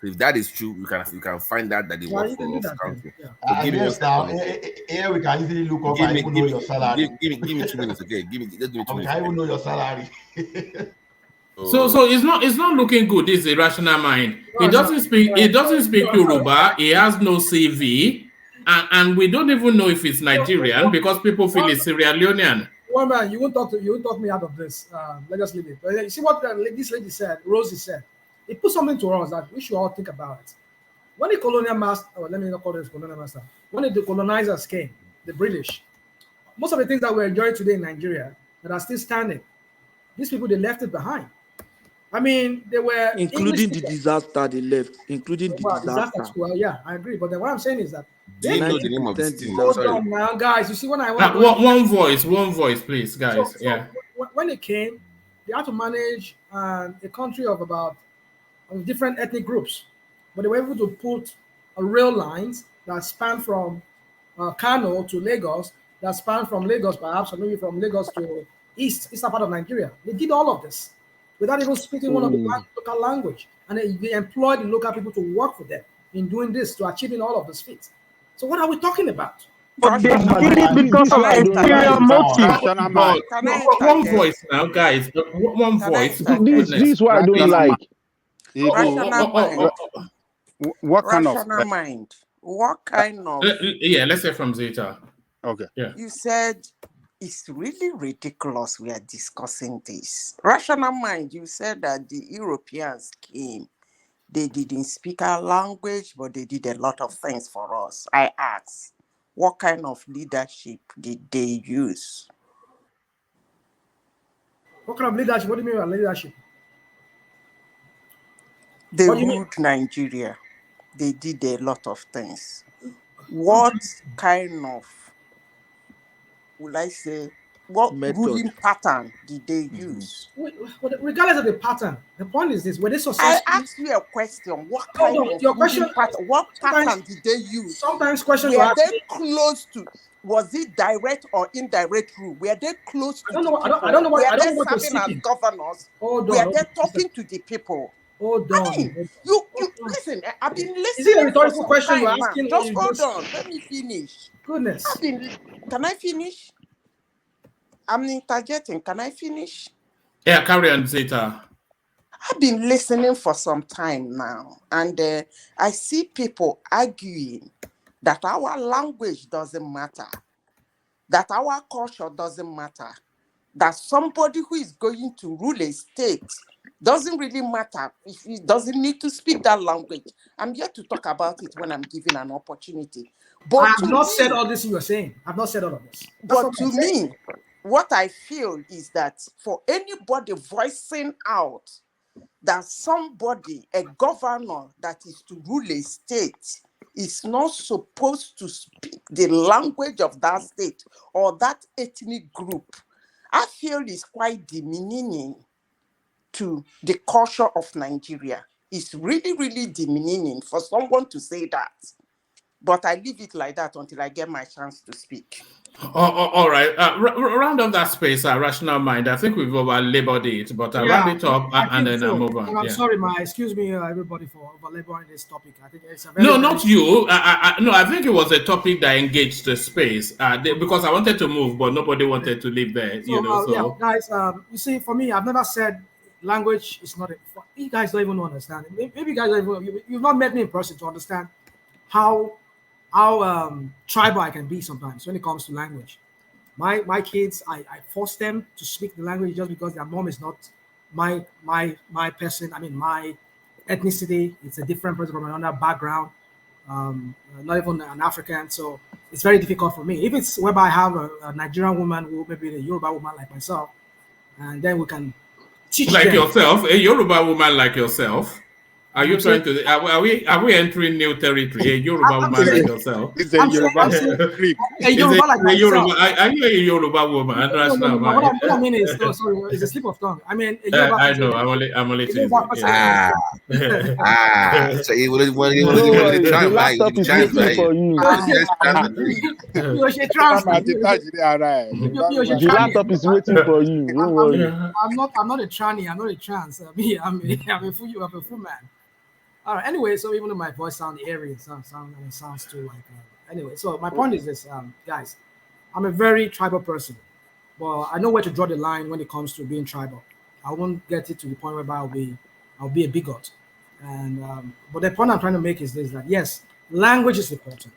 Speaker 5: So if that is true, you can find out that he
Speaker 11: Well,
Speaker 5: worked
Speaker 11: you can
Speaker 5: for
Speaker 11: do that then.
Speaker 5: council.
Speaker 11: Yeah.
Speaker 5: So give me 1
Speaker 9: Yes, now
Speaker 5: second.
Speaker 9: here we can easily look up
Speaker 5: Give
Speaker 9: and
Speaker 5: me
Speaker 9: even know your salary.
Speaker 5: give me 2 minutes, okay? Just give me 2
Speaker 9: We
Speaker 5: minutes.
Speaker 9: can even know your salary.
Speaker 2: So it's not looking good. This irrational mind. He doesn't speak Yoruba. He has no CV, and we don't even know if it's Nigerian because people feel it's Sierra Leonean.
Speaker 11: One man, you won't talk me out of this. Let's just leave it. But you see what this lady said, Rosie said. It put something to us that we should all think about it. When the colonial master, let me not call it colonial master. When the colonizers came, the British, most of the things that we're enjoying today in Nigeria that are still standing, these people, they left it behind. I mean, they were
Speaker 12: including the disaster they left, including the disaster.
Speaker 11: Well, yeah, I agree. But then what I'm saying is that
Speaker 5: do you know the name of the city?
Speaker 11: hold on now, guys. You see, when I want
Speaker 2: one voice, please, guys.
Speaker 11: So when it came, they had to manage a country of about different ethnic groups, but they were able to put rail lines that span from Kano to Lagos, that span from Lagos perhaps, or maybe from Lagos to eastern part of Nigeria. They did all of this without even speaking one of the local language, and they employed the local people to work for them in doing this, to achieving all of these feats. So what are we talking about?
Speaker 19: But they did it because of exterior motive.
Speaker 2: One voice now, guys. One voice.
Speaker 14: This is what I don't like.
Speaker 13: What kind of
Speaker 15: rational mind? What kind of?
Speaker 2: Yeah, let's say from Zeta.
Speaker 13: Okay.
Speaker 2: Yeah.
Speaker 15: You said it's really ridiculous we are discussing this. Rational mind, you said that the Europeans came. They didn't speak our language, but they did a lot of things for us. I asked, what kind of leadership did they use?
Speaker 11: What kind of leadership? What do you mean by leadership?
Speaker 15: They ruled Nigeria. They did a lot of things. What kind of, will I say, what ruling pattern did they use?
Speaker 11: Regardless of the pattern, the point is this: were they successful?
Speaker 15: I asked you a question. What kind of ruling pattern? What pattern did they use?
Speaker 11: Sometimes questions
Speaker 15: were they close to? Was it direct or indirect rule? Were they close to the people?
Speaker 11: I don't know what.
Speaker 15: Were
Speaker 11: I don't
Speaker 15: they
Speaker 11: know what you're
Speaker 15: serving as
Speaker 11: seeking.
Speaker 15: governors?
Speaker 11: Hold
Speaker 15: were
Speaker 11: on.
Speaker 15: they talking to the people?
Speaker 11: Hold on.
Speaker 15: I mean, you listen. I've been listening.
Speaker 11: Is it a rhetorical
Speaker 15: for
Speaker 11: question
Speaker 15: some
Speaker 11: you're
Speaker 15: time
Speaker 11: asking?
Speaker 15: now. Just hold on. Let me finish.
Speaker 11: Goodness.
Speaker 15: Can I finish? I'm interjecting. Can I finish?
Speaker 2: Yeah, carry on, Zeta.
Speaker 15: I've been listening for some time now, and I see people arguing that our language doesn't matter, that our culture doesn't matter, that somebody who is going to rule a state doesn't really matter if he doesn't need to speak that language. I'm here to talk about it when I'm given an opportunity. But
Speaker 11: I have not said all this you are saying. I've not said all of this.
Speaker 15: But to me, what I feel is that for anybody voicing out that somebody, a governor that is to rule a state, is not supposed to speak the language of that state or that ethnic group, I feel is quite demeaning to the culture of Nigeria. It's really, really demeaning for someone to say that. But I leave it like that until I get my chance to speak.
Speaker 2: All right. Round up that space, rational mind. I think we've over-labored it, but round it up and then
Speaker 11: so.
Speaker 2: move on.
Speaker 11: And I'm
Speaker 2: Yeah.
Speaker 11: sorry, excuse me, everybody, for over-laboring this topic. I think it's a very...
Speaker 2: No, not you. No, I think it was a topic that engaged the space because I wanted to move, but nobody wanted to leave there.
Speaker 11: So, yeah, guys, you see, for me, I've never said language is not... You guys don't even understand. Maybe you guys don't even... You've not met me in person to understand how tribal I can be sometimes when it comes to language. My kids, I force them to speak the language just because their mom is not my person. I mean, my ethnicity. It's a different person from another background, not even an African. So it's very difficult for me. If it's whereby I have a Nigerian woman who maybe a Yoruba woman like myself, and then we can teach
Speaker 2: like
Speaker 11: them.
Speaker 2: yourself, a Yoruba woman like yourself. Are you trying to? Are we entering new territory? A Yoruba woman like yourself.
Speaker 13: It's a Yoruba Greek.
Speaker 11: A Yoruba like myself.
Speaker 2: Are you a Yoruba woman?
Speaker 11: No. What I mean is, sorry, it's a slip of tongue. I mean, a Yoruba
Speaker 2: I know. I'm only teasing.
Speaker 5: So he will try
Speaker 14: the laptop is waiting for you. The laptop is waiting for you. Don't worry.
Speaker 11: I'm not a tranny. I'm not a trans. I'm a full man. All right. Anyway, so even though my voice sounds airy, it sounds too like. Anyway, so my point is this, guys. I'm a very tribal person, but I know where to draw the line when it comes to being tribal. I won't get it to the point where I'll be a bigot. And but the point I'm trying to make is this: that yes, language is important,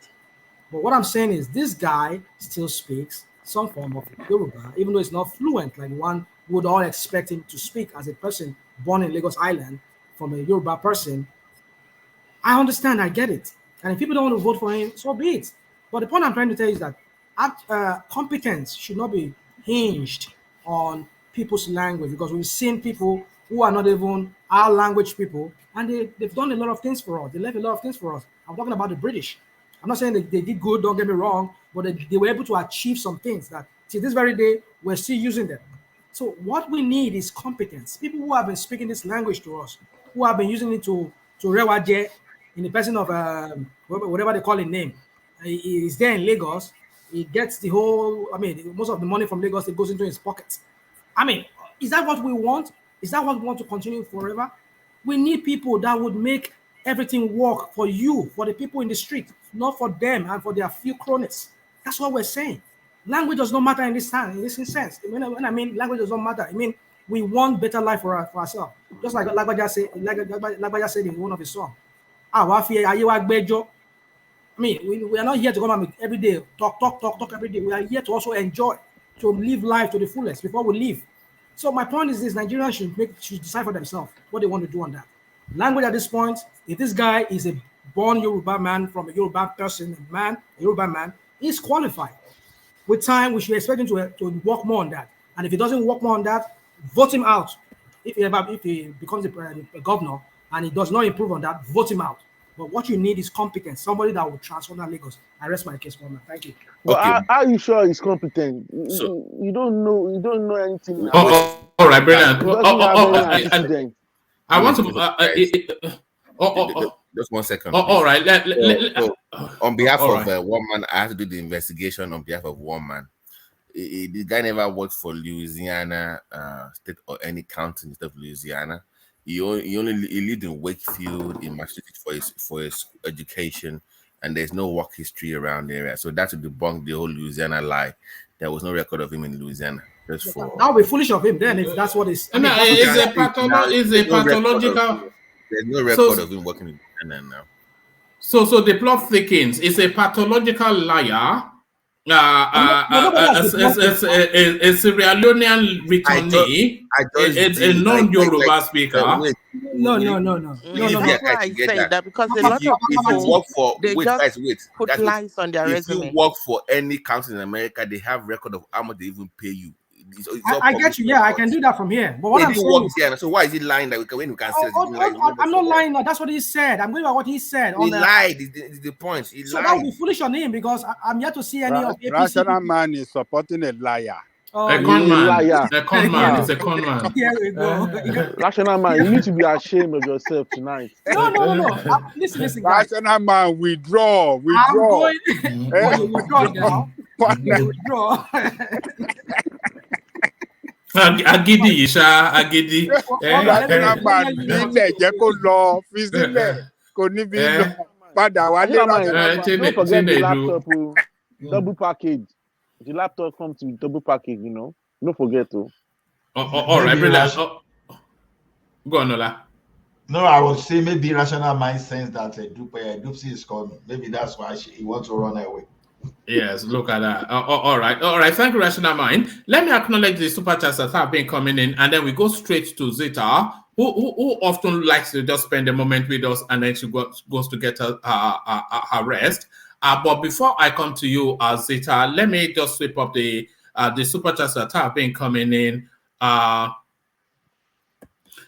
Speaker 11: but what I'm saying is this guy still speaks some form of Yoruba, even though it's not fluent like one would all expect him to speak as a person born in Lagos Island from a Yoruba person. I understand, I get it. And if people don't want to vote for him, so be it. But the point I'm trying to tell you is that competence should not be hinged on people's language, because we've seen people who are not even our language people, and they've done a lot of things for us. They left a lot of things for us. I'm talking about the British. I'm not saying they did good, don't get me wrong, but they were able to achieve some things that, till this very day, we're still using them. So what we need is competence. People who have been speaking this language to us, who have been using it to Rewaje, in the person of whatever they call his name. He is there in Lagos. He gets the whole, most of the money from Lagos, it goes into his pockets. Is that what we want? Is that what we want to continue forever? We need people that would make everything work for you, for the people in the street, not for them and for their few cronies. That's what we're saying. Language does not matter in this sense. When I mean language does not matter, I mean we want better life for ourselves. Just like Lagosians said in one of his songs. We are not here to come and every day talk every day. We are here to also enjoy, to live life to the fullest before we leave. So my point is this: Nigerians should decide for themselves what they want to do on that. Language at this point, if this guy is a born Yoruba man from a Yoruba person, a Yoruba man, he's qualified. With time, we should expect him to work more on that. And if he doesn't work more on that, vote him out. If he becomes a governor and he does not improve on that, vote him out. But what you need is competence. Somebody that will transform that Lagos. I rest my case for now. Thank you.
Speaker 14: But okay. Are you sure he's competent? So, you don't know anything.
Speaker 2: All right, brilliant. I want to.
Speaker 5: Just 1 second.
Speaker 2: All right.
Speaker 5: On behalf of one man, I have to do the investigation on behalf of one man. The guy never worked for Louisiana state or any county in the state of Louisiana. He lived in Wakefield in Massachusetts for his education, and there's no work history around the area. So that would debunk the whole Louisiana lie. There was no record of him in Louisiana. Just for
Speaker 11: I'll be foolish of him then if that's what is.
Speaker 2: It's a pathological.
Speaker 5: There's no record of him working in Louisiana now.
Speaker 2: So the plot thickens. It's a pathological liar. A Sierra Leonean returnee, a non-Yoruba speaker.
Speaker 11: No.
Speaker 15: That's why I say that because a lot of people put lies on their resume.
Speaker 5: If you work for any council in America, they have record of how much they even pay you.
Speaker 11: I get you. Yeah, I can do that from here. But what I'm saying
Speaker 5: is, so why is he lying that when we can say?
Speaker 11: I'm not lying. No, that's what he said. I'm going by what he said.
Speaker 5: He lied. Is the point? He lied.
Speaker 11: That would be foolish on him because I'm yet to see any of APC.
Speaker 13: Rational man is supporting a liar.
Speaker 2: A
Speaker 14: You're
Speaker 2: con
Speaker 14: a
Speaker 2: man.
Speaker 14: liar.
Speaker 2: A con man. It's a con man.
Speaker 11: Here we go.
Speaker 14: Rational man, you need to be ashamed of yourself tonight.
Speaker 11: No. Listen, guys.
Speaker 13: Rational man, withdraw.
Speaker 11: I'm going.
Speaker 13: Eh?
Speaker 11: You withdraw now. You withdraw.
Speaker 2: Agidi, Isha, Agidi.
Speaker 13: Rational man, nílẹ̀ jẹ́ kó lọ, fi sílẹ̀, kò ní bí lọ. Padà wálé
Speaker 14: Rational man,
Speaker 13: rational man.
Speaker 14: don't forget the laptop. Double package. The laptop comes with double package, you know. Don't forget to.
Speaker 2: All right, brother. Go on, Ola.
Speaker 9: No, I would say maybe rational mind sense that Dupsy is coming. Maybe that's why he wants to run away.
Speaker 2: Yes, look at that. All right. Thank you, Rational Mind. Let me acknowledge the super chats that have been coming in, and then we go straight to Zita, who often likes to just spend a moment with us, and then she goes to get her rest. But before I come to you, Zita, let me just sweep up the super chats that have been coming in.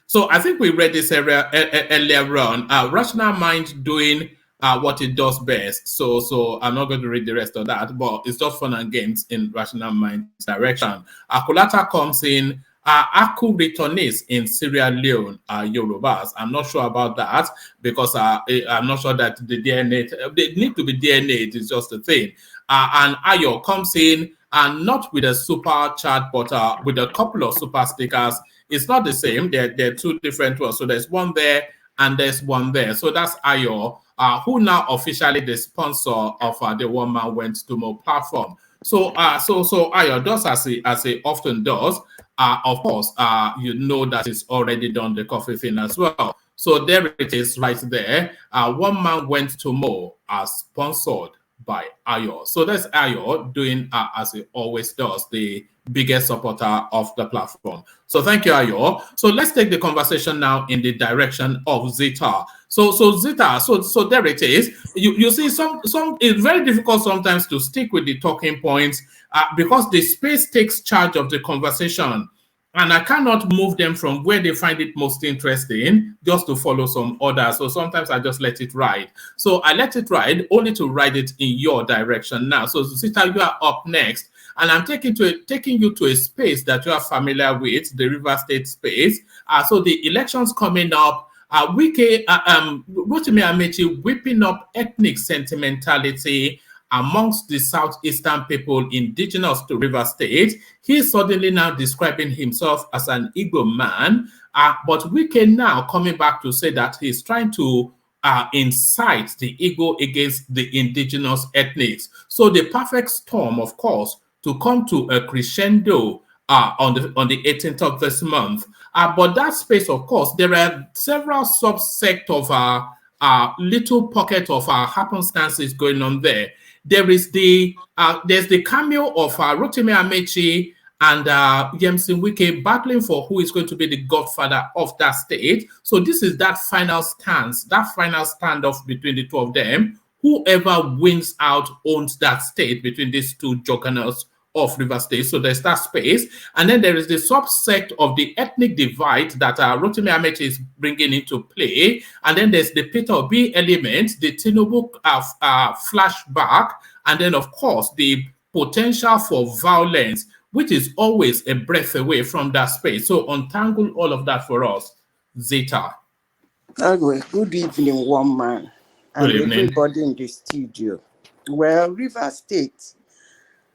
Speaker 2: So I think we read this area earlier on. Rational Mind doing what it does best. So I'm not going to read the rest of that, but it's just fun and games in Rational Mind's direction. Akulata comes in. Aku returnees in Sierra Leone are Yorubas. I'm not sure about that because I'm not sure that the DNA, they need to be DNA, it's just a thing. And Ayo comes in, and not with a super chat, but with a couple of super stickers. It's not the same. They're two different ones. So there's one there and there's one there. So that's Ayo, who now officially the sponsor of the One Man Went to More platform. So Ayo does as he often does. Of course, you know that it's already done the coffee thing as well. So there it is right there. One Man Went to More, sponsored by Ayo. So that's Ayo doing as he always does, the biggest supporter of the platform. So thank you, Ayo. So let's take the conversation now in the direction of Zita. So Zita, so there it is. You see, some it's very difficult sometimes to stick with the talking points because the space takes charge of the conversation. And I cannot move them from where they find it most interesting just to follow some others. So sometimes I just let it ride. So I let it ride only to ride it in your direction now. So Zita, you are up next. And I'm taking you to a space that you are familiar with, the River State space. So the elections coming up, Rotimi Amaechi whipping up ethnic sentimentality amongst the southeastern people indigenous to River State. He's suddenly now describing himself as an Igbo man, but Wike now coming back to say that he's trying to incite the Igbo against the indigenous ethnics. So the perfect storm, of course, to come to a crescendo on the 18th of this month. But that space, of course, there are several subsect of little pocket of happenstances going on there. There's the cameo of Rotimi Amaechi and Yemsin Wike battling for who is going to be the godfather of that state. So this is that final stance, that final standoff between the two of them. Whoever wins out owns that state between these two juggernauts of River State. So there's that space. And then there is the subsect of the ethnic divide that Rotimi Amaechi is bringing into play. And then there's the Peter Obi element, the Tinubu flashback, and then, of course, the potential for violence, which is always a breath away from that space. So untangle all of that for us, Zeta.
Speaker 15: Anyway, good evening, one man, and
Speaker 2: Good evening.
Speaker 15: everybody in the studio. Well, River State,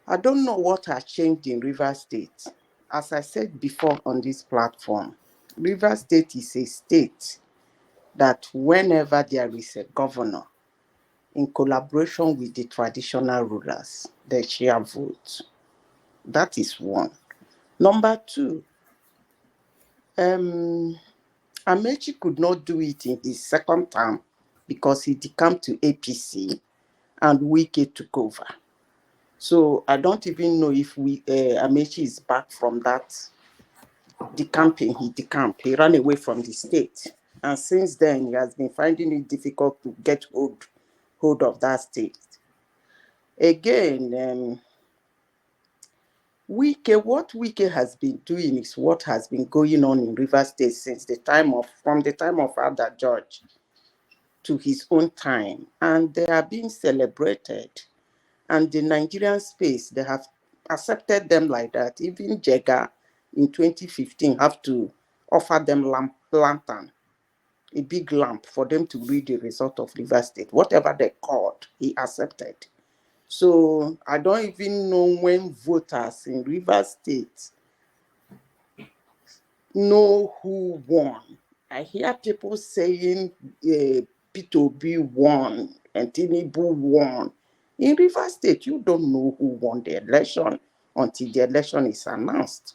Speaker 15: I don't know what has changed in River State. As I said before on this platform, River State is a state that whenever there is a governor, in collaboration with the traditional rulers, they share vote. That is one. Number two, Amaechi could not do it in his second term because he decamped to APC and Wike took over. So I don't even know if Amaechi is back from that decamping. He decamped. He ran away from the state. And since then, he has been finding it difficult to get hold of that state. Again, what Wike has been doing is what has been going on in River State since from the time of Ada George to his own time. And they are being celebrated. And the Nigerian space, they have accepted them like that. Even Jega in 2015 have to offer them lantern, a big lamp for them to read the result of Rivers State. Whatever they called, he accepted. So I don't even know when voters in Rivers State know who won. I hear people saying P2B won and Tinubu won. In Rivers State, you don't know who won the election until the election is announced.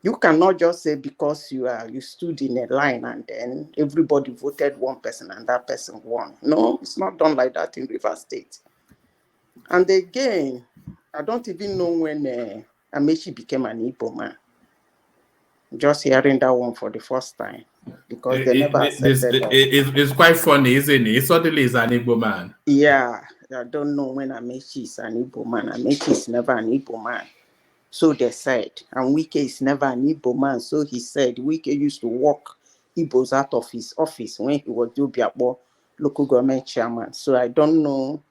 Speaker 15: You cannot just say because you stood in a line and then everybody voted one person and that person won. No, it's not done like that in Rivers State. And again, I don't even know when Amechi became an Igbo man. Just hearing that one for the first time because they never accepted that.
Speaker 2: It's quite funny, isn't it? Suddenly he's an Igbo man.
Speaker 15: Yeah, I don't know when Amechi is an Igbo man. Amechi is never an Igbo man. So they said, and Wike is never an Igbo man. So he said Wike used to walk Igbos out of his office when he was Dubious local government chairman. So I don't know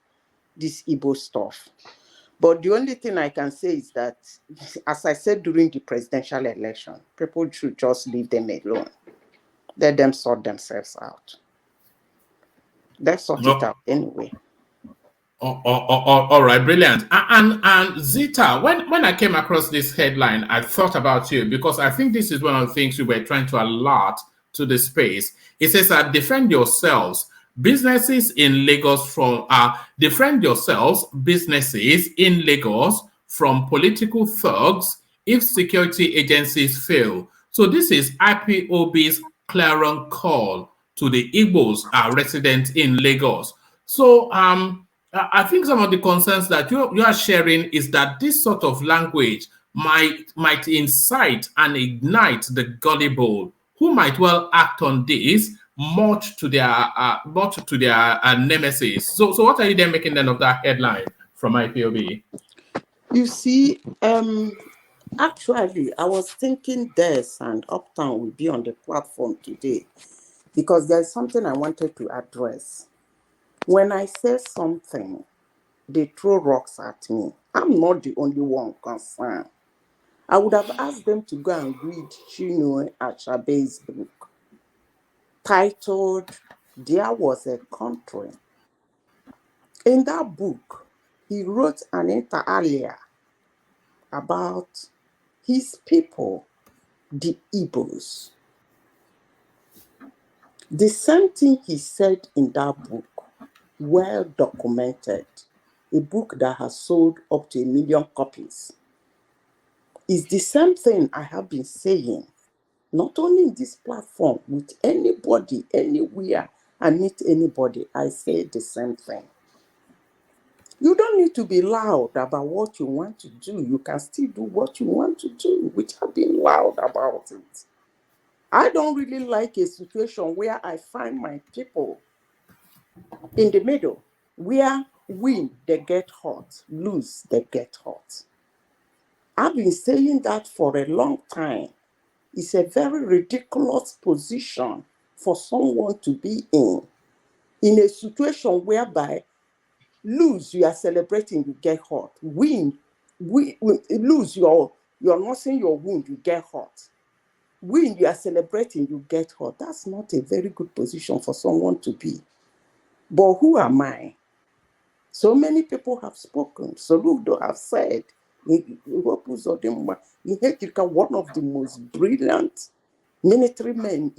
Speaker 15: this Igbo stuff. But the only thing I can say is that, as I said during the presidential election, people should just leave them alone. Let them sort themselves out. Let's sort it out anyway.
Speaker 2: All right, brilliant. And Zita, when I came across this headline, I thought about you because I think this is one of the things we were trying to alert to the space. It says, defend yourselves. Businesses in Lagos defend yourselves, businesses in Lagos from political thugs if security agencies fail. So this is IPOB's clarion call to the Igbos residents in Lagos. So I think some of the concerns that you are sharing is that this sort of language might incite and ignite the gullible who might well act on this much to their nemesis. So what are you then making then of that headline from IPOB?
Speaker 15: You see, actually, I was thinking this and Uptown will be on the platform today because there's something I wanted to address. When I say something, they throw rocks at me. I'm not the only one concerned. I would have asked them to go and read Chinedu Rhodes' book titled There Was a Country. In that book, he wrote an inter alia about his people, the Igbos. The same thing he said in that book, well documented, a book that has sold up to 1 million copies, is the same thing I have been saying, not only in this platform, with anybody, anywhere, I meet anybody, I say the same thing. You don't need to be loud about what you want to do. You can still do what you want to do without being loud about it. I don't really like a situation where I find my people in the middle, where win, they get hot, lose, they get hot. I've been saying that for a long time. It's a very ridiculous position for someone to be in a situation whereby lose, you are celebrating, you get hot. Win, lose, you're nursing your wound, you get hot. Win, you are celebrating, you get hot. That's not a very good position for someone to be. But who am I? So many people have spoken. Soludo have said, one of the most brilliant military men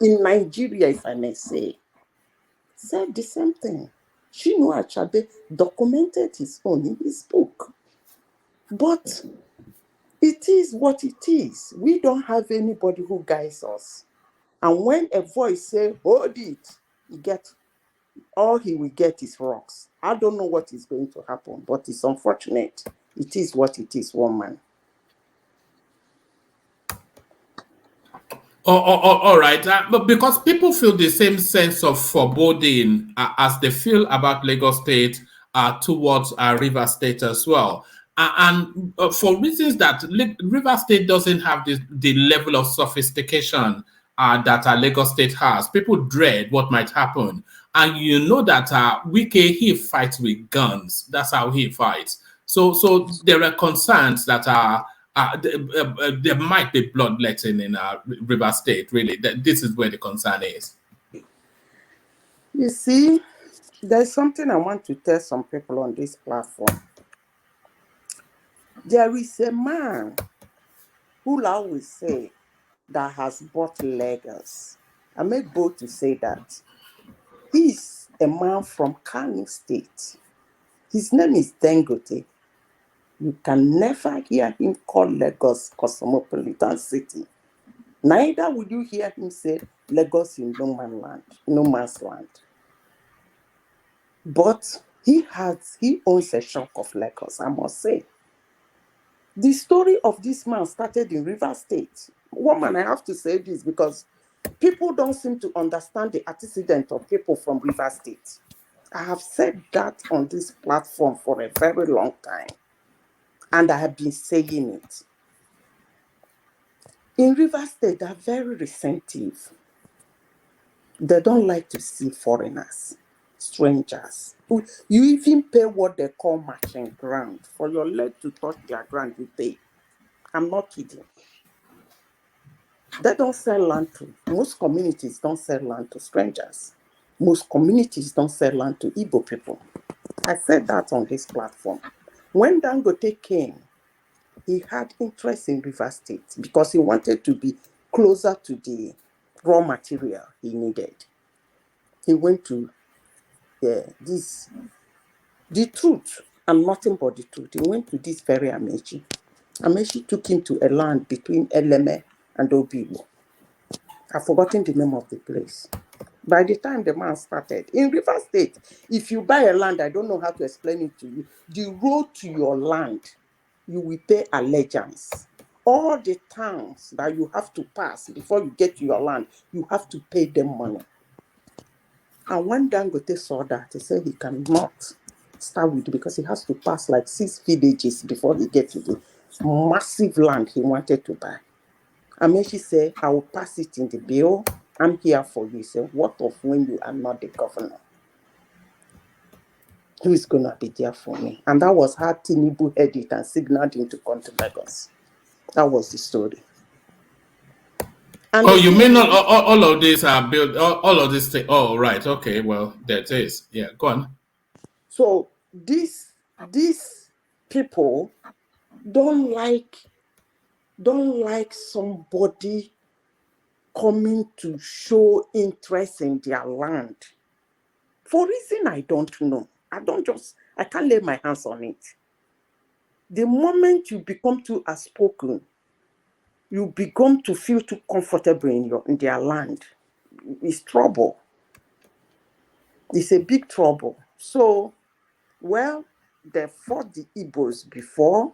Speaker 15: in Nigeria, if I may say, said the same thing. Chinua Achebe documented his own in his book. But it is what it is. We don't have anybody who guides us. And when a voice says, hold it, all he will get is rocks. I don't know what is going to happen, but it's unfortunate. It is what it is, one man.
Speaker 2: All right, but because people feel the same sense of foreboding as they feel about Lagos State towards Rivers State as well. And for reasons that Rivers State doesn't have the level of sophistication that Lagos State has, people dread what might happen. And you know that Wike, he fights with guns. That's how he fights. So there are concerns that there might be bloodletting in River State. Really, this is where the concern is.
Speaker 15: You see, there's something I want to tell some people on this platform. There is a man who I always say that has bought Lagos. I make bold to say that. He's a man from Kano State. His name is Dangote. You can never hear him call Lagos cosmopolitan city. Neither will you hear him say Lagos in no man's land. But he owns a chunk of Lagos, I must say. The story of this man started in River State. Woman, I have to say this because people don't seem to understand the antecedent of people from River State. I have said that on this platform for a very long time, and I have been saying it. In River State, they are very receptive. They don't like to see foreigners, strangers. You even pay what they call matching ground. For your leg to touch their ground, you pay. I'm not kidding. They don't sell land to, most communities don't sell land to strangers. Most communities don't sell land to Igbo people. I said that on this platform. When Dangote came, he had interest in River State because he wanted to be closer to the raw material he needed. He went to the truth and nothing but the truth. He went to this very Amechi. Amechi took him to a land between Eleme and Obiwo. I've forgotten the name of the place. By the time the man started, in River State, if you buy a land, I don't know how to explain it to you, the road to your land, you will pay allegiance. All the towns that you have to pass before you get to your land, you have to pay them money. And when Dangote saw that, he said he cannot start with it because he has to pass like 6 villages before he gets to the massive land he wanted to buy. Amechi said, I will pass it in the bill. I'm here for you. He said, what of when you are not the governor? Who is going to be there for me? And that was how Tinubu heard it and signaled him to come to Lagos. That was the story. And
Speaker 2: oh, you mean all of these are built, all of these things? Oh, right. Okay, well, that is. Yeah, go on.
Speaker 15: So these people don't like somebody coming to show interest in their land. For reason I don't know. I can't lay my hands on it. The moment you become too outspoken, you begin to feel too comfortable in their land. It's trouble. It's a big trouble. So, well, they fought the Igbos before.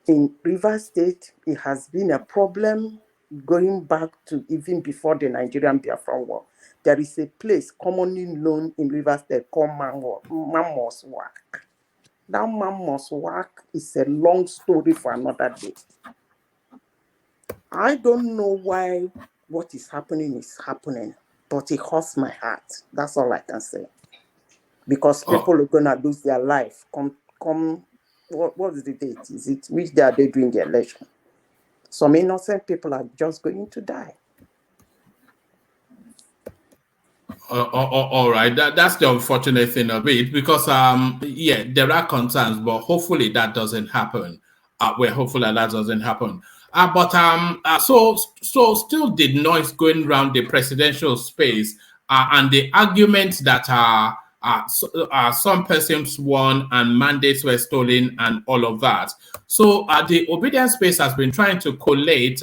Speaker 15: In River State, it has been a problem going back to even before the Nigerian Biafran War. There is a place commonly known in River State called Mammoth's Work. That Mammoth's Work is a long story for another day. I don't know why what is happening, but it hurts my heart. That's all I can say. Because people are going to lose their life. What is the date? Is it which day are they doing the election? Some innocent people are just going to die.
Speaker 2: All right, that's the unfortunate thing of it because yeah, there are concerns, but hopefully that doesn't happen. Hopefully that doesn't happen. So still the noise going around the presidential space and the argument that some persons won and mandates were stolen and all of that. So the obedience space has been trying to collate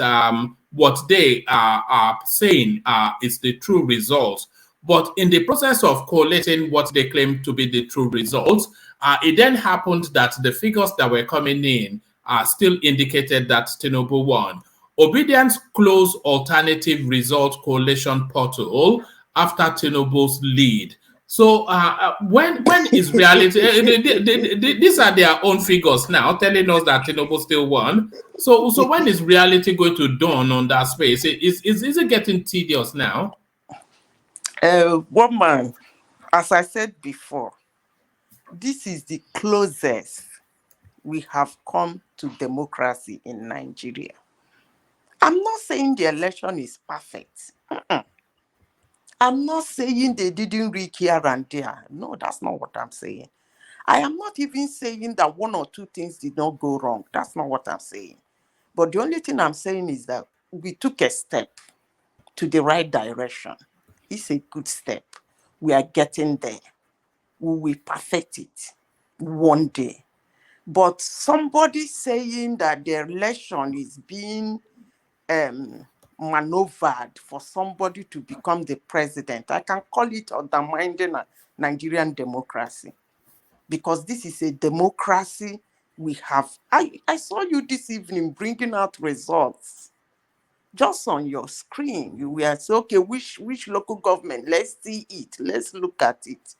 Speaker 2: what they are saying is the true results. But in the process of collating what they claim to be the true results, it then happened that the figures that were coming in still indicated that Tinubu won. Obedience closed alternative result collation portal after Tinubu's lead. So when is reality? These are their own figures now telling us that Tinubu still won. So when is reality going to dawn on that space? Is it getting tedious now?
Speaker 15: Woman, as I said before, this is the closest we have come to democracy in Nigeria. I'm not saying the election is perfect. I'm not saying they didn't reach here and there. No, that's not what I'm saying. I am not even saying that one or two things did not go wrong. That's not what I'm saying. But the only thing I'm saying is that we took a step to the right direction. It's a good step. We are getting there. We will perfect it one day. But somebody saying that the election is being maneuvered for somebody to become the president, I can call it undermining Nigerian democracy. Because this is a democracy we have. I saw you this evening bringing out results. Just on your screen, you were saying, okay, which local government? Let's see it. Let's look at it.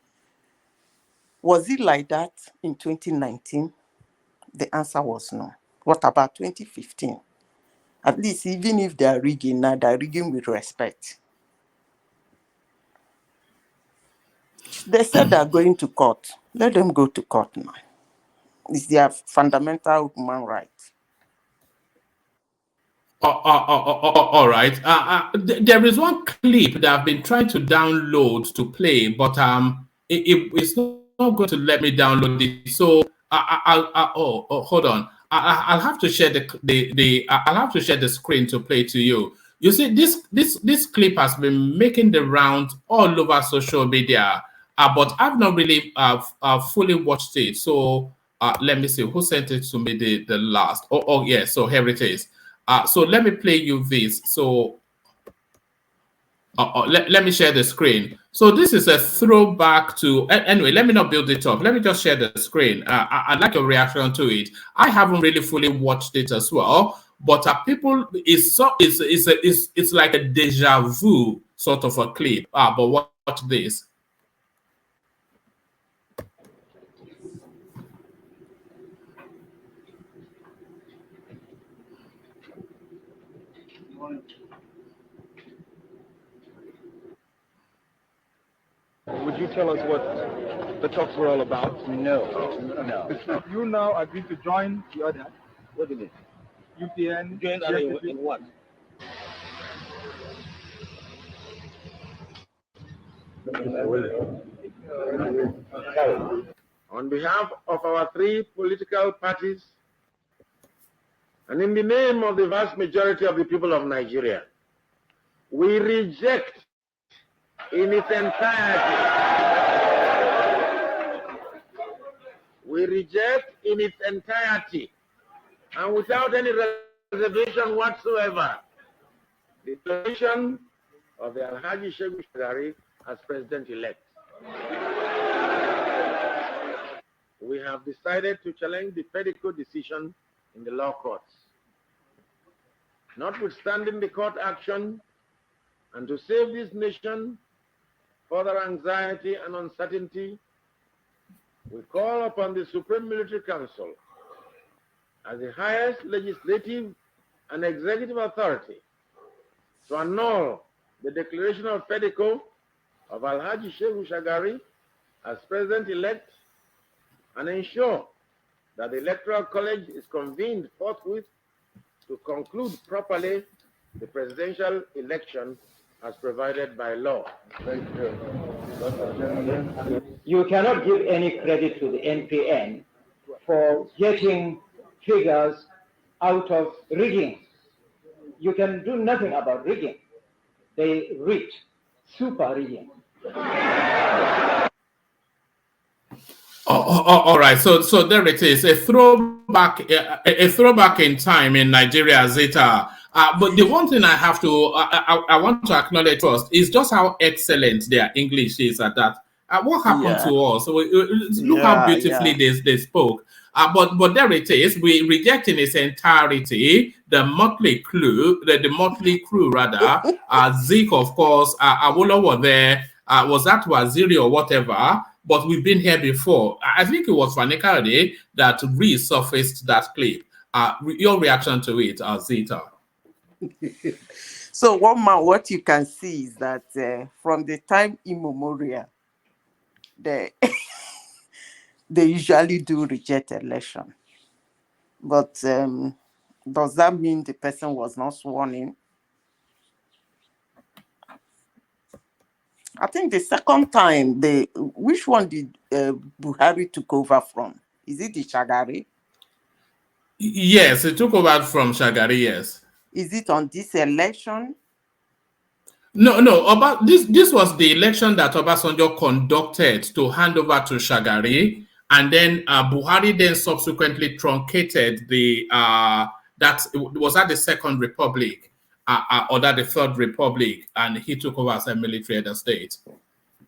Speaker 15: Was it like that in 2019? The answer was no. What about 2015? At least, even if they are rigging now, they are rigging with respect. They said they are going to court. Let them go to court now. It's their fundamental human right.
Speaker 2: All right. There is one clip that I've been trying to download to play, but it's not going to let me download it. So hold on. I'll have to share I'll have to share the screen to play to you. You see, this clip has been making the rounds all over social media, but I've not really fully watched it. So let me see who sent it to me the last. Oh yeah. So here it is. So let me play you this. So let me share the screen. So this is a throwback to, anyway, let me not build it up. Let me just share the screen. I'd like your reaction to it. I haven't really fully watched it as well, but people, it's like a deja vu sort of a clip. But watch this.
Speaker 20: Would you tell us what the talks were all about? No. You now agree to join the others. What do you mean? UPN. Join in what?
Speaker 21: On behalf of our three political parties, and in the name of the vast majority of the people of Nigeria, we reject in its entirety. We reject in its entirety and without any reservation whatsoever the election of the Alhaji Shehu Shagari as president-elect. We have decided to challenge the Pedico decision in the law courts. Notwithstanding the court action, and to save this nation further anxiety and uncertainty, we call upon the Supreme Military Council as the highest legislative and executive authority to annul the declaration of Pedico of Alhaji Shehu Shagari as president-elect and ensure that the Electoral College is convened forthwith to conclude properly the presidential election as provided by law.
Speaker 22: You cannot give any credit to the NPN for getting figures out of rigging. You can do nothing about rigging. They rigged, super rigging.
Speaker 2: All right, so there it is, a throwback in time in Nigeria, Zeta. But the one thing I have to, I want to acknowledge first is just how excellent their English is at that. What happened to us? So look how beautifully they spoke. But there it is. We reject in its entirety the motley crew, the motley crew rather. Zeke, of course, Awolowo there. Was that Waziri or whatever? But we've been here before. I think it was Fanikade that resurfaced that clip. Your reaction to it, Zita?
Speaker 15: So what you can see is that from the time immemorial, they usually do reject election. But does that mean the person was not sworn in? I think the second time, which one did Buhari took over from? Is it the Shagari?
Speaker 2: Yes, he took over from Shagari, yes.
Speaker 15: Is it on this election?
Speaker 2: No, about this was the election that Obasanjo conducted to hand over to Shagari, and then Buhari then subsequently truncated the that was that the Second Republic or that the Third Republic, and he took over as a military head of state.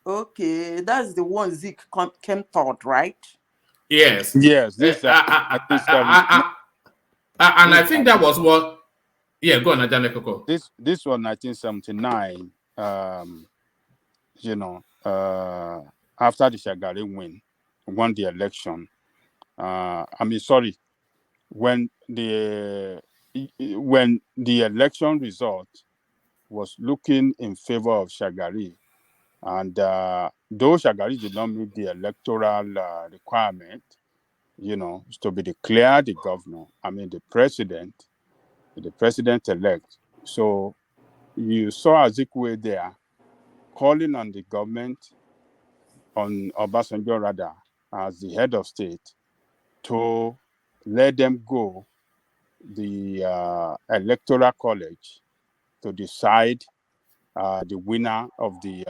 Speaker 15: Okay, that's the one Zeke came third, right?
Speaker 2: Yes.
Speaker 13: Yes, this
Speaker 2: and I think that was what. Yeah, go on, Ajane Koko.
Speaker 13: This was 1979. After the Shagari won the election. When the election result was looking in favor of Shagari, and though Shagari did not meet the electoral requirement, to be declared the governor, the president-elect. So you saw Azikwe there calling on the government, on Obasanjo rather, as the head of state, to let them go the electoral college to decide the winner of the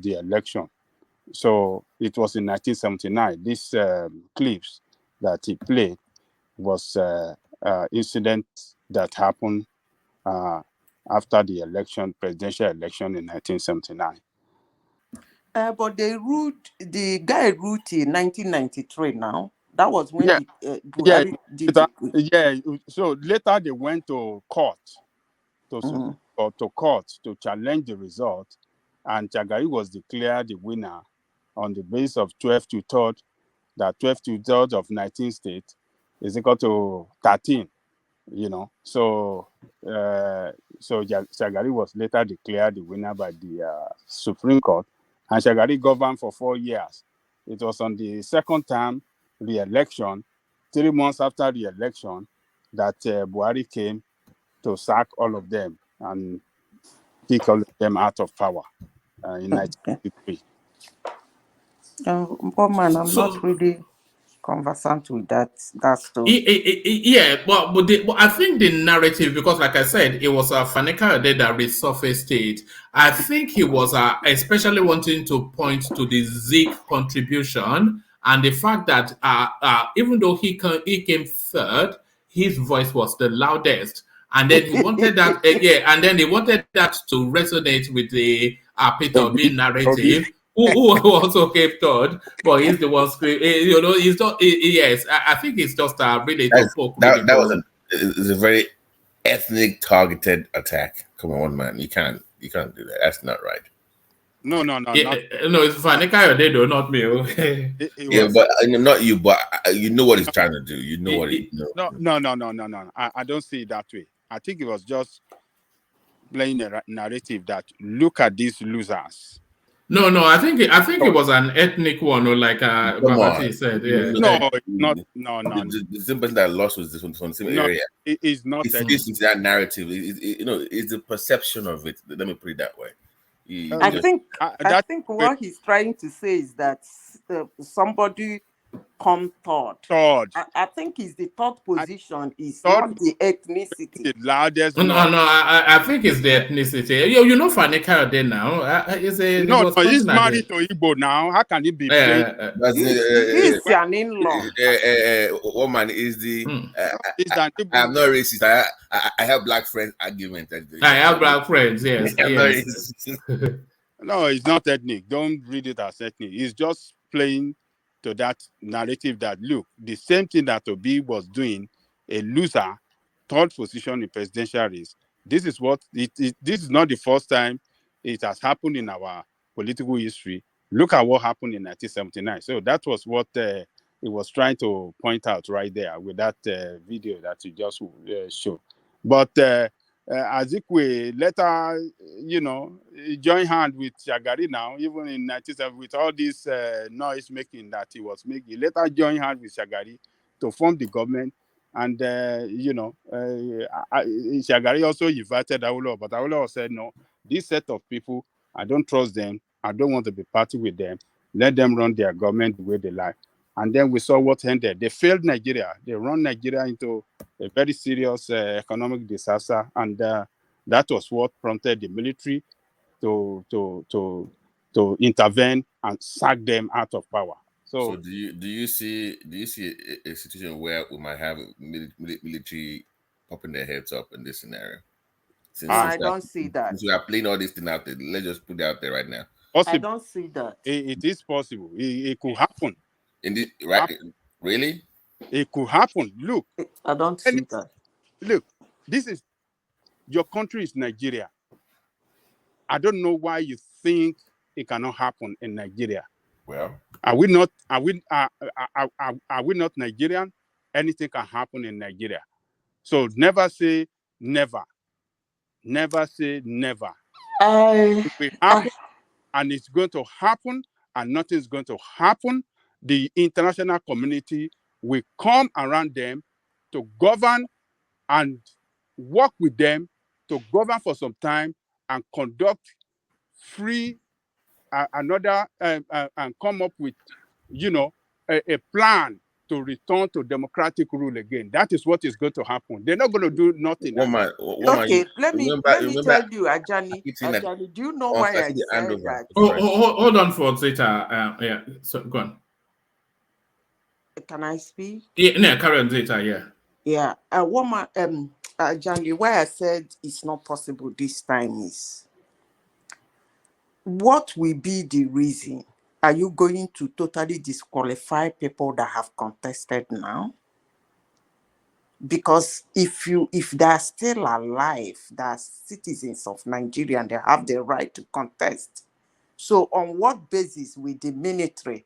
Speaker 13: election. So it was in 1979. This clips that he played was incident that happened after the presidential election in 1979.
Speaker 15: But the guy ruled in 1993 now. That was when Buhari did
Speaker 13: it. So later they went to court, to challenge the result, and Shagari was declared the winner on the basis of 12 to 3rd, that 12 to 3rd of 19 states is equal to 13, So Shagari was later declared the winner by the Supreme Court, and Shagari governed for 4 years. It was on the second term, the election, 3 months after the election, that Buhari came to sack all of them and kick all of them out of power in 1953.
Speaker 15: Poor man, I'm not really conversant with that story.
Speaker 2: But I think the narrative, because like I said, it was Fani Kayode that resurfaced it. I think he was especially wanting to point to the Zeke contribution and the fact that even though he came third, his voice was the loudest. And then he wanted that, and then he wanted that to resonate with the Peter Obi narrative. Who also came third, but he's the one screaming. He's not. Yes, I think it's just really to poke.
Speaker 5: That was a very ethnic targeted attack. Come on, man, you can't do that. That's not right.
Speaker 13: No,
Speaker 2: it's Fani Kayode though, not me.
Speaker 5: But not you. But you know what he's trying to do. You know what he.
Speaker 13: No. I don't see it that way. I think it was just playing a narrative that look at these losers.
Speaker 2: No, I think it was an ethnic one, or like Babati said. Yeah.
Speaker 13: No.
Speaker 5: The same person that lost was this one from the same area.
Speaker 13: It is not.
Speaker 5: It fits into that narrative. It's the perception of it. Let me put it that way.
Speaker 15: I think what he's trying to say is that somebody come third. I think it's the third position. It's not the ethnicity.
Speaker 13: The loudest.
Speaker 2: No. I think it's the ethnicity. You know Fani Kayode now. He's
Speaker 13: married to Igbo now. How can he be?
Speaker 15: He's an in-law.
Speaker 5: Woman is the. I'm not racist. I have black friends argument.
Speaker 2: I have black friends. Yes.
Speaker 13: No, it's not ethnic. Don't read it as ethnic. It's just playing to that narrative that look, the same thing that Obi was doing, a loser, third position in presidential race. This is what this is not the first time it has happened in our political history. Look at what happened in 1979. So that was what it was trying to point out right there with that video that you just showed. But Azikwe later, join hand with Shagari now, even in 1970, with all this noise making that he was making. He later joined hand with Shagari to form the government. And, Shagari also invited Awolowo, but Awolowo said, no, this set of people, I don't trust them. I don't want to be party with them. Let them run their government the way they like. And then we saw what ended. They failed Nigeria. They run Nigeria into a very serious economic disaster, and that was what prompted the military to intervene and sack them out of power.
Speaker 5: So do you see a situation where we might have military popping their heads up in this scenario?
Speaker 15: I don't see that.
Speaker 5: Since we are playing all this thing out there, let's just put it out there right now.
Speaker 15: I don't see that.
Speaker 13: It is possible. It could happen.
Speaker 5: Really?
Speaker 13: It could happen. Look,
Speaker 15: I don't see that.
Speaker 13: Look, your country is Nigeria. I don't know why you think it cannot happen in Nigeria.
Speaker 5: Well,
Speaker 13: are we not Nigerian? Anything can happen in Nigeria. So never say never. Never say never. It will happen, and it's going to happen, and nothing's going to happen. The international community will come around them to govern and work with them to govern for some time and conduct free and come up with, a plan to return to democratic rule again. That is what is going to happen. They're not going to do nothing.
Speaker 15: Let me tell you, Ajani, do you know why I said that?
Speaker 2: Hold on for Zeta. Yeah, so go on.
Speaker 15: Can I speak?
Speaker 2: Yeah, carry on, Zeta. Yeah.
Speaker 15: Yeah. Ajani, why I said it's not possible this time is, what will be the reason? Are you going to totally disqualify people that have contested now? Because if they're still alive, they're citizens of Nigeria and they have the right to contest. So on what basis will the military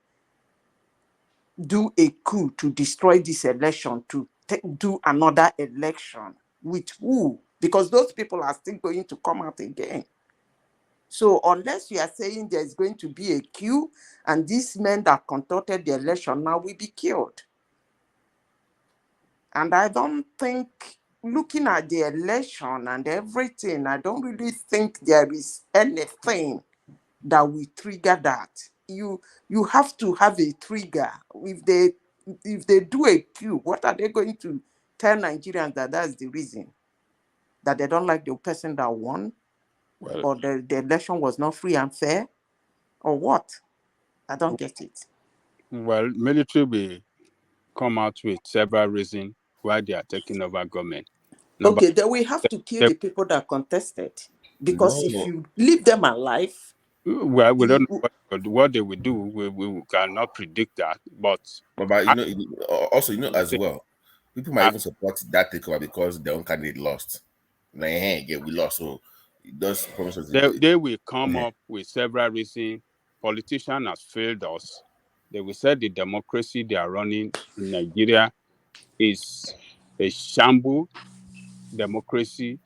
Speaker 15: do a coup to destroy this election, to do another election? With who? Because those people are still going to come out again. So unless you are saying there's going to be a coup and these men that conducted the election now will be killed. And I don't think, looking at the election and everything, I don't really think there is anything that will trigger that. You have to have a trigger. If they do a coup, what are they going to tell Nigerians that that's the reason? That they don't like the person that won?
Speaker 13: Well,
Speaker 15: or the election was not free and fair? Or what? I don't get it.
Speaker 13: Well, military will come out with several reasons why they are taking over government.
Speaker 15: Okay, then we have to kill the people that contested. Because if you leave them alive...
Speaker 13: Well, we don't know what they will do. We cannot predict that. But
Speaker 5: as well, people might even support that takeover because their own candidate lost. Like, hey, yeah, we lost. So those promises...
Speaker 13: They will come up with several reasons. Politicians have failed us. They will say the democracy they are running in Nigeria is a shamble democracy,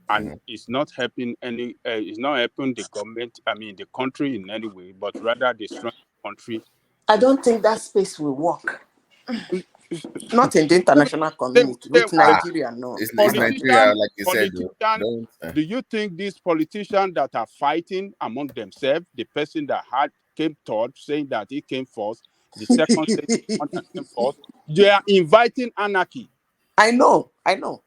Speaker 13: and it's not helping it's not helping the government, the country in any way, but rather destroying the country.
Speaker 15: I don't think that space will work. Not in the international community, with Nigeria, no.
Speaker 5: It's Nigeria, like you said.
Speaker 13: Do you think these politicians that are fighting among themselves, the person that came third, saying that he came first, the second saying that came first, they are inviting anarchy?
Speaker 15: I know.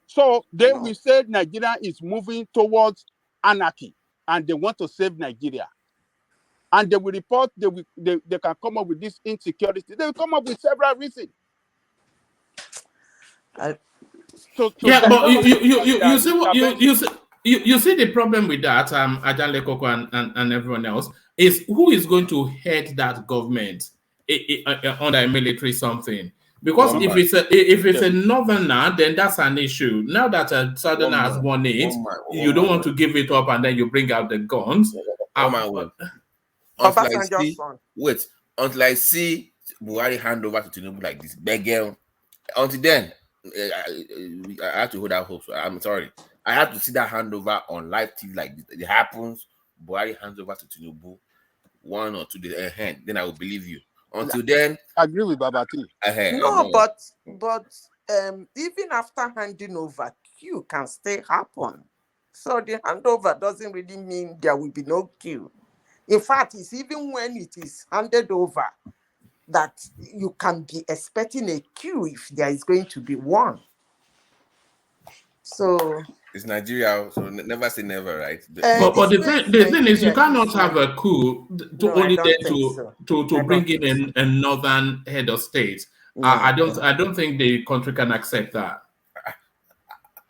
Speaker 13: So they will say Nigeria is moving towards anarchy, and they want to save Nigeria. And they will report, they can come up with this insecurity. They will come up with several reasons.
Speaker 2: But you see the problem with that, Ajale Koko and everyone else, is who is going to head that government under a military something? Because if it's a northerner, then that's an issue. Now that a southerner has won it, you don't want to give it up and then you bring out the guns.
Speaker 5: Until I see Buhari hand over to Tinubu like this, beg girl. Until then, I have to hold out hope. So I'm sorry. I had to see that handover on live TV like this. It happens. Buhari hands over to Tinubu 1 or 2 days ahead. Then I will believe you. Until then,
Speaker 13: I agree with Babati.
Speaker 15: No, but even after handing over, queue can still happen. So the handover doesn't really mean there will be no queue. In fact, it's even when it is handed over that you can be expecting a queue if there is going to be one. So
Speaker 5: it's Nigeria, so never say never, right?
Speaker 2: But the thing is, you cannot have a coup to
Speaker 15: No, I
Speaker 2: only
Speaker 15: don't
Speaker 2: there
Speaker 15: think
Speaker 2: to bring in a northern head of state.
Speaker 15: No,
Speaker 2: I don't think the country can accept that.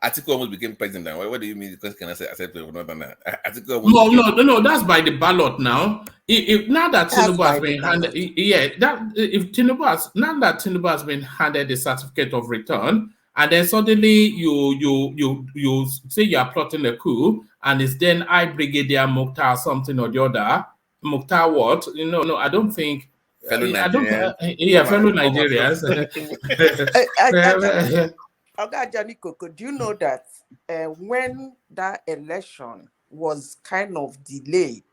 Speaker 5: Atiku almost became president. What do you mean? Because can I say accept it or not? Atiku almost
Speaker 2: No, that's by the ballot now. If now that Tinubu has been handed, if Tinubu has been handed the certificate of return, and then suddenly you say you are plotting a coup, and it's then I Brigadier Mukhtar something or the other. Mukhtar what? No, I don't think.
Speaker 5: fellow
Speaker 2: I don't.
Speaker 5: Nigerians.
Speaker 2: Fellow Nigerians.
Speaker 15: Oga Ajani Koko, do you know that when that election was kind of delayed,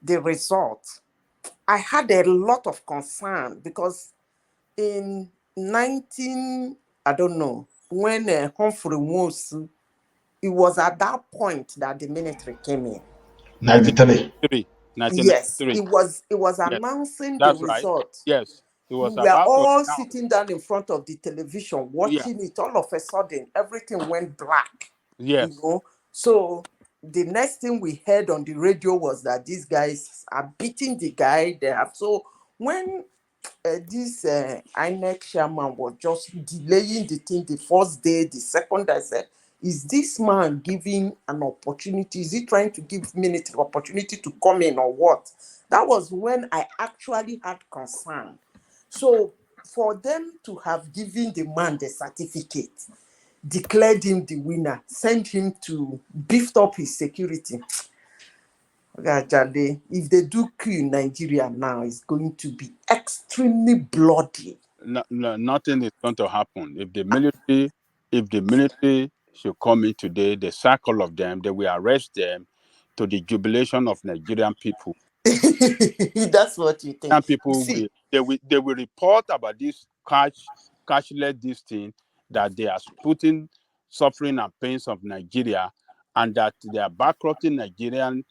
Speaker 15: the result, I had a lot of concern because in I don't know, when Humphrey Nwosu, it was at that point that the military came in.
Speaker 9: 93.
Speaker 15: Yes, it was announcing the
Speaker 13: That's right.
Speaker 15: result.
Speaker 13: Yes, it was
Speaker 15: We were
Speaker 13: about
Speaker 15: all
Speaker 13: to
Speaker 15: sitting down in front of the television watching it. All of a sudden, everything went black.
Speaker 13: Yes.
Speaker 15: You know, so the next thing we heard on the radio was that these guys are beating the guy they have. So when this INEC chairman was just delaying the thing the first day, the second, I said, is this man giving an opportunity? Is he trying to give military opportunity to come in or what? That was when I actually had concern. So for them to have given the man the certificate, declared him the winner, sent him to beef up his security. If they do coup in Nigeria now, it's going to be extremely bloody.
Speaker 13: No, nothing is going to happen. If the military should come in today, the circle of them, they will arrest them to the jubilation of Nigerian people.
Speaker 15: That's what you think.
Speaker 13: And people will report about this cashless this thing, that they are putting suffering and pains of Nigeria, and that they are bankrupting Nigerian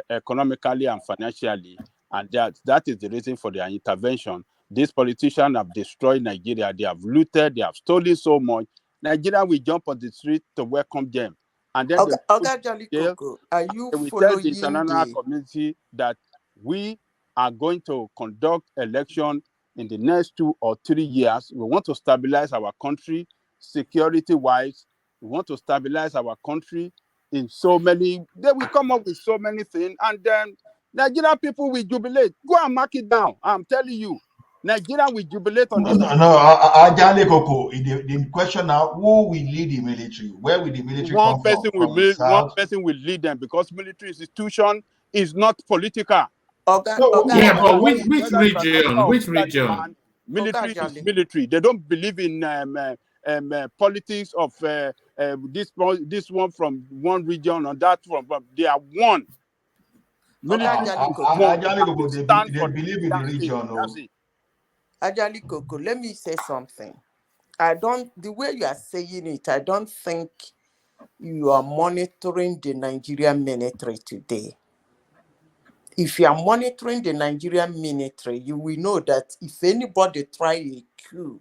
Speaker 13: economically and financially, and that is the reason for their intervention. These politicians have destroyed Nigeria. They have looted. They have stolen so much. Nigeria will jump on the street to welcome them, and then
Speaker 15: Oga Jolly Coco, are you
Speaker 13: they will tell
Speaker 15: following
Speaker 13: the international community that we are going to conduct election in the next 2 or 3 years. We want to stabilize our country security-wise. We want to stabilize our country in so many. They will come up with so many things, and then Nigerian people will jubilate. Go and mark it down. I'm telling you, Nigeria will jubilate on this.
Speaker 9: Ajani Koko, the question now, who will lead the military? Where will the military
Speaker 13: One
Speaker 9: come
Speaker 13: person
Speaker 9: from?
Speaker 13: one person will lead them, because military institution is not political.
Speaker 2: But which region? Which region?
Speaker 13: Military is military. They don't believe in politics of this one from one region or that one, but they are one. Military
Speaker 9: they believe in the region.
Speaker 13: That's it.
Speaker 15: Ajali Coco, let me say something. The way you are saying it, I don't think you are monitoring the Nigerian military today. If you are monitoring the Nigerian military, you will know that if anybody try a coup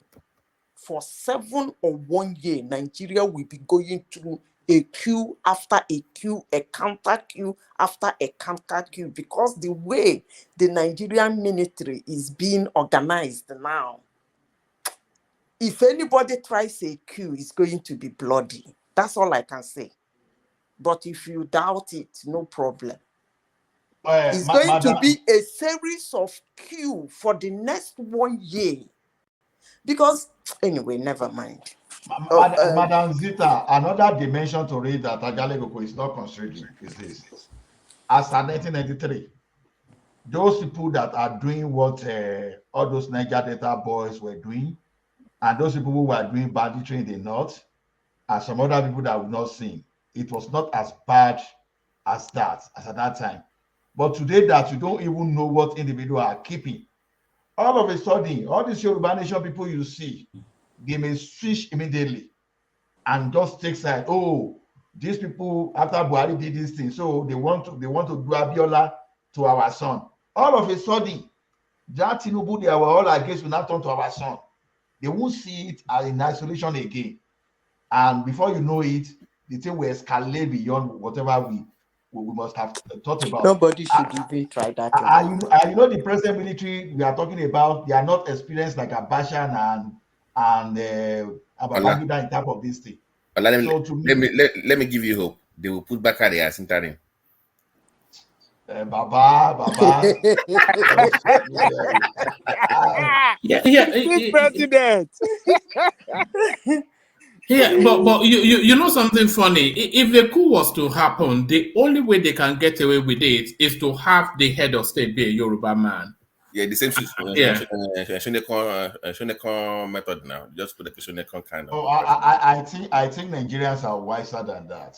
Speaker 15: for 7 or 1 year, Nigeria will be going through a coup after a coup, a counter coup after a counter coup, because the way the Nigerian military is being organized now, if anybody tries a coup, it's going to be bloody. That's all I can say. But if you doubt it, no problem. It's going to be a series of coup for the next 1 year. Because, anyway, never mind.
Speaker 9: Madam Zita, another dimension to read that Ajale Koko is not considering is this. As at 1993, those people that are doing what all those Niger Delta boys were doing, and those people who were doing banditry in the north, and some other people that we've not seen. It was not as bad as at that time. But today that you don't even know what individuals are keeping, all of a sudden, all these Yoruba Nation people you see, they may switch immediately and just take side. Oh, these people after Buhari did this thing, so they want to do Abiola to our son. All of a sudden, that Tinubu they were all against will not turn to our son. They won't see it as in isolation again. And before you know it, the thing will escalate beyond whatever we must have thought about.
Speaker 15: Nobody should even try that.
Speaker 9: You know the present military we are talking about, they are not experienced like Abacha and Babangida in type of this thing.
Speaker 5: Let me give you hope. They will put back the as interim.
Speaker 9: Baba.
Speaker 13: President.
Speaker 2: Yeah, but you know something funny. If the coup was to happen, the only way they can get away with it is to have the head of state be a Yoruba man.
Speaker 5: Yeah, the same Shonekon method now. Just put the Shonekon kind of.
Speaker 9: Oh, I think Nigerians are wiser than that.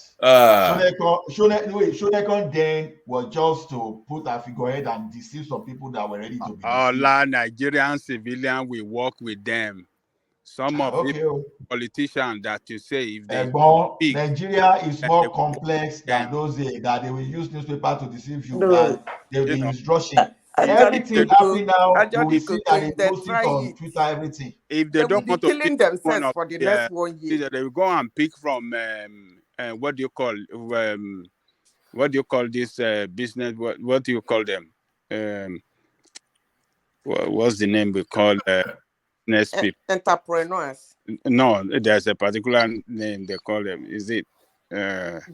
Speaker 9: Shonekon then was just to put a figurehead and deceive some people that were ready to be.
Speaker 13: All Nigerian civilians will work with them. Some of the politicians that you say if they
Speaker 9: Nigeria is more complex than those days that they will use newspaper to deceive you and they will use rushing. Everything happening now, you will see that they post it on Twitter, everything.
Speaker 13: If they don't want to
Speaker 15: killing themselves for the next 1 year,
Speaker 13: they will go and pick from what do you call this business? What do you call them? What's the name we call
Speaker 15: entrepreneurs?
Speaker 13: No, there's a particular name they call them. Is it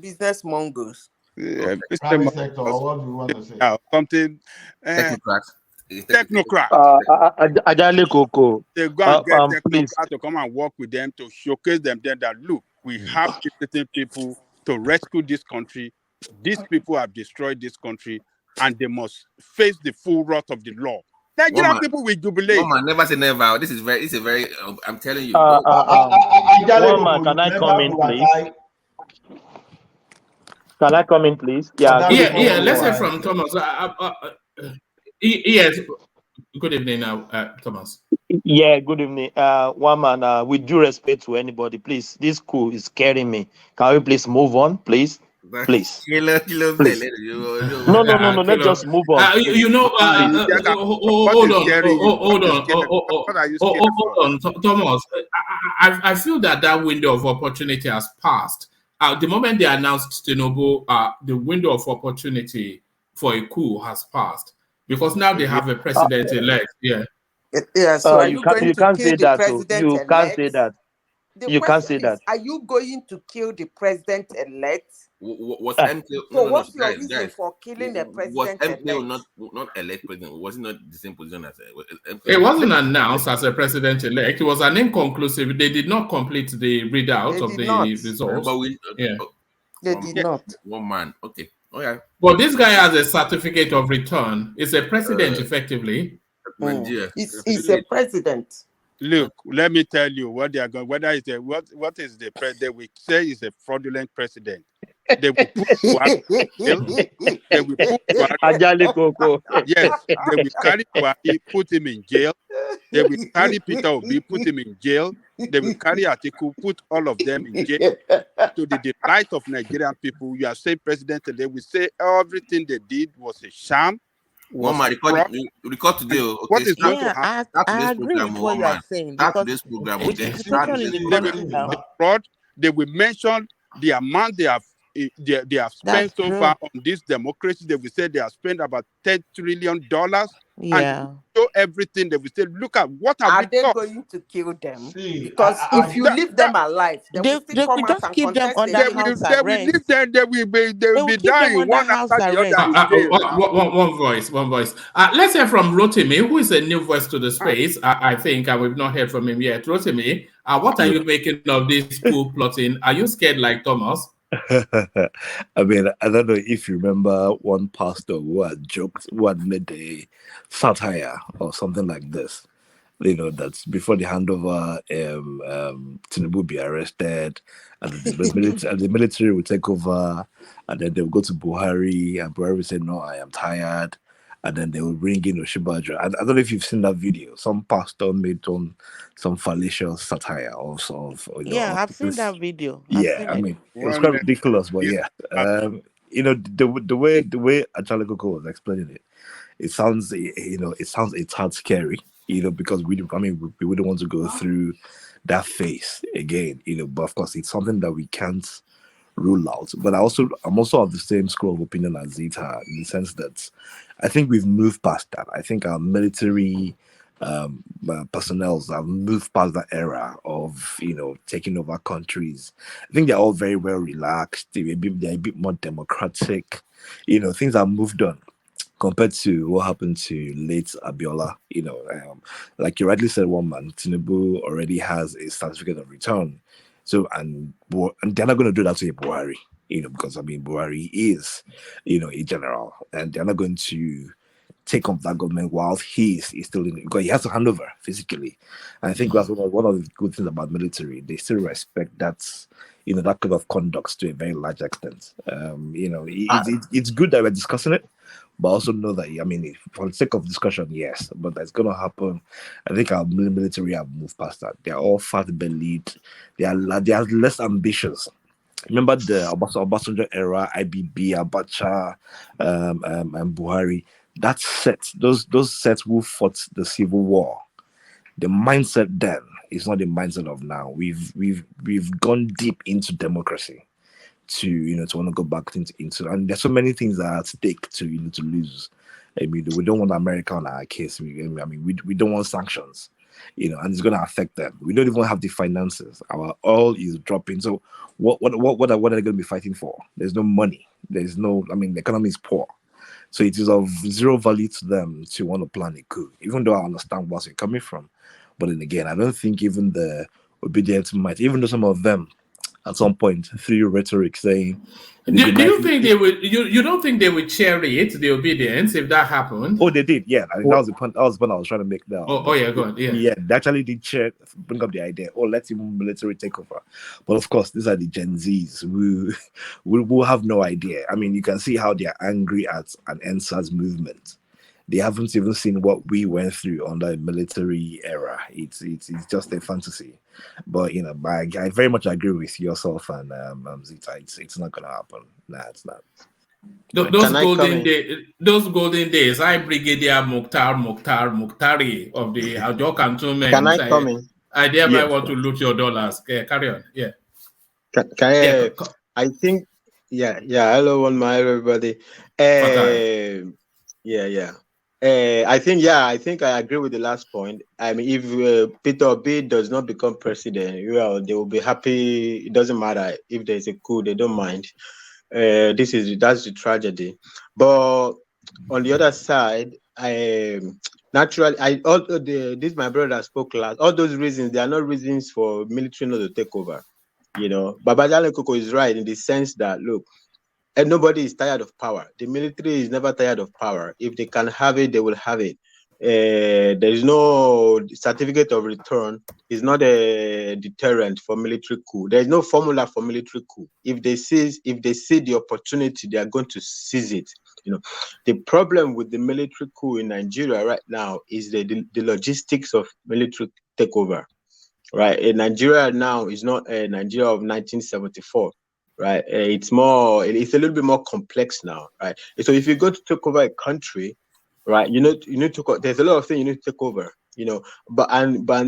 Speaker 15: business mongers?
Speaker 9: Private sector, or what do you want to say?
Speaker 13: Something
Speaker 5: technocrats.
Speaker 1: Ajale Koko.
Speaker 13: They go and get technocrats to come and work with them to showcase them then that look, we have certain people to rescue this country. These people have destroyed this country, and they must face the full wrath of the law. Nigerian people will jubilate.
Speaker 5: Woman, never say never. This is very. I'm telling you.
Speaker 1: Woman, can I come in, please? Can I come in, please?
Speaker 2: Yeah. Let's hear from Thomas. Yes. Good evening, Thomas.
Speaker 1: Yeah, good evening. Woman, with due respect to anybody, please, this coup is scaring me. Can we please move on, please? Please. Please. No. Let's just move on.
Speaker 2: Hold on, Thomas. I feel that window of opportunity has passed. The moment they announced Tinubu, the window of opportunity for a coup has passed because now they have a president-elect. Yeah.
Speaker 15: So
Speaker 1: you can't say that. You can't say that. You can't say that.
Speaker 15: Are you going to kill the president-elect?
Speaker 5: Was
Speaker 15: what's your reason for killing the president-elect?
Speaker 5: Was not elect president? Was it not the same position as
Speaker 2: it wasn't announced as a president-elect. It was an inconclusive. They did not complete the readout of the results.
Speaker 15: They did not.
Speaker 5: One man. Okay. Oh yeah.
Speaker 2: But this guy has a certificate of return. It's a president, effectively.
Speaker 15: He's a president.
Speaker 13: Look, let me tell you what they are going. Whether it's what is the president? We say is a fraudulent president. They will put Buhari in jail. They will put
Speaker 1: Ajale Koko.
Speaker 13: Yes, they will carry Buhari, put him in jail. They will carry Peter Obi, put him in jail. They will carry Atiku, put all of them in jail. To the delight of Nigerian people, you are saying president today. We say everything they did was a sham.
Speaker 5: Record today. Okay,
Speaker 15: what is going to happen? I agree with what you are saying.
Speaker 5: Start this program.
Speaker 13: They will mention the amount they have spent so far on this democracy. They will say they have spent about $10 trillion.
Speaker 15: Yeah.
Speaker 13: And show everything. They will say, look at what are
Speaker 15: they going to kill them? Because if you leave them alive, they will just keep them under house arrest.
Speaker 13: They will be dying one after the other.
Speaker 2: One voice. Let's hear from Rotimi, who is a new voice to the space. I think we've not heard from him yet. Rotimi, what are you making of this coup plotting? Are you scared like Thomas?
Speaker 7: I mean, I don't know if you remember one pastor who had joked, who had made a satire or something like this, that before the handover, Tinubu will be arrested, and the military will take over, and then they'll go to Buhari, and Buhari will say, "No, I am tired." And then they will bring in Oshibajo. I don't know if you've seen that video. Some pastor made on some fallacious satire of
Speaker 18: Yeah, I've seen
Speaker 7: this.
Speaker 18: that video. I've
Speaker 7: Yeah,
Speaker 18: seen
Speaker 7: I
Speaker 18: it.
Speaker 7: mean, it was quite ridiculous, but yeah. The way Achale Koko was explaining it, it sounds a tad scary, because we wouldn't want to go through that phase again, but of course it's something that we can't rule out. But I'm also of the same school of opinion as Zita, in the sense that I think we've moved past that. I think our military personnel have moved past that era of taking over countries. I think they're all very well relaxed. They're a bit more democratic. Things have moved on compared to what happened to late Abiola. Like you rightly said, one man, Tinubu already has a certificate of return. So, and they're not going to do that to a Buhari, because Buhari is, a general, and they're not going to take up that government while he is still in, because he has to hand over physically. And I think that's one of the good things about military. They still respect that, that kind of conduct to a very large extent. It's good that we're discussing it, but also know that, for the sake of discussion, yes, but that's going to happen. I think our military have moved past that. They're all fat-bellied. They are less ambitious. Remember the Obasanjo era, IBB, Abacha, and Buhari. That set, those sets who fought the civil war, the mindset then is not the mindset of now. We've gone deep into democracy to to want to go back into, and there's so many things that are at stake to to lose. We don't want America on our case. We don't want sanctions, and it's going to affect them. We don't even have the finances. Our oil is dropping. So what are they going to be fighting for? There's no money. There's no. The economy is poor. So it is of zero value to them to want to plan a coup, even though I understand where you're coming from. But then again, I don't think even the obedient might, even though some of them at some point through rhetoric saying,
Speaker 2: do you think they would? You don't think they would chariot the obedience if that happened?
Speaker 7: Oh, they did. Yeah, that was the point. That was the point I was trying to make now.
Speaker 2: Yeah, go on. Yeah,
Speaker 7: yeah, they actually did bring up the idea. Oh, let's even military take over. But of course, these are the Gen Zs who will have no idea. You can see how they are angry at an NSAS movement. They haven't even seen what we went through under the military era. It's just a fantasy. But I very much agree with yourself and Zita. It's not gonna happen. Nah, it's not.
Speaker 2: Those golden days, I Brigadier Mukhtari of the Ajo cantonment.
Speaker 6: Can I come in?
Speaker 2: I thereby want to loot your dollars. Carry on. Yeah.
Speaker 6: I think. Yeah. Hello, everybody. I think I agree with the last point. If Peter Obi does not become president, they will be happy. It doesn't matter if there's a coup; they don't mind. That's the tragedy. But on the other side, this my brother spoke last. All those reasons, they are not reasons for military not to take over. Babajale Koko is right in the sense that look, and nobody is tired of power. The military is never tired of power. If they can have it, they will have it. There is no certificate of return. It's not a deterrent for military coup. There is no formula for military coup. If they see the opportunity, they are going to seize it. The problem with the military coup in Nigeria right now is the logistics of military takeover. Right, Nigeria now is not a Nigeria of 1974. Right, it's a little bit more complex now. Right, so if you go to take over a country, right, you need to. There's a lot of things you need to take over. But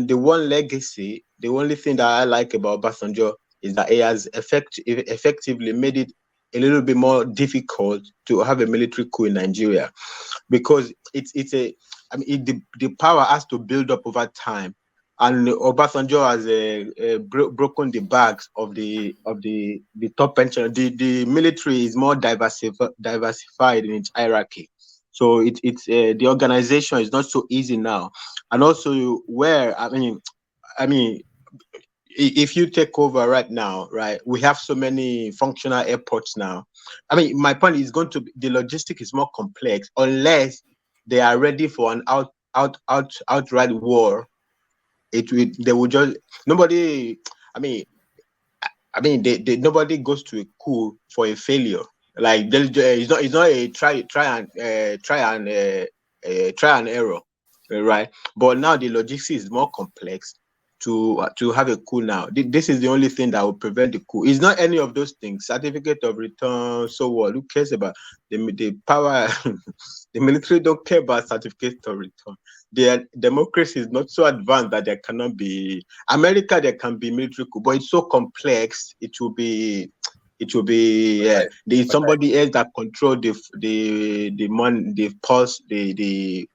Speaker 6: the one legacy, the only thing that I like about Obasanjo is that he has effectively made it a little bit more difficult to have a military coup in Nigeria, because the power has to build up over time. And Obasanjo has broken the backs of the top pension. The military is more diversified in its hierarchy, so it's the organization is not so easy now. And also, if you take over right now, right, we have so many functional airports now. My point is the logistic is more complex unless they are ready for an outright war they would just nobody. I mean, nobody goes to a coup for a failure. Like it's not a try and error, right? But now the logistics is more complex to have a coup now. This is the only thing that will prevent the coup. It's not any of those things. Certificate of return, so what? Who cares about the power? The military don't care about certificate of return. Their democracy is not so advanced that there cannot be America. There can be military coup, but it's so complex. It will be there's somebody else that control the money, the pulse, the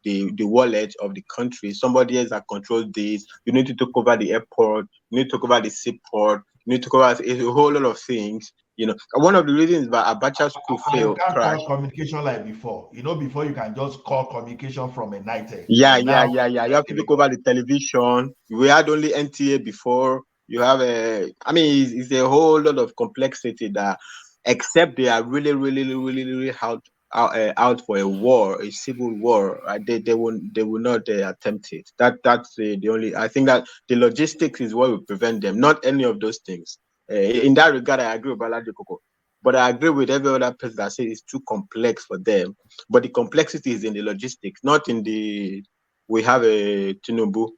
Speaker 6: wallet of the country. Somebody else that controls this. You need to take over the airport. You need to take over the seaport. You need to cover a whole lot of things. You know, one of the reasons why Abacha's coup failed,
Speaker 9: You can't
Speaker 6: crash.
Speaker 9: call communication like before. You know, before you can just call communication from a night.
Speaker 6: Yeah. You have to take over the television. We had only NTA before. You have it's a whole lot of complexity that, except they are really out for a war, a civil war, right? They will not attempt it. That's the only. I think that the logistics is what will prevent them, not any of those things. In that regard, I agree with Balaji Koko, but I agree with every other person that says it's too complex for them. But the complexity is in the logistics, not in the. We have a Tinubu.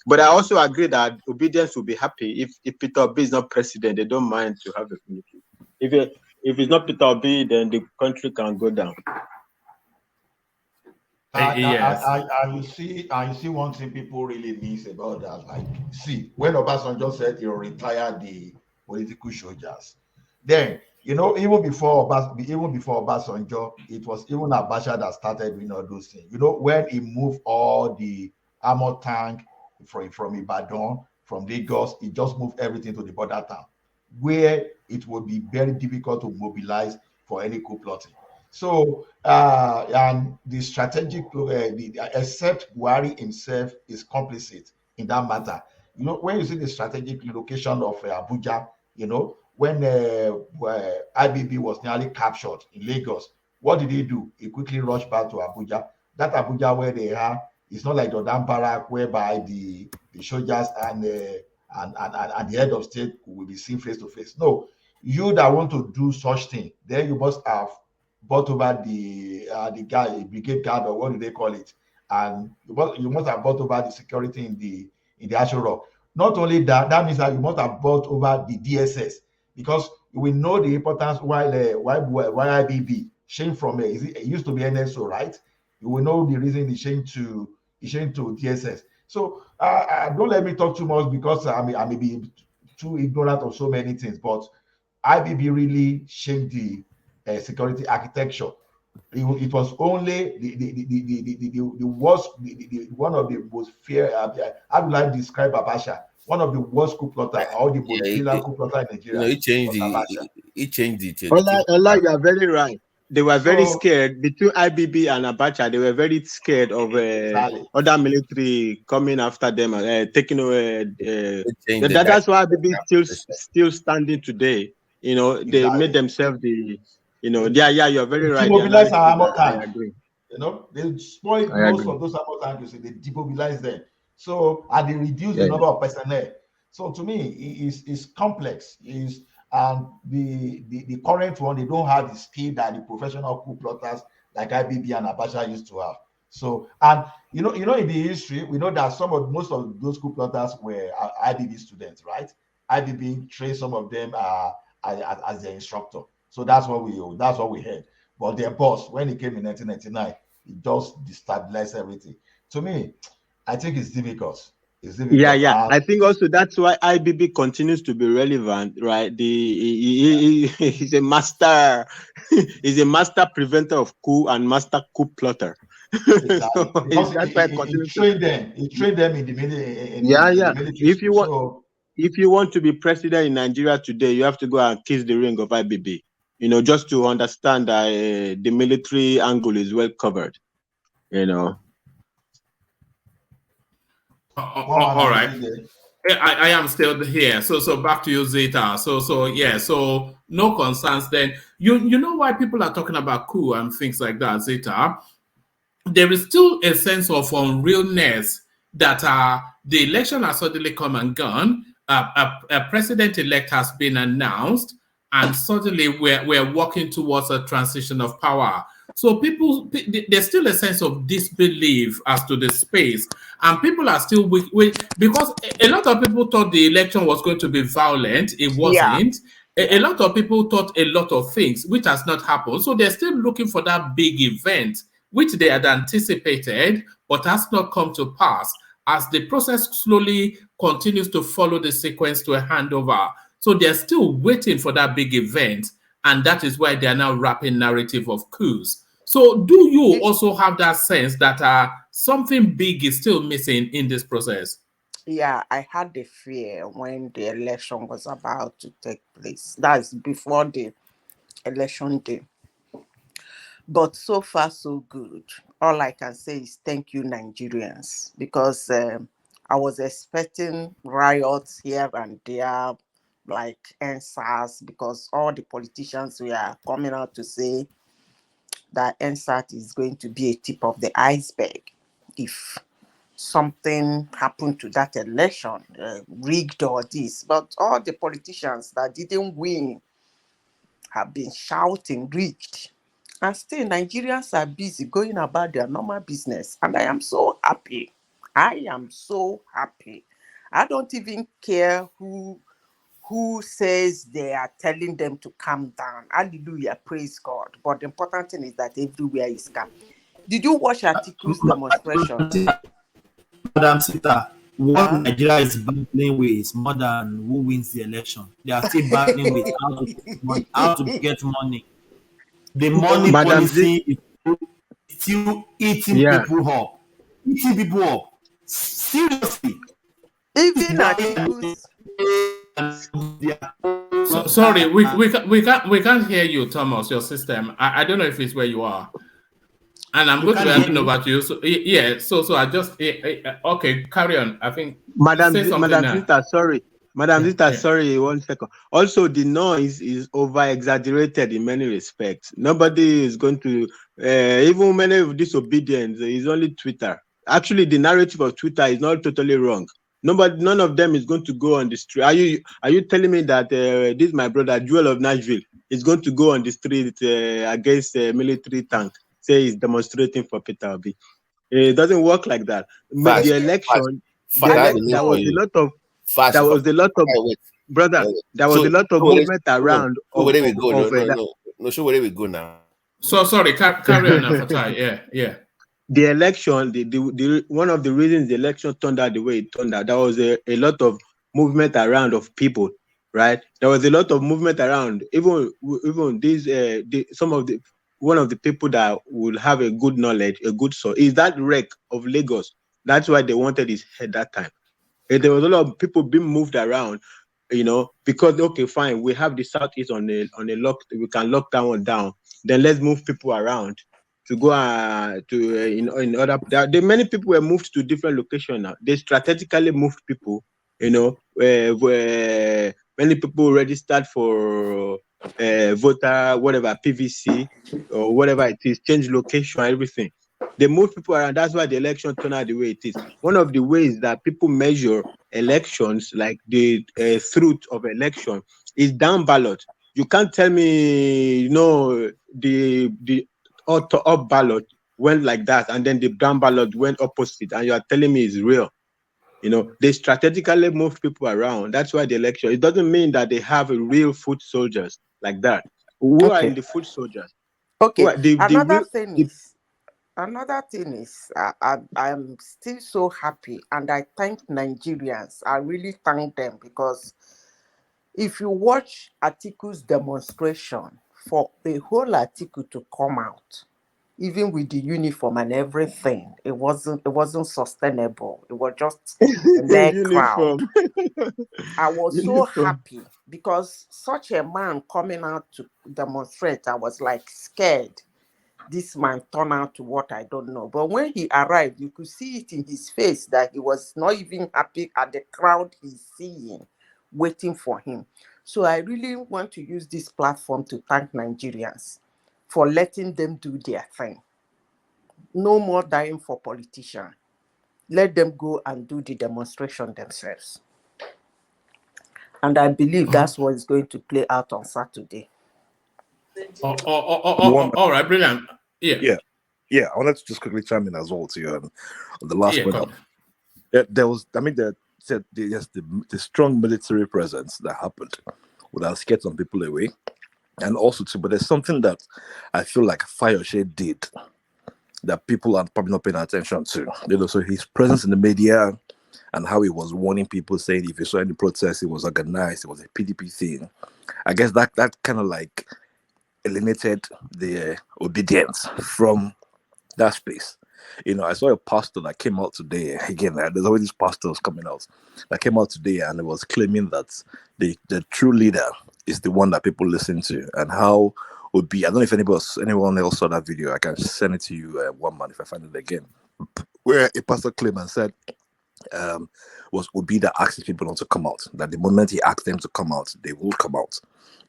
Speaker 6: But I also agree that obedience will be happy if Peter Obi is not president. They don't mind to have a community. If it's not Peter Obi, then the country can go down.
Speaker 9: You see one thing people really miss about that. Like, see, when Obasanjo said he'll retire the political soldiers, then even before Obasanjo, it was even Abacha that started doing all those things. When he moved all the armor tank from Ibadan, from Lagos, he just moved everything to the border town, where it would be very difficult to mobilize for any coup plotting. So, and the strategic, except Buhari himself is complicit in that matter. When you see the strategic location of Abuja, when IBB was nearly captured in Lagos, what did he do? He quickly rushed back to Abuja. That Abuja where they are, it's not like Dodan Barrack, whereby the soldiers and the head of state will be seen face to face. No, you that want to do such thing, then you must have bought over the guy, brigade guard, or what do they call it? And you must have bought over the security in the Asho Rock. Not only that, that means that you must have bought over the DSS, because we know the importance why IBB changed from it used to be NSO, right? You will know the reason it changed to DSS. So don't let me talk too much, because I may be too ignorant of so many things, but IBB really changed the security architecture. It was only the worst, one of the most fear. How do I describe Abacha? One of the worst coup plotter, or the most violent coup plotter in Nigeria.
Speaker 5: He changed it.
Speaker 6: Allah, you are very right. They were very scared between IBB and Abacha. They were very scared of other military coming after them, taking away. That's why IBB still standing today. They made themselves the. You're very right.
Speaker 9: Demobilize our armor tank. I agree. They spoiled most of those armor tanks. They demobilize them. So, and they reduce the number of personnel. So, to me, it's complex. And the current one, they don't have the skill that the professional coup plotters like IBB and Abacha used to have. So, and in the history, we know that most of those coup plotters were IBB students, right? IBB trained some of them as their instructor. So that's what we heard. But their boss, when he came in 1999, he just destabilized everything. To me, I think it's difficult.
Speaker 6: Yeah. I think also that's why IBB continues to be relevant, right? He's a master. He's a master preventer of coup and master coup plotter.
Speaker 9: Exactly. He trained them in the military.
Speaker 6: If you want to be president in Nigeria today, you have to go and kiss the ring of IBB. Just to understand that the military angle is well covered.
Speaker 2: All right. I am still here. So back to you, Zeta. So no concerns then. You know why people are talking about coup and things like that, Zeta? There is still a sense of unrealness that the election has suddenly come and gone. A president-elect has been announced, and suddenly we're walking towards a transition of power. So there's still a sense of disbelief as to the space, and people are still because a lot of people thought the election was going to be violent. It wasn't. A lot of people thought a lot of things, which has not happened. So they're still looking for that big event, which they had anticipated, but has not come to pass as the process slowly continues to follow the sequence to a handover. So they're still waiting for that big event, and that is why they are now wrapping narrative of coups. So do you also have that sense that something big is still missing in this process?
Speaker 15: Yeah, I had the fear when the election was about to take place. That's before the election day. But so far, so good. All I can say is thank you, Nigerians, because I was expecting riots here and there, like NSAS, because all the politicians were coming out to say that NSAT is going to be a tip of the iceberg if something happened to that election, rigged or this. But all the politicians that didn't win have been shouting rigged. And still, Nigerians are busy going about their normal business. And I am so happy. I am so happy. I don't even care who says they are telling them to calm down. Hallelujah, praise God. But the important thing is that everywhere is calm. Did you watch Atiku's demonstration?
Speaker 8: Madam Sita, what Nigeria is battling with is more than who wins the election. They are still battling with how to get money. The money policy is still eating people up. Eating people up. Seriously.
Speaker 15: Even Atiku's.
Speaker 2: Sorry, we can't hear you, Thomas. Your system. I don't know if it's where you are. And I'm going to be handing over to you. So yeah, so I just okay, carry on. I think
Speaker 6: Madam Sister, sorry. Madam Sister, sorry, 1 second. Also, the noise is over exaggerated in many respects. Nobody is going to even many of disobedience is only Twitter. Actually, the narrative of Twitter is not totally wrong. None of them is going to go on the street. Are you telling me that this my brother Jewel of Nashville is going to go on the street against a military tank? Say he's demonstrating for Peter Obi. It doesn't work like that. The election, there was a lot of movement around.
Speaker 5: No, show where we go now.
Speaker 2: So sorry, carry on now, Fatai. Yeah.
Speaker 6: The election, the one of the reasons the election turned out the way it turned out, there was a lot of movement around of people, right? There was a lot of movement around. Even these one of the people that will have a good knowledge, a good soul, is that wreck of Lagos. That's why they wanted his head that time. And there was a lot of people being moved around, because okay, fine, we have the Southeast on a lock, we can lock that one down. Then let's move people around to go in other. There many people were moved to different locations now. They strategically moved people, where many people registered for voter, whatever, PVC or whatever it is, change location, everything. They move people around. That's why the election turned out the way it is. One of the ways that people measure elections, like the truth of election, is down ballot. You can't tell me, the up ballot went like that, and then the down ballot went opposite, and you are telling me it's real. They strategically move people around. That's why the election. It doesn't mean that they have a real foot soldiers like that. Who are in the foot soldiers?
Speaker 15: Okay. Another thing is, I'm still so happy, and I thank Nigerians. I really thank them, because if you watch Atiku's demonstration, for a whole Atiku to come out, even with the uniform and everything, it wasn't sustainable. It was just a mere crowd. I was so happy, because such a man coming out to demonstrate, I was like scared this man turned out to what I don't know. But when he arrived, you could see it in his face that he was not even happy at the crowd he's seeing waiting for him. So I really want to use this platform to thank Nigerians for letting them do their thing. No more dying for politicians. let them go and do the demonstration themselves. And I believe that's what is going to play out on Saturday.
Speaker 2: All right, brilliant.
Speaker 7: Yeah. I wanted to just quickly chime in as well to you on the last point. There was, I mean, there's the strong military presence that happened would have scared some people away. And also too, but there's something that I feel like Fayose did that people are probably not paying attention to. So his presence in the media and how he was warning people, saying if you saw any protest, it was organized, it was a PDP thing. I guess that kind of like eliminated the obedience from that space. I saw a pastor that came out today. Again, there's always these pastors coming out that came out today and it was claiming that the true leader is the one that people listen to, and how would be. I don't know if anyone else saw that video. I can send it to you one man if I find it again, where a pastor claimed and said was Obi that asked people not to come out. That the moment he asked them to come out, they will come out.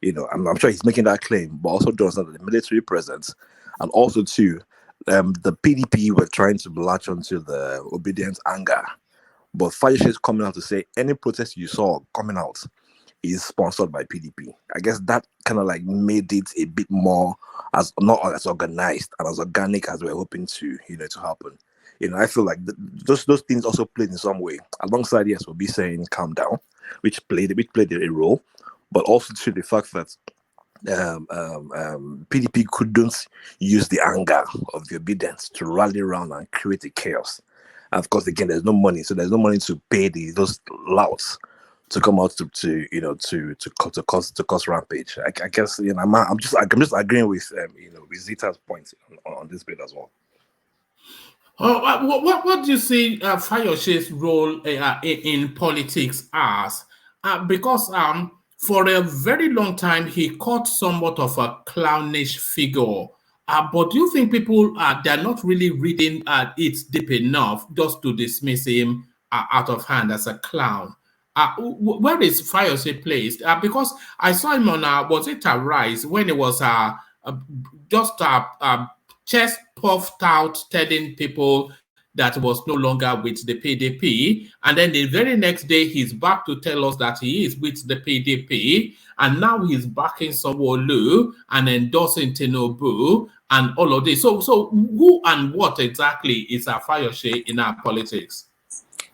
Speaker 7: I'm sure he's making that claim, but also does that the military presence, and also too, the PDP were trying to latch onto the obedience anger, but Fayose is coming out to say any protest you saw coming out is sponsored by PDP. I guess that kind of like made it a bit more as not as organized and as organic as we're hoping to to happen. I feel like those things also played in some way alongside. Yes, we'll be saying calm down, which played a role, but also to the fact that PDP couldn't use the anger of the obedience to rally around and create a chaos. And of course, again, there's no money, so there's no money to pay those louts to come out to cause rampage. I guess I'm just agreeing with with Zita's point on this bit as well.
Speaker 2: What do you see Fayose's role in politics as? Because for a very long time he caught somewhat of a clownish figure. But do you think people they're not really reading it deep enough just to dismiss him out of hand as a clown? Where is Fayose placed? Because I saw him on was it a Rise when it was just chest puffed out telling people that was no longer with the PDP, and then the very next day he's back to tell us that he is with the PDP, and now he's backing Sanwo-Olu and endorsing Tinubu and all of this. So who and what exactly is Fayose in our politics?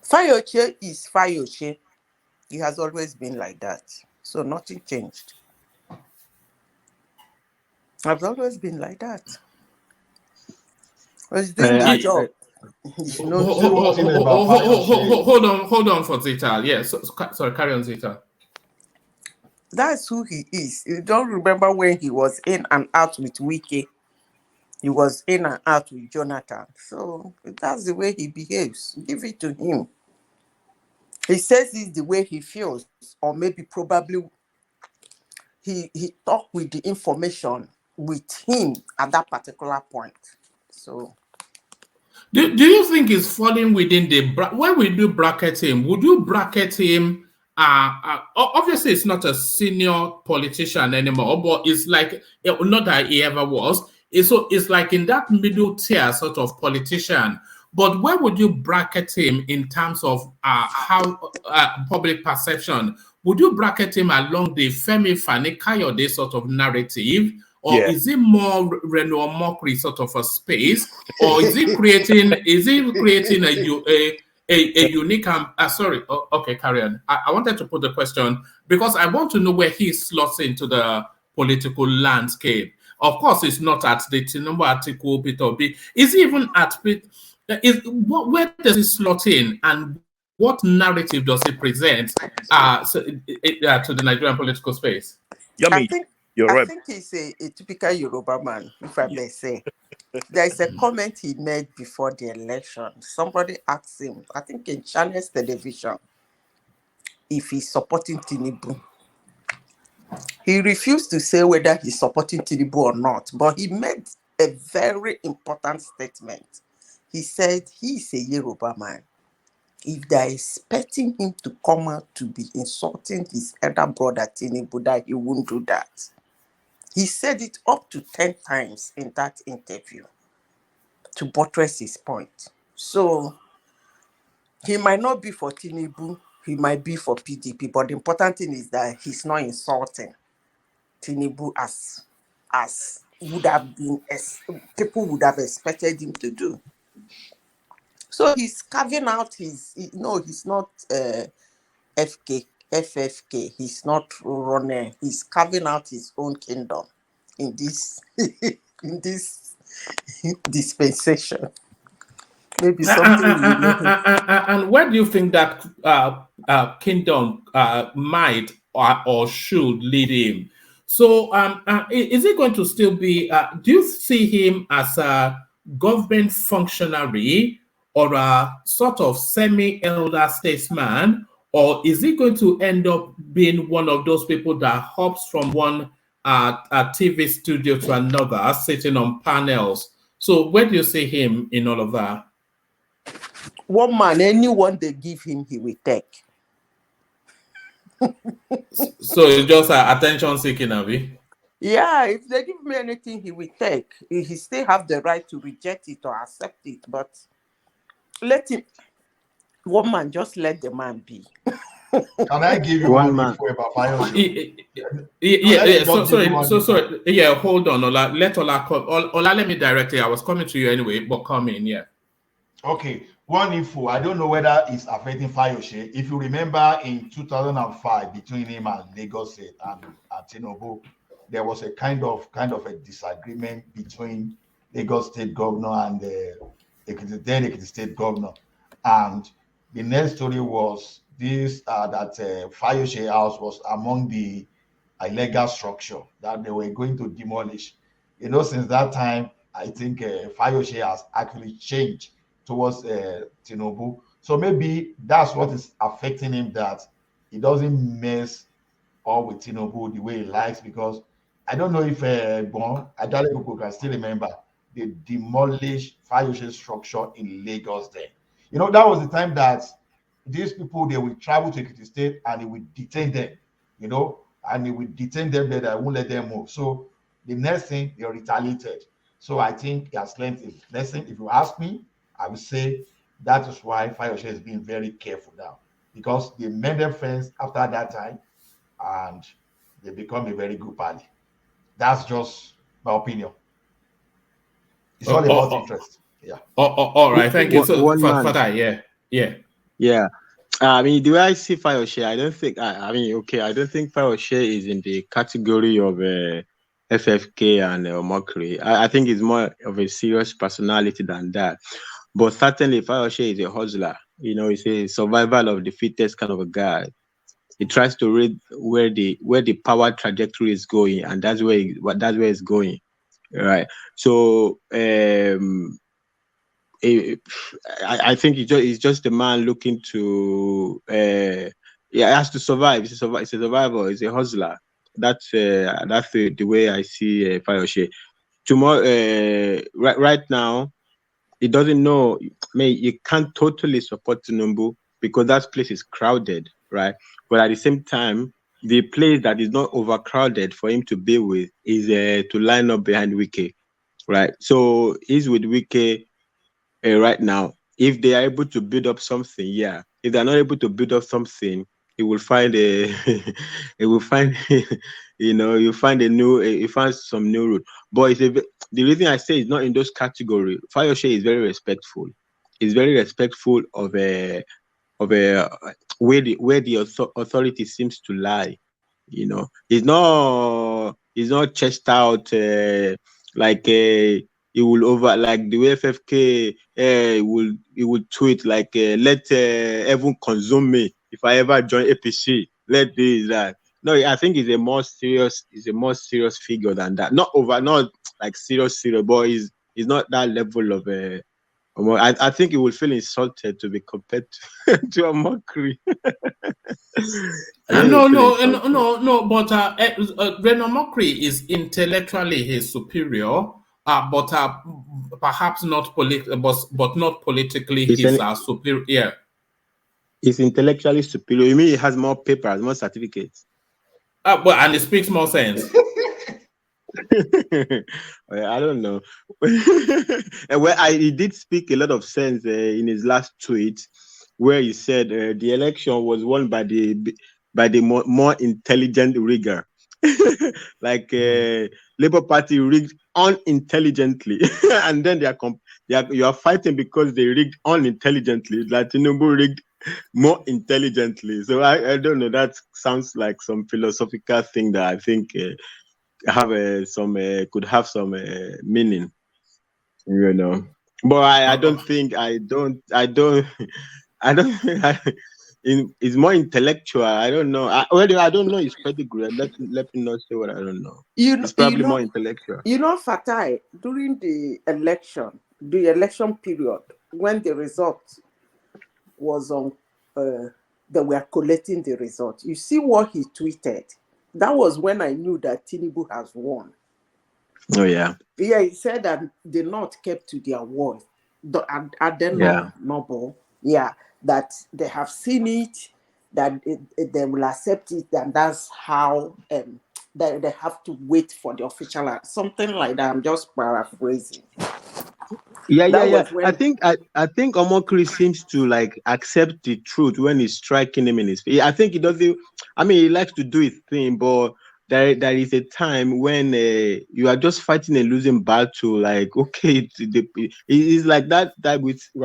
Speaker 15: Fayose is Fayose. He has always been like that, so nothing changed. I've always been like that. He's doing his job.
Speaker 2: Hold on for Zita. Yes, sorry, carry on, Zita.
Speaker 15: That's who he is. You don't remember when he was in and out with Wike? He was in and out with Jonathan. So that's the way he behaves. Give it to him. He says it's the way he feels, or maybe probably he talked with the information with him at that particular point. So
Speaker 2: do you think he's falling within the when we do bracket him? Would you bracket him? Obviously, it's not a senior politician anymore, but it's like not that he ever was. It's like in that middle tier sort of politician. But where would you bracket him in terms of how public perception? Would you bracket him along the Femi Fani-Kayode sort of narrative? Or is it more Reno Mockery sort of a space? Or is he creating a unique sorry, okay, carry on. I wanted to put the question because I want to know where he slots into the political landscape. Of course, it's not at the Tinubu article, Peter B. Is he even at where does he slot in, and what narrative does he present to the Nigerian political space?
Speaker 15: I think he's a typical Yoruba man, if I may say. There's a comment he made before the election. Somebody asked him, I think in Channels Television, if he's supporting Tinubu. He refused to say whether he's supporting Tinubu or not, but he made a very important statement. He said he's a Yoruba man. If they're expecting him to come out to be insulting his elder brother Tinubu, that he won't do that. He said it up to 10 times in that interview to buttress his point. So He might not be for Tinubu, he might be for PDP, but the important thing is that he's not insulting Tinubu as would have been, as people would have expected him to do. So he's carving out he's not FFK, he's not running, he's carving out his own kingdom in this in this dispensation. Maybe something we know him.
Speaker 2: And where do you think that kingdom might or should lead him? So is it going to still be, do you see him as a government functionary or a sort of semi-elder statesman, or is he going to end up being one of those people that hops from one TV studio to another, sitting on panels? So where do you see him in all of that?
Speaker 15: One man, anyone they give him, he will take.
Speaker 2: So it's just attention seeking, Abby?
Speaker 15: Yeah, if they give me anything, he will take. He still have the right to reject it or accept it, but let him. One man, just let the man be.
Speaker 9: Can I give you one info about Fayose?
Speaker 2: Sorry. Yeah, hold on, Ola. Let Ola come. Ola, let me direct it. I was coming to you anyway, but come in, yeah.
Speaker 9: Okay, one info. I don't know whether it's affecting Fayose. If you remember, in 2005, between him and Lagos State and Tinubu, there was a kind of a disagreement between Lagos State governor and the Ekiti State governor. And the next story was this that Fayose house was among the illegal structure that they were going to demolish. You know, since that time, I think Fayose has actually changed towards Tinubu. So maybe that's what is affecting him, that he doesn't mess all with Tinubu the way he likes, because I don't know if Adalekoko can still remember they demolished Fayose's structure in Lagos then. You know, that was the time that these people, they will travel to Ekiti State and he will detain them, you know, and he will detain them there, that won't let them move. So the next thing, they retaliated. So I think he has learned his lesson. If you ask me, I would say that is why Fayose is being very careful now, because they made their friends after that time and they become a very good party. That's just my opinion. It's all about interest. Yeah.
Speaker 2: All right. Thank you. So, Fatah,
Speaker 6: yeah. I mean, the way I see Fayose, I don't think. I don't think Fayose is in the category of FFK and mockery. I think he's more of a serious personality than that. But certainly, Fayose is a hustler. You know, he's a survival of the fittest kind of a guy. He tries to read where the power trajectory is going, and that's where it's going, right? So I think he's just a man looking to he has to survive. He's a survivor. He's a hustler. That's the way I see Fayose. Tomorrow, right now, he doesn't know. I mean, you can't totally support Tinubu because that place is crowded, right? But at the same time, the place that is not overcrowded for him to be with is to line up behind Wike, right? So he's with Wike right now. If they are able to build up something, yeah. If they're not able to build up something, he will find you find some new route. But the reason I say it's not in those categories, Fayose is very respectful. He's very respectful of where the authority seems to lie. You know, he's not chest out like he will over, like the way FFK he will tweet like let everyone consume me if I ever join APC. Let this that. No, I think he's a more serious figure than that. Not like serious, but he's not that level of I think he will feel insulted to be compared to a mockery.
Speaker 2: No, but Reno Mockery is intellectually his superior, but perhaps not but not politically his superior. Yeah.
Speaker 6: He's intellectually superior. You mean he has more papers, more certificates?
Speaker 2: Well, and he speaks more sense.
Speaker 6: I don't know. Well, he did speak a lot of sense in his last tweet. where he said the election was won by the more intelligent rigger. Like Labour Party rigged unintelligently, and then you are fighting because they rigged unintelligently. Like Tinubu rigged more intelligently. So I don't know. That sounds like some philosophical thing that I think could have some meaning, you know. But I don't think it's more intellectual. I don't know. I don't know his pedigree. Let me not say what I don't know. It's probably more intellectual.
Speaker 15: You know, Fatai, during the election period, when the result was on, they were collecting the result. You see what he tweeted? That was when I knew that Tinubu has won.
Speaker 6: Oh, yeah.
Speaker 15: Yeah, he said that the North kept to their word. Are they not noble? Yeah, that they have seen it, that they will accept it, and that's how they have to wait for the official act. Something like that. I'm just paraphrasing.
Speaker 6: Yeah. I think Omokri seems to like accept the truth when he's striking him in his face. I think he doesn't. I mean, he likes to do his thing, but there is a time when you are just fighting a losing battle. Like, okay, it's like that. I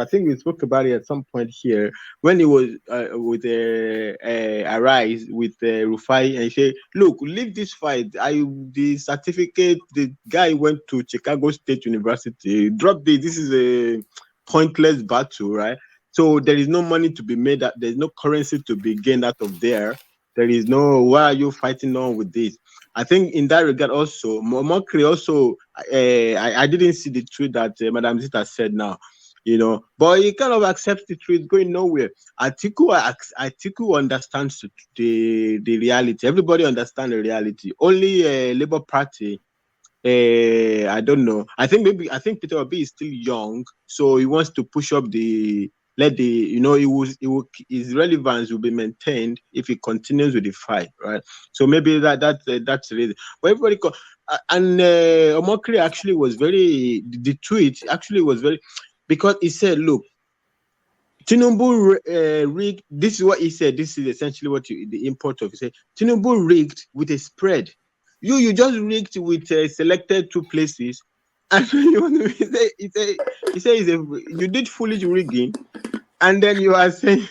Speaker 6: think we spoke about it at some point here when he was with Arise with Rufai, and he said, "Look, leave this fight. The certificate. The guy went to Chicago State University. Drop this. This is a pointless battle, right? So there is no money to be made. There's no currency to be gained out of there." There is no, why are you fighting on with this? I think in that regard also, Mokri also, I didn't see the tweet that Madam Zita said now, you know, but he kind of accepts the truth, going nowhere. Atiku understands the reality. Everybody understands the reality. Only Labour Party, I don't know. I think Peter Obi is still young, so he wants to push up his relevance will be maintained if he continues with the fight, right? So maybe that's the reason. But everybody and Omokri actually was the tweet actually was very, because he said, look, Tinubu rigged. This is what he said. This is essentially what the import of. He said Tinubu rigged with a spread. You just rigged with selected 2 places, and he said you did foolish rigging, and then you are saying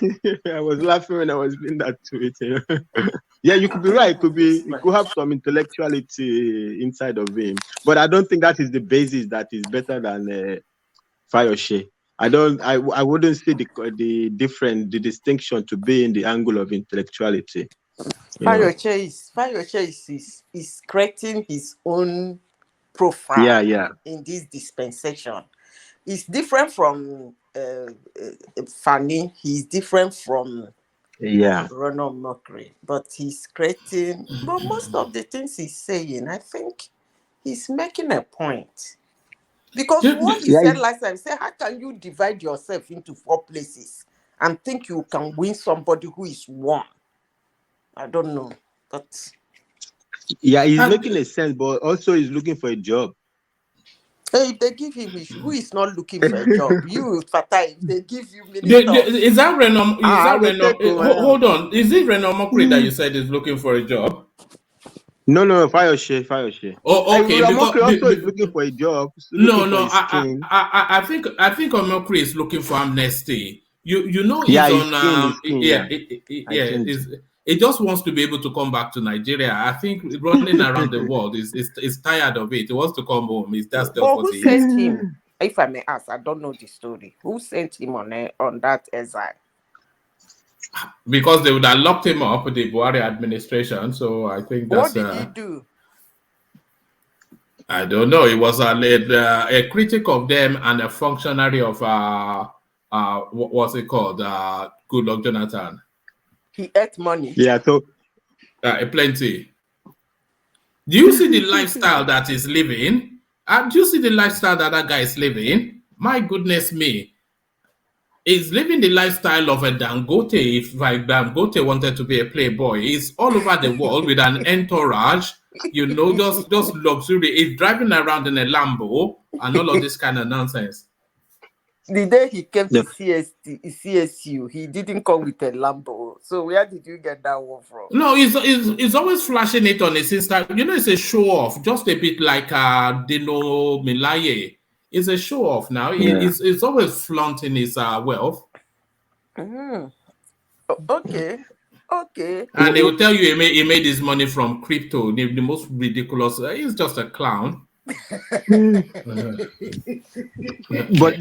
Speaker 6: I was laughing when I was doing that tweet. You know? Yeah, you could be right. It could have some intellectuality inside of him, but I don't think that is the basis that is better than Fayose. I wouldn't see the distinction to be in the angle of intellectuality.
Speaker 15: Fayose is creating his own profile in this dispensation. It's different from Fani. He's different from Ronald Mokri, but he's creating. But most of the things he's saying, I think he's making a point. Because what he said last time, he said, how can you divide yourself into 4 places and think you can win somebody who is 1? I don't know. But
Speaker 6: yeah, he's making a sense, but also he's looking for a job.
Speaker 15: Hey, if they give him, who is not looking for a job? You, Fatai, if they give you ministers.
Speaker 2: Is that Renom? Hold on. Is it Renom Mokri that you said is looking for a job?
Speaker 6: No, Fayose.
Speaker 2: Oh, okay.
Speaker 6: Mokri also is looking for a job.
Speaker 2: I think Mokri is looking for amnesty. You know, he's on. He just wants to be able to come back to Nigeria. I think running around the world is tired of it. He wants to come home.
Speaker 15: Who sent him? If I may ask, I don't know the story. Who sent him on that exile?
Speaker 2: Because they would have locked him up with the Buhari administration. So I think that's.
Speaker 15: What did he do?
Speaker 2: I don't know. He was a critic of them and a functionary of what's it called? Goodluck Jonathan.
Speaker 15: He ate money.
Speaker 6: Yeah, so
Speaker 2: plenty. Do you see the lifestyle that he's living? Do you see the lifestyle that guy is living? My goodness me. He's living the lifestyle of a Dangote. If like Dangote wanted to be a playboy, he's all over the world with an entourage, just luxury. He's driving around in a Lambo and all of this kind of nonsense.
Speaker 15: The day he came to CSU, he didn't come with a Lambo. So where did you get that one from?
Speaker 2: No, it's always flashing it on his Insta. You know, it's a show off, just a bit like Dino Milaye. It's a show off now. It's always flaunting his wealth.
Speaker 15: Okay.
Speaker 2: And they will tell you he made his money from crypto. The most ridiculous. He's just a clown.
Speaker 6: But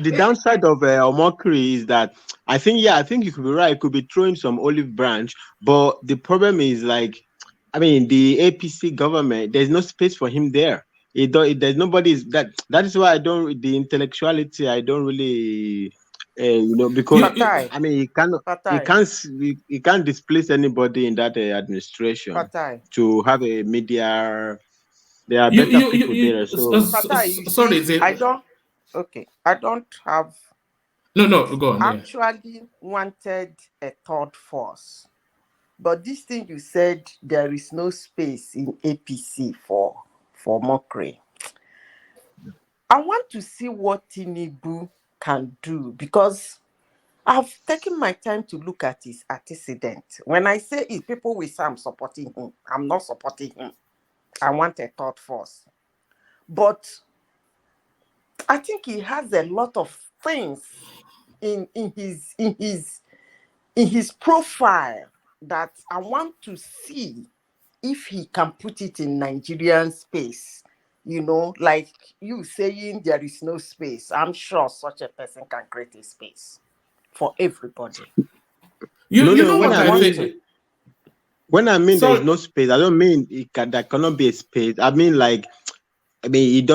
Speaker 6: the downside of Omokri is that I think you could be right. It could be throwing some olive branch, but the problem is the APC government. There's no space for him there. There's nobody. That is why the intellectuality. I don't really. Because he can't displace anybody in that administration to have a media. There are better people there. So
Speaker 2: sorry,
Speaker 15: I don't have.
Speaker 2: No, go on.
Speaker 15: Actually, wanted a third force, but this thing you said there is no space in APC for mockery. I want to see what Tinubu can do because I've taken my time to look at his antecedent. When I say it, people will say I'm supporting him. I'm not supporting him. I want a third force. But I think he has a lot of things in his profile that I want to see if he can put it in Nigerian space. Like you saying there is no space. I'm sure such a person can create a space for everybody.
Speaker 6: When I mean there's no space, I don't mean there cannot be a space. I mean it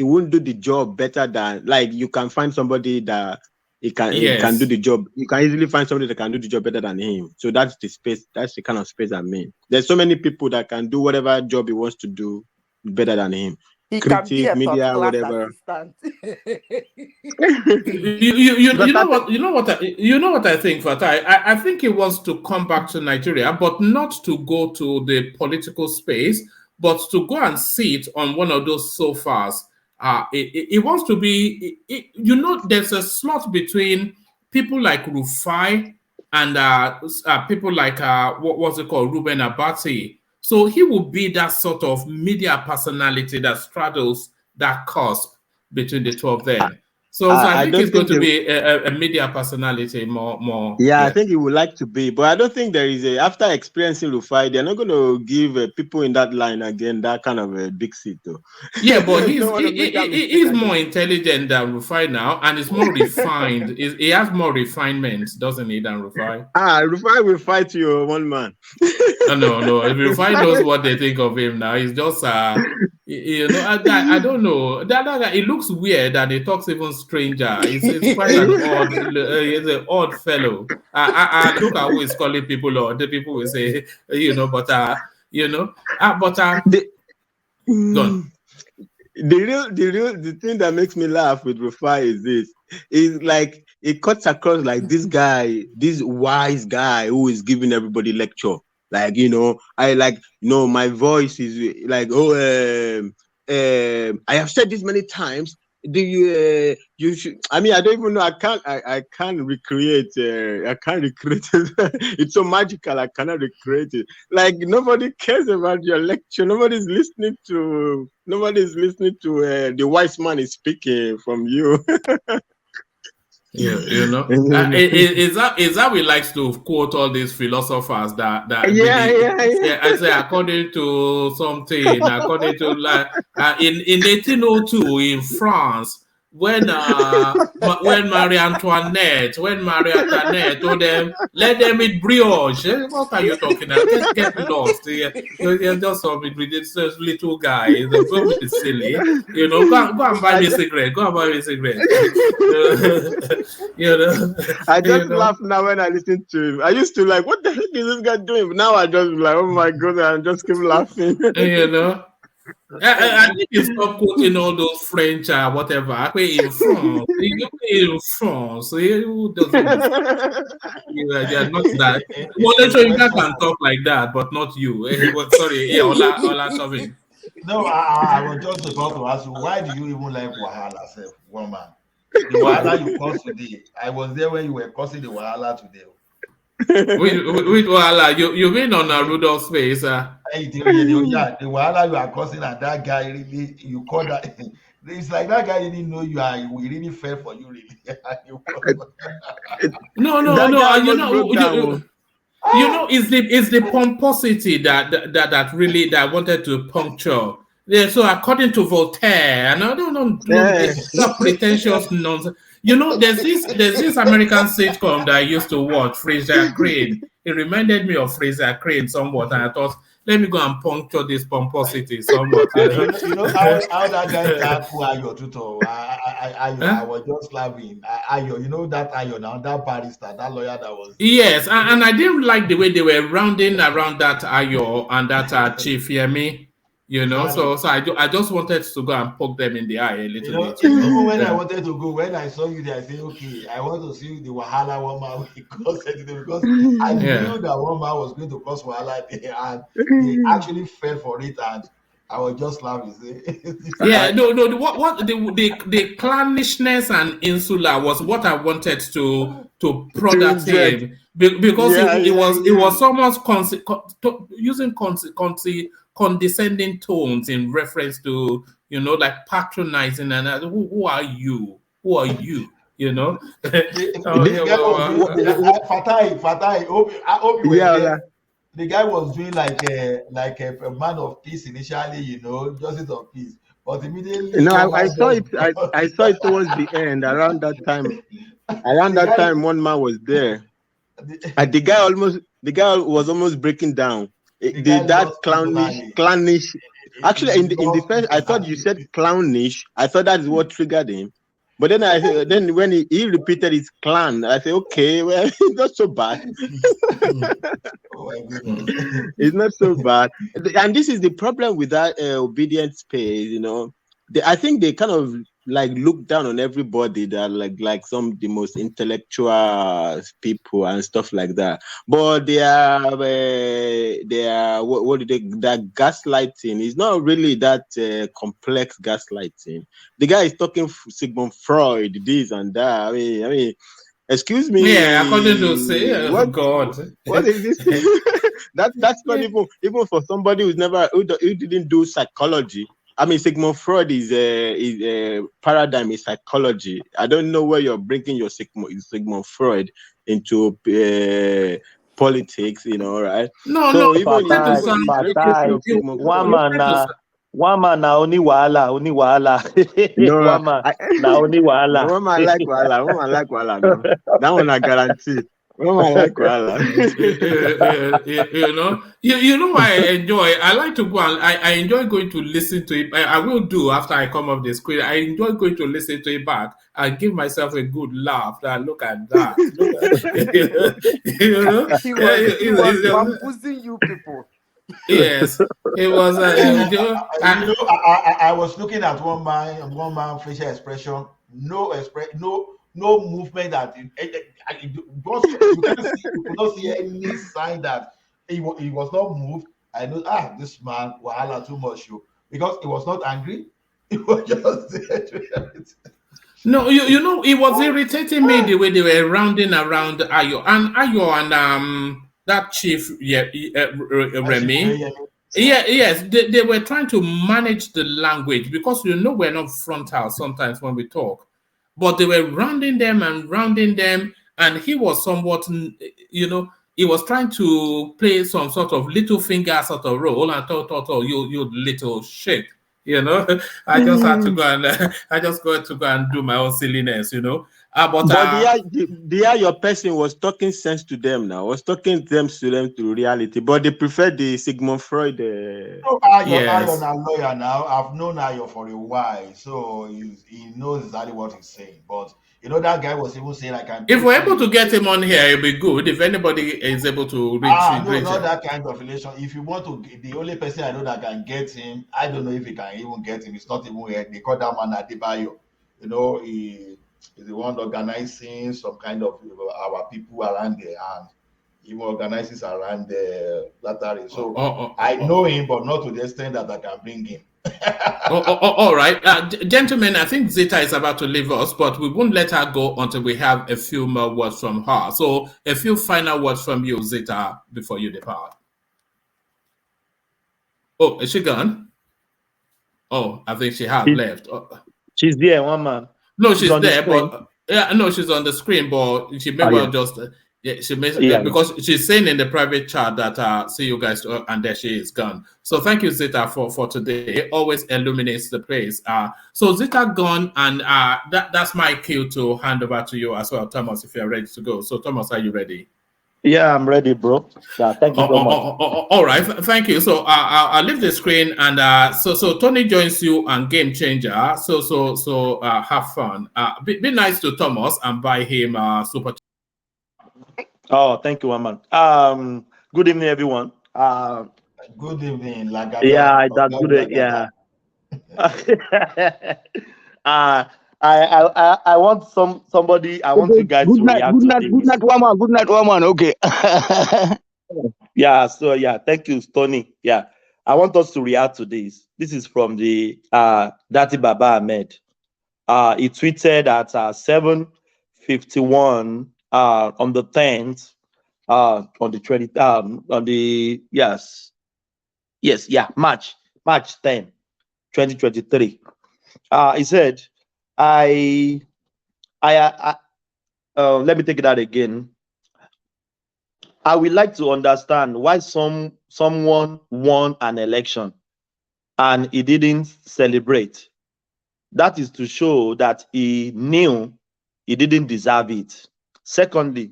Speaker 6: won't do the job better than you can find somebody that it can do the job. You can easily find somebody that can do the job better than him. So that's the space. That's the kind of space I mean. There's so many people that can do whatever job he wants to do better than him.
Speaker 15: He
Speaker 6: Creative,
Speaker 15: can be a
Speaker 6: media, whatever.
Speaker 2: You know what I think, Fatai. I think he wants to come back to Nigeria, but not to go to the political space, but to go and sit on one of those sofas. It wants to be, there's a slot between people like Rufai and people like, what's it called, Ruben Abati. So he will be that sort of media personality that straddles that cusp between the two of them. So I think it's going to be a media personality more.
Speaker 6: Yeah, I think he would like to be, but I don't think there is after experiencing Rufai, they're not going to give people in that line again that kind of a big seat though.
Speaker 2: Yeah, but he's more intelligent than Rufai now, and it's more refined. He has more refinement, doesn't he, than Rufai?
Speaker 6: Rufai will fight you, one man.
Speaker 2: No. If Rufai knows what they think of him now, he's just I don't know. That guy, it looks weird and he talks even stranger. It's quite an odd. He's an odd fellow. I look at who is calling people odd. The people will say, The
Speaker 6: thing that makes me laugh with Rufai is this. Is like it cuts across like this guy, this wise guy who is giving everybody lecture. My voice is like, I have said this many times. Do you should? I mean, I don't even know. I can't recreate. I can't recreate it. It's so magical. I cannot recreate it. Like nobody cares about your lecture. Nobody's listening to. The wise man is speaking from you.
Speaker 2: Is that we likes to quote all these philosophers that I say according to something, according to in 1802 in France when Marie Antoinette told them, let them eat brioche. What are you talking about? Get lost. You're just some ridiculous little guy. It's so silly. Go and buy me a cigarette.
Speaker 6: I just laugh now when I listen to him. I used to like, what the heck is this guy doing? But now I just like, oh my god, I just keep laughing.
Speaker 2: I think you stop quoting all those French whatever. In France. Who doesn't? You're not that. Well, you can talk like that, but not you. Sorry, Ola coming.
Speaker 9: No, I was just about to ask you, why do you even like Wahala, self, one man? The Wahala you caused today. I was there when you were causing the Wahala today.
Speaker 2: With Wahala, you mean on a Rudolph's face?
Speaker 9: Yeah, the Wahala you are causing, and that guy really, you call that. It's like that guy didn't know you are. We really fell for you, really.
Speaker 2: No. You know, it's the pomposity that really that wanted to puncture. Yeah, so according to Voltaire, and I don't know that pretentious nonsense. You know, there's this American sitcom that I used to watch, Fraser Crane. It reminded me of Fraser Crane somewhat, and I thought, let me go and puncture this pomposity somewhat.
Speaker 9: You know how that guy tackle Ayo Tuto. I was just laughing. Ayo, you know that Ayo now, that barrister, that lawyer that was.
Speaker 2: Yes, and I didn't like the way they were rounding around that Ayo and that Chief Yemi. You know, so I just wanted to go and poke them in the eye a little bit.
Speaker 9: Even when I wanted to go, when I saw you there, I said, okay, I want to see the Wahala woman because I knew that woman was going to cause Wahala there, and they actually fell for it, and I was just laughing.
Speaker 2: Yeah, what the clannishness and insular was what I wanted to prod at him because it was almost using condescending tones in reference to, you know, like patronizing and who are you? Who are you? You know?
Speaker 9: Fatai, I hope you were there. The guy was doing like a man of peace initially, you know, justice of peace. But immediately
Speaker 6: I saw it towards the end, around that time. Around that time, one man was there. And the guy was almost breaking down. That clownish. Actually, in the first, I thought you said clownish. I thought that is what triggered him. But then when he repeated his clan, I said, okay, well, it's not so bad. It's not so bad. And this is the problem with that obedient space, you know. I think they kind of like look down on everybody that like some the most intellectual people and stuff like that. But that gaslighting is not really that complex gaslighting. The guy is talking Sigmund Freud, this and that. I mean, excuse me.
Speaker 2: Yeah, according to say, God,
Speaker 6: what is this? That's not even for somebody who didn't do psychology. I mean, Sigmund Freud is a paradigm in psychology. I don't know where you're bringing your Sigmund Freud into politics, you know, right?
Speaker 16: No. One man na only wahala.
Speaker 6: No,
Speaker 16: one man na only wahala.
Speaker 6: One man like wahala. No. That one I guarantee. One man like wahala.
Speaker 2: You know why I enjoy? I like to go and I enjoy going to listen to it. I will do after I come off the screen. I enjoy going to listen to it back and give myself a good laugh. Look at that.
Speaker 15: He was bamboozling you people.
Speaker 2: Yes, it was.
Speaker 9: I was looking at one man facial expression, no movement that you could not see any sign that he was not moved. I know, this man wahala too much, because he was not angry. He was just there.
Speaker 2: No, you know, it was irritating me the way they were rounding around Ayo and that chief, Remy. Yes, they were trying to manage the language because we're not frontal sometimes when we talk, but they were rounding them, and he was somewhat, you know, he was trying to play some sort of little finger sort of role and thought, you little shit. You know, I just had to go and do my own silliness, you know. But
Speaker 6: your person was talking sense to them now, was talking them to reality, but they prefer the Sigmund Freud.
Speaker 9: Ayo na lawyer now. I've known Ayo for a while, so he knows exactly what he's saying. But you know, that guy was even saying,
Speaker 2: if we're able to get him on here, it'll be good. If anybody is able to reach him.
Speaker 9: No, not that kind of relation. If you want to, the only person I know that can get him, I don't know if he can even get him. It's not even here. They call that man Adebayo. You know, he is the one organizing some kind of our people around there, and he organizes around the Latari. So I know him, but not to the extent that I can bring him.
Speaker 2: All right. Gentlemen, I think Zita is about to leave us, but we won't let her go until we have a few more words from her. So a few final words from you, Zita, before you depart. Oh, is she gone? Oh, I think she has left.
Speaker 1: She's there, one man.
Speaker 2: No, she's there, but no, she's on the screen, but she may well just she may because she's saying in the private chat that see you guys, and there she is gone. So thank you, Zita, for today. It always illuminates the place. So Zita gone, and that's my cue to hand over to you as well, Thomas, if you're ready to go. So Thomas, are you ready?
Speaker 1: Yeah, I'm ready, bro. Yeah, thank you so much.
Speaker 2: All right, thank you. So I'll leave the screen, and so Tony joins you on Game Changer. So have fun. Be nice to Thomas and buy him super.
Speaker 1: Oh, thank you, man. Good evening, everyone.
Speaker 9: Good evening, Lagada.
Speaker 1: Yeah, that's good. Yeah. I want somebody. I want you guys to react to this.
Speaker 3: Good night, woman. Good night, woman. Okay.
Speaker 1: Yeah. So yeah, thank you, Tony. Yeah, I want us to react to this. This is from the Dati Baba Ahmed. He tweeted at 7:51 on the 10th, on the 20 on the March 10, 2023. He said, let me take that again. I would like to understand why someone won an election and he didn't celebrate. That is to show that he knew he didn't deserve it. Secondly,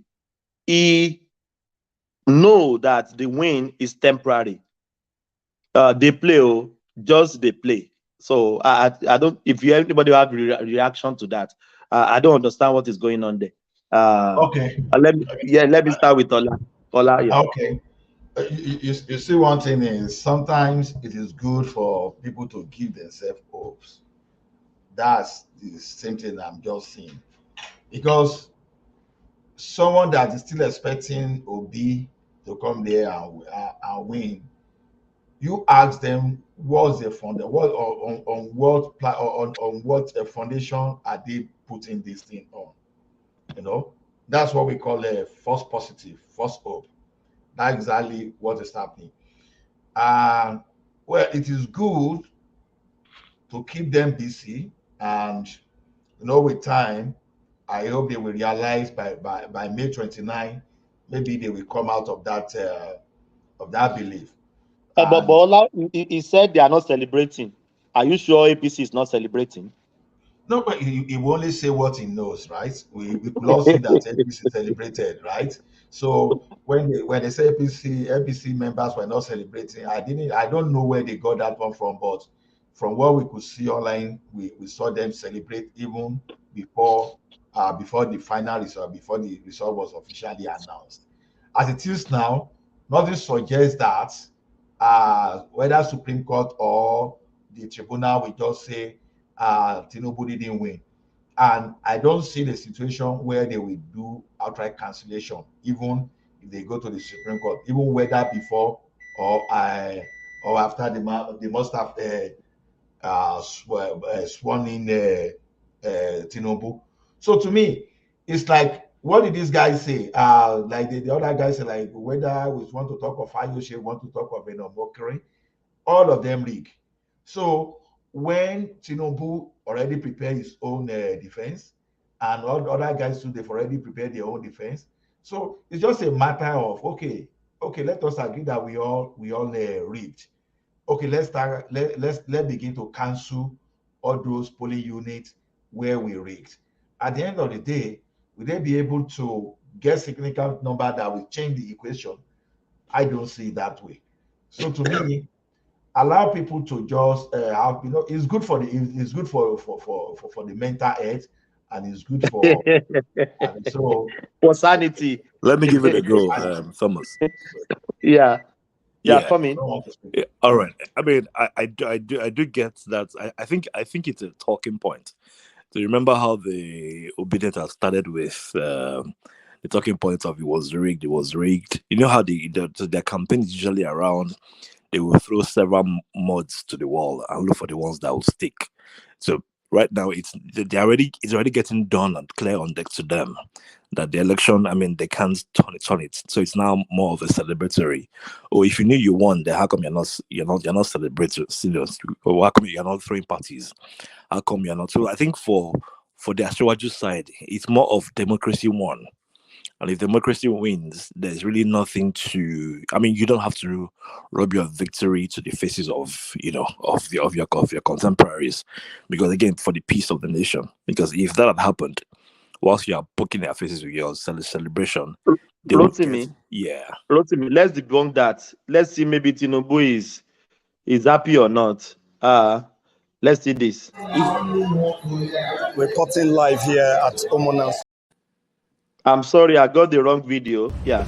Speaker 1: he know that the win is temporary. They play, just they play. So I don't. If you anybody have reaction to that, I don't understand what is going on there.
Speaker 9: Okay.
Speaker 1: Let me start with Ola. Yeah.
Speaker 9: Okay. You see, one thing is sometimes it is good for people to give themselves hopes. That's the same thing I'm just saying, because someone that is still expecting Obi to come there and win, you ask them what's the foundation, on what foundation are they putting this thing on? You know, that's what we call a false positive, false hope. That's exactly what is happening. Well, it is good to keep them busy, and with time, I hope they will realize by May 29, maybe they will come out of that belief.
Speaker 1: But Ola, he said they are not celebrating. Are you sure APC is not celebrating?
Speaker 9: No, but he will only say what he knows, right? We could all see that APC celebrated, right? So when they say APC members were not celebrating, I don't know where they got that one from, but from what we could see online, we saw them celebrate even before the final result, before the result was officially announced. As it is now, nothing suggests that whether Supreme Court or the tribunal will just say Tinubu didn't win. And I don't see the situation where they will do outright cancellation, even if they go to the Supreme Court, even whether before or after they must have sworn in Tinubu. So to me, it's like, what did these guys say? Like the other guys say, like whether we want to talk of Ayoshe, want to talk of Mokere, all of them rig. So when Tinubu already prepared his own defense, and all the other guys too, they've already prepared their own defense. So it's just a matter of okay, let us agree that we all rigged. Okay, let's begin to cancel all those polling units where we rigged. At the end of the day, will they be able to get significant number that will change the equation? I don't see it that way. So to me, allow people to just have, it's good for the mental health, and it's good for
Speaker 1: for sanity.
Speaker 7: Let me give it a go, Thomas.
Speaker 1: Yeah, come in.
Speaker 7: Yeah, all right. I mean, I do get that. I think it's a talking point. So remember how the obedient has started with the talking point of it was rigged. You know how their campaign is usually around they will throw several mods to the wall and look for the ones that will stick. So right now it's already getting done and clear on deck to them that the election, I mean, they can't turn it. So it's now more of a celebratory. Or if you knew you won, then how come you're not celebrating? Serious? Or how come you're not throwing parties? How come you're not? So I think for the Astrowaju side, it's more of democracy won. And if democracy wins, there's really nothing to. I mean, you don't have to rub your victory to the faces of your contemporaries, because again, for the peace of the nation. Because if that had happened, whilst you are poking their faces with your celebration, they would get, yeah.
Speaker 16: Rotimi, let's debunk that. Let's see maybe Tinubu is happy or not. Let's see this.
Speaker 4: Reporting live here at Omonans.
Speaker 16: I'm sorry, I got the wrong video. Yeah.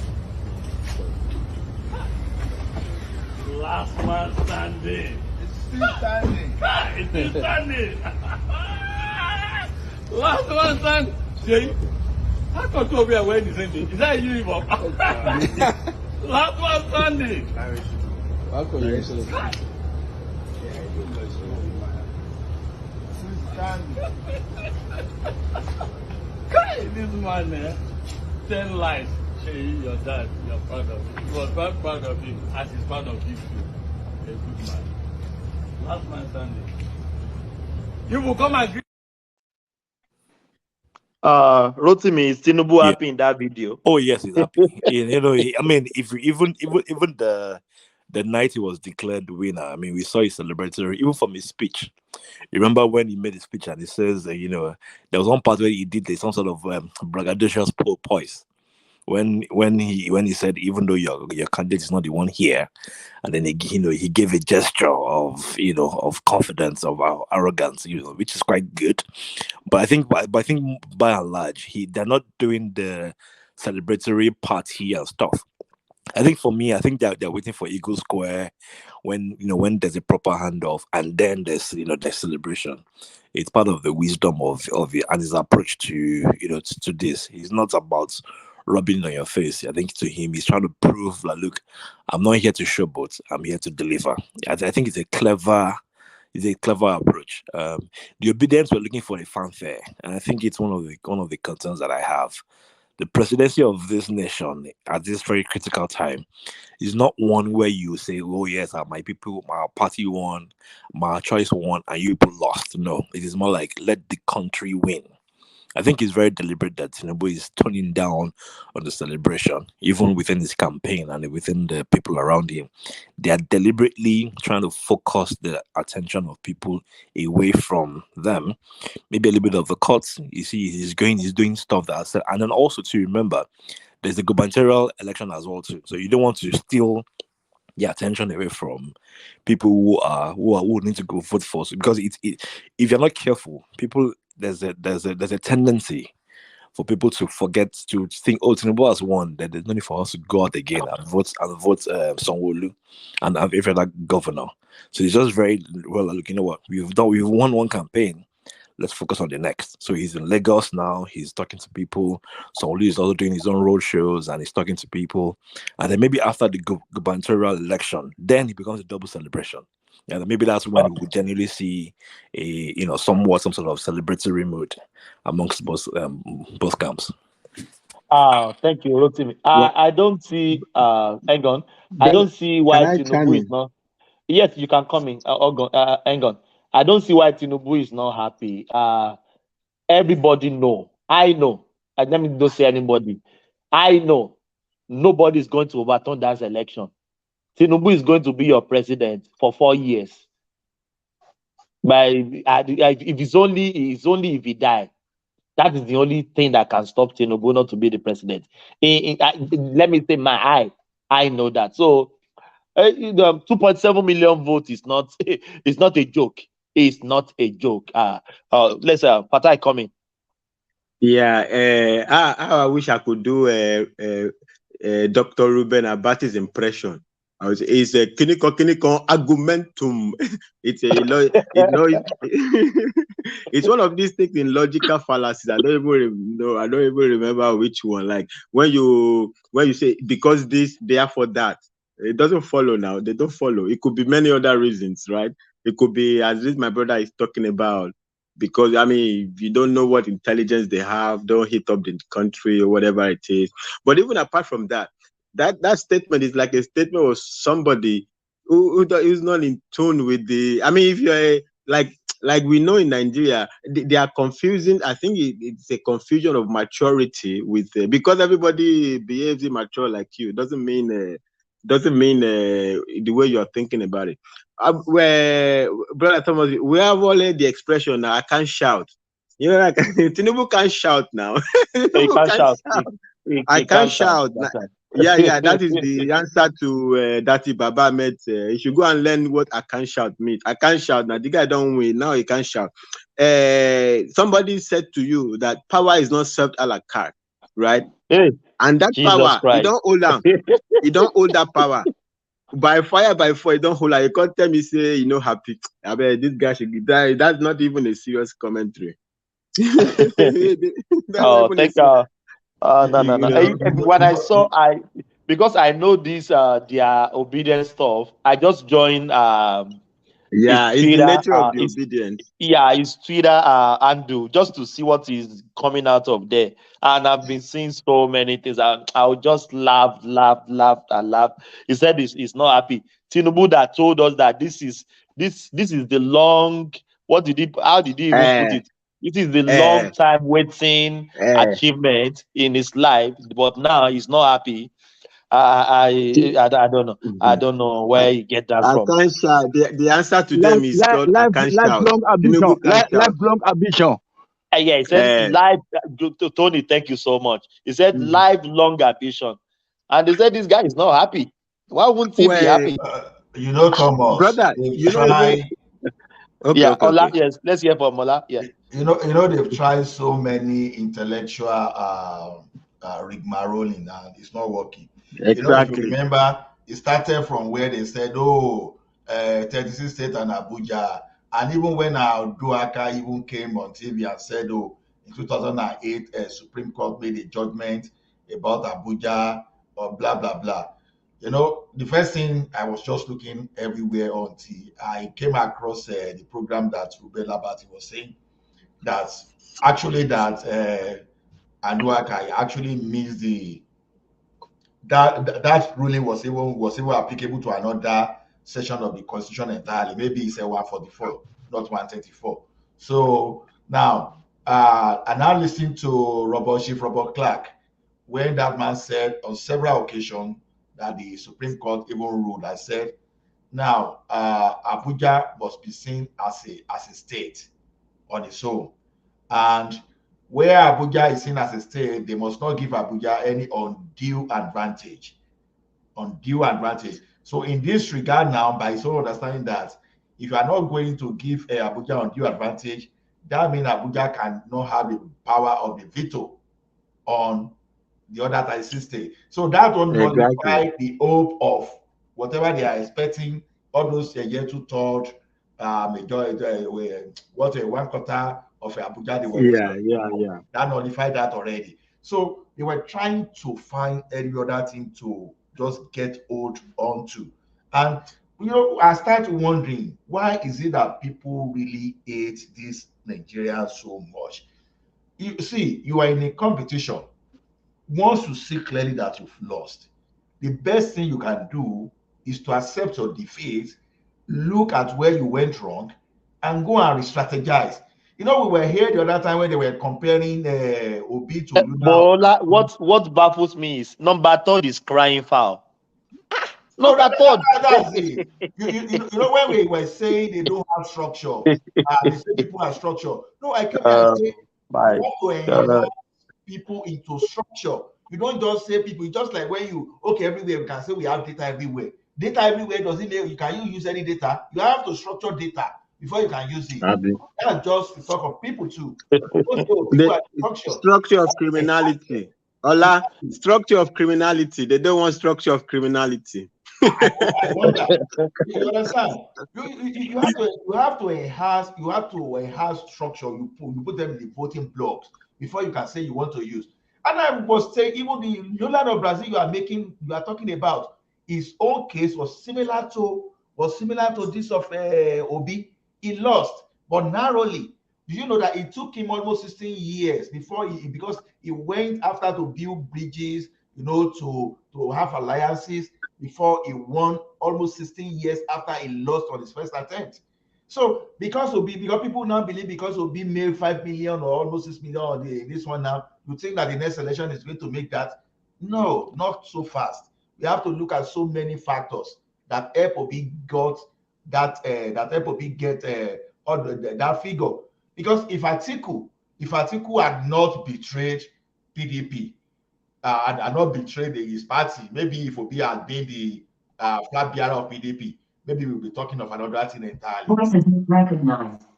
Speaker 10: Last man standing. It's still standing. It's still standing. Last man standing. Jay, how come to be aware the same thing? Is that you, Bob? Last man standing. How come you say that? This man there, 10 lies. Hey, your dad, you're proud of him. He was very proud of him, as he's proud of you too. A good man. Last man standing. You will come and greet.
Speaker 16: Rotimi, is Tinubu happy in that video?
Speaker 7: Oh yes, he's happy. I mean, if even the night he was declared winner, I mean, we saw his celebratory, even from his speech. You remember when he made his speech and he says, there was one part where he did some sort of braggadocious poise. When he said, even though your candidate is not the one here, and then he gave a gesture of confidence, of arrogance, which is quite good. But I think by and large they're not doing the celebratory party and stuff. I think for me, they're waiting for Eagle Square when there's a proper handoff, and then there's celebration. It's part of the wisdom of and his approach to this. He's not about rubbing on your face. I think to him, he's trying to prove like, look, I'm not here to showboat. I'm here to deliver. I think it's a clever approach. The obedience we're looking for a fanfare, and I think it's one of the concerns that I have. The presidency of this nation at this very critical time is not one where you say, oh yes, my people, my party won, my choice won, and you people lost. No, it is more like, let the country win. I think it's very deliberate that Tinubu is turning down on the celebration, even within his campaign and within the people around him. They are deliberately trying to focus the attention of people away from them. Maybe a little bit of the cuts. You see, he's doing stuff that I said. And then also to remember, there's the gubernatorial election as well too. So you don't want to steal the attention away from people who need to go vote for. Because if you're not careful, people there's a tendency for people to forget to think, oh, Tinubu has won, that there's no need for us to go out again and vote Sanwo-Olu and have every other governor. So it's just very well, look, you know what, we've won one campaign. Let's focus on the next. So he's in Lagos now. He's talking to people. Sanwo-Olu is also doing his own road shows and he's talking to people. And then maybe after the gubernatorial election, then he becomes a double celebration. Yeah, maybe that's when we would generally see some sort of celebratory mood amongst both camps.
Speaker 16: Thank you, Rotimi. I don't see. Hang on. I don't see why Tinubu is not. Yes, you can come in. Hang on. I don't see why Tinubu is not happy. Everybody know. I know. Let me don't say anybody. I know. Nobody is going to overturn that election. Tinubu is going to be your president for 4 years. If it's only if he died. That is the only thing that can stop Tinubu not to be the president. Let me say I know that. So 2.7 million votes is not it's not a joke. It's not a joke. Let's Fatai coming.
Speaker 6: Yeah, I wish I could do Dr. Ruben Abati's impression. It's a clinical argumentum. It's it's one of these things in logical fallacies. I don't even remember which one. Like when you say because this, therefore that. It doesn't follow now. They don't follow. It could be many other reasons, right? It could be, as this my brother is talking about, because I mean, if you don't know what intelligence they have, don't hit up the country or whatever it is. But even apart from that, that statement is like a statement of somebody who is not in tune with the. I mean, if you're like we know in Nigeria, they are confusing. I think it's a confusion of maturity with because everybody behaves immature like you doesn't mean the way you're thinking about it. Where brother Thomas, we have only the expression now. I can't shout. You know, like Tinubu can't shout now.
Speaker 16: He can't shout.
Speaker 6: I
Speaker 16: He
Speaker 6: can't
Speaker 16: can't shout.
Speaker 6: shout. Yeah, that is the answer to Dati Baba met. You should go and learn what I can't shout means. I can't shout. Now the guy don't win. Now he can't shout. Somebody said to you that power is not served a la carte, right?
Speaker 16: Hey,
Speaker 6: and that
Speaker 16: Jesus
Speaker 6: power,
Speaker 16: Christ.
Speaker 6: you don't hold on. You don't hold that power. By fire, by fire, you don't hold on. You can't tell me, say, you know, happy. I mean, this guy should die. That's not even a serious commentary.
Speaker 16: Oh, thank you. No. When I saw, because I know this their obedience stuff, I just joined
Speaker 6: yeah,
Speaker 16: his
Speaker 6: it's the
Speaker 16: Twitter,
Speaker 6: nature of the obedience.
Speaker 16: Yeah, his Twitter handle, just to see what is coming out of there. And I've been seeing so many things. I'll just laugh. He said he's not happy. Tinubu that told us that this is the long. How did he even put it? It is the long time waiting achievement in his life, but now he's not happy. I don't know. I don't know where you get that
Speaker 6: I
Speaker 16: from.
Speaker 6: can't shout. The answer to them is called I can't shout.
Speaker 3: Lifelong ambition. Lifelong ambition.
Speaker 16: Yeah, he said life. Tony, thank you so much. He said lifelong ambition, and they said this guy is not happy. Why wouldn't he be happy?
Speaker 9: You know, Thomas,
Speaker 6: brother,
Speaker 9: you try.
Speaker 16: Okay. Yes, let's hear from Ola. Yeah.
Speaker 9: You know, they've tried so many intellectual rigmaroling, and it's not working.
Speaker 6: Exactly.
Speaker 9: You know, if you remember, it started from where they said, 36 states and Abuja. And even when Duaka even came on TV and said, in 2008, Supreme Court made a judgment about Abuja or blah, blah, blah. You know, the first thing I was just looking everywhere until I came across the program that Ruben Labati was saying that Anduaka actually means that ruling was even applicable to another section of the Constitution entirely. Maybe it's a 144, not 134. So now, I now listen to Chief Robert Clark when that man said on several occasions that the Supreme Court even ruled. I said, now Abuja must be seen as a state on its own, and where Abuja is seen as a state, they must not give Abuja any undue advantage. So in this regard now, by so understanding that if you are not going to give Abuja undue advantage, that means Abuja cannot have the power of the veto on the other 36 states. So that will nullify the hope of whatever they are expecting, all those year 2/3 majority, one quarter of Abuja they were that nullified that already. So they were trying to find any other thing to just get hold onto. And you know, I started wondering, why is it that people really hate this Nigeria so much? You see, you are in a competition. Once you see clearly that you've lost, the best thing you can do is to accept your defeat, look at where you went wrong, and go and re-strategize. You know, we were here the other time when they were comparing Obi to Luna.
Speaker 16: Bola, what baffles me is number 3 is crying foul. Number 3.
Speaker 9: That's it. You know, when we were saying they don't have structure, they say people have structure. No, I came here and say, people into structure. You don't just say people, just like when you everywhere we can say we have data everywhere. Data everywhere doesn't mean you can use any data. You have to structure data before you can use it. That's just to talk of people too.
Speaker 6: The structure of criminality. Ola, structure of criminality. They don't want structure of criminality.
Speaker 9: I wonder. You understand? You have to enhance structure. You put them in the voting blocks before you can say you want to use. And I was saying, even the Lula of Brazil you are talking about, his own case was similar to this of Obi. He lost, but narrowly. Do you know that it took him almost 16 years before because he went after to build bridges, to have alliances before he won, almost 16 years after he lost on his first attempt. So because people now believe because Obi made 5 million or almost 6 million on this one now, you think that the next election is going to make that? No, not so fast. We have to look at so many factors that help Obi got that that figure. Because if Atiku had not betrayed PDP, had not betrayed his party, maybe if Obi had been the flag bearer of PDP, maybe we'll be talking of another thing entirely. You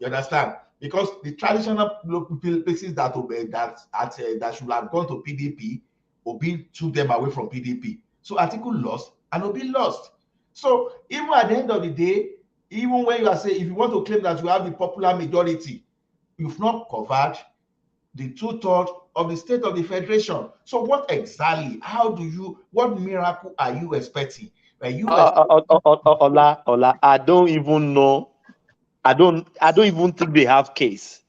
Speaker 9: understand? Because the traditional places that should have gone to PDP, Obi took them away from PDP. So Atiku lost and Obi lost. So even at the end of the day, even when you are saying, if you want to claim that you have the popular majority, you've not covered the 2/3 of the state of the federation. So what exactly? What miracle are you expecting?
Speaker 16: Ola, I don't even know. I don't even think they have case.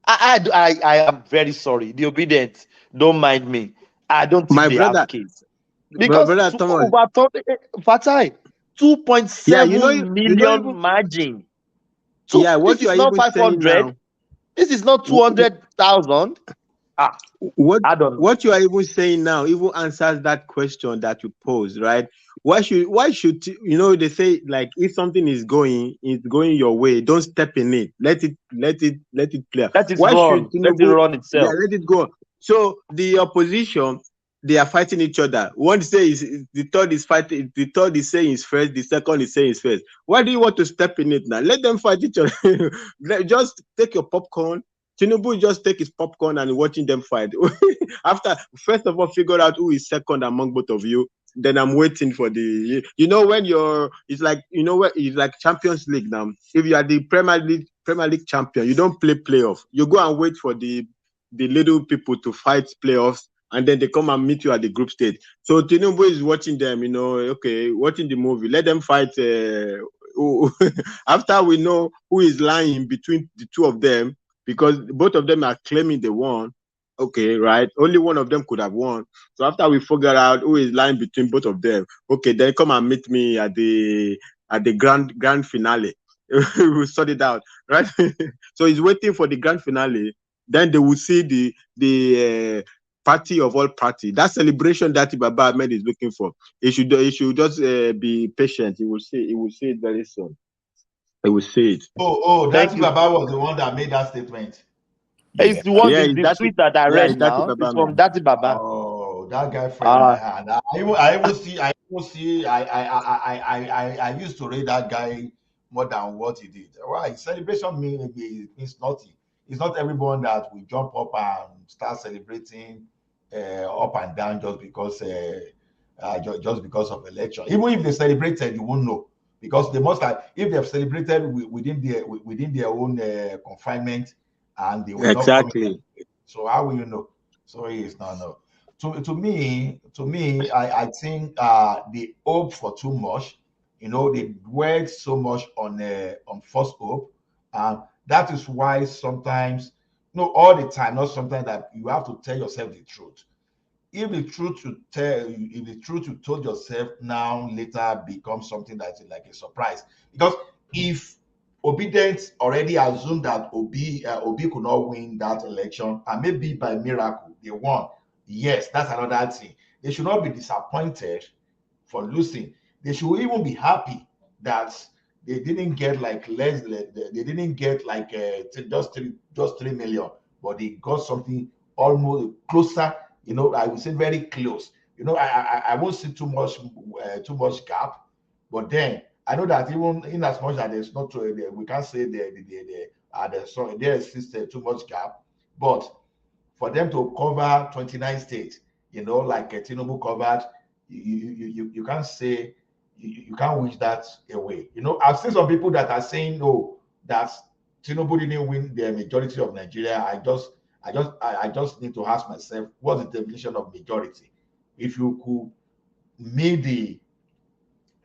Speaker 16: I am very sorry. The obedient, don't mind me. I don't think they have case. Because overturn Fatai, 2.7 million margin. This is not 500. This is not 200,000.
Speaker 6: What you are even saying now even answers that question that you posed, right? Why should they say, like, if something is going your way, don't step in it. Let it play.
Speaker 16: Let it run. Let it run itself.
Speaker 6: Yeah, let it go. So the opposition, they are fighting each other. One says the third is fighting, the third is saying is first, the second is saying is first. Why do you want to step in it now? Let them fight each other. Just take your popcorn. Chinedu just take his popcorn and watching them fight. After, first of all, figure out who is second among both of you. Then I'm waiting for when it's like Champions League now. If you are the Premier League champion, you don't play playoff. You go and wait for the little people to fight playoffs, and then they come and meet you at the group stage. So Chinedu is watching them, watching the movie. Let them fight. After we know who is lying between the two of them, because both of them are claiming they won. Okay, right? Only one of them could have won. So after we figure out who is lying between both of them, okay, then come and meet me at the grand finale. We'll sort it out, right? So he's waiting for the grand finale. Then they will see the party of all party. That celebration that Baba Ahmed is looking for. He should just be patient. He will see it very soon. I will say it.
Speaker 9: That's Baba was the one that made that statement.
Speaker 16: It's the one the tweet that I read now. It's from Daddy Baba.
Speaker 9: Oh, that guy friend my hand. I used to rate that guy more than what he did. Why? Celebration means nothing. It's not everyone that will jump up and start celebrating up and down just because of election. Even if they celebrated, you won't know. Because they must have, if they have celebrated within their own confinement, and they were not coming. So how will you know? So it's no. To me, I think they hope for too much. They work so much on false hope, and that is why sometimes, all the time, not sometimes, that you have to tell yourself the truth. If the truth you told yourself now later becomes something that's like a surprise, because if obedience already assumed that Obi could not win that election, and maybe by miracle they won, yes, that's another thing. They should not be disappointed for losing. They should even be happy that they didn't get like just 3 million, but they got something almost closer. I would say very close. I won't see too much gap, but then I know that even in as much as there's not, we can't say there exists too much gap, but for them to cover 29 states, like Tinubu covered, you can't say, you can't wish that away. I've seen some people that are saying, oh, that Tinubu didn't win the majority of Nigeria. I just need to ask myself, what's the definition of majority? If you could meet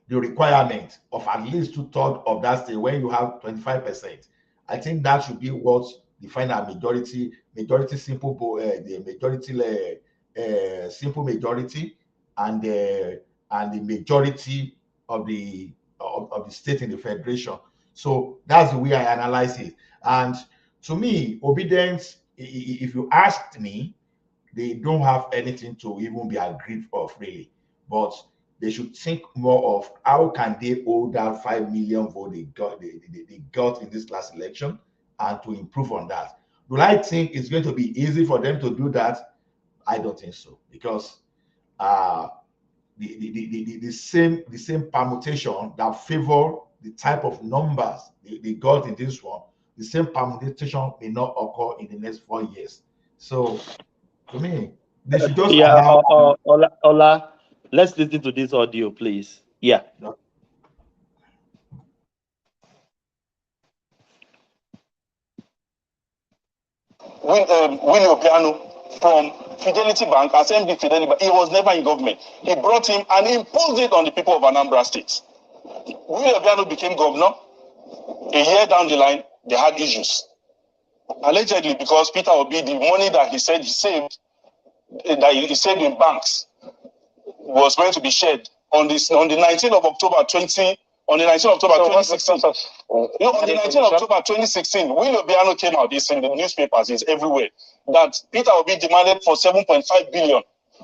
Speaker 9: the requirement of at least 2/3 of that state when you have 25%. I think that should be what define a majority simple the majority simple majority and the majority of the state in the federation. So that's the way I analyze it. And to me, obedience, if you asked me, they don't have anything to even be aggrieved of really, but they should think more of how can they hold that 5 million vote they got in this last election and to improve on that. Do I think it's going to be easy for them to do that? I don't think so, because the same permutation that favor the type of numbers they got in this one, the same permutation may not occur in the next 4 years. So to me, they should just allow.
Speaker 16: Ola, let's listen to this audio, please. Yeah.
Speaker 12: Willie Obiano from Fidelity Bank, Assembly Fidelity Bank, he was never in government. He brought him and imposed it on the people of Anambra State. Willie Obiano became governor. A year down the line, they had issues. Allegedly, because Peter Obi, the money that he said he saved, that he saved in banks, was going to be shared on the 19th of October 2016. On the 19th of October 2016, Willie Obiano came out. It's in the newspapers. It's everywhere. That Peter Obi demanded for 7.5 billion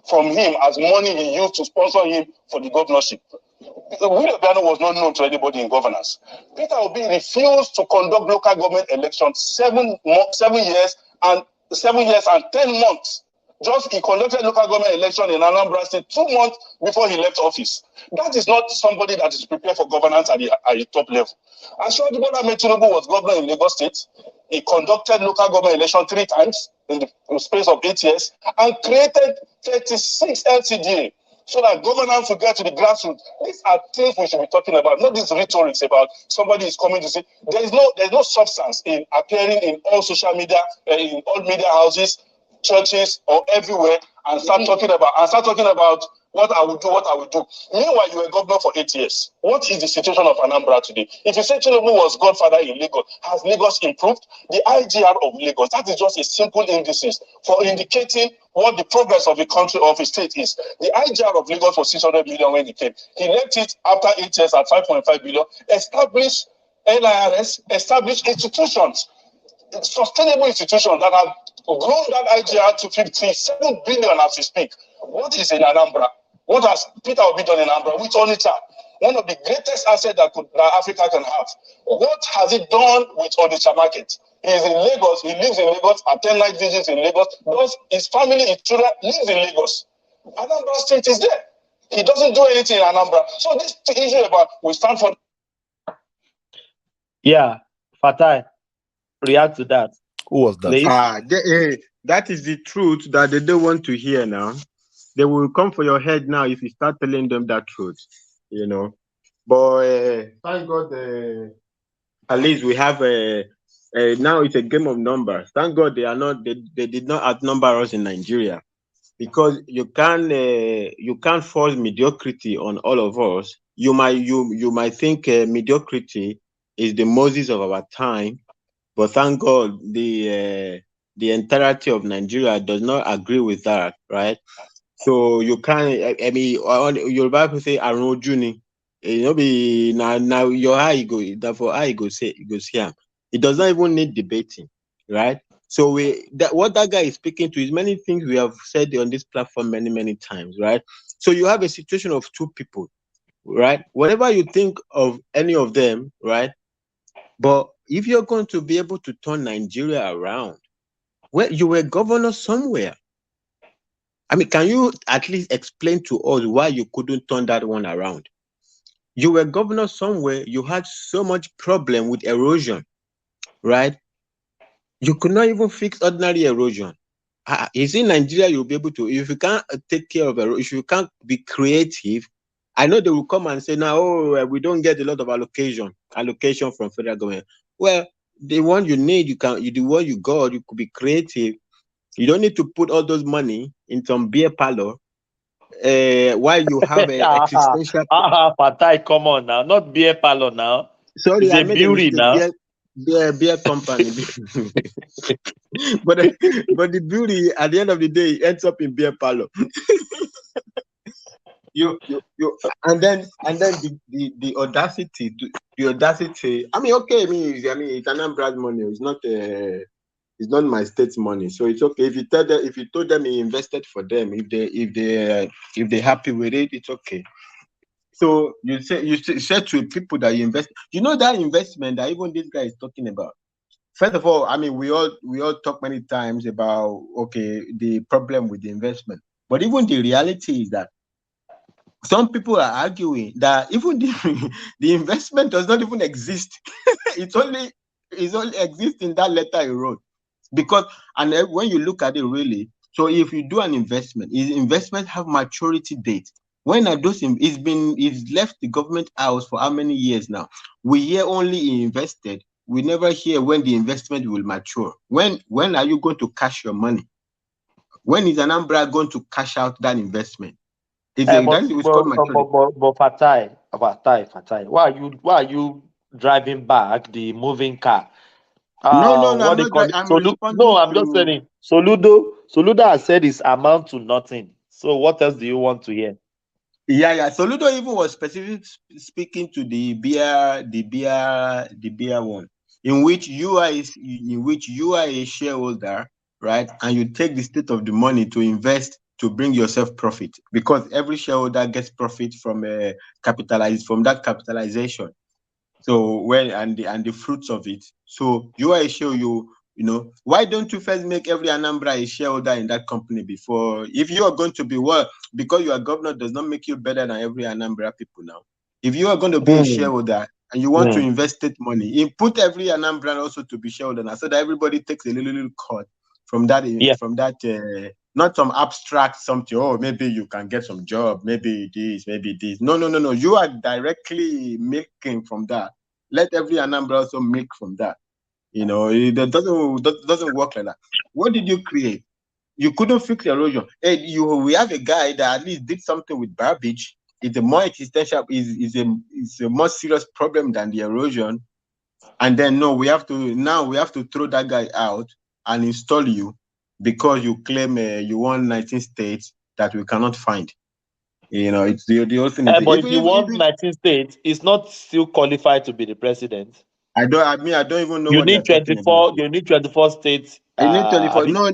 Speaker 12: from him as money he used to sponsor him for the governorship. Willie Obiano was not known to anybody in governance. Peter Obi refused to conduct local government elections 7 years and 10 months. Just he conducted local government election in Anambra State 2 months before he left office. That is not somebody that is prepared for governance at the top level. Asiwaju Bola Ahmed Tinubu was governor in Lagos State. He conducted local government election 3 times in the space of 8 years and created 36 LCDA so that governance will get to the grassroots. These are things we should be talking about, not these rhetorics about somebody is coming to say there's no substance in appearing in all social media, in all media houses, churches, or everywhere, and start talking about what I will do. Meanwhile, you were governor for 8 years. What is the situation of Anambra today? If you say Chinedu was godfather in Lagos, has Lagos improved? The IGR of Lagos, that is just a simple indices for indicating what the progress of the country, of a state is. The IGR of Lagos was 600 million when he came. He left it after 8 years at 5.5 billion, established NIRS, established institutions, sustainable institutions that have grown that IGR to 57 billion as we speak. What is in Anambra? What has Peter Obi done in Anambra with Onitsha? One of the greatest assets that Africa can have. What has it done with Onitsha market? He is in Lagos. He lives in Lagos. Attend night visits in Lagos. His family, his children lives in Lagos. Anambra State is there. He doesn't do anything in Anambra. So this issue about we stand for.
Speaker 16: Yeah, Fatai, react to that.
Speaker 7: Who was that?
Speaker 6: That is the truth that they don't want to hear now. They will come for your head now if you start telling them that truth, you know. But thank God, at least we have now it's a game of numbers. Thank God they did not outnumber us in Nigeria, because you can't force mediocrity on all of us. You might think mediocrity is the Moses of our time, but thank God the entirety of Nigeria does not agree with that, right? So you can't. I mean, your Bible say "Arun Juni." Be now your eye go. Therefore, I go see him. It does not even need debating, right? So what that guy is speaking to is many things we have said on this platform many times, right? So you have a situation of 2 people, right? Whatever you think of any of them, right? But if you're going to be able to turn Nigeria around, well, you were governor somewhere. I mean, can you at least explain to us why you couldn't turn that one around? You were governor somewhere, you had so much problem with erosion, right? You could not even fix ordinary erosion. You see, in Nigeria, you'll be able to, if you can't take care of erosion, if you can't be creative, I know they will come and say, now, we don't get a lot of allocation from federal government. Well, the one you need, the one you got, you could be creative. You don't need to put all those money in some beer parlor why you have a existential.
Speaker 16: Fatai, come on now, not beer parlor now.
Speaker 6: Sorry,
Speaker 16: it's
Speaker 6: I
Speaker 16: a
Speaker 6: made
Speaker 16: beauty
Speaker 6: a mistake.
Speaker 16: now.
Speaker 6: Beer company. but the beauty at the end of the day ends up in beer parlor. you and then the audacity I mean, okay, it's Anambra's money. It's not my state's money, so it's okay if you told them he invested for them. If they're happy with it, it's okay. So you said to people that you invest. You know that investment that even this guy is talking about. First of all, I mean, we all talk many times about the problem with the investment, but even the reality is that some people are arguing that even the investment does not even exist. It only exists in that letter he wrote. Because when you look at it really, so if you do an investment, investment have maturity date. When are those? It's left the government house for how many years now? We hear only he invested. We never hear when the investment will mature. When are you going to cash your money? When is Anambra going to cash out that investment?
Speaker 16: But Fatai, why are you driving back the moving car?
Speaker 6: No,
Speaker 16: what they call it? I'm just saying. Soludo has said it's amount to nothing. So what else do you want to hear?
Speaker 6: Yeah. Soludo even was specifically speaking to the beer one, in which you are a shareholder, right? And you take the state of the money to invest to bring yourself profit, because every shareholder gets profit from that capitalization. So and the fruits of it. So you are a shareholder. You know, why don't you first make every Anambra a shareholder in that company before? If you are going to be because you are governor does not make you better than every Anambra people now. If you are going to be a shareholder and you want to invest state money, you put every Anambra also to be shareholder now, so that everybody takes a little cut from that. From that, not some abstract something. Oh, maybe you can get some job. Maybe this. No. You are directly making from that. Let every Anambra also make from that. You know, it doesn't work like that. What did you create? You couldn't fix erosion. We have a guy that at least did something with garbage. It's a more existential, is a more serious problem than the erosion. And then we have to throw that guy out and install you because you claim you won 19 states that we cannot find. You know, it's the whole thing.
Speaker 16: But if you want 19 states, it's not still qualified to be the president.
Speaker 6: I don't even know.
Speaker 16: You need 24. You need 24 states.
Speaker 6: I need 24. No,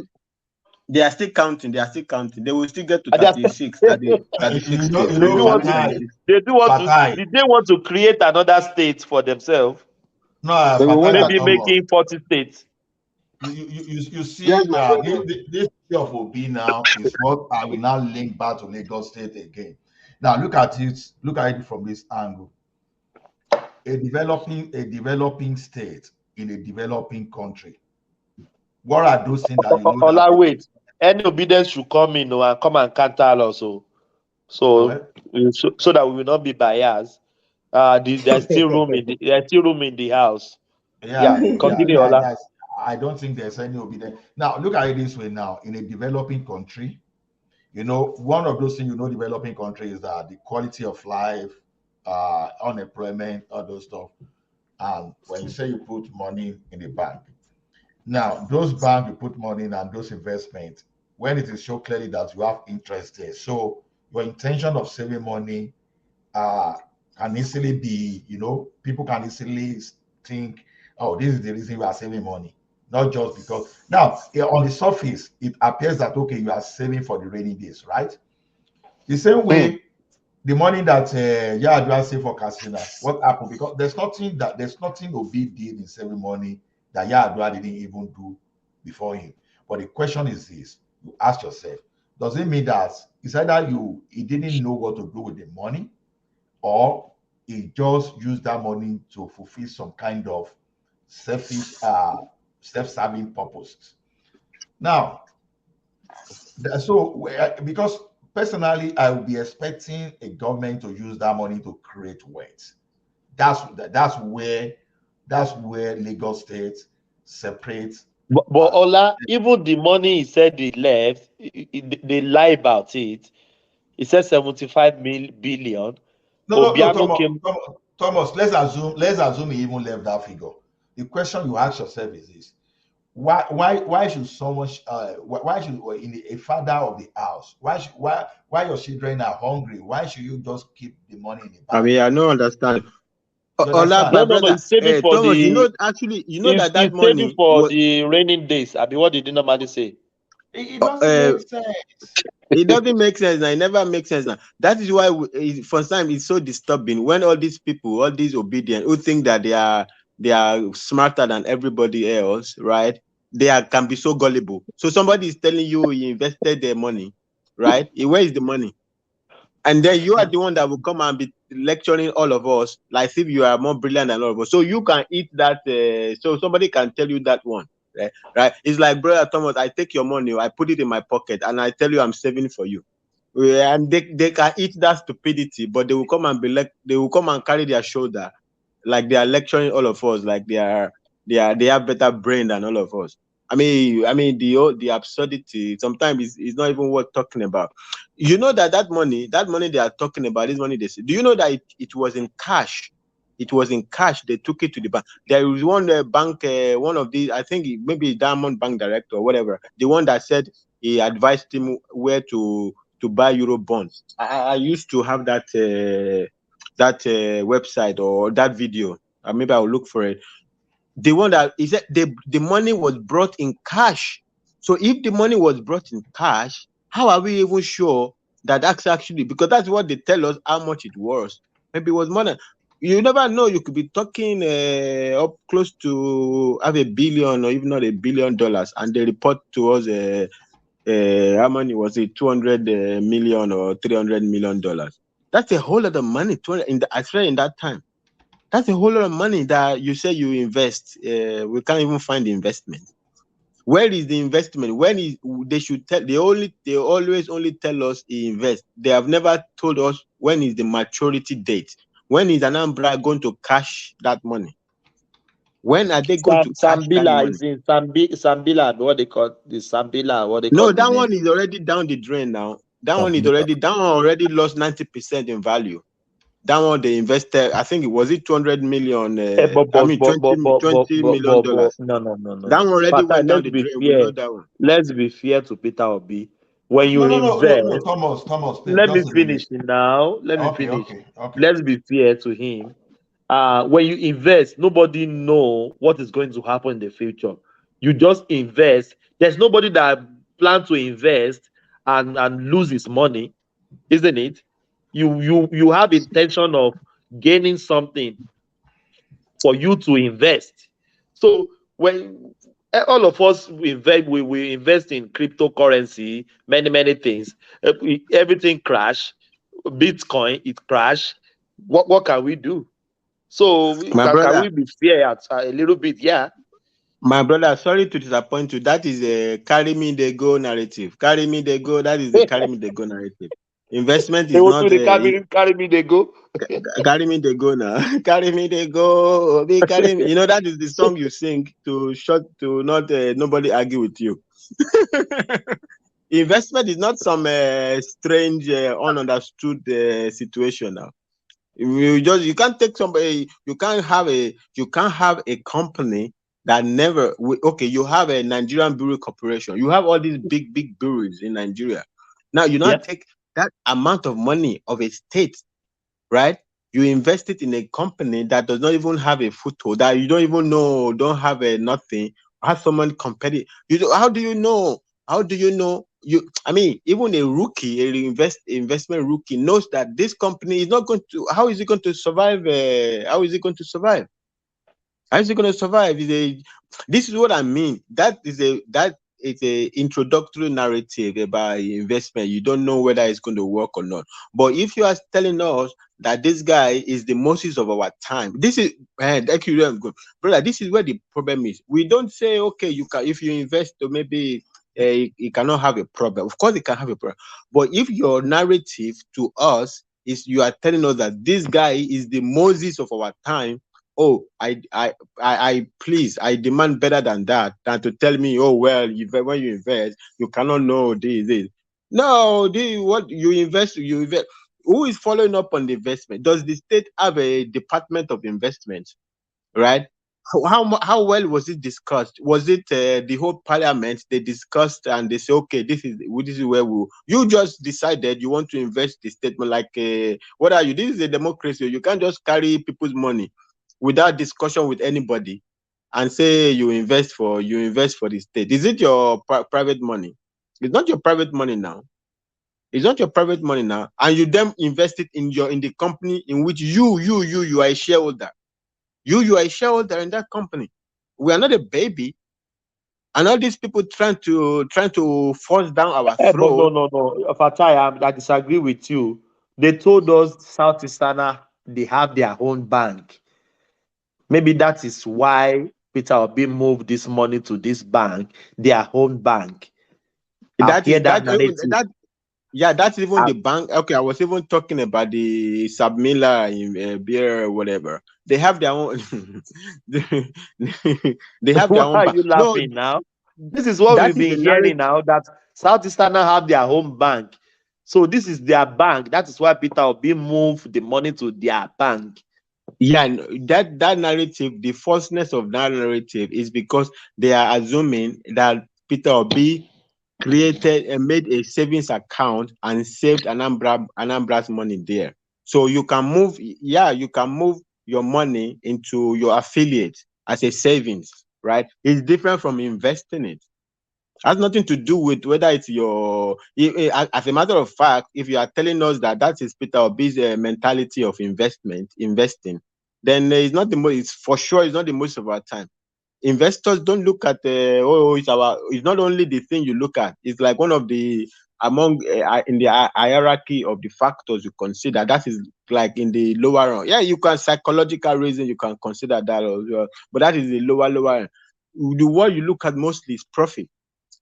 Speaker 6: they are still counting. They will still get to 36. 36 states.
Speaker 16: Did they want to create another state for themselves?
Speaker 9: No,
Speaker 16: maybe making 40 states.
Speaker 9: You see, this of Obi now is what I will now link back to Lagos State again. Now look at it from this angle. A developing state in a developing country. What are those things that you know?
Speaker 16: Wait, any obedience should come in and come and counter also, so that we will not be biased. There's still room in the house. Continue, Ola.
Speaker 9: I don't think there's any obedience. Now look at it this way. Now in a developing country, you know, one of those things, developing country is that the quality of life, unemployment, all those stuff. And when you say you put money in the bank, now those banks you put money in and those investments, when it is shown clearly that you have interest there, so your intention of saving money can easily be, people can easily think, oh, this is the reason you are saving money. Not just because now on the surface it appears that okay, you are saving for the rainy days, right? The same way the money that Yar'Adua saved for Katsina, what happened? Because there's nothing Obi did in saving money that Yar'Adua didn't even do before him. But the question is this: you ask yourself, does it mean that it's either he didn't know what to do with the money, or he just used that money to fulfill some kind of selfish, self-serving purposes? Now, so because personally, I would be expecting a government to use that money to create wealth. That's where Lagos State separates.
Speaker 16: But Ola, even the money he said he left, they lie about it. He said 75 billion.
Speaker 9: No,
Speaker 16: Obiano came.
Speaker 9: Thomas, let's assume he even left that figure. The question you ask yourself is this: why should someone why should a father of the house why your children are hungry? Why should you just keep the money in the bank?
Speaker 6: I mean, I don't understand.
Speaker 16: No, he's saving for
Speaker 6: Thomas,
Speaker 16: the.
Speaker 6: that money
Speaker 16: saving for the raining days. I mean, what did you normally say?
Speaker 9: It doesn't make sense.
Speaker 6: It doesn't make sense now. It never makes sense now. That is why, for some, it's so disturbing when all these people, all these obedient, who think that they are smarter than everybody else, right? Can be so gullible. So somebody is telling you he invested their money, right? Where is the money? And then you are the one that will come and be lecturing all of us like if you are more brilliant than all of us. So you can eat that. So somebody can tell you that one. Right? It's like, brother Thomas, I take your money, I put it in my pocket, and I tell you I'm saving for you. And they can eat that stupidity, but they will come and they will come and carry their shoulder, like they are lecturing all of us, like they have better brain than all of us. I mean the absurdity sometimes is not even worth talking about. You know that money they are talking about, this money they say. Do you know that it was in cash? It was in cash. They took it to the bank. There was one bank, one of these, I think maybe Diamond Bank director or whatever, the one that said he advised him where to buy Euro bonds. I used to have that website or that video. Maybe I'll look for it. The one that he said the money was brought in cash. So if the money was brought in cash, how are we even sure that that's actually, because that's what they tell us how much it was. Maybe it was more than. You never know. You could be talking up close to have $1 billion or even not $1 billion, and they report to us how many was it? 200 million or $300 million. That's a whole lot of money. In that time, that's a whole lot of money that you say you invest. We can't even find the investment. Where is the investment? They should tell? They always only tell us invest. They have never told us when is the maturity date. When is Anambra going to cash that money? When are they going to cash that money?
Speaker 16: Is in Sambila, what they call the Sambila, what they call.
Speaker 6: No, that one is already down the drain now. That one already lost 90% in value. That one they invested, I think it was 200 million. $20 million.
Speaker 16: No.
Speaker 6: That one already went down the drain. We know that one.
Speaker 16: Let's be fair to Peter Obi. When you invest,
Speaker 9: Thomas, please,
Speaker 16: let me finish now.
Speaker 9: Okay.
Speaker 16: Let's be fair to him. When you invest, nobody know what is going to happen in the future. You just invest. There's nobody that plan to invest and lose his money, isn't it? You have intention of gaining something for you to invest. So when all of us we invest in cryptocurrency, many things. Everything crash. Bitcoin, it crash. What can we do? So can we be fair at a little bit? Yeah.
Speaker 6: My brother, sorry to disappoint you. That is a carry me they go narrative. Carry me they go. That is the carry me they go narrative. Investment is not
Speaker 16: carry me they go.
Speaker 6: Carry me they go now. Carry me they go. Carry me. You know that is the song you sing to not nobody argue with you. Investment is not some strange ununderstood situation now. You can't take somebody. You can't have a company that never. Okay, you have a Nigerian Brewery Corporation. You have all these big breweries in Nigeria. Now you not take that amount of money of a state, right? You invest it in a company that does not even have a foothold, that you don't even know, don't have a nothing. Have someone competitive. How do you know? How do you know? Even a rookie, investment rookie knows that this company is not going to. How is it going to survive? How is it going to survive? How is it going to survive? This is what I mean. That is a introductory narrative about investment. You don't know whether it's going to work or not. But if you are telling us that this guy is the Moses of our time, this is brother. This is where the problem is. We don't say, okay, you can, if you invest, maybe it cannot have a problem. Of course, it can have a problem. But if your narrative to us is you are telling us that this guy is the Moses of our time, oh, I please, I demand better than that, than to tell me, oh, well, when you invest, you cannot know this. No, what you invest, you invest. Who is following up on the investment? Does the state have a department of investment? Right? How well was it discussed? Was it the whole parliament they discussed and they say, okay, this is where you just decided you want to invest the statement like what are you? This is a democracy. You can't just carry people's money without discussion with anybody and say you invest for the state. Is it your private money? It's not your private money now. It's not your private money now, and you then invest it in the company in which you are a shareholder. You are a shareholder in that company. We are not a baby, and all these people trying to force down our throat.
Speaker 16: But no. Fatai, I disagree with you. They told us Southeasterner they have their own bank. Maybe that is why Peter Obi moved this money to this bank, their own bank.
Speaker 6: That's even the bank. Okay, I was even talking about the Submiller in beer or whatever. They have their own. they have their own
Speaker 16: Why are
Speaker 6: bank.
Speaker 16: you laughing now? This is what we've been hearing now, that Southeasterner have their own bank. So this is their bank. That is why Peter Obi moved the money to their bank.
Speaker 6: Yeah, that narrative, the falseness of that narrative is because they are assuming that Peter Obi created and made a savings account and saved Anambra's money there. So you can move your money into your affiliate as a savings, right? It's different from investing it. Has nothing to do with whether it's your. As a matter of fact, if you are telling us that is Peter Obi's mentality of investing, then it's not the most. It's for sure. It's not the most of our time. Investors don't look at it's not only the thing you look at. It's like one of the among in the hierarchy of the factors you consider. That is like in the lower run. Yeah, you can psychological reason you can consider that as well, but that is the lower. The what you look at mostly is profit.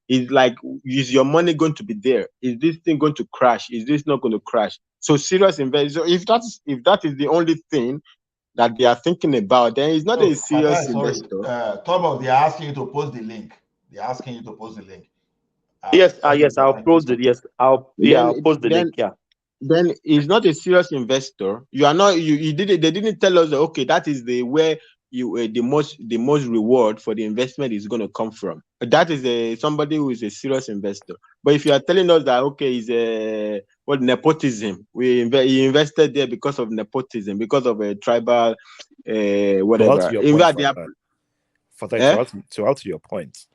Speaker 6: Is like, is your money going to be there? Is this thing going to crash? Is this not going to crash? So serious investors. So if that is the only thing that they are thinking about, then it's not a serious investor.
Speaker 9: Thomas, they are asking you to post the link. They're asking you to post the link.
Speaker 16: Yes, I'll post it. Yes, I'll post the link. Yeah.
Speaker 6: Then he's not a serious investor. You are not. You didn't. They didn't tell us that, okay, that is where you the most reward for the investment is going to come from. That is somebody who is a serious investor. But if you are telling us that, okay, is nepotism, he invested there because of nepotism, because of a tribal whatever.
Speaker 7: To add to your point,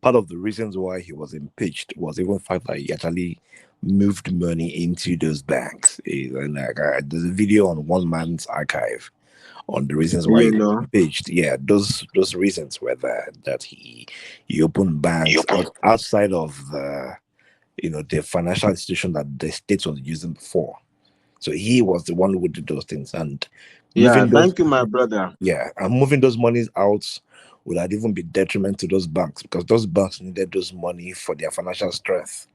Speaker 7: part of the reasons why he was impeached was even the fact that he actually moved money into those banks. And there's a video on One Man's Archive on the reasons why he was impeached. Yeah, those reasons were that he opened banks outside of the financial institution that the state was using before. So he was the one who did those things. And
Speaker 6: thank you, my brother.
Speaker 7: Yeah, and moving those monies out would have even be detriment to those banks, because those banks needed those money for their financial strength,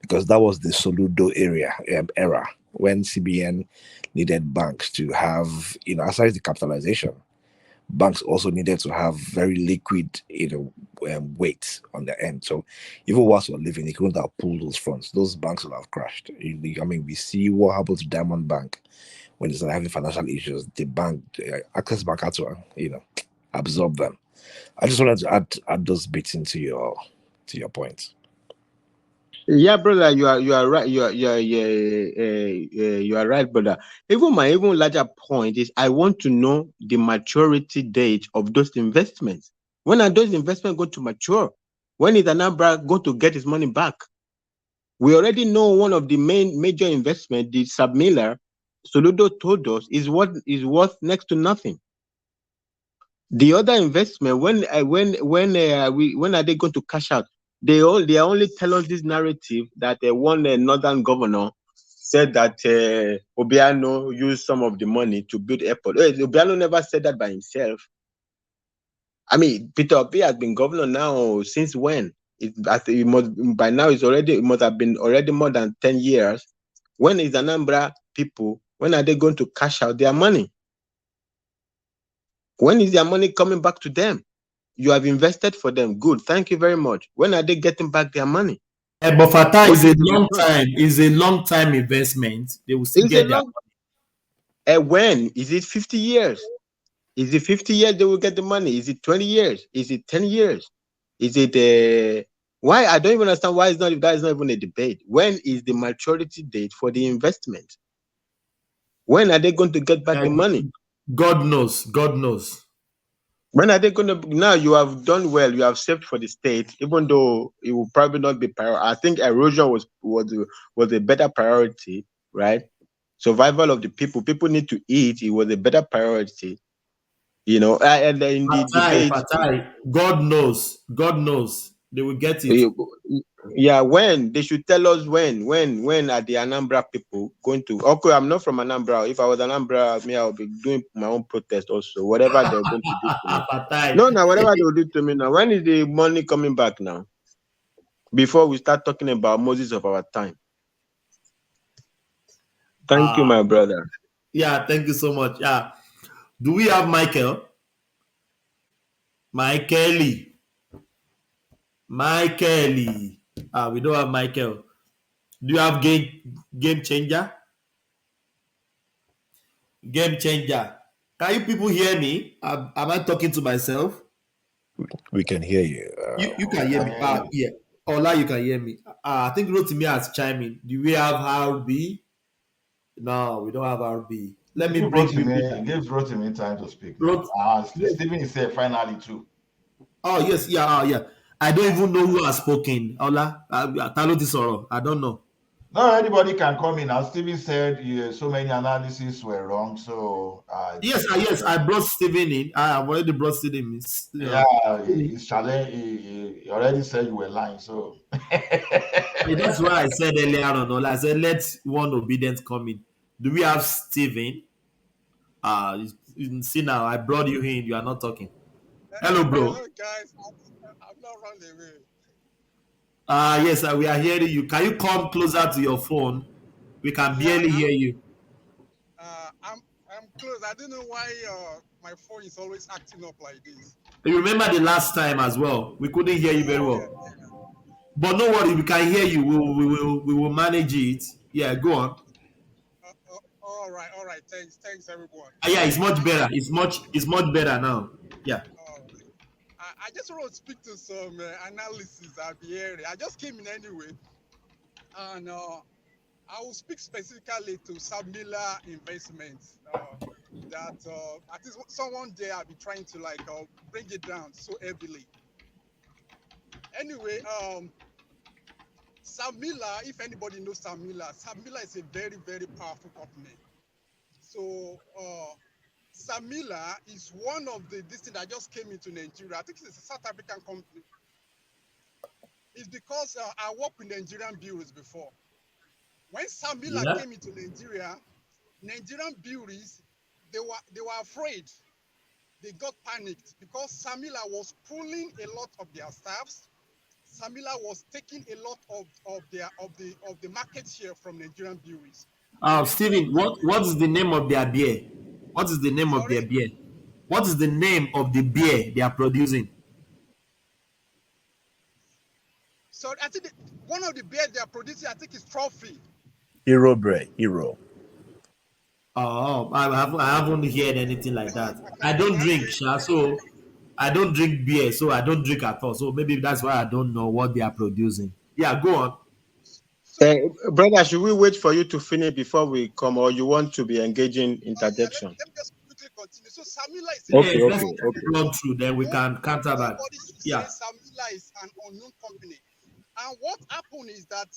Speaker 7: because that was the Soludo era when CBN needed banks to have, aside the capitalization, banks also needed to have very liquid, weight on their end. So even whilst we're living, they couldn't have pulled those funds. Those banks would have crashed. We see what happened to Diamond Bank when they started having financial issues. The bank, Access Bank, had to, absorb them. I just wanted to add those bits into your point.
Speaker 6: Yeah, brother, you are right. You are right, brother. Even my larger point is, I want to know the maturity date of those investments. When are those investments going to mature? When is Anambra going to get his money back? We already know one of the major investment, the Submiller, Soludo told us is worth next to nothing. The other investment, when are they going to cash out? They only tell us this narrative that one northern governor said that Obiano used some of the money to build airport. Obiano never said that by himself. I mean, Peter Obi has been governor now since when? It must have been already more than 10 years. When is Anambra people? When are they going to cash out their money? When is their money coming back to them? You have invested for them. Good. Thank you very much. When are they getting back their money?
Speaker 8: But Fatah is a long time. Is a long time investment. They will still get their money.
Speaker 6: And when is it? 50 years? Is it 50 years they will get the money? Is it 20 years? Is it 10 years? Is it why? I don't even understand why that is not even a debate. When is the maturity date for the investment? When are they going to get back the money?
Speaker 8: God knows. God knows.
Speaker 6: When are they going to? Now you have done well. You have saved for the state, even though it will probably not be priority. I think erosion was a better priority, right? Survival of the people. People need to eat. It was a better priority. You know, and in the debate,
Speaker 8: Fatai, God knows. God knows. They will get it.
Speaker 6: Yeah, when they should tell us when are the Anambra people going to? Okay, I'm not from Anambra. If I was Anambra, me, I'll be doing my own protest also. Whatever they're going to do to me. No, whatever they'll do to me now. When is the money coming back now? Before we start talking about Moses of our time. Thank you, my brother.
Speaker 8: Yeah, thank you so much. Yeah. Do we have Michael? Michael. We don't have Michael. Do you have game changer? Game changer. Can you people hear me? Am I talking to myself?
Speaker 7: We can hear you.
Speaker 8: You can hear me. Yeah. Ola, you can hear me. I think Rotimi has chimed in. Do we have RB? No, we don't have RB. Let me bring
Speaker 9: Rotimi. Give Rotimi time to speak. Stephen is here finally too.
Speaker 8: Oh yes, yeah. I don't even know who has spoken. Ola, I don't know.
Speaker 9: No, anybody can come in. As Stephen said, so many analyses were wrong. So
Speaker 8: yes, I brought Stephen in. I've already brought Stephen in.
Speaker 9: His challenge. He already said you were lying. So
Speaker 8: that's why I said earlier on. Ola, I said let one obedient come in. Do we have Stephen? See now, I brought you in. You are not talking. Hello, bro.
Speaker 17: Hello, guys. I'm not running away.
Speaker 8: Yes, we are hearing you. Can you come closer to your phone? We can barely hear you.
Speaker 17: I'm close. I don't know why my phone is always acting up like this.
Speaker 8: You remember the last time as well? We couldn't hear you very well. Yeah. But no worry, we can hear you. We will manage it. Yeah, go on.
Speaker 17: All right. Thanks, everyone.
Speaker 8: Yeah, it's much better. It's much better now. Yeah.
Speaker 17: I just want to speak to some analysis I've been hearing. I just came in anyway, and I will speak specifically to Sabmila investments. That at least someone there I'll be trying to bring it down so heavily. Anyway, Sabmila, if anybody knows Sabmila is a very, very powerful company. So Sabmila is one of this thing that just came into Nigeria. I think it's a South African company. It's because I worked with Nigerian bureaus before. When Sabmila came into Nigeria, Nigerian bureaus, they were afraid. They got panicked because Sabmila was pulling a lot of their staffs. Sabmila was taking a lot of the market share from Nigerian bureaus.
Speaker 8: Stephen, what is the name of their beer? What is the name of their beer? What is the name of the beer they are producing?
Speaker 17: So I think one of the beers they are producing, I think, is Trophy.
Speaker 7: Hero Bread. Hero.
Speaker 8: Oh, I haven't heard anything like that. I don't drink, so I don't drink beer, so I don't drink at all. So maybe that's why I don't know what they are producing. Yeah, go on.
Speaker 6: Brother, should we wait for you to finish before we come, or you want to be engaging interjection?
Speaker 17: Let me just quickly continue. So Sabmila is
Speaker 6: okay.
Speaker 8: Run through, then we can counter that.
Speaker 17: Yeah. Sabmila is an unknown company, and what happened is that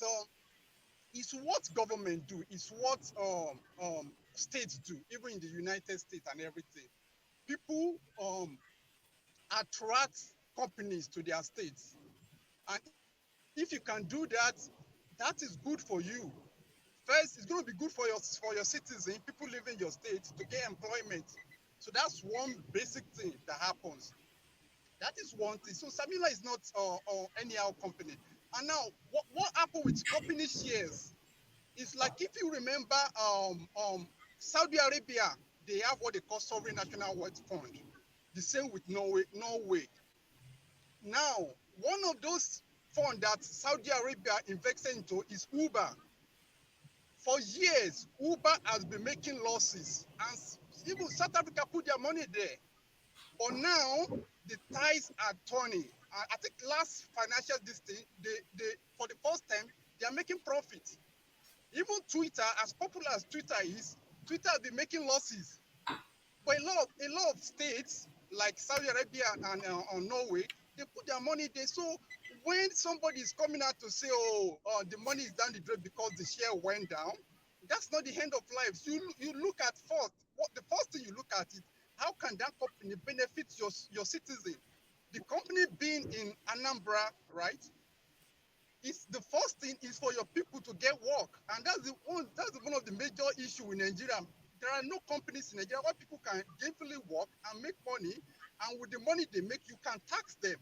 Speaker 17: it's what government do. It's what states do, even in the United States and everything. People attract companies to their states, and if you can do that, that is good for you. First, it's going to be good for your citizens, people living in your state, to get employment. So that's one basic thing that happens. That is one thing. So Sabmila is not anyhow company. And now, what happened with company shares? It's like, if you remember, Saudi Arabia, they have what they call Sovereign National Wealth Fund. The same with Norway. Now, one of those fund that Saudi Arabia invested into is Uber. For years, Uber has been making losses, and even South Africa put their money there. But now the tides are turning. I think last financial thing, they for the first time they are making profit. Even Twitter, as popular as Twitter is, Twitter has been making losses. But a lot of states like Saudi Arabia and Norway, they put their money there. So when somebody is coming out to say, the money is down the drain because the share went down, that's not the end of life. So you look at first. What the first thing you look at is how can that company benefit your citizen? The company being in Anambra, right? It's the first thing is for your people to get work, and that's one of the major issues in Nigeria. There are no companies in Nigeria where people can gainfully work and make money, and with the money they make, you can tax them.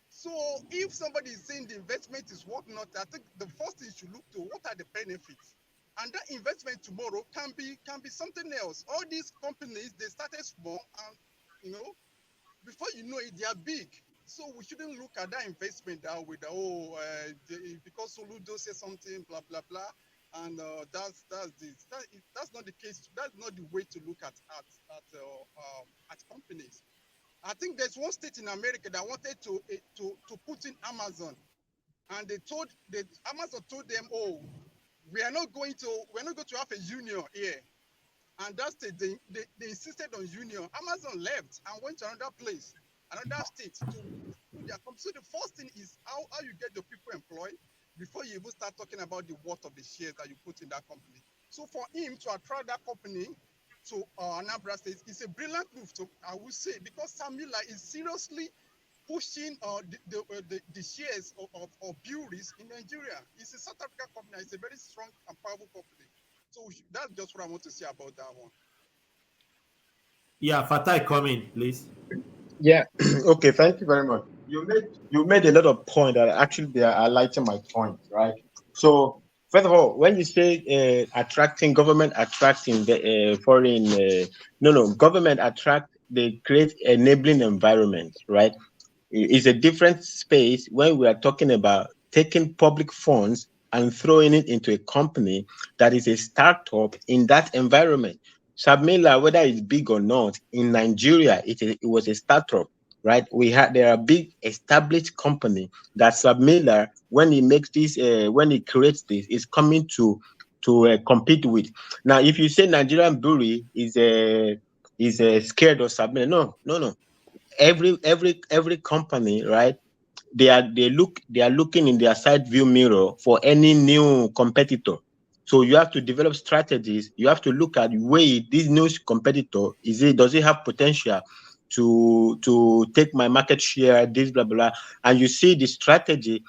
Speaker 17: So if somebody is saying the investment is what not, I think the first thing you should look to what are the benefits, and that investment tomorrow can be something else. All these companies, they started small, and before you know it, they are big. So we shouldn't look at that investment that with because Soludo says something, blah blah blah, and that's not the case. That's not the way to look at companies. I think there's one state in America that wanted to put in Amazon, and Amazon told them, we're not going to have a union here. And that state, they insisted on union. Amazon left and went to another place, another state to put their company. So the first thing is how you get your people employed before you even start talking about the worth of the shares that you put in that company. So for him to attract that company to Anambra State, it's a brilliant move, I would say, because Samila is seriously pushing the shares of breweries in Nigeria. It's a South African company. It's a very strong and powerful company. So that's just what I want to say about that one.
Speaker 8: Yeah, Fatai, come in, please.
Speaker 6: Yeah. Okay. Thank you very much. You made a lot of points that actually they are highlighting my point, right? So first of all, when you say government attracting the foreign, government they create enabling environment, right? It's a different space when we are talking about taking public funds and throwing it into a company that is a startup in that environment. Sabmila, whether it's big or not, in Nigeria, it was a startup, right? There are big established company that Sabmila, when he makes this, when he creates this, is coming to compete with. Now, if you say Nigerian brewery is scared of Sabmila, no. Every company, right? They are looking in their side view mirror for any new competitor. So you have to develop strategies. You have to look at where this new competitor does it have potential to take my market share, this blah blah, and you see the strategy.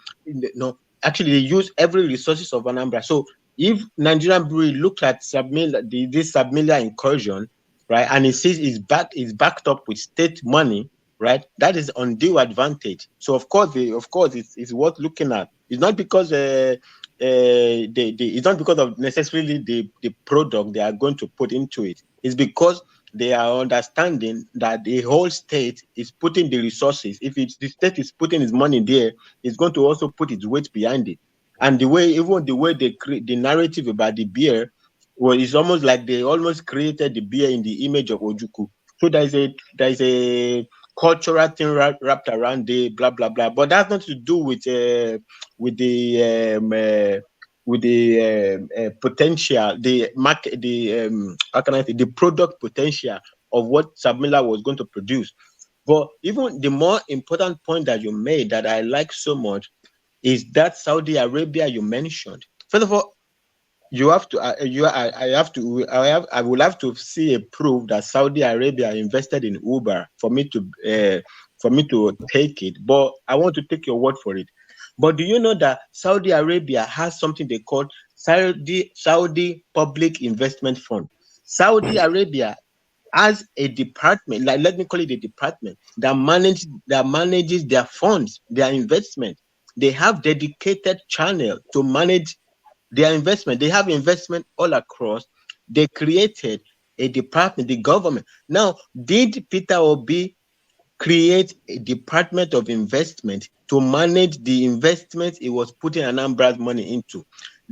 Speaker 6: Actually they use every resources of Anambra. So if Nigerian brewery looks at this Submilla incursion, right, and it sees it's backed up with state money, right, that is undue advantage. So of course it's worth looking at. It's not because it's not because of necessarily the product they are going to put into it. It's because they are understanding that the whole state is putting the resources. If the state is putting its money there, it's going to also put its weight behind it. And the way they create the narrative about the beer, well, it's almost like they almost created the beer in the image of Ojuku. So there's a cultural thing wrapped around the blah blah blah, but that's not to do with the potential, the market, how can I say, the product potential of what Submilla was going to produce. But even the more important point that you made that I like so much is that Saudi Arabia you mentioned. First of all, you have to. I will have to see a proof that Saudi Arabia invested in Uber for me to take it. But I want to take your word for it. But do you know that Saudi Arabia has something they call Saudi Public Investment Fund? Saudi Arabia has a department, like let me call it a department, that manages their funds, their investment. They have dedicated channel to manage their investment. They have investment all across. They created a department, the government. Now, did Peter Obi create a department of investment to manage the investment it was putting Anambra's money into?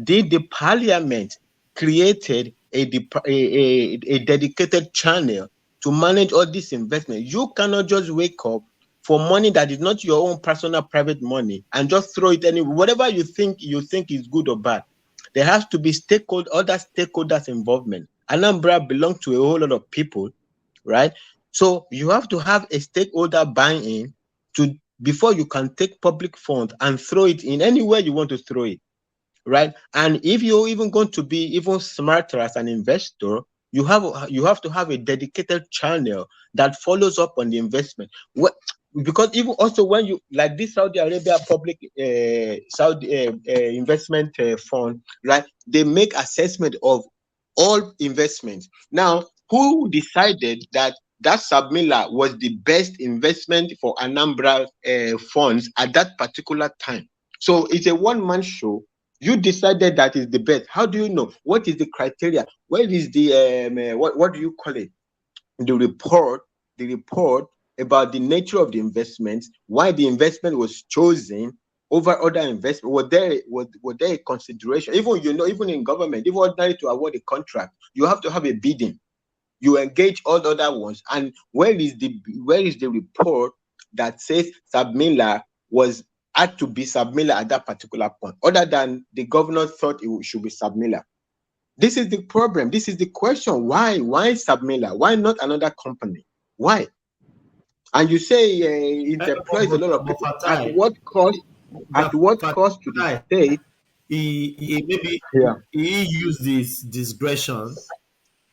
Speaker 6: Did the parliament created a dedicated channel to manage all this investment? You cannot just wake up for money that is not your own personal private money and just throw it anywhere. Whatever you think is good or bad, there has to be other stakeholders involvement. Anambra belongs to a whole lot of people, right? So you have to have a stakeholder buy-in before you can take public funds and throw it in anywhere you want to throw it, right? And if you're even going to be even smarter as an investor, you have to have a dedicated channel that follows up on the investment. Because even also when you like this Saudi Arabia public investment fund, right? They make assessment of all investments. Now, who decided that Submiller was the best investment for Anambra funds at that particular time? So it's a one-man show. You decided that is the best. How do you know? What is the criteria? Where is the what do you call it? The report about the nature of the investment, why the investment was chosen over other investment. Was there a consideration? Even in government, even ordinary to award a contract, you have to have a bidding. You engage all other ones. And where is the report that says Submiller had to be Submiller at that particular point, other than the governor thought it should be Submiller? This is the problem. This is the question. Why Submiller? Why not another company? Why? And you say it employs a lot of people. At what cost? At what cost to the state?
Speaker 8: He used his discretion.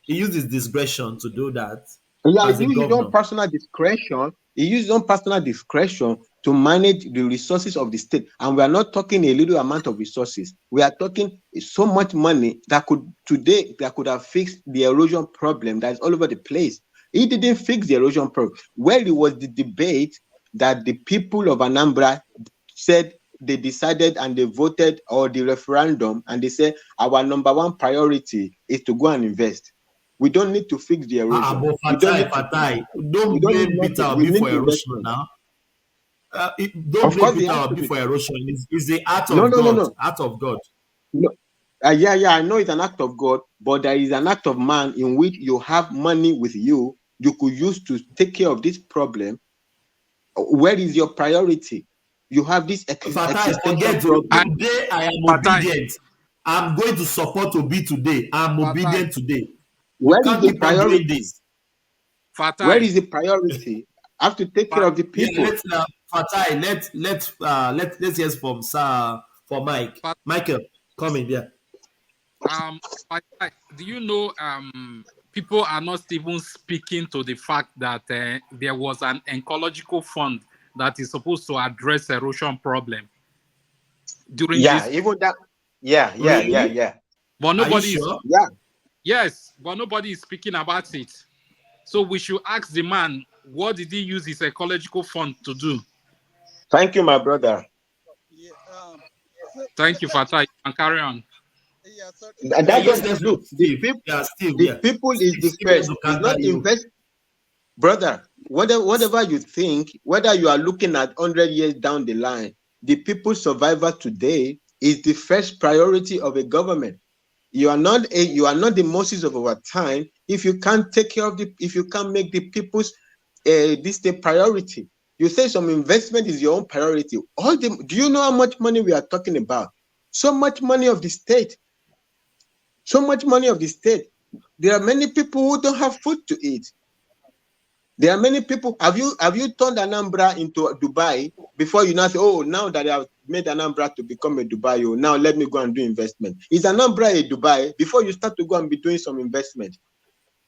Speaker 8: He used his discretion to do that.
Speaker 6: Yeah, he used his own personal discretion. He used his own personal discretion to manage the resources of the state. And we are not talking a little amount of resources. We are talking so much money that could have fixed the erosion problem that is all over the place. He didn't fix the erosion problem. Well, it was the debate that the people of Anambra said they decided and they voted, or the referendum, and they said our number one priority is to go and invest. We don't need to fix the erosion.
Speaker 8: Don't blame Peter Obi for erosion now. Don't blame Peter Obi for erosion. It's the act of God. No. Act of God.
Speaker 6: No. Yeah, I know it's an act of God, but there is an act of man in which you have money with you could use to take care of this problem. Where is your priority? You have this
Speaker 8: existential problem. Today I am obedient. I'm going to support Obi today. I'm obedient today.
Speaker 6: Where is the priority? Where is the priority? I have to take care of the people.
Speaker 8: Let's hear from Mike. Michael, come in there.
Speaker 11: Do you know people are not even speaking to the fact that there was an ecological fund that is supposed to address erosion problem during this?
Speaker 6: Even that. Yeah.
Speaker 11: But nobody
Speaker 6: sure?
Speaker 11: Yes, but nobody is speaking about it. So we should ask the man, what did he use his ecological fund to do?
Speaker 6: Thank you, my brother.
Speaker 11: Thank you, Fatah. You can carry on.
Speaker 6: Look, the people is the first. It's not invest, brother. Whatever you think, whether you are looking at 100 years down the line, the people's survival today is the first priority of a government. You are not the Moses of our time if you can't take care of if you can't make the people's this the priority. You say some investment is your own priority. Do you know how much money we are talking about? So much money of the state. So much money of the state. There are many people who don't have food to eat. There are many people. Have you turned Anambra into Dubai before you now say, oh, now that I have made Anambra to become a Dubai, oh, now let me go and do investment? Is Anambra a Dubai before you start to go and be doing some investment?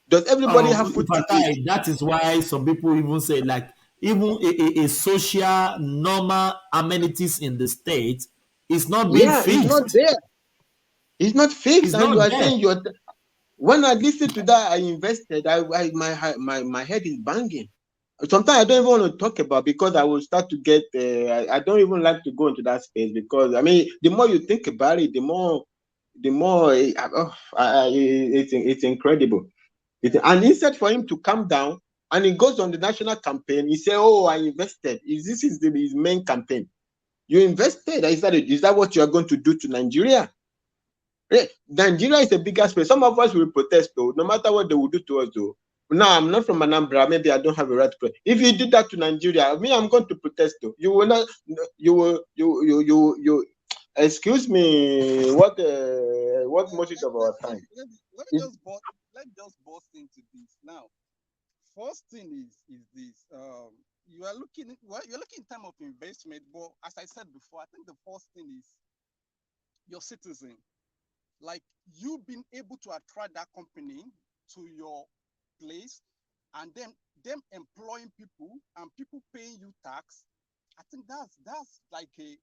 Speaker 6: Does everybody have food to eat?
Speaker 8: That is why some people even say, like, even a social normal amenities in the state is not being fixed.
Speaker 6: It's not there. It's not fixed.
Speaker 8: It's
Speaker 6: and
Speaker 8: not
Speaker 6: you are
Speaker 8: there.
Speaker 6: saying when I listen to that, I invested. My head is banging. Sometimes I don't even want to talk about, because I will start to get. I don't even like to go into that space, because I mean, the more you think about it, the more it's incredible. And instead for him to calm down and he goes on the national campaign. He say, "Oh, I invested. This is his main campaign. You invested. Is that what you are going to do to Nigeria? Nigeria is a bigger space. Some of us will protest though, no matter what they will do to us though. Now I'm not from Anambra. Maybe I don't have a right to protest. If you did that to Nigeria, I'm going to protest though. You will not. You. Excuse me. What most of our time?
Speaker 17: Let me just burst into this now. First thing is this. You're looking in terms of investment, but as I said before, I think the first thing is your citizen. Like you being able to attract that company to your place, and then them employing people and people paying you tax. I think that's like a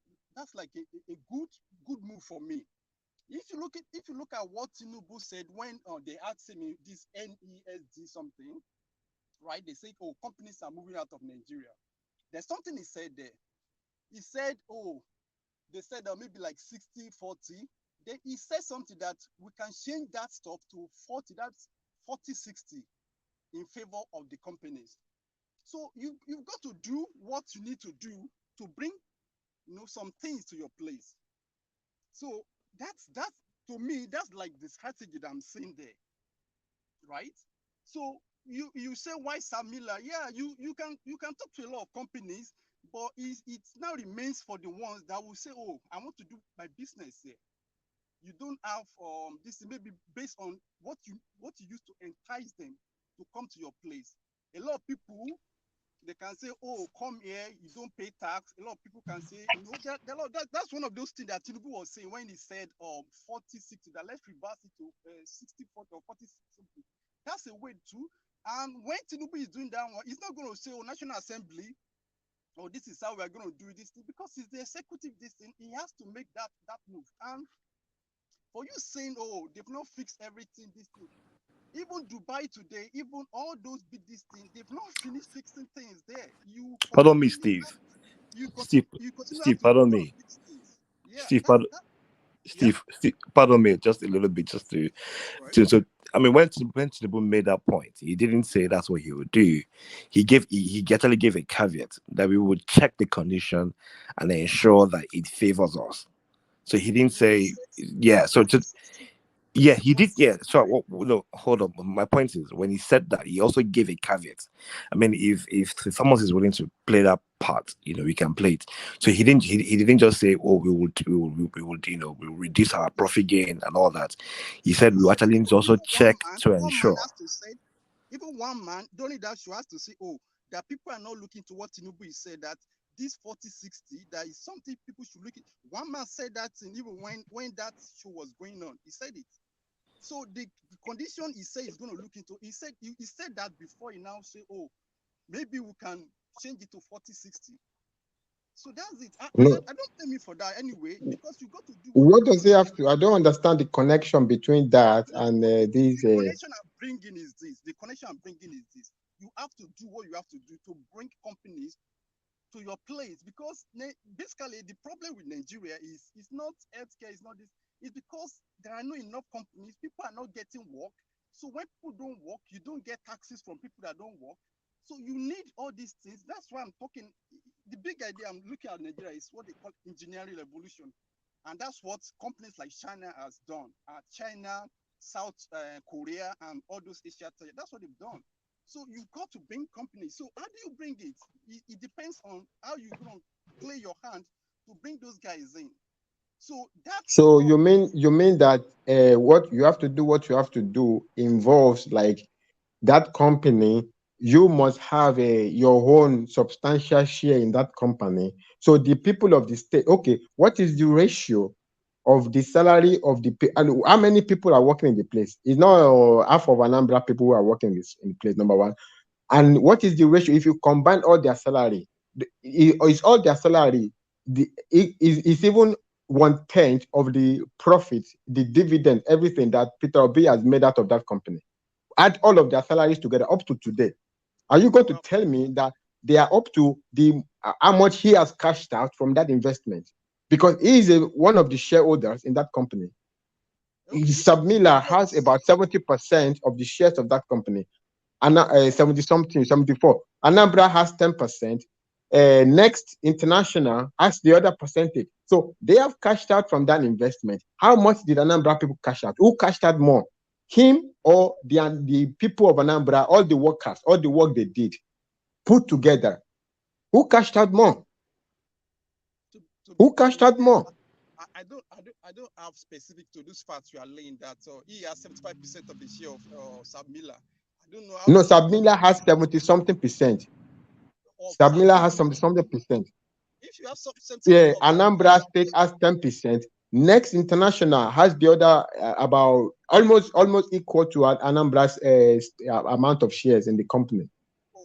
Speaker 17: good move for me. If you look at what Tinubu said when they asked him this NESD something, right? They say, oh, companies are moving out of Nigeria. There's something he said there. He said, oh, they said maybe like 60-40. Then he said something that we can change that stuff to 40. That's 40-60 in favor of the companies. So you've got to do what you need to do to bring some things to your place. So that's to me, that's like the strategy that I'm seeing there, right? So you say why Samila? Yeah, you can talk to a lot of companies, but it now remains for the ones that will say, oh, I want to do my business here. You don't have this maybe based on what you use to entice them to come to your place. A lot of people, they can say, oh, come here, you don't pay tax. A lot of people can say, that's one of those things that Tinubu was saying when he said 40-60, that let's reverse it to 60-40 or 40-60. That's a way too. And when Tinubu is doing that one, he's not going to say, oh, National Assembly, oh, this is how we're going to do this thing, because it's the executive this thing. He has to make that move. And for you saying, oh, they've not fixed everything, this thing. Even Dubai today, even all those big things, they've not finished fixing things there.
Speaker 7: Pardon me, Steve. Steve, pardon me.
Speaker 17: Yeah,
Speaker 7: Steve, pardon me, just a little bit, just to so I mean, when Tinubu made that point, he didn't say that's what he would do. He actually gave a caveat that we would check the condition and ensure that it favors us. So he didn't say, yeah. So yeah, he did. Yeah. So no, hold on. My point is, when he said that, he also gave a caveat. I mean, if someone is willing to play that part, we can play it. So he didn't just say, oh, we will we'll reduce our profit gain and all that. He said we actually need to also check to ensure.
Speaker 17: Even one man, don't need that show has to say, oh, that people are not looking to what Tinubu is said, that this 40-60, that is something people should look at. One man said that thing even when that show was going on. He said it. So the condition he said he's going to look into, he said that before he now say, oh, maybe we can change it to 40-60. So that's it. I don't blame me for that anyway, because you got to do
Speaker 6: what does he have to? I don't understand the connection between that and these.
Speaker 17: The connection I'm bringing is this. You have to do what you have to do to bring companies to your place, because basically the problem with Nigeria is it's not healthcare, it's not this. It's because there are not enough companies. People are not getting work. So when people don't work, you don't get taxes from people that don't work. So you need all these things. That's why I'm talking. The big idea I'm looking at Nigeria is what they call engineering revolution. And that's what companies like China has done. China, South Korea, and all those Asia, that's what they've done. So you've got to bring companies. So how do you bring it? It depends on how you're going to play your hand to bring those guys in. So
Speaker 6: you mean that what you have to do involves like that company, you must have your own substantial share in that company. So the people of the state, okay, what is the ratio of the salary of the and how many people are working in the place? It's not half of Anambra people who are working in the place, number one. And what is the ratio if you combine all their salary? Is all their salary is even 1/10 of the profit, the dividend, everything that Peter Obi has made out of that company? Add all of their salaries together up to today. Are you going to tell me that they are up to the how much he has cashed out from that investment? Because he is one of the shareholders in that company. Submiller has about 70% of the shares of that company. and 70 something, 74. Anambra has 10%. Next International has the other percentage. So they have cashed out from that investment. How much did Anambra people cash out? Who cashed out more? Him or the people of Anambra, all the workers, all the work they did put together? Who cashed out more? Who cashed out more?
Speaker 17: I don't have specific to those facts you are laying that he has 75% of the share of Sabmila. I don't know how.
Speaker 6: No, Sabmila has 70 something percent. Sabmila has 70 something percent.
Speaker 17: If you have some
Speaker 6: yeah, Anambra State has 10%. Next International has the other about almost equal to Anambra's amount of shares in the company.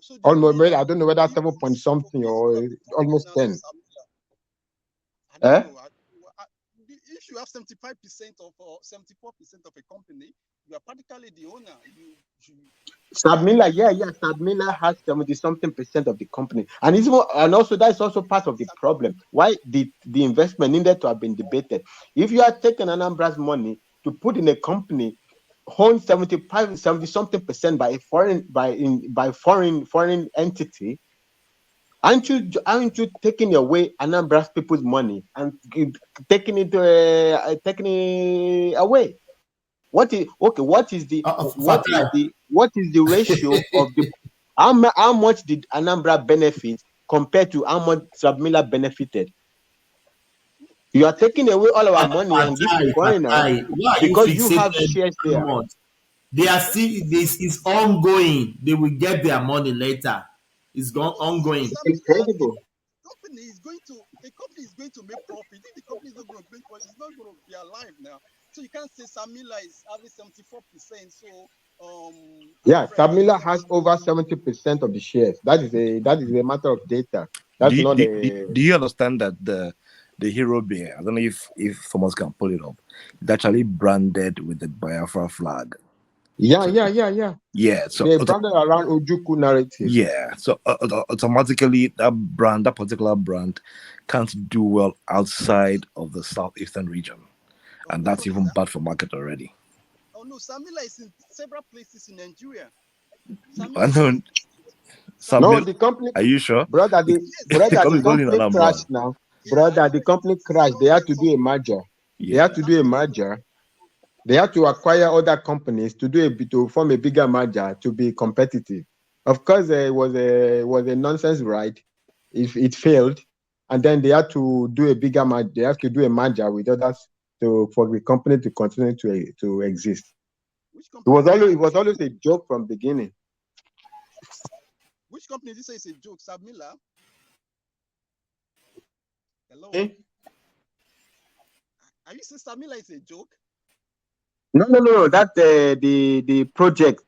Speaker 6: So almost, I don't know whether 7 point something or almost 10.
Speaker 17: If you have 75% or 74% of a company, you are practically the owner.
Speaker 6: Sabmila, Sabmila has 70 something percent of the company, and also that's also part of the problem. Why the investment needed to have been debated. If you are taking Anambra's money to put in a company owned 70 something percent by a foreign entity, aren't you taking away Anambra's people's money and taking it away? What is the ratio of the how much did Anambra benefit compared to how much Sabmila benefited? You are taking away all our money and give to foreigners because you have shares there.
Speaker 8: They are still this is ongoing. They will get their money later. It's ongoing.
Speaker 6: Incredible.
Speaker 17: The company is going to make profit. If the company is not going to make profit, it's not going to be alive now. So you can't say Sabmila is having 74%. So
Speaker 6: Sabmila has over 70% of the shares. That is a matter of data. That's
Speaker 7: do you understand that the hero bear? I don't know if Thomas can pull it up. It's actually branded with the Biafra flag.
Speaker 6: Yeah.
Speaker 7: So
Speaker 6: they branded around Ojukwu narrative.
Speaker 7: Yeah. So automatically that particular brand can't do well outside of the southeastern region. And that's even bad for market already.
Speaker 17: Oh no, Sabmila is in several places in Nigeria.
Speaker 6: No, the company.
Speaker 7: Are you sure?
Speaker 6: Brother, the company crashed now. Brother, the company crashed. They had to do a merger. They had to do a merger. They had to acquire other companies to form a bigger merger to be competitive. Of course, it was a nonsense ride. It failed, and then they had to do a bigger merger. They have to do a merger with others for the company to continue to exist. It was always a joke from the beginning.
Speaker 17: Which company did you say is a joke? Sabmila? Hello? Are you saying Sabmila is a joke?
Speaker 6: No. That's the project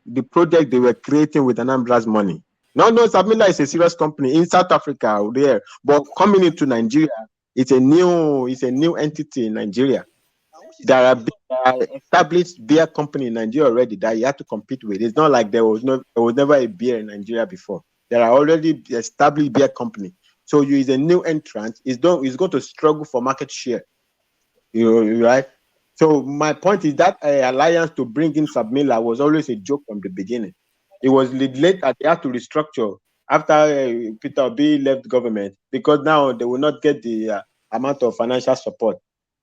Speaker 6: they were creating with Anambra's money. No, Sabmila is a serious company in South Africa there, but coming into Nigeria, it's a new entity in Nigeria. There are established beer company in Nigeria already that you have to compete with. It's not like there was never a beer in Nigeria before. There are already established beer company. So you is a new entrant. It's going to struggle for market share. Right? So my point is that alliance to bring in Sabmila was always a joke from the beginning. It was later they had to restructure after Peter Obi left government because now they will not get the amount of financial support.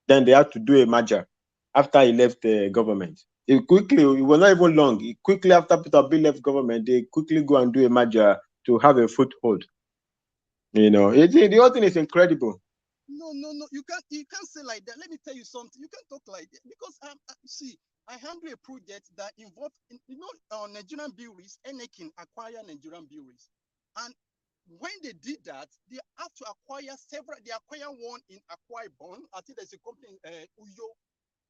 Speaker 6: Then they had to do a merger after he left the government. It was not even long. Quickly after Peter Obi left government, they quickly go and do a merger to have a foothold. The whole thing is incredible.
Speaker 17: No. You can't say like that. Let me tell you something. You can't talk like that because I handle a project that involved Nigerian breweries. Enekin acquire Nigerian breweries, and when they did that, they have to acquire several. They acquire one in Akwa Ibom. I think there's a company in Uyo.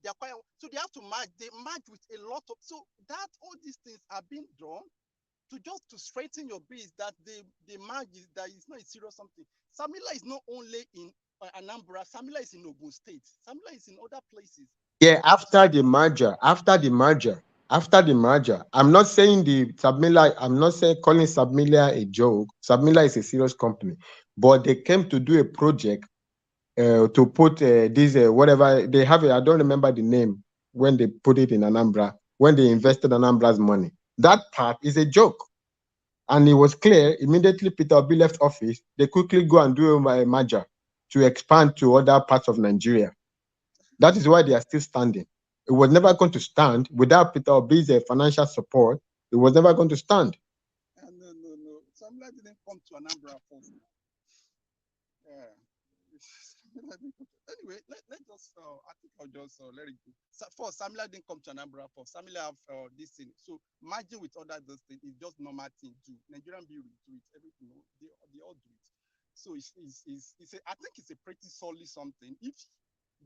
Speaker 17: They acquire, so they have to merge. They merge with a lot of. So that all these things are being done to strengthen your base. That the merge that is not a serious something. Sabmila is not only in Anambra. Sabmila is in Ogun State. Sabmila is in other places.
Speaker 6: Yeah, after the merger, I'm not saying I'm not saying calling Sabmila a joke. Sabmila is a serious company, but they came to do a project to put whatever they have. I don't remember the name when they put it in Anambra, when they invested Anambra's money. That part is a joke. And it was clear immediately Peter Obi left office, they quickly go and do a merger to expand to other parts of Nigeria. That is why they are still standing. It was never going to stand without Peter Obi's financial support. It was never going to stand.
Speaker 17: No. Samila didn't come to Anambra first. Yeah. Anyway, let us. I think I'll just let it go. First, Samila didn't come to Anambra first. Samila have this thing. So merging with other those things is just normal thing to Nigerian bureau do it. Everything, they all do it. So it's I think it's a pretty solid something.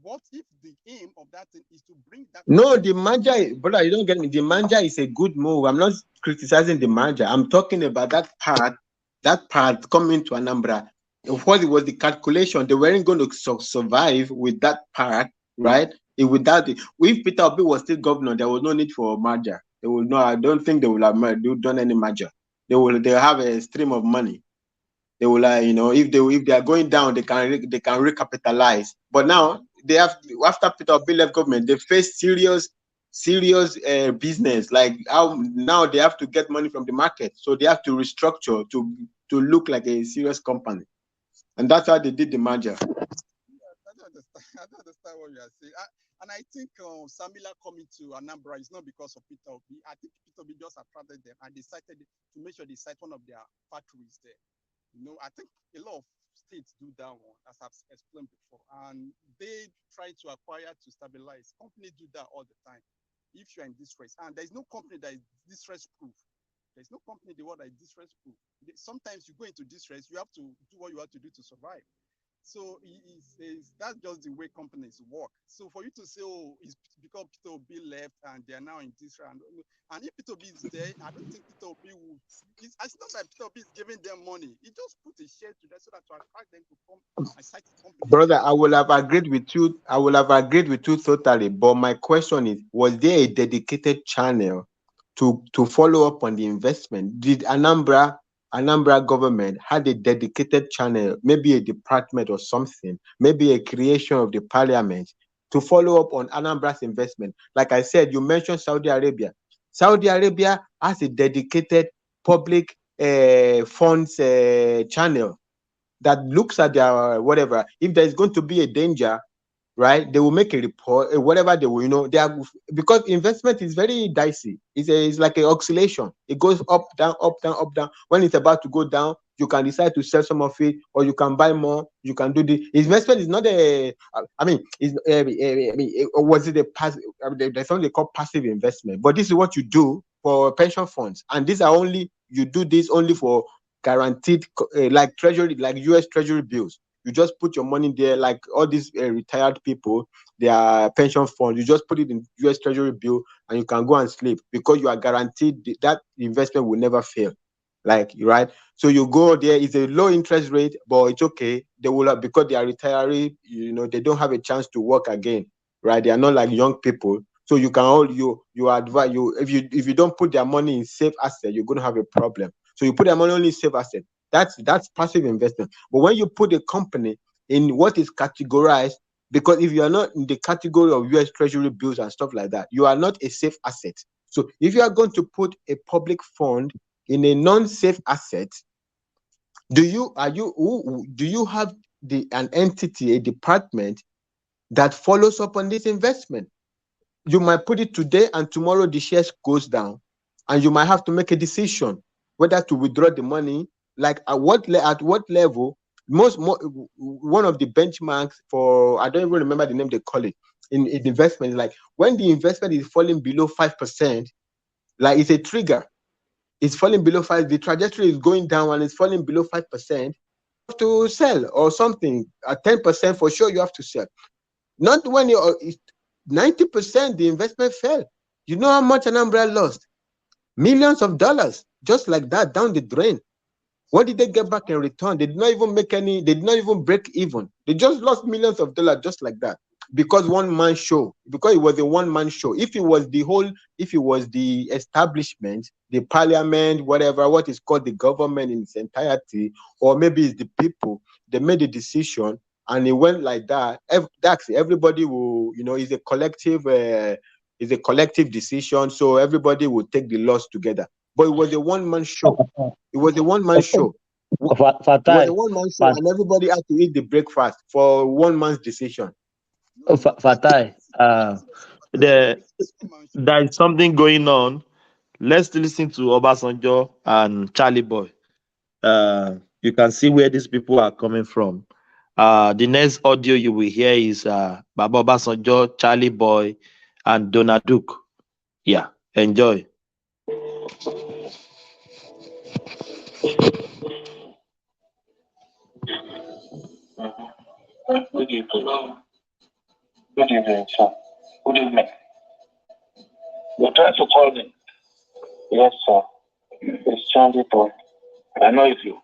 Speaker 17: What if the aim of that thing is to bring that?
Speaker 6: No, the merger, brother, you don't get me. The merger is a good move. I'm not criticizing the merger. I'm talking about that part coming to Anambra. What was the calculation? They weren't going to survive with that part, right? Without it, if Peter Obi was still governor, there was no need for a merger. They will not. I don't think they will have done any merger. They have a stream of money. They will, if they are going down, they can recapitalize. But now they have, after Peter Obi left government, they face serious business. Like how now they have to get money from the market, so they have to restructure to look like a serious company, and that's how they did the merger.
Speaker 17: I don't understand what you are saying. And I think Samila coming to Anambra is not because of Peter Obi. I think Peter Obi just attracted them and decided to make sure they site one of their factories there. I think a lot of states do that one, as I've explained before, and they try to acquire to stabilize. Companies do that all the time. If you're in distress, and there's no company that is distress-proof. There's no company in the world that is distress-proof. Sometimes you go into distress, you have to do what you have to do to survive. So that's just the way companies work. So for you to say, oh, it's because Peter Obi left and they're now in this round. And if Peter Obi is there, I don't think Peter Obi will. It's not that Peter Obi is giving them money. He just put a share to them so that to attract them to come and cite the company.
Speaker 6: Brother, I will have agreed with you totally. But my question is, was there a dedicated channel to follow up on the investment? Did Anambra government had a dedicated channel, maybe a department or something, maybe a creation of the parliament to follow up on Anambra's investment? Like I said, you mentioned Saudi Arabia. Saudi Arabia has a dedicated public funds channel that looks at their whatever. If there's going to be a danger, right, they will make a report, whatever they will, they are, because investment is very dicey. It's like an oscillation. It goes up, down, up, down, up, down. When it's about to go down, you can decide to sell some of it, or you can buy more. You can do the investment is not a. Was it a passive? There's something they call passive investment, but this is what you do for pension funds, and these are only you do this only for guaranteed, like treasury, like U.S. Treasury bills. You just put your money there, like all these retired people, their pension funds. You just put it in U.S. Treasury bill, and you can go and sleep because you are guaranteed that investment will never fail. Like, right? So you go there. It's a low interest rate, but it's okay. They will, because they are retiree. They don't have a chance to work again, right? They are not like young people. So you can you advise if you don't put their money in safe asset, you're going to have a problem. So you put their money only in safe asset. That's passive investment. But when you put a company in what is categorized, because if you are not in the category of U.S. Treasury bills and stuff like that, you are not a safe asset. So if you are going to put a public fund in a non-safe asset, do you have an entity, a department that follows up on this investment? You might put it today and tomorrow the shares goes down, and you might have to make a decision whether to withdraw the money. Like at what level? One of the benchmarks for, I don't even remember the name they call it in investment, like when the investment is falling below 5%, like it's a trigger. It's falling below 5%. The trajectory is going down and it's falling below 5%. You have to sell or something. At 10% for sure, you have to sell. Not when you're 90%, the investment fell. You know how much Anambra lost? Millions of dollars, just like that, down the drain. What did they get back in return? They did not even make any, they did not even break even. They just lost millions of dollars just like that. Because it was a one-man show. If it was the establishment, the parliament, whatever, what is called the government in its entirety, or maybe it's the people, they made a decision and it went like that. Everybody will, it's a collective It's a collective decision, so everybody would take the loss together. But it was a one-man show. It was a one-man show. It was a one-man show, and everybody had to eat the breakfast for one man's decision.
Speaker 16: Fatai, there is something going on. Let's listen to Obasanjo and Charlie Boy. You can see where these people are coming from. The next audio you will hear is Baba Obasanjo, Charlie Boy, and Donald Duke. Yeah, enjoy.
Speaker 14: Good evening. Good evening, sir. Good evening. You're trying to call me? Yes, sir. It's Charlie Boy. I know it's you.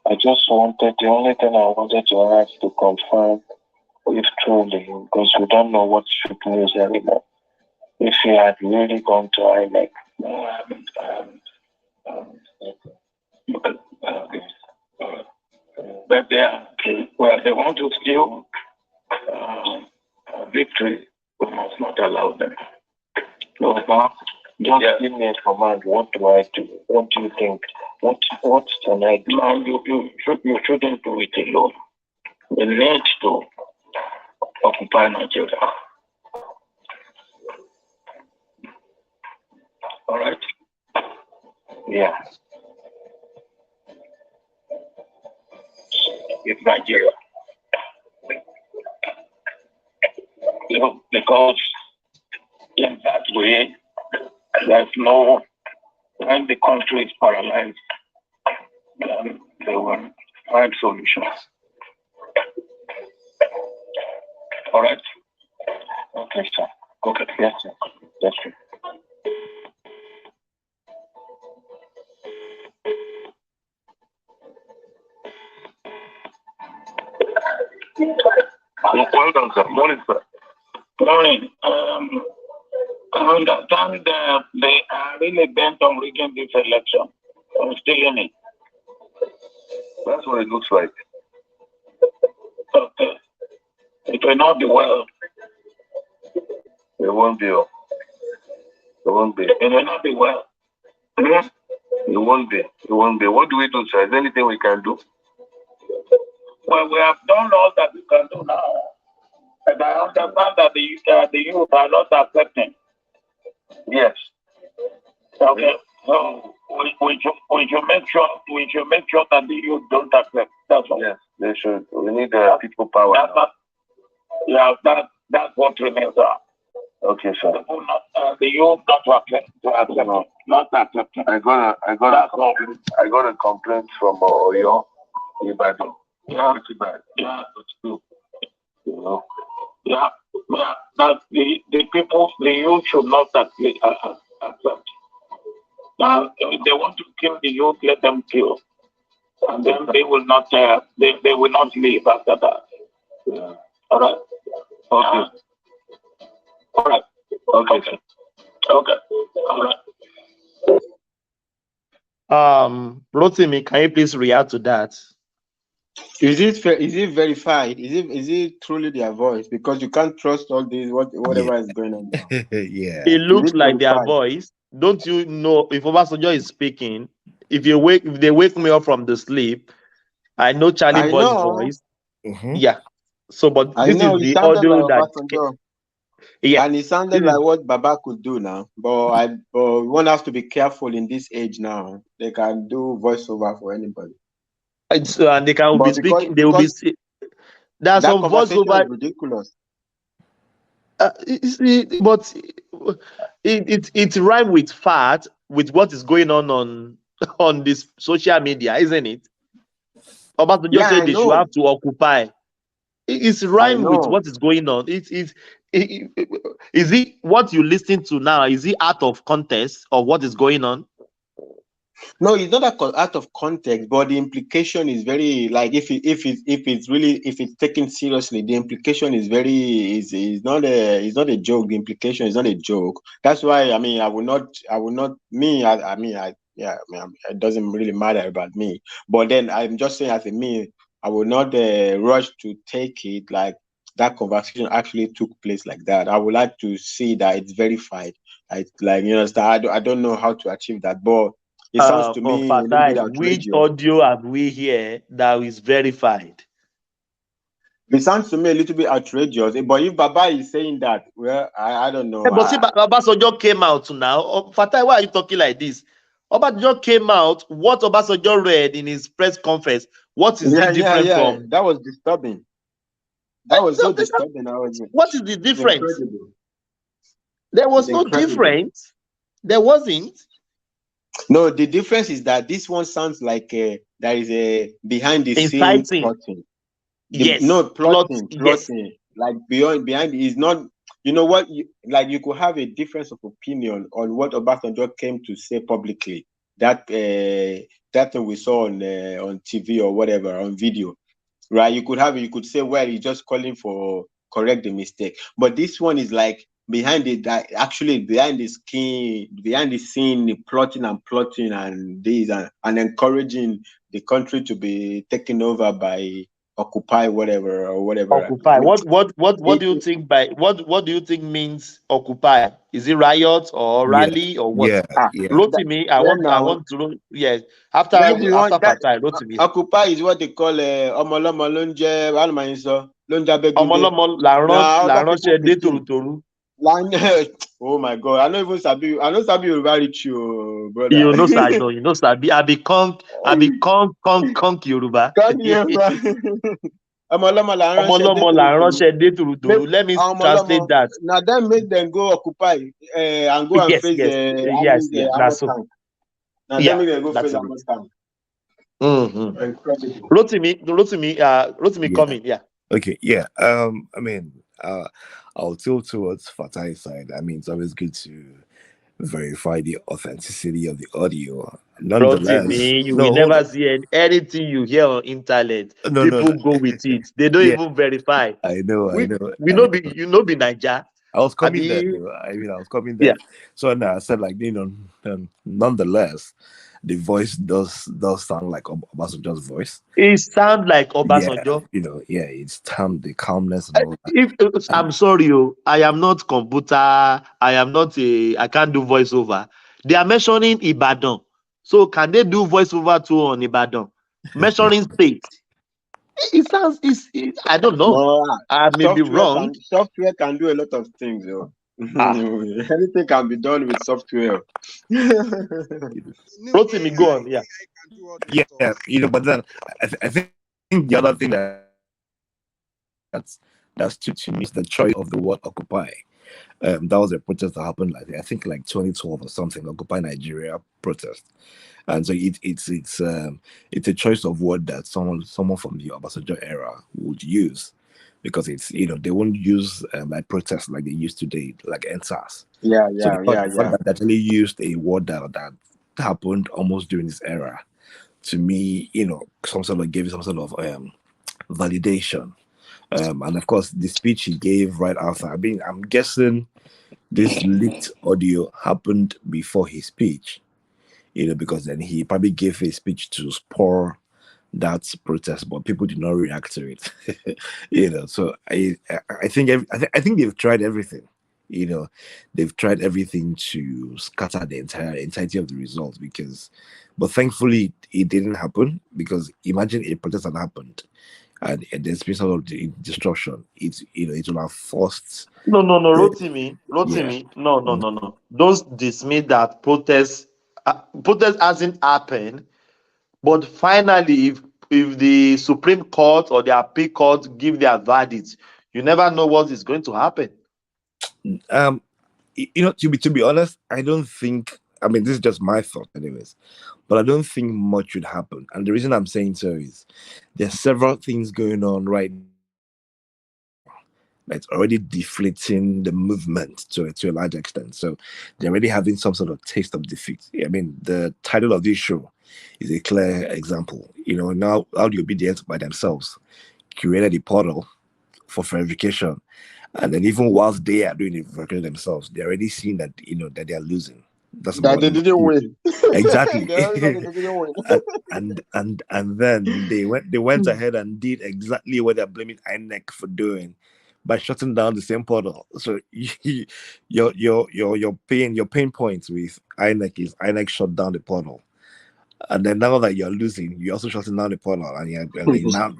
Speaker 14: I just wanted, the only thing I wanted to ask to confirm if truly, because we don't know what should news anymore, if he had really gone to INEC. No, I haven't. But they want to steal victory. We must not allow them. No, just give me a command. What do I do? What do you think? What can I do? No, you shouldn't do it alone. We need to occupy Nigeria. All right? Yeah. It's Nigeria. Because in that way, there's no, when the country is paralyzed, then they will find solutions. All right? Okay, sir. Okay, yes, sir. That's true. Well done, sir. Morning, sir. Morning. I understand they are really bent on rigging this election. I'm still in it. That's what it looks like. Okay. It will not be well. It won't be. It won't be. It will not be well. It won't be. It won't be. What do we do, sir? Is there anything we can do? Well, we have done all that we can do now. And I understand that the youth are not accepting. Yes. Okay. So we should make sure that the youth don't accept. That's all. Yes, they should. We need people power. That's what remains. Okay, sir. The youth not accept. No. Not accepting. I got a complaint from Oyo. Ibadan. Yeah, pretty bad. Yeah, that's true. You know. Yeah, that the people, the youth should not accept. Now, if they want to kill the youth, let them kill, and then they will not. They will not leave after that. Yeah. All right. Okay. All right. Okay. Okay. All right.
Speaker 16: Rotimi, can you please react to that?
Speaker 6: Is it verified? Is it truly their voice? Because you can't trust all this whatever is going on now.
Speaker 7: Yeah.
Speaker 16: It looks like their voice. Don't you know if Obasanjo is speaking? If they wake me up from the sleep, I know Charlie Boy's voice. Mm-hmm. Yeah. So, but this is the audio
Speaker 6: like
Speaker 16: that. Yeah.
Speaker 6: And it sounded like what Baba could do now. But one has to be careful in this age now. They can do voiceover for anybody.
Speaker 16: And they can be speaking. They will be. There's some voiceover.
Speaker 6: Ridiculous.
Speaker 16: But it rhymes with fat with what is going on this social media, isn't it? Obasanjo said they should have to occupy. It's rhyme with what is going on. Is it what you listen to now? Is it out of context of what is going on?
Speaker 6: No, it's not out of context, but the implication is very if it's taken seriously, the implication is is not a joke. The implication is not a joke. That's why I will not it doesn't really matter about me. But then I'm just saying as a me, I will not rush to take it. Like that conversation actually took place like that. I would like to see that it's verified. I don't know how to achieve that, but it sounds to me a little bit
Speaker 16: Fatai, which
Speaker 6: outrageous.
Speaker 16: audio have we here that is verified?
Speaker 6: It sounds to me a little bit outrageous. But if Baba is saying that, well, I don't know.
Speaker 16: But see, Obasanjo came out now. Fatai, why are you talking like this? Obasanjo came out. What Obasanjo read in his press conference, what is it different from?
Speaker 6: That was disturbing. That was so disturbing.
Speaker 16: What is the difference? There was no difference. There wasn't.
Speaker 6: No, the difference is that this one sounds like there is a behind the scenes plotting.
Speaker 16: Yes.
Speaker 6: No, plotting.
Speaker 16: Yes.
Speaker 6: Like behind is not. You know what? You could have a difference of opinion on what Obasanjo came to say publicly. That thing we saw on TV or whatever, on video, right? You could say, well, he's just calling for correct the mistake. But this one is like behind the scene, plotting and this and encouraging the country to be taken over by Occupy whatever.
Speaker 16: Occupy. What do you think by what do you think means occupy? Is it riot or rally or what? Rotimi, I want to know. Yes. After Fatai, Rotimi.
Speaker 6: Occupy is what they call Omolomo Lonje
Speaker 16: Omolomo Laranche de Toru.
Speaker 6: Oh my God! I don't sabi Yoruba reach you, brother.
Speaker 16: You know sabi. I be conk Yoruba.
Speaker 6: Omolomo
Speaker 16: Laranche de Toru. Let me translate that.
Speaker 6: Now then make them go occupy and go and face the
Speaker 16: that's so.
Speaker 6: Now then make them go face the tank.
Speaker 16: Rotimi coming. Yeah.
Speaker 7: Okay. Yeah. I mean, I'll tilt towards Fatai's side. I mean, it's always good to verify the authenticity of the audio. Nonetheless,
Speaker 16: you will never see anything you hear on internet. People go with it. They don't even verify.
Speaker 7: I know.
Speaker 16: We be Niger.
Speaker 7: I was coming there. I was coming there. Yeah. So now I said, nonetheless, the voice does sound like Obasanjo's voice.
Speaker 16: It sounds like Obasanjo.
Speaker 7: Yeah, it's the calmness and all
Speaker 16: that. I'm sorry, I am not computer. I can't do voiceover. They are mentioning Ibadan. So can they do voiceover too on Ibadan? Measuring state. It sounds. I don't know.
Speaker 6: No,
Speaker 16: I may be wrong.
Speaker 6: Software can do a lot of things, though. Anything can be done with software.
Speaker 16: Rotimi, go on.
Speaker 7: Yeah. But then I think the other thing that's to me is the choice of the word occupy. That was a protest that happened, I think 2012 or something, Occupy Nigeria protest, and so it's a choice of word that someone from the Obasanjo era would use, because it's they won't use like protest like they used today, like NSAS. That actually used a word that happened almost during this era. To me, gave some sort of validation. And of course, the speech he gave right after. I mean, I'm guessing this leaked audio happened before his speech, because then he probably gave a speech to spur that protest, but people did not react to it. So I think they've tried everything. They've tried everything to scatter the entirety of the results, but thankfully it didn't happen, because imagine a protest had happened and there's been sort of destruction. It will have forced.
Speaker 16: No, Rotimi. No. Don't dismiss that protest hasn't happened, but finally, if the Supreme Court or the Appeal Court give their verdict, you never know what is going to happen.
Speaker 7: To be honest, I don't think. I mean, this is just my thought, anyways. But I don't think much would happen. And the reason I'm saying so is there's several things going on right now that's already deflating the movement to a large extent. So they're already having some sort of taste of defeat. I mean, the title of this show is a clear example. Now how the obedience by themselves created a portal for verification. And then even whilst they are doing the verification themselves, they're already seeing that, that they are losing. That's
Speaker 6: that they didn't win.
Speaker 7: Exactly. and then they went ahead and did exactly what they're blaming INEC for doing, by shutting down the same portal. So your pain points with INEC is INEC shut down the portal. And then now that you're losing, you're also shutting down the portal, and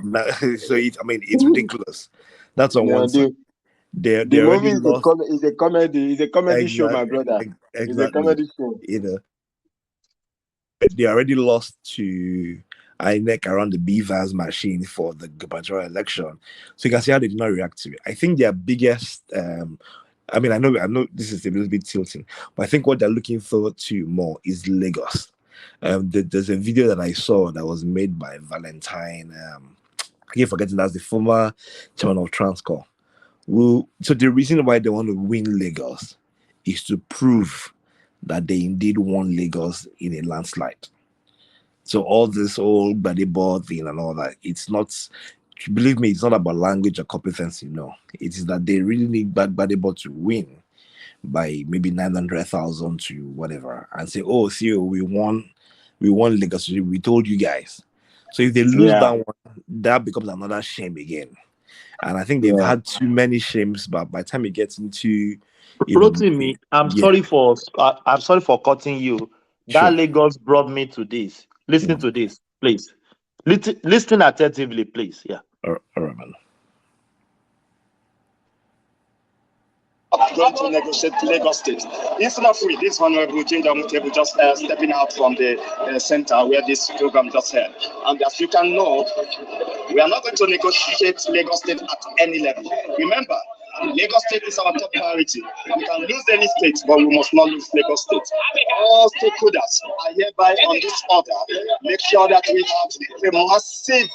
Speaker 7: now so it's ridiculous. That's on one side. They already lost.
Speaker 6: Is a comedy. It's a comedy show, my brother.
Speaker 7: Exactly.
Speaker 6: It's a comedy show.
Speaker 7: They already lost to INEC around the Beavers machine for the gubernatorial election. So you can see how they did not react to it. I think their biggest I know this is a little bit tilting, but I think what they're looking forward to more is Lagos. There's a video that I saw that was made by Valentine. I keep forgetting that's the former chairman of Transcorp. So the reason why they want to win Lagos is to prove that they indeed won Lagos in a landslide. So all this whole body board thing and all that, it's not, believe me, it's not about language or competency. No, it is that they really need body board to win by maybe 900,000 to whatever, and say, oh, see, we won Lagos. We told you guys. So if they lose that one, that becomes another shame again. And I think they've had too many shames, but by the time it gets into
Speaker 16: Rotimi, I'm sorry for cutting you. That Lagos brought me to this. Listen to this, please. Listen attentively, please. Yeah.
Speaker 7: All right, man.
Speaker 12: Going to negotiate Lagos State. It's not free. This Honorable Ginger Mutebo just stepping out from the center where this program just held. And as you can know, we are not going to negotiate Lagos State at any level. Remember, Lagos State is our top priority. We can lose any state, but we must not lose Lagos State. All stakeholders are hereby on this order. Make sure that we have a massive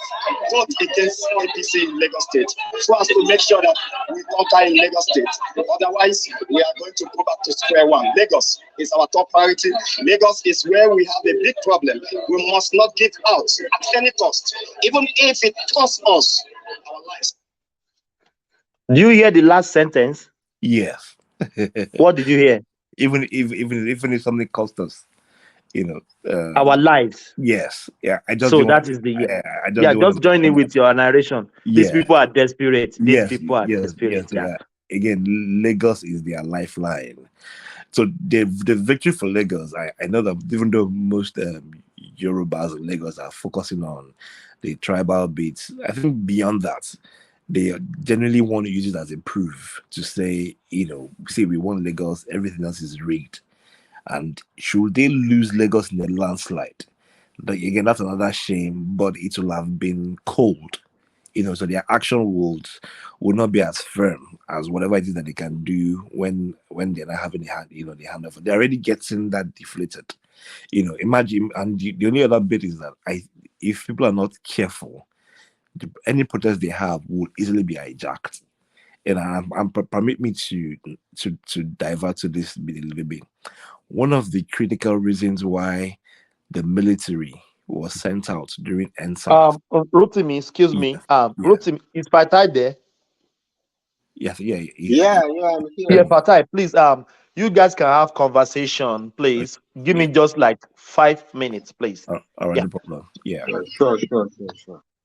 Speaker 12: vote against APC in Lagos State, so as to make sure that we conquer in Lagos State. Otherwise, we are going to go back to square one. Lagos is our top priority. Lagos is where we have a big problem. We must not give out at any cost, even if it costs us our lives.
Speaker 16: Do you hear the last sentence?
Speaker 7: Yes.
Speaker 16: What did you hear?
Speaker 7: Even if something cost us,
Speaker 16: our lives.
Speaker 7: Yes. Yeah.
Speaker 16: That is the just join in with your narration. These people are desperate. These people are desperate.
Speaker 7: Again, Lagos is their lifeline. So the victory for Lagos, I know that even though most Yorubas in Lagos are focusing on the tribal beats, I think beyond that, they generally want to use it as a proof to say, see, we won Lagos, everything else is rigged. And should they lose Lagos in a landslide, again, that's another shame, but it will have been cold. So their action would not be as firm as whatever it is that they can do when they're not having the handover. They're already getting that deflated. Imagine, and the only other bit is that if people are not careful, any protest they have will easily be hijacked. And permit me to divert to this bit a little bit. One of the critical reasons why the military was sent out during NSAS.
Speaker 16: Rotimi, excuse me. Rotimi, is Patai there?
Speaker 7: Yeah,
Speaker 16: Patai, please. You guys can have conversation, please. Give me just like 5 minutes, please.
Speaker 7: All right, no problem. Yeah.
Speaker 6: Sure.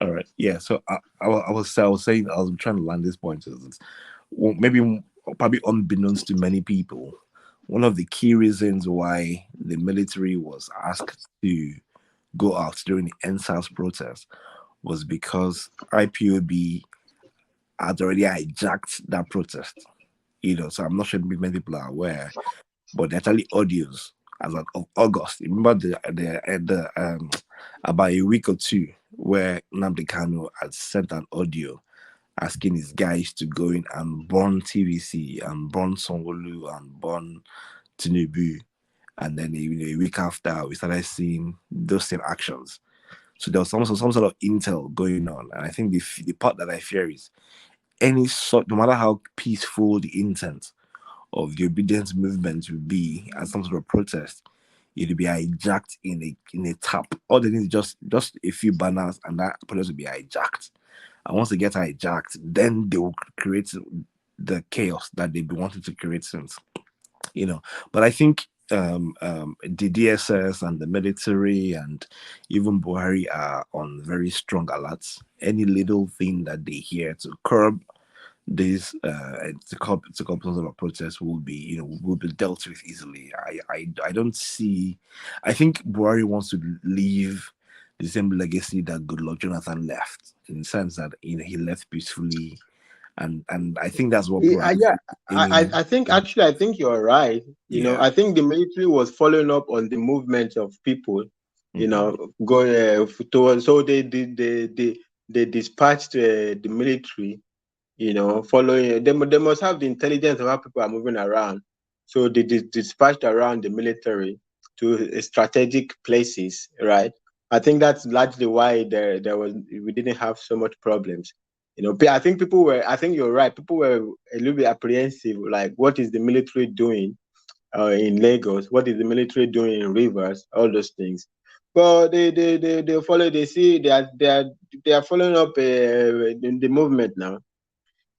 Speaker 7: All right. Yeah. So I was saying, I was trying to land this point. Probably unbeknownst to many people, one of the key reasons why the military was asked to go out during the NSAS protest was because IPOB had already hijacked that protest. So I'm not sure many people are aware, but there are actually audios as of August. Remember the about a week or two where Nnamdi Kanu had sent an audio asking his guys to go in and burn TVC and burn Sanwo-Olu and burn Tinubu. And then a week after, we started seeing those same actions. So there was some sort of intel going on. And I think the part that I fear is no matter how peaceful the intent of the obedience movement will be as some sort of protest, it will be hijacked in a tap. All they need is just a few banners and that protest will be hijacked. And once they get hijacked, then they will create the chaos that they've been wanting to create since. But I think the DSS and the military and even Buhari are on very strong alerts. Any little thing that they hear to curb this the consequences of a protest will be will be dealt with easily. I don't see. I think Buhari wants to leave the same legacy that Goodluck Jonathan left, in the sense that he left peacefully, and I think that's what Buhari is aiming.
Speaker 6: I think actually I think you're right. I think the military was following up on the movement of people. Going towards. So they dispatched the military. Following they must have the intelligence of how people are moving around. So they dispatched around the military to strategic places, right? I think that's largely why we didn't have so much problems. I think I think you're right. People were a little bit apprehensive, like what is the military doing in Lagos? What is the military doing in Rivers? All those things. But they follow. They see they are following up the movement now.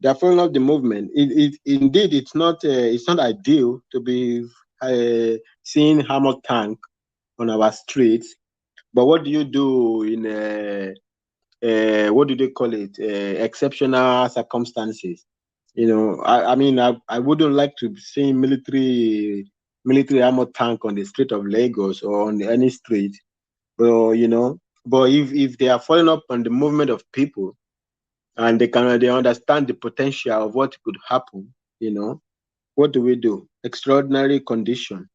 Speaker 6: They are following up the movement. Indeed, it's not ideal to be seeing armored tank on our streets. But what do you do in what do they call it? Exceptional circumstances. I mean, I wouldn't like to see military armored tank on the street of Lagos or on any street. But but if they are following up on the movement of people, and they understand the potential of what could happen, what do we do? Extraordinary condition.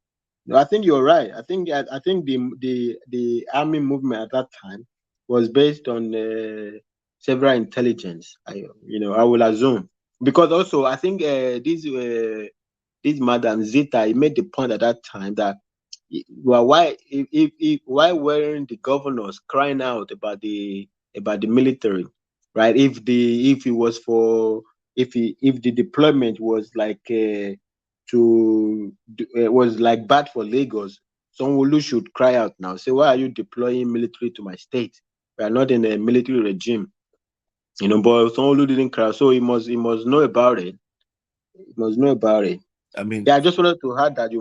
Speaker 6: I think you're right. I think the army movement at that time was based on several intelligence. I will assume, because also I think this Madam Zita, he made the point at that time that why weren't the governors crying out about the military, right? If the deployment was like was like bad for Lagos, Sanwo-Olu should cry out now. Say, why are you deploying military to my state? We are not in a military regime, But Sanwo-Olu didn't cry, so he must know about it. He must know about it.
Speaker 7: I mean,
Speaker 6: I just wanted to add that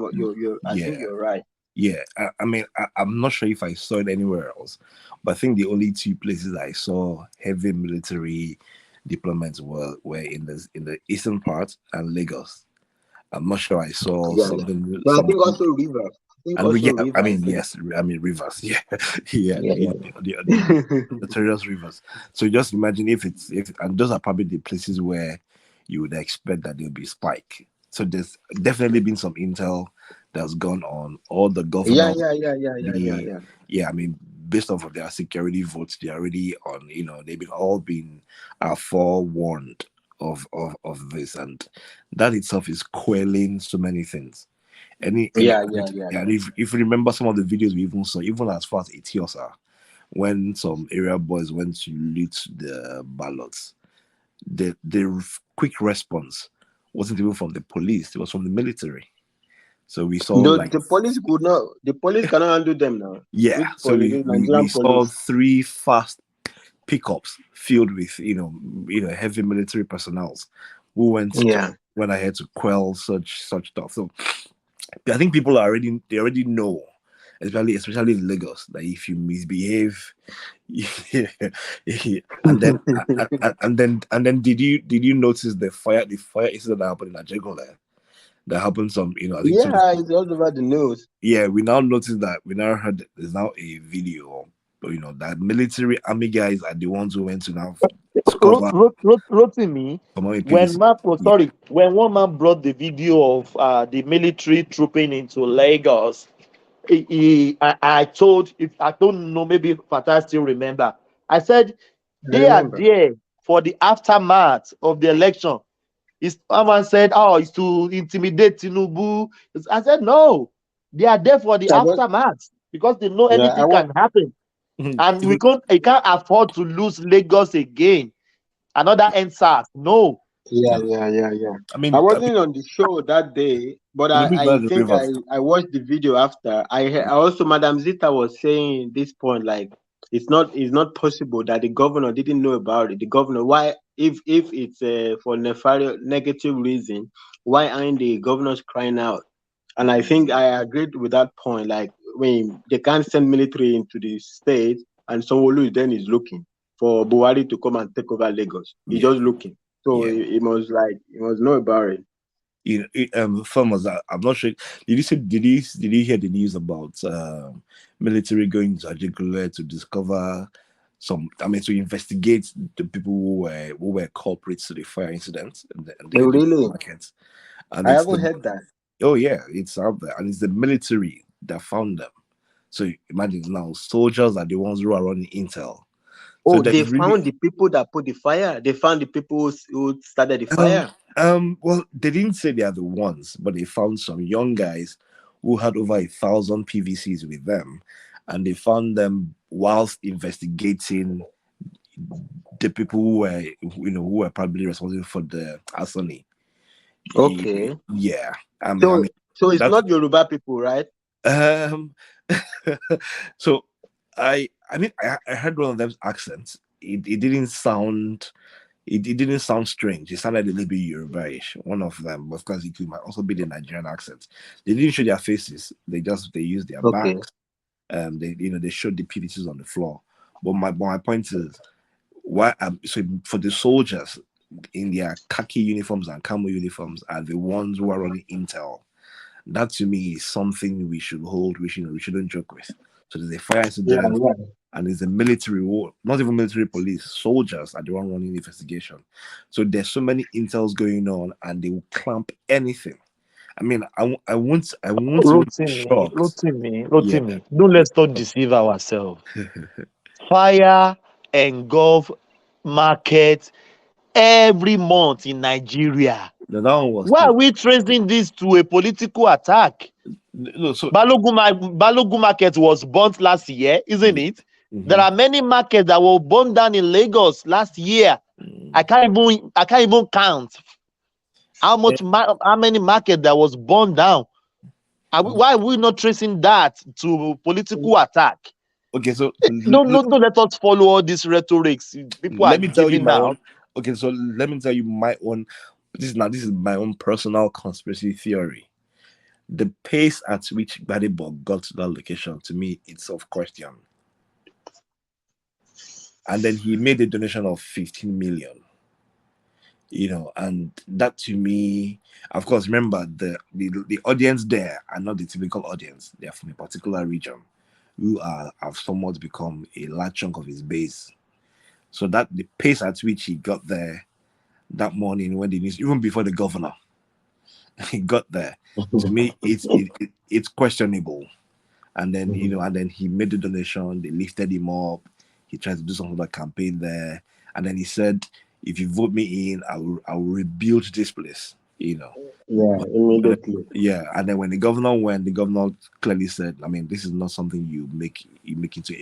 Speaker 6: I think you're right.
Speaker 7: Yeah, I mean, I'm not sure if I saw it anywhere else, but I think the only two places I saw heavy military deployments were in the eastern part and Lagos. I'm not sure I saw something.
Speaker 6: But I think also Rivers.
Speaker 7: I mean, yes, I mean Rivers. Yeah, the notorious Rivers. So just imagine if and those are probably the places where you would expect that there'll be spike. So there's definitely been some intel that's gone on. All the governors. Yeah. I mean, based off of their security votes, they're already on. They've all been forewarned of this, and that itself is quelling so many things. If you remember some of the videos we even saw, even as far as Etiosa, when some area boys went to loot the ballots, the quick response wasn't even from the police; it was from the military. So we saw
Speaker 6: the police could not. The police cannot handle them now.
Speaker 7: Yeah, so we saw 3 fast pickups filled with heavy military personnel who went ahead to quell such stuff. So I think people already know, especially in Lagos, that if you misbehave, and then did you notice the fire incident that happened in Ajego there? That happened some, I think
Speaker 6: it's all over the news.
Speaker 7: Yeah, we now noticed that we now heard there's now a video, that military army guys are the ones who went to now
Speaker 16: Rotimi, when one man brought the video of the military trooping into Lagos, I told, if I don't know, maybe Fatah still remember, I said they are there for the aftermath of the election. Someone said, it's to intimidate Tinubu. I said, no, they are there for the aftermath because they know anything can happen. And we can't afford to lose Lagos again. Another NSAS. No.
Speaker 6: Yeah. I mean, I wasn't on the show that day, but I think I watched the video after. I also, Madam Zita was saying this point, like it's not possible that the governor didn't know about it. The governor, why, if it's for negative reason, why aren't the governors crying out? And I think I agreed with that point. Like, when they can't send military into the state, and Sanwo-Olu then is looking for Buhari to come and take over Lagos. He's just looking. So he must know about it.
Speaker 7: Farmers, I'm not sure. Did you hear the news about military going to Ajigule to discover to investigate the people who were culprits to the fire incident in the
Speaker 6: Really?
Speaker 7: market? And
Speaker 6: I
Speaker 7: it's
Speaker 6: haven't heard that.
Speaker 7: Oh yeah, it's out there, and it's the military that found them. So imagine now, soldiers are the ones who are running intel.
Speaker 6: Oh,
Speaker 7: So
Speaker 6: they found the people that put the fire. They found the people who started the fire.
Speaker 7: Well, they didn't say they are the ones, but they found some young guys who had over 1,000 PVCs with them, and they found them whilst investigating the people who were probably responsible for the arsony.
Speaker 6: Okay.
Speaker 7: Yeah.
Speaker 6: So it's not Yoruba people, right?
Speaker 7: So I heard one of them's accents. It didn't sound strange. It sounded a little bit Yoruba-ish. One of them, of course, it might also be the Nigerian accent. They didn't show their faces. They used their backs. They showed the PVCs on the floor. But my point is, why? So for the soldiers in their khaki uniforms and camo uniforms are the ones who are running intel. That to me is something we should hold. We shouldn't joke with. So there's a fire incident, and there's a military war. Not even military police, soldiers are the one running the investigation. So there's so many intels going on, and they will clamp anything. I mean, I won't
Speaker 16: Rotimi. Don't let's not deceive ourselves. Fire engulf market every month in Nigeria. Why are we tracing this to a political attack?
Speaker 7: No, so
Speaker 16: Balogun market was burnt last year, isn't it? There are many markets that were burned down in Lagos last year. I can't even count how many markets that was burned down. Why are we not tracing that to political attack?
Speaker 7: Okay, so
Speaker 16: don't let us follow all these rhetorics. People
Speaker 7: let me tell you
Speaker 16: my
Speaker 7: own. Okay, so let me tell you my own. This is my own personal conspiracy theory. The pace at which Gbadebo got to that location, to me, it's of question. And then he made a donation of 15 million. And that to me, of course, remember the audience there are not the typical audience. They are from a particular region who have somewhat become a large chunk of his base. So that the pace at which he got there that morning, when the news, even before the governor, he got there. To me, it's questionable. And then and then he made the donation. They lifted him up. He tried to do some sort of campaign there, and then he said, "If you vote me in, I will rebuild this place."
Speaker 6: Yeah, immediately.
Speaker 7: Yeah, and then when the governor went, the governor clearly said, "I mean, this is not something you make into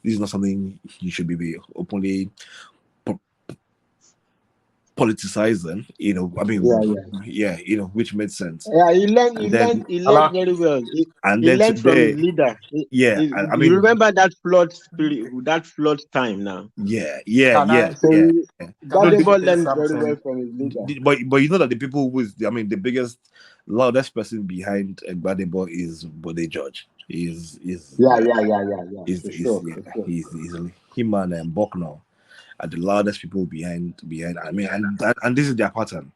Speaker 7: this is not something you should be openly politicizing." I mean, which made sense.
Speaker 6: Yeah, he learned very well. He learned from his leader.
Speaker 7: I mean,
Speaker 6: you remember that flood time now.
Speaker 7: Yeah.
Speaker 6: Gbadebo learned very well from his leader.
Speaker 7: But you know that the people the biggest, loudest person behind Gbadebo is Bode George. He's him and Bucknell are the loudest people behind. I mean, and this is their pattern.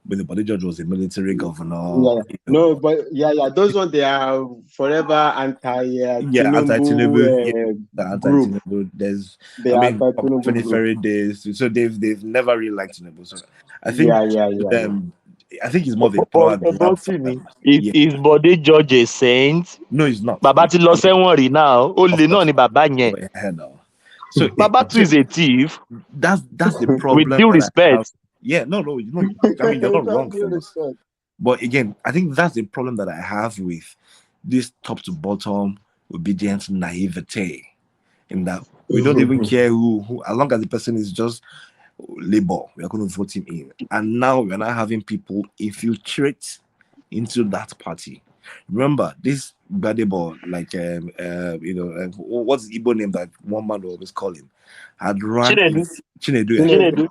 Speaker 7: When the Bode George was a military governor.
Speaker 6: Those ones, they are forever
Speaker 7: anti-Tinubu. Anti-Tinubu. There's 20 days. So they've never really liked Tinubu. So I think I think he's more of a power grab.
Speaker 16: Is Bode George a saint?
Speaker 7: No, he's not.
Speaker 16: Baba ti lọ sẹ́wọ̀n rí now. Only náà ni baba yẹn.
Speaker 7: So
Speaker 16: Baba too is a thief.
Speaker 7: That's the problem.
Speaker 16: With due respect.
Speaker 7: Yeah, no. I mean, you're not wrong. But again, I think that's the problem that I have with this top to bottom obedience naivete, in that we don't even care who, as long as the person is just labor, we are going to vote him in. And now we're not having people infiltrate into that party. Remember, this Gbadebo, what's the Igbo name that one man will always call him, had run Chinedu.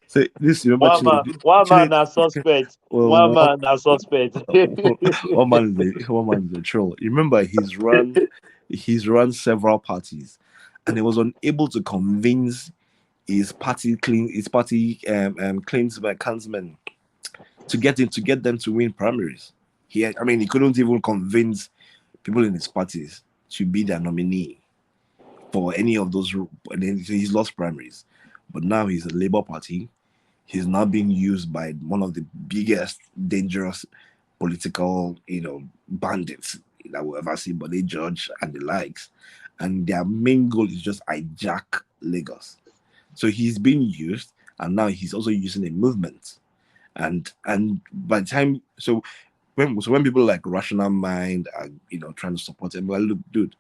Speaker 7: So this, remember,
Speaker 16: one man a suspect. One man a suspect.
Speaker 7: One man is a troll. Remember, he's run several parties, and he was unable to convince his party clansmen to get them to win primaries. He couldn't even convince people in his parties to be their nominee for any of those. And then he's lost primaries, but now he's a Labour Party. He's now being used by one of the biggest, dangerous political, bandits that we'll ever see, but they judge and the likes. And their main goal is just hijack Lagos. So he's being used, and now he's also using a movement. And by the time when people like Rational Mind are trying to support him, well, look, dude,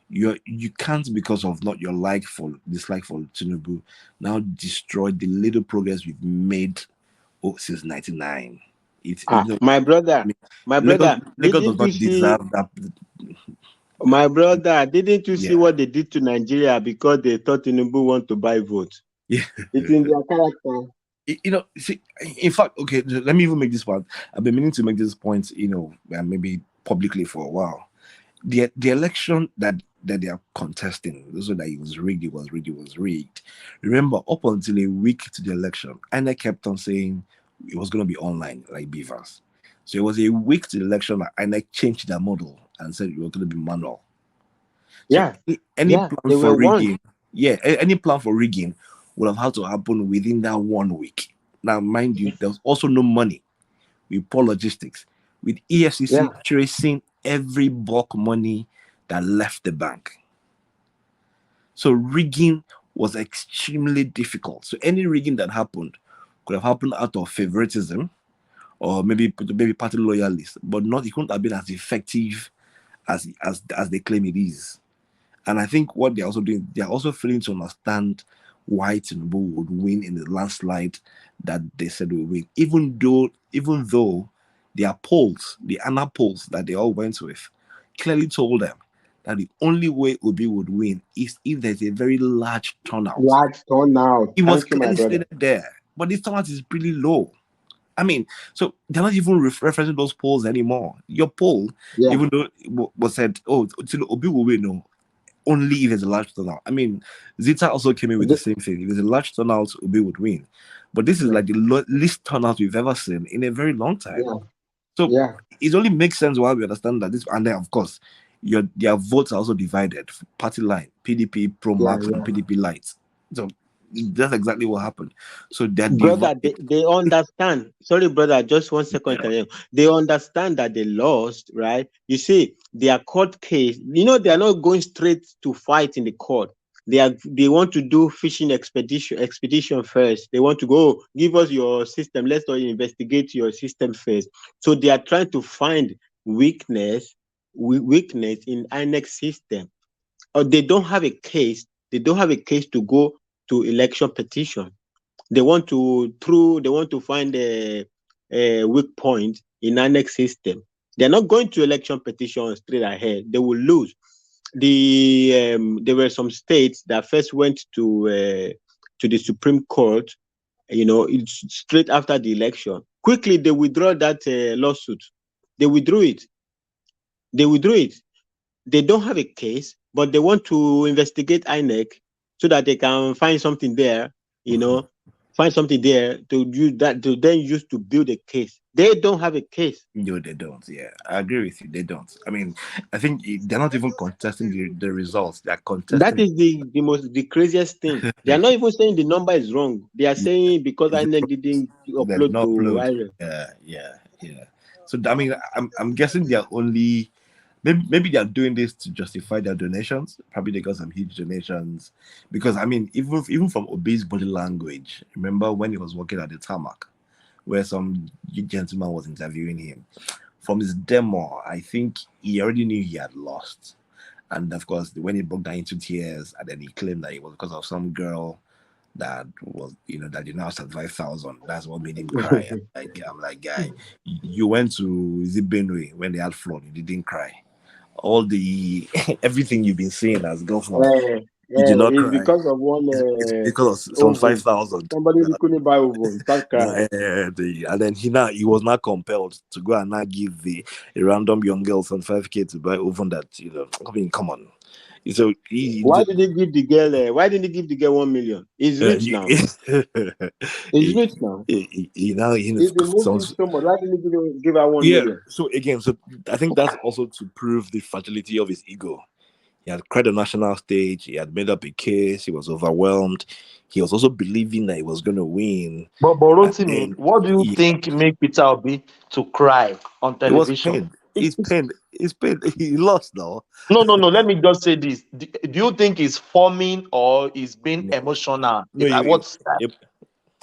Speaker 7: you can't, because of not your dislike for Tinubu, now destroy the little progress we've made since '99.
Speaker 6: My brother,
Speaker 7: Lagos does
Speaker 6: didn't you
Speaker 7: not
Speaker 6: see?
Speaker 7: deserve that.
Speaker 6: My brother, didn't you see what they did to Nigeria because they thought Tinubu want to buy votes?
Speaker 7: Yeah,
Speaker 6: it's in their character.
Speaker 7: See, in fact, okay, let me even make this point. I've been meaning to make this point, maybe publicly for a while. The election that they are contesting, so that it was rigged. Remember, up until a week to the election, INEC kept on saying it was going to be online, like Beavers. So it was a week to the election that INEC changed their model and said it was going to be manual. So any plan for rigging, any plan for rigging would have had to happen within that 1 week. Now, mind you, there was also no money with poor logistics, with EFCC tracing every bulk money that left the bank. So rigging was extremely difficult. So any rigging that happened could have happened out of favoritism or maybe party loyalists, but it couldn't have been as effective as they claim it is. And I think what they're also doing, they're also failing to understand why Tinubu would win in the landslide that they said would win, even though their polls, the ANA polls that they all went with, clearly told them that the only way Obi would win is if there's a very large turnout. It was clearly stated there, but this turnout is pretty low. So they're not even referencing those polls anymore. Your poll, even though it was said, Obi will win, no, only if there's a large turnout. Zita also came in with the same thing. If there's a large turnout, Obi would win. But this is like the least turnout we've ever seen in a very long time. It only makes sense why we understand that this, and then of course, their votes are also divided. Party line, PDP Pro Max and PDP Light. So that's exactly what happened. So that
Speaker 6: brother, they understand. Sorry, brother, just 1 second. They understand that they lost, right? You see, their court case, they are not going straight to fight in the court. They want to do fishing expedition first. They want to go, give us your system. Let's investigate your system first. So they are trying to find weakness in INEC system. Or they don't have a case. They don't have a case to go to election petition. They want to find a weak point in INEC system. They're not going to election petition straight ahead. They will lose. There were some states that first went to the Supreme Court, straight after the election. Quickly, they withdraw that lawsuit. They withdrew it. They don't have a case, but they want to investigate INEC so that they can find something there, find something there to then use to build a case. They don't have a case.
Speaker 7: No, they don't. Yeah, I agree with you. They don't. I think they're not even contesting the results. They're contesting.
Speaker 6: That is the craziest thing. They are not even saying the number is wrong. They are saying because INEC didn't upload to IREF.
Speaker 7: Yeah. So I'm guessing they're only. Maybe they're doing this to justify their donations. Probably they got some huge donations. Because, even from Obi's body language, remember when he was working at the tarmac, where some gentleman was interviewing him. From his demo, I think he already knew he had lost. And, of course, when he broke down into tears, and then he claimed that it was because of some girl that was, that did not have 5,000. That's what made him cry. I'm like, guy, you went to, is it Benue, when they had flood, you didn't cry. All the everything you've been seeing as governor, you did not cry.
Speaker 6: Because of one.
Speaker 7: It's because of some 5,000.
Speaker 6: Somebody couldn't buy ovum.
Speaker 7: And then he was not compelled to go and not give a random young girl some 5K to buy ovum. That come on, So
Speaker 6: why did he give the girl? Why didn't he give the girl 1 million? He's rich now. He's rich now.
Speaker 7: Now
Speaker 6: He's been moving so much. Why didn't he give her 1 million?
Speaker 7: So again, so I think that's also to prove the fragility of his ego. He had cried on national stage. He had made up a case. He was overwhelmed. He was also believing that he was going to win.
Speaker 16: But Rotimi, what do you think make Peter Obi to cry on
Speaker 7: It was
Speaker 16: television?
Speaker 7: pain. He's pain. He lost now.
Speaker 16: No. Let me just say this: do you think he's forming or he's being emotional?
Speaker 7: No,
Speaker 16: What's that?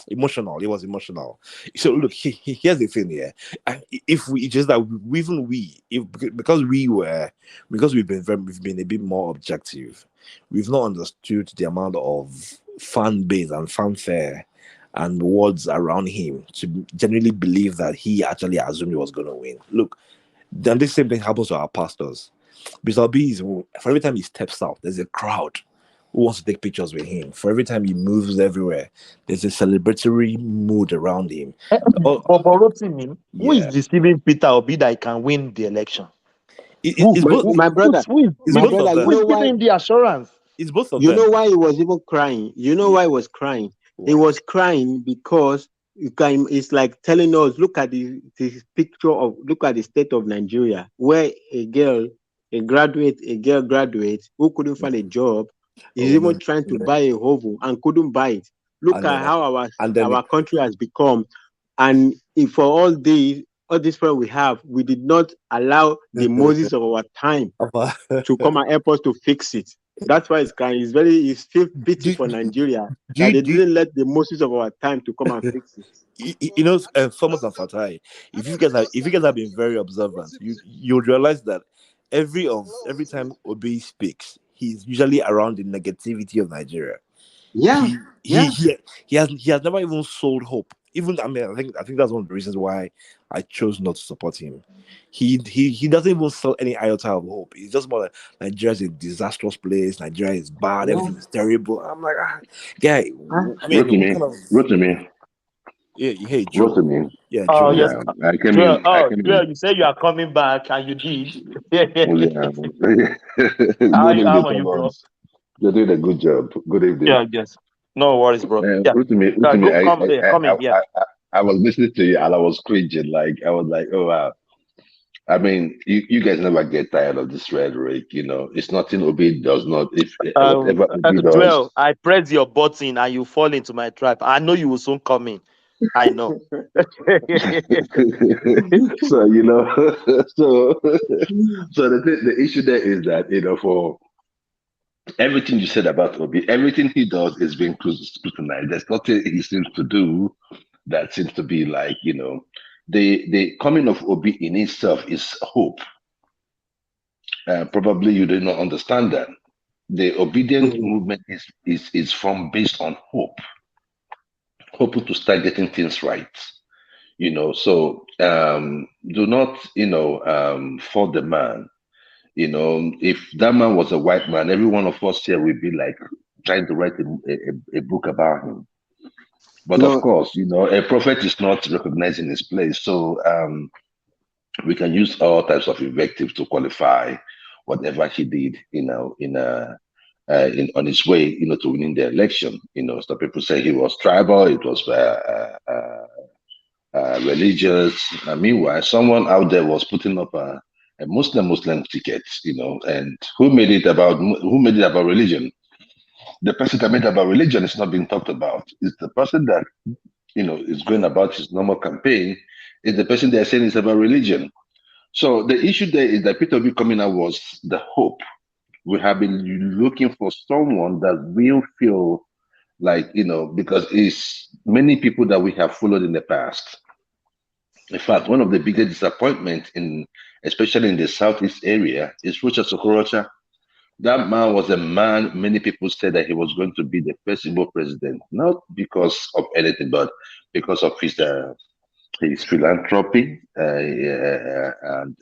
Speaker 7: Emotional. It was emotional. So look, here's the thing here. If we just that because we've been a bit more objective, we've not understood the amount of fan base and fanfare and words around him to genuinely believe that he actually assumed he was going to win. Look, then this same thing happens to our pastors. Because for every time he steps out, there's a crowd who wants to take pictures with him. For every time he moves everywhere, there's a celebratory mood around him.
Speaker 16: But Rotimi, who is deceiving Peter Obi that he can win the election?
Speaker 6: My brother, you know why?
Speaker 16: Giving the assurance.
Speaker 7: It's both of
Speaker 6: you
Speaker 7: them.
Speaker 6: know why he was even crying? You know why he was crying? Why? He was crying because it's like telling us, look at the picture of, look at the state of Nigeria, where a girl graduate who couldn't find a job is even trying to buy a hovel and couldn't buy it. Look at how our country has become. And if for all this problem we have, we did not allow the Moses of our time to come and help us to fix it. That's why it's crying. It's feel pity for Nigeria that they didn't let the Moses of our time to come and fix it.
Speaker 7: You know, Thomas and Fatai, if you guys have been very observant, you'll realize that every time Obi speaks, he's usually around the negativity of Nigeria. He has never even sold hope. Even I think that's one of the reasons why I chose not to support him. He doesn't even sell any iota of hope. He's just more like Nigeria is a disastrous place. Nigeria is bad. Everything is terrible. I'm like, guy.
Speaker 14: Rotimi.
Speaker 7: Yeah, hey Joe.
Speaker 14: Rotimi.
Speaker 7: Yeah,
Speaker 16: Joe.
Speaker 7: Yes.
Speaker 14: I came in.
Speaker 16: You say you are coming back, and you did.
Speaker 14: Good
Speaker 16: How
Speaker 14: evening,
Speaker 16: are you, bro?
Speaker 14: You're doing a good job. Good evening.
Speaker 16: Yeah, yes. No worries, bro.
Speaker 14: Rotimi, I was listening to you and I was cringing. Like I was like, oh wow. I mean, you guys never get tired of this rhetoric, you know. It's nothing Obi does not. If whatever Obi does.
Speaker 16: Joel, I press your button and you fall into my trap. I know you will soon come in. I know.
Speaker 14: So you know, so the issue there is that, you know, for everything you said about Obi, everything he does is being scrutinized. There's nothing he seems to do that seems to be like, you know, the coming of Obi in itself is hope. Probably you did not understand that. The obedient movement is from based on hope. Hope to start getting things right. You know, so do not, you know, fault the man. You know, if that man was a white man, every one of us here would be like trying to write a book about him. But of course, you know, a prophet is not recognizing his place. So we can use all types of invectives to qualify whatever he did, you know, on his way, you know, to winning the election. You know, so people say he was tribal, it was religious. Meanwhile, someone out there was putting up a Muslim ticket, you know, and who made it about religion? The person that made it about religion is not being talked about. It's the person that, you know, is going about his normal campaign. Is the person they're saying is about religion. So the issue there is that Peter Obi coming out was the hope. We have been looking for someone that will feel like, you know, because it's many people that we have followed in the past. In fact, one of the biggest disappointments especially in the Southeast area, is Rocha Sokorocha. That man was a man, many people said that he was going to be the first Igbo president, not because of anything, but because of his philanthropy and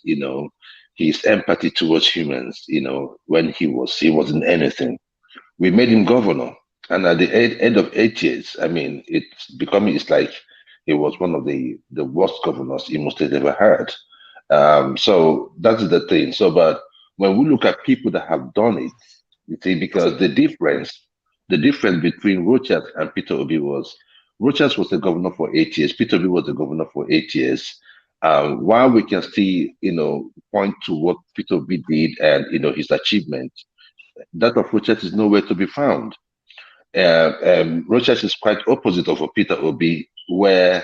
Speaker 14: you know, his empathy towards humans. You know, when he wasn't anything. We made him governor, and at the end of 8 years, I mean, it's like he was one of the worst governors Imo State ever had. So that's the thing. So, but
Speaker 19: when we look at people that have done it, you see, because the difference between Rochas and Peter Obi was Rochas was the governor for 8 years, Peter Obi was the governor for 8 years. While we can still, point to what Peter Obi did and his achievement, that of Rochas is nowhere to be found. Rochas is quite opposite of Peter Obi, where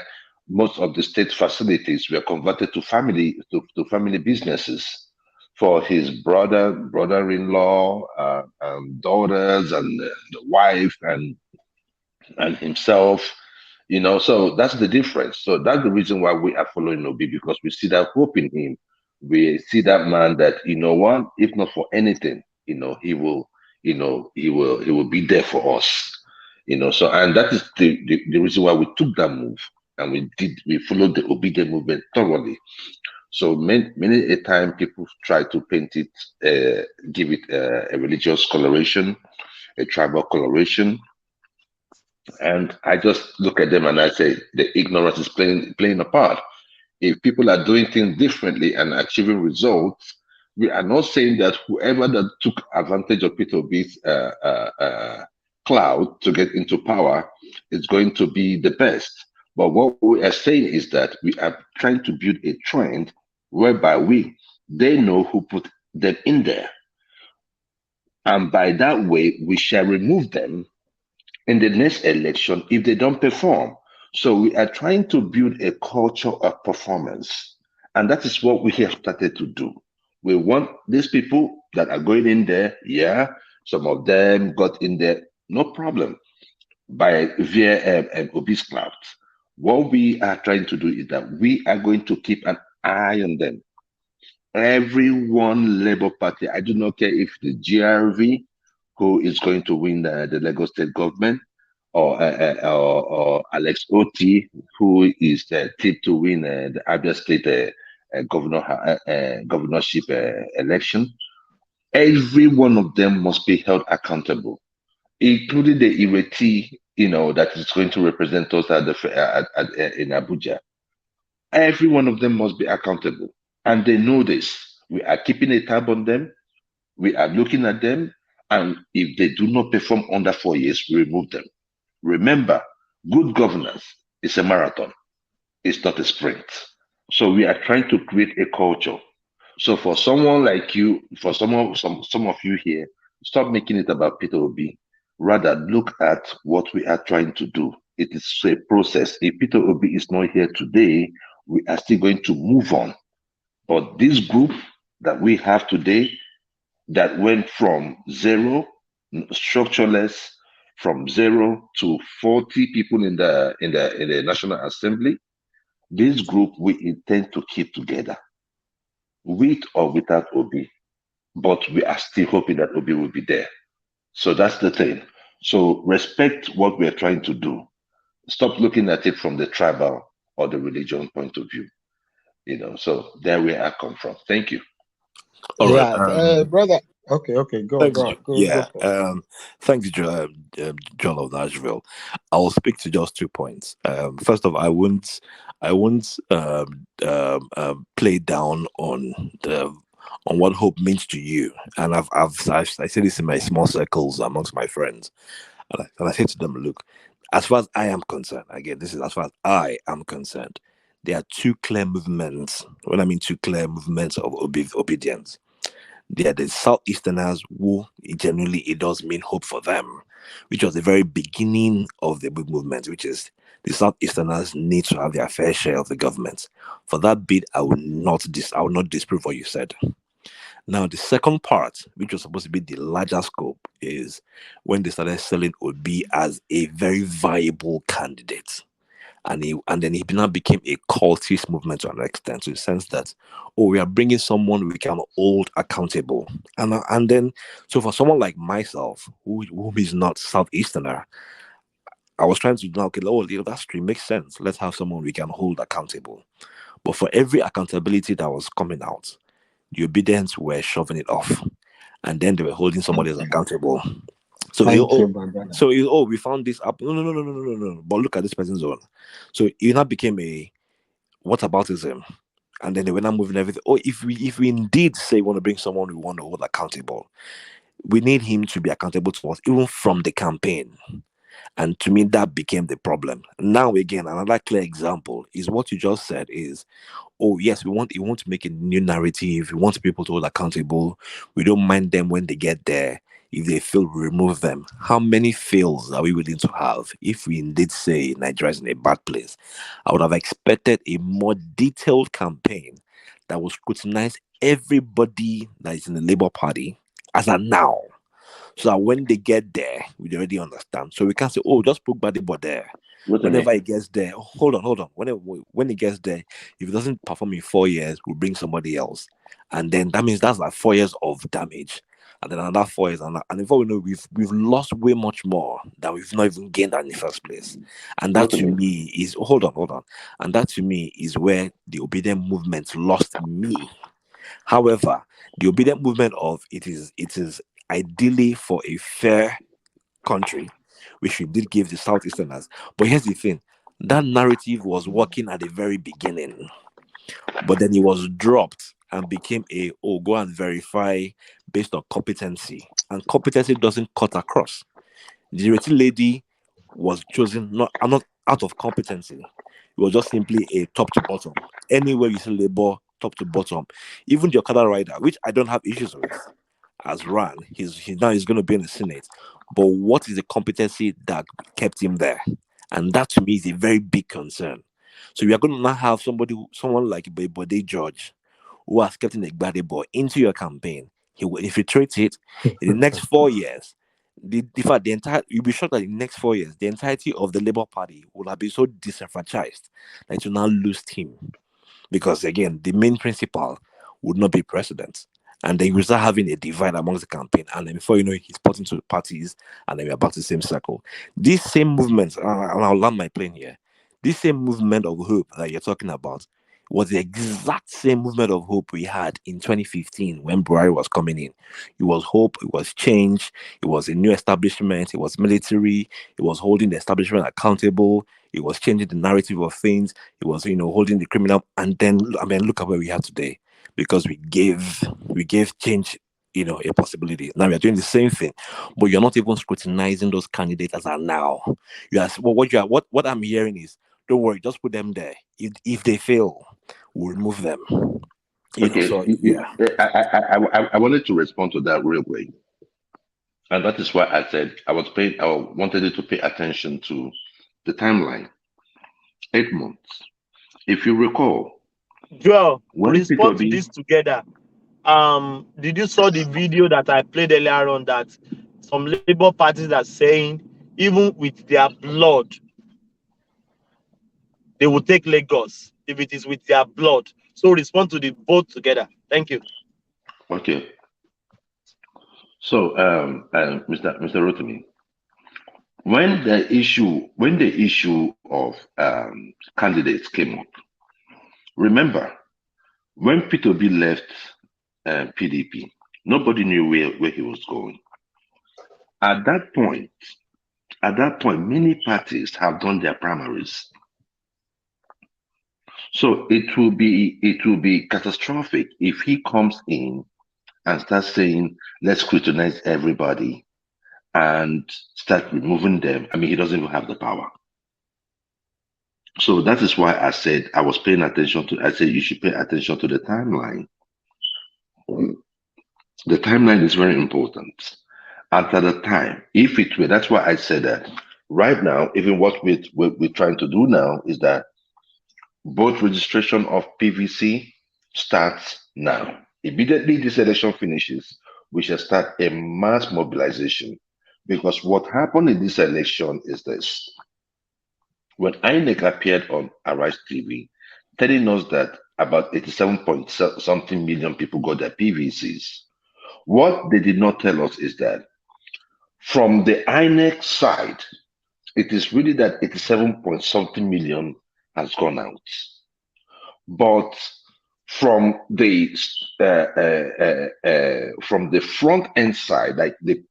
Speaker 19: most of the state facilities were converted to family businesses for his brother-in-law, daughters, and the wife, and himself. So that's the difference. So that's the reason why we are following Obi, because we see that hope in him. We see that man that, what, if not for anything, he will be there for us. So, and that is the reason why we took that move, and we followed the obedient movement thoroughly. So many a time people try to paint it, give it a religious coloration, a tribal coloration, and I just look at them and I say the ignorance is playing a part. If people are doing things differently and achieving results, we are not saying that whoever that took advantage of Peter Obi's cloud to get into power is going to be the best. But what we are saying is that we are trying to build a trend whereby they know who put them in there. And by that way, we shall remove them in the next election if they don't perform. So we are trying to build a culture of performance. And that is what we have started to do. We want these people that are going in there, some of them got in there, no problem, via Obi's cloud. What we are trying to do is that we are going to keep an eye on them. Every one Labour Party, I do not care if the GRV, who is going to win the Lagos state government, or Alex Oti, who is tipped to win the Abia state governorship election. Every one of them must be held accountable, including the Ireti, that is going to represent us in Abuja. Every one of them must be accountable, and they know this. We are keeping a tab on them. We are looking at them, and if they do not perform under 4 years, we remove them. Remember, good governance is a marathon. It's not a sprint. So we are trying to create a culture. So for someone like you, for some of you here, stop making it about Peter Obi. Rather, look at what we are trying to do. It is a process. If Peter Obi is not here today, we are still going to move on. But this group that we have today, that went from zero, structureless, from 0 to 40 people in the National Assembly, this group we intend to keep together, with or without Obi. But we are still hoping that Obi will be there. So that's the thing. So respect what we are trying to do. Stop looking at it from the tribal or the religion point of view. So there we are come from. Thank you.
Speaker 6: All right, brother. Okay, go.
Speaker 7: Thanks, John of Nashville. I will speak to just 2 points. First of all, I won't play down on what hope means to you. And I say this in my small circles amongst my friends, and I say to them, look, as far as I am concerned, again, this is as far as I am concerned, there are 2 clear movements. When I mean 2 clear movements of obedience. They are the Southeasterners who genuinely it does mean hope for them, which was the very beginning of the big movement, which is the Southeasterners need to have their fair share of the government. For that bit, I will not disprove what you said. Now, the second part, which was supposed to be the larger scope, is when they started selling Obi as a very viable candidate. And then he now became a cultist movement to an extent, to the sense that, we are bringing someone we can hold accountable. And then, so for someone like myself, who is not Southeasterner, I was trying to know, that's true, makes sense. Let's have someone we can hold accountable. But for every accountability that was coming out, the obedience were shoving it off. And then they were holding somebody else accountable. So we found this up. No. But look at this person's own. So it now became a whataboutism. and then they were not moving everything. Or if we indeed say we want to bring someone we want to hold accountable, we need him to be accountable to us, even from the campaign. And to me, that became the problem. Now, again, another clear example is what you just said is, oh, yes, we want to make a new narrative. We want people to hold accountable. We don't mind them when they get there. If they fail, we remove them. How many fails are we willing to have if we indeed say Nigeria is in a bad place? I would have expected a more detailed campaign that will scrutinize everybody that is in the Labour Party as of now. So that when they get there, we already understand. So we can't say, oh, just put Gbadebo there. Whenever he gets there, hold on. When he gets there, if he doesn't perform in 4 years, we'll bring somebody else. And then that means that's like 4 years of damage. And then another 4 years. And before we know, we've lost way much more than we've not even gained in the first place. And that to me is, hold on. And that to me is where the obedient movement lost me. However, the obedient movement of it is ideally for a fair country, which we did give the Southeasterners. But here's the thing, that narrative was working at the very beginning, but then it was dropped and became go and verify based on competency. And competency doesn't cut across. The Ireti lady was chosen not out of competency. It was just simply a top to bottom. Anywhere you see Labour, top to bottom. Even the Okada rider, which I don't have issues with, has run. He's going to be in the Senate. But what is the competency that kept him there? And that to me is a very big concern. So we are going to now have someone like Bode George, who has kept in a Gbadebo into your campaign. He will infiltrate it in the next 4 years. You'll be shocked that in the next 4 years, the entirety of the Labour Party will have been so disenfranchised that you now lose him. Because again, the main principal would not be president. And then you start having a divide amongst the campaign. And then before you know it, he's put into parties, and then we're back to the same circle. This same movement, and I'll land my plane here, this same movement of hope that you're talking about was the exact same movement of hope we had in 2015 when Buhari was coming in. It was hope, it was change, it was a new establishment, it was military, it was holding the establishment accountable, it was changing the narrative of things, it was, holding the criminal. And then, look at where we are today. Because we gave change, a possibility. Now we are doing the same thing, but you're not even scrutinizing those candidates as are now. You are what I'm hearing is, don't worry, just put them there. If they fail, we'll remove them.
Speaker 19: I wanted to respond to that real quick, and that is why I said I wanted you to pay attention to the timeline. 8 months, if you recall.
Speaker 16: Joel, respond to this together. Did you saw the video that I played earlier on that some Labour parties are saying even with their blood they will take Lagos if it is with their blood? So respond to the both together. Thank you.
Speaker 19: Okay. So, Mr. Rotimi, when the issue of candidates came up, remember when Peter B left PDP, nobody knew where he was going. At that point, many parties have done their primaries. So it will be catastrophic if he comes in and starts saying, let's scrutinize everybody and start removing them. I mean, he doesn't even have the power. So that is why I said I said you should pay attention to the timeline. The timeline is very important. At the time, that's why I said that right now, even what we're trying to do now is that both registration of PVC starts now. Immediately this election finishes, we shall start a mass mobilization. Because what happened in this election is this. When INEC appeared on Arise TV, telling us that about 87-something million people got their PVCs, what they did not tell us is that from the INEC side, it is really that 87-something million has gone out. But from the front end side, like the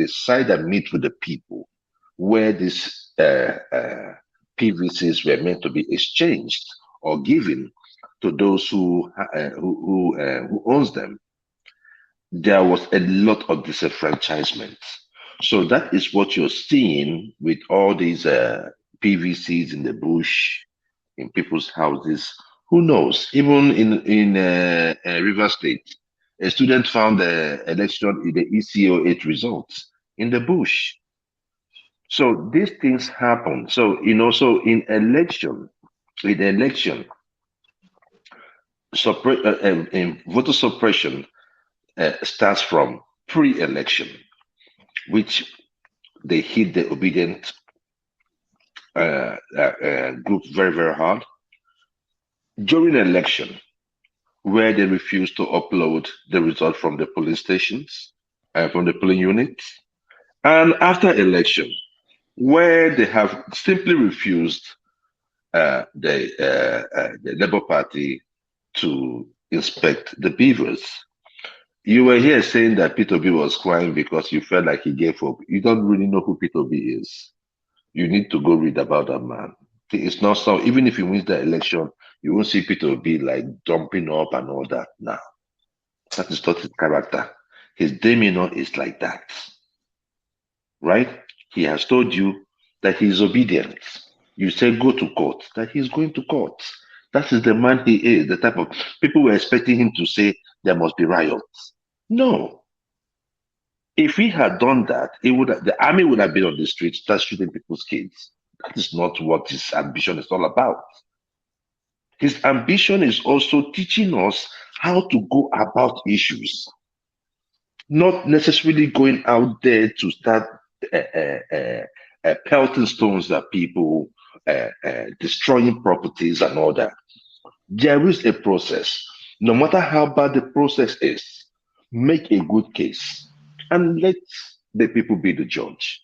Speaker 19: side that meets with the people, where these PVCs were meant to be exchanged or given to those who owns them, there was a lot of disenfranchisement. So that is what you're seeing with all these PVCs in the bush, in people's houses. Who knows? Even in River State, a student found the election in the ECO8 results in the bush. So these things happen. So so in election, voter suppression starts from pre-election, which they hit the obedient group very, very hard. During election, where they refuse to upload the result from the polling stations, from the polling units, and after election, where they have simply refused the Labour Party to inspect the beavers. You were here saying that Peter B was crying because you felt like he gave up. You don't really know who Peter B is. You need to go read about that man. It's not so. Even if he wins the election, you won't see Peter B like jumping up and all that. No, that is not his character. His demeanor is like that, right? He has told you that he is obedient. You say go to court, that he's going to court. That is the man he is. The type of people were expecting him to say there must be riots. No. If he had done that, the army would have been on the streets, start shooting people's kids. That is not what his ambition is all about. His ambition is also teaching us how to go about issues, not necessarily going out there to start pelting stones at people, destroying properties and all that. There is a process. No matter how bad the process is, make a good case and let the people be the judge.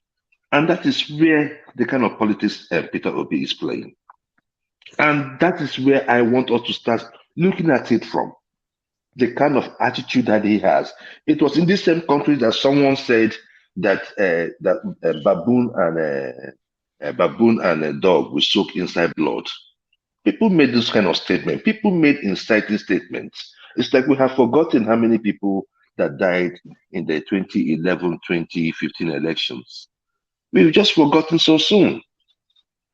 Speaker 19: And that is where the kind of politics Peter Obi is playing. And that is where I want us to start looking at it from. The kind of attitude that he has. It was in this same country that someone said that baboon and a dog will soak inside blood. People made this kind of statement. People made inciting statements. It's like we have forgotten how many people that died in the 2011-2015 elections. We've just forgotten so soon.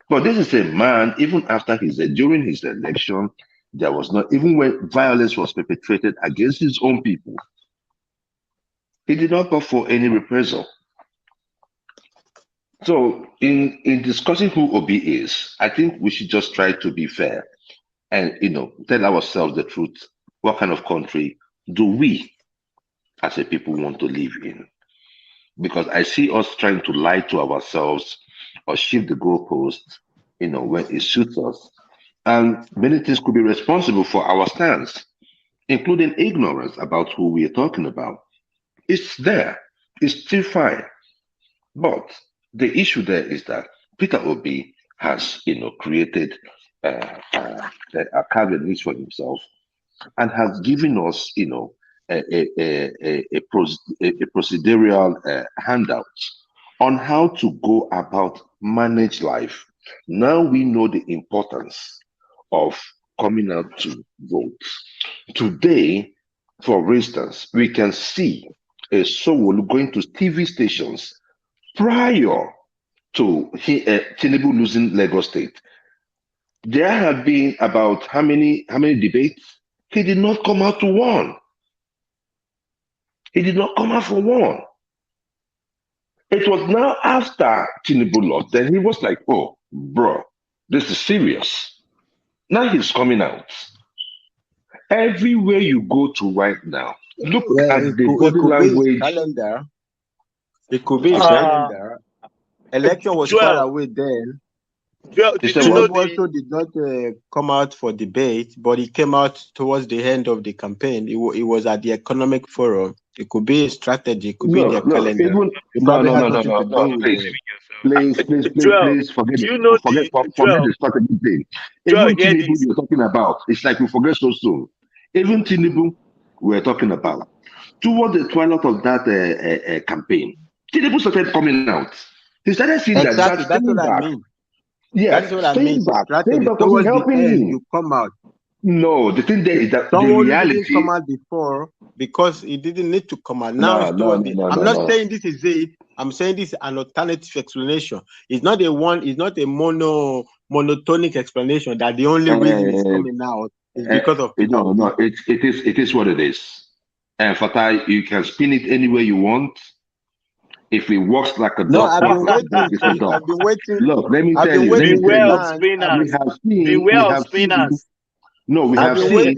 Speaker 19: But this is a man, even after during his election, there was not, even when violence was perpetrated against his own people, he did not go for any reprisal. So in discussing who Obi is, I think we should just try to be fair and tell ourselves the truth. What kind of country do we as a people want to live in? Because I see us trying to lie to ourselves or shift the goalposts, when it suits us. And many things could be responsible for our stance, including ignorance about who we are talking about. It's there. It's still fine. But the issue there is that Peter Obi has, created a cabinet niche for himself and has given us, a procedural handout on how to go about manage life. Now we know the importance of coming out to vote. Today, for instance, we can see a soul going to TV stations prior to Chinedu losing Lagos State. There have been about how many debates? He did not come out to one. He did not come out for one. It was now after Chinedu lost, then he was like, oh, bro, this is serious. Now he's coming out. Everywhere you go to right now, look at the body language.
Speaker 6: Calendar. It could be a calendar. Election was far away then. Tinubu also did not come out for debate, but he came out towards the end of the campaign. It was at the economic forum. It could be a strategy. It could be in their calendar.
Speaker 19: No. Please, forget the strategy thing. Even Tinubu you're talking about, it's like we forget so soon. Even Tinubu we're talking about. Toward the twilight of that campaign, Tinubu started coming out. He started seeing
Speaker 6: that's what I mean.
Speaker 19: Yeah,
Speaker 6: that's what I mean.
Speaker 19: Stay back
Speaker 6: Towards
Speaker 19: helping
Speaker 6: the end,
Speaker 19: him.
Speaker 6: you come out.
Speaker 19: No, the thing there is that the reality
Speaker 6: didn't come out before because it didn't need to come out. Now I'm
Speaker 19: no.
Speaker 6: not saying this is it. I'm saying this is an alternative explanation. It's not a monotonic explanation that the only reason it's coming out is because of Peter Obi.
Speaker 19: No, it is what it is. And Fatai, you can spin it any way you want. If it works like a dog,
Speaker 6: I've been waiting. I've been waiting.
Speaker 19: Look, let me tell you.
Speaker 16: Beware of spinners. Beware of spinners.
Speaker 19: No, we have seen.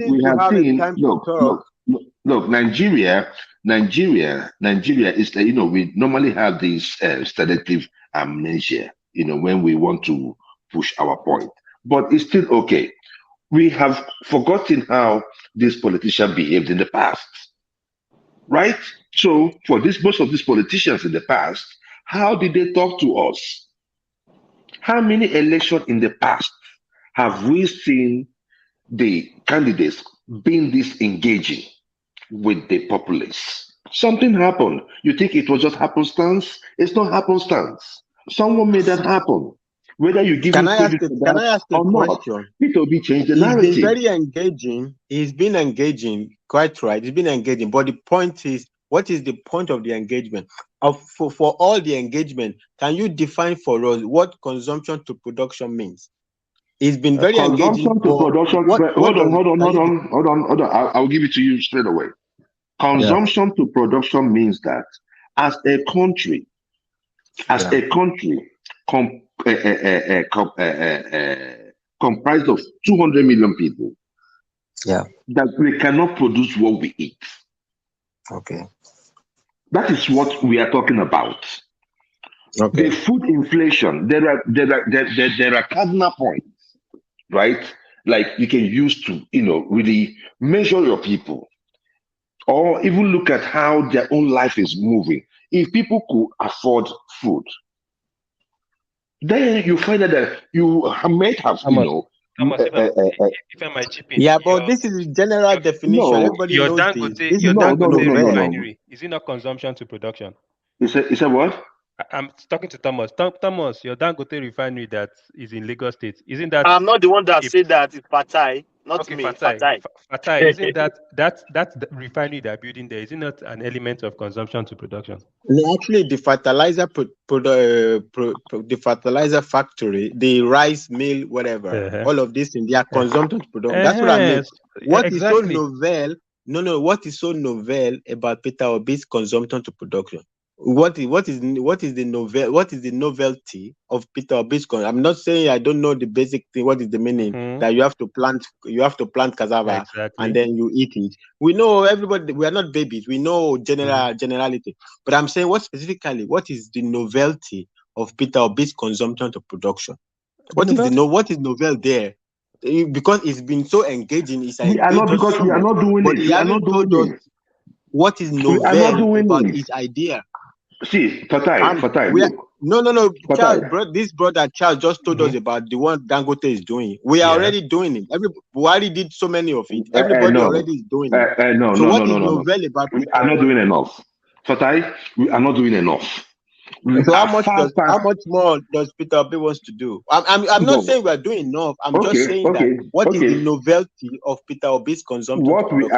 Speaker 19: Look, Nigeria is we normally have this selective amnesia, when we want to push our point, but it's still okay. We have forgotten how these politicians behaved in the past, right? So for most of these politicians in the past, how did they talk to us? How many elections in the past have we seen the candidates being disengaging with the populace? Something happened. You think it was just happenstance? It's not happenstance. Someone made that happen. Whether you give
Speaker 6: Can I ask a question?
Speaker 19: Peter Obi changed the narrative.
Speaker 6: He's been very engaging. He's been engaging, quite right. He's been engaging. But the point is, what is the point of the engagement? For all the engagement, can you define for us what consumption to production means? It's been very engaging.
Speaker 19: Consumption to production. Hold on. I'll give it to you straight away. Consumption to production means that as a country, comprised of 200 million people, that we cannot produce what we eat.
Speaker 6: Okay.
Speaker 19: That is what we are talking about.
Speaker 6: Okay.
Speaker 19: The food inflation, there are cardinal points, right? Like you can use to, really measure your people, or even look at how their own life is moving. If people could afford food, then you find that you might have,
Speaker 20: if I might chip in.
Speaker 6: Yeah, but this is general definition. Everybody
Speaker 20: your
Speaker 6: knows
Speaker 20: Dangote,
Speaker 6: this.
Speaker 20: Your Dangote refinery, is it not consumption to production?
Speaker 19: You said what?
Speaker 20: I'm talking to Thomas. Thomas, your Dangote refinery that is in Lagos State, isn't that?
Speaker 16: I'm not the one that said that. It's Fatai, not me.
Speaker 20: Fatai. Isn't that refinery they're building there? Is it not an element of consumption to production?
Speaker 6: No, actually, the fertilizer factory, the rice mill, whatever, all of this in their consumption to production. That's what I mean. What is so novel? What is so novel about Peter Obi's consumption to production? What is the novelty of Peter Obi's? I'm not saying I don't know the basic thing. What is the meaning that you have to plant cassava and then you eat it? We know everybody. We are not babies. We know generality. But I'm saying what is the novelty of Peter Obi's consumption to production? What is novel there? Because it's been so engaging.
Speaker 19: We are not doing it.
Speaker 6: What is novel about his idea?
Speaker 19: See, Fatai.
Speaker 6: No. Charles, this brother Charles just told us about the one Dangote is doing. We are already doing it. Buhari did so many of it. Everybody already is doing it. What is novel about it?
Speaker 19: We are not doing enough. Fatai, we are not doing enough.
Speaker 6: So how much more does Peter Obi wants to do? I'm not saying we are doing enough. I'm just saying that what is the novelty of Peter Obi's consumption? What we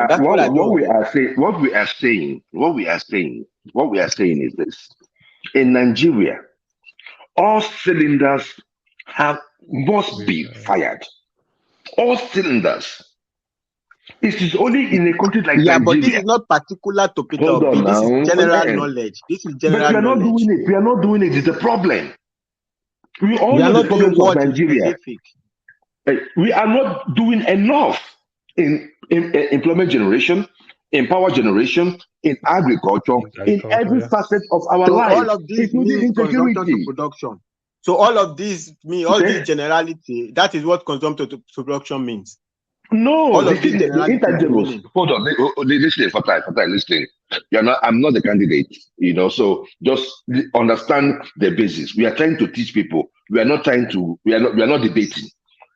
Speaker 19: are saying is this: in Nigeria, all cylinders must be fired. All cylinders. It is only in a country like Nigeria.
Speaker 6: But this is not particular to Peter Obi. This is general knowledge. But
Speaker 19: we are not doing it. We are not doing it. It's a problem. We all know the problems of Nigeria. We are not doing enough in employment generation, in power generation, in agriculture, in every facet of our life.
Speaker 6: All of this means consumption to production. So all of this means this generality. That is what consumption to production means.
Speaker 19: No, the intangibles. Hold on, listen, Fatai, listen. I'm not the candidate, so just understand the basis. We are trying to teach people. We are not debating.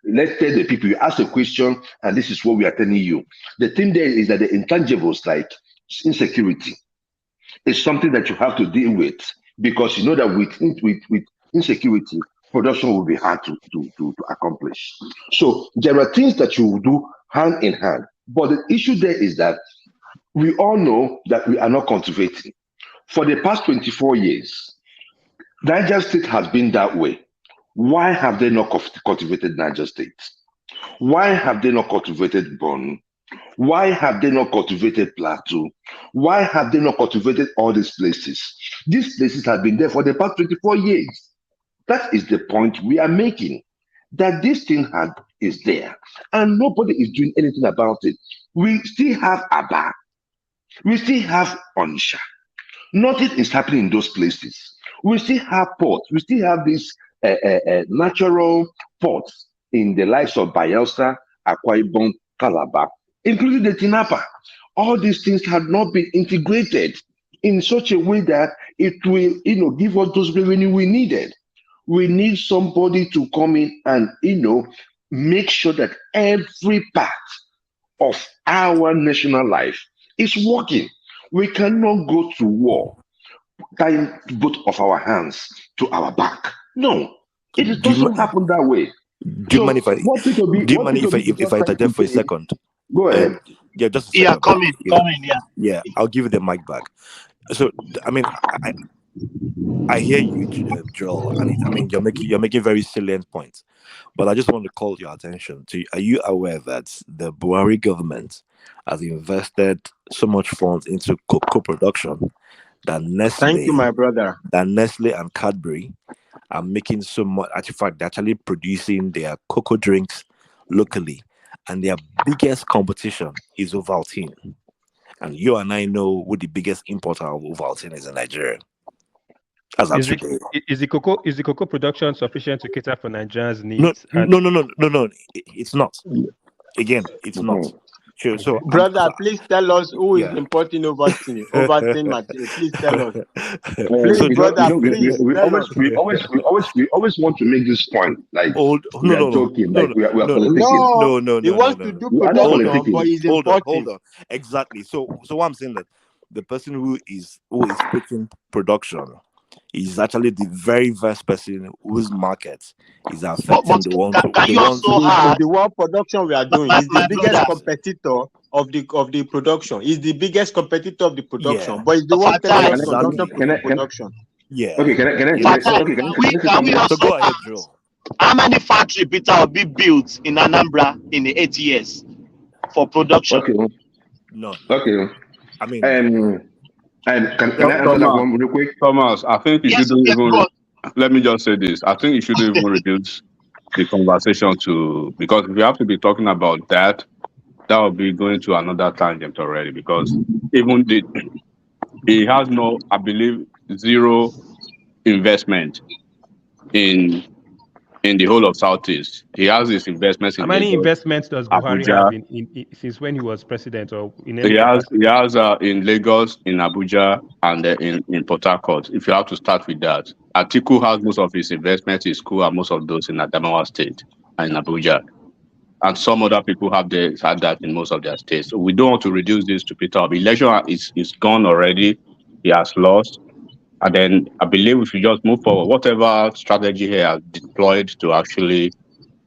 Speaker 19: Let's tell the people, you ask a question, and this is what we are telling you. The thing there is that the intangibles, like insecurity, is something that you have to deal with, because you know that with insecurity, production will be hard to accomplish. So there are things that you will do hand in hand. But the issue there is that we all know that we are not cultivating. For the past 24 years, Niger State has been that way. Why have they not cultivated Niger State? Why have they not cultivated Borno? Why have they not cultivated Plateau? Why have they not cultivated all these places? These places have been there for the past 24 years. That is the point we are making. That this thing is there and nobody is doing anything about it. We still have Aba. We still have Onisha. Nothing is happening in those places. We still have ports. We still have these natural ports in the likes of Bayelsa, Akwa Ibom, Calabar, including the Tinapa. All these things have not been integrated in such a way that it will, give us those revenue we needed. We need somebody to come in and, make sure that every part of our national life is working. We cannot go to war, tying both of our hands to our back. No, it doesn't happen that way.
Speaker 7: Do you mind if I interject for a second?
Speaker 19: Go ahead.
Speaker 7: Yeah, just a second.
Speaker 16: Yeah, come in.
Speaker 7: Yeah, I'll give you the mic back. So, I mean, I hear you, Joel, and you're making very salient points. But I just want to call your attention to: are you aware that the Buhari government has invested so much funds into cocoa production that Nestle?
Speaker 6: Thank you, my brother.
Speaker 7: That Nestle and Cadbury are making so much. In fact, they're actually producing their cocoa drinks locally, and their biggest competition is Ovaltine. And you and I know who the biggest importer of Ovaltine is in Nigeria.
Speaker 20: Is the cocoa production sufficient to cater for Nigerians' needs?
Speaker 7: No. It's not. Again, it's not. Sure. So,
Speaker 6: brother, please tell us who is importing Ovaltine material. Please tell us. Please, brother, please.
Speaker 19: We always want to make this point. Like we are joking. We are politicking.
Speaker 6: No. He wants to do production, but he's importing.
Speaker 7: Hold on. Exactly. So what I'm saying that the person who is putting production is actually the very first person whose market is affecting the
Speaker 6: one production we are doing is the biggest competitor of the production. Is the biggest competitor of the production, but it's the one production.
Speaker 7: Yeah.
Speaker 19: Okay. Can we
Speaker 16: also
Speaker 7: go ahead, Joe?
Speaker 16: How many factory Peter will be built in Anambra in the 8 years for production?
Speaker 19: Okay.
Speaker 7: No.
Speaker 19: Okay.
Speaker 7: I mean,
Speaker 19: can I answer that one real quick?
Speaker 13: Thomas, I think you shouldn't even. Let me just say this. I think you shouldn't even reduce the conversation to, because if you have to be talking about that will be going to another tangent already. Because even he has no, I believe, zero investment in the whole of Southeast. He has his investments in
Speaker 20: How many
Speaker 13: Lagos,
Speaker 20: investments does Buhari
Speaker 13: Abuja.
Speaker 20: have in since when he was president, or in any
Speaker 13: He has in Lagos, in Abuja, and in Port Harcourt. If you have to start with that, Atiku has most of his investments in school and most of those in Adamawa State and in Abuja. And some other people had that in most of their states. So we don't want to reduce this to Peter Obi. Election is gone already. He has lost. And then I believe we should just move forward. Whatever strategy he has deployed to actually,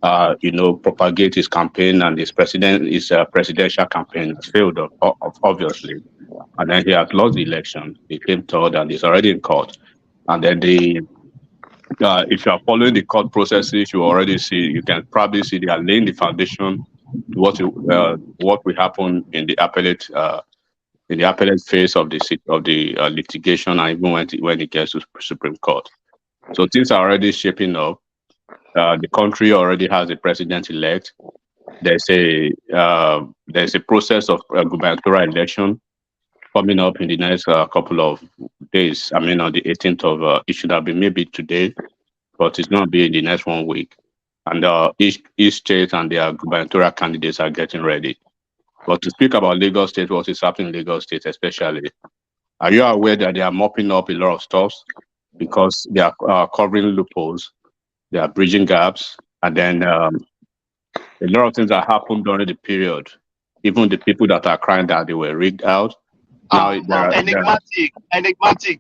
Speaker 13: propagate his campaign and his presidential campaign has failed, obviously. And then he has lost the election. He came third and he's already in court. And then if you are following the court processes, you can probably see they are laying the foundation to what will happen in the appellate phase of the litigation, and even when it gets to Supreme Court. So things are already shaping up. The country already has a president-elect. There's a process of gubernatorial election coming up in the next couple of days. I mean, on the 18th of it should have been maybe today, but it's going to be in the next 1 week. And each state and their gubernatorial candidates are getting ready. But to speak about Lagos State, what is happening in Lagos State especially, are you aware that they are mopping up a lot of stuff because they are covering loopholes, they are bridging gaps, and then a lot of things that happened during the period, even the people that are crying that they were rigged out. Now
Speaker 16: enigmatic,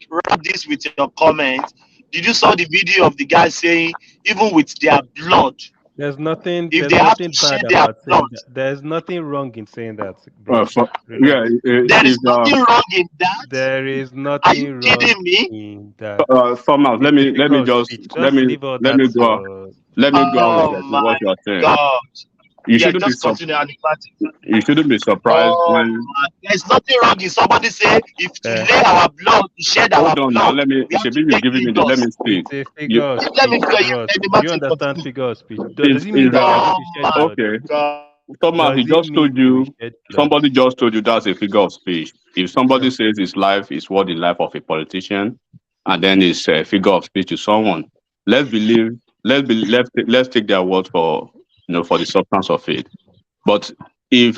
Speaker 16: wrap this with your comment. Did you saw the video of the guy saying, even with their blood,
Speaker 20: There's nothing.
Speaker 16: If
Speaker 20: There's
Speaker 16: they have to
Speaker 20: nothing
Speaker 16: share
Speaker 20: bad
Speaker 16: their
Speaker 20: about saying
Speaker 16: blood,
Speaker 20: that. There's nothing wrong in saying that, bro.
Speaker 13: Yeah,
Speaker 20: Relax.
Speaker 16: there is nothing wrong in that.
Speaker 20: There is
Speaker 16: Are you
Speaker 20: nothing wrong
Speaker 16: kidding me?
Speaker 20: in that.
Speaker 13: somehow
Speaker 20: It's a
Speaker 13: let
Speaker 20: figure
Speaker 13: me
Speaker 20: of
Speaker 13: just
Speaker 20: speech. Just leave all
Speaker 13: let
Speaker 20: that
Speaker 13: me go
Speaker 20: your.
Speaker 16: Oh
Speaker 13: with
Speaker 16: my
Speaker 13: what you are saying.
Speaker 16: God.
Speaker 13: You
Speaker 16: Yeah,
Speaker 13: shouldn't be
Speaker 16: just continue animatic.
Speaker 13: you shouldn't be surprised
Speaker 16: Oh
Speaker 13: when
Speaker 16: my, there's nothing wrong in somebody say if to
Speaker 20: Uh,
Speaker 16: lay our blood, to shed our
Speaker 13: hold on now.
Speaker 16: blood,
Speaker 13: Let me
Speaker 16: we have to
Speaker 13: Shabi, you're
Speaker 16: take
Speaker 13: giving me the let
Speaker 16: Lagos.
Speaker 13: me speak.
Speaker 20: it's a figure
Speaker 13: You
Speaker 20: of
Speaker 16: Let me
Speaker 20: speech,
Speaker 16: tell you,
Speaker 20: bros. Do you
Speaker 16: animatic
Speaker 20: understand
Speaker 16: continue.
Speaker 20: figure of speech? Does it mean
Speaker 13: is
Speaker 20: that we are going to shed
Speaker 16: Oh
Speaker 20: blood?
Speaker 16: my
Speaker 13: okay.
Speaker 16: God.
Speaker 13: Thomas, he
Speaker 20: Does it
Speaker 13: just
Speaker 20: mean
Speaker 13: told
Speaker 20: we will
Speaker 13: you
Speaker 20: shed blood?
Speaker 13: somebody just told you that's a figure of speech. If somebody says his life is what the life of a politician, and then it's a figure of speech to someone, let's believe let's take their word for for the substance of it. But if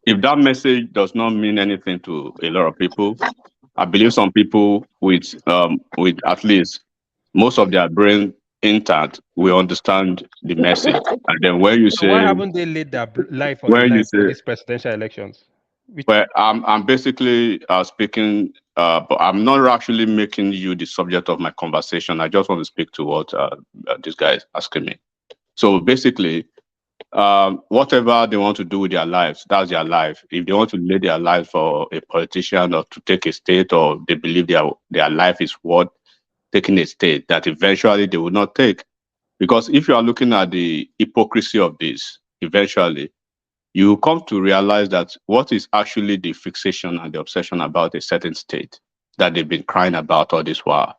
Speaker 13: if that message does not mean anything to a lot of people, I believe some people with at least most of their brain intact will understand the message. And then
Speaker 20: So why haven't they laid their life on the
Speaker 13: when you
Speaker 20: line for
Speaker 13: say
Speaker 20: these presidential elections?
Speaker 13: well, I'm basically speaking, but I'm not actually making you the subject of my conversation. I just want to speak to what this guy is asking me. So basically, whatever they want to do with their lives, that's their life. If they want to lay their life for a politician or to take a state, or they believe their life is worth taking a state that eventually they will not take. Because if you are looking at the hypocrisy of this, eventually you come to realize that what is actually the fixation and the obsession about a certain state that they've been crying about all this while.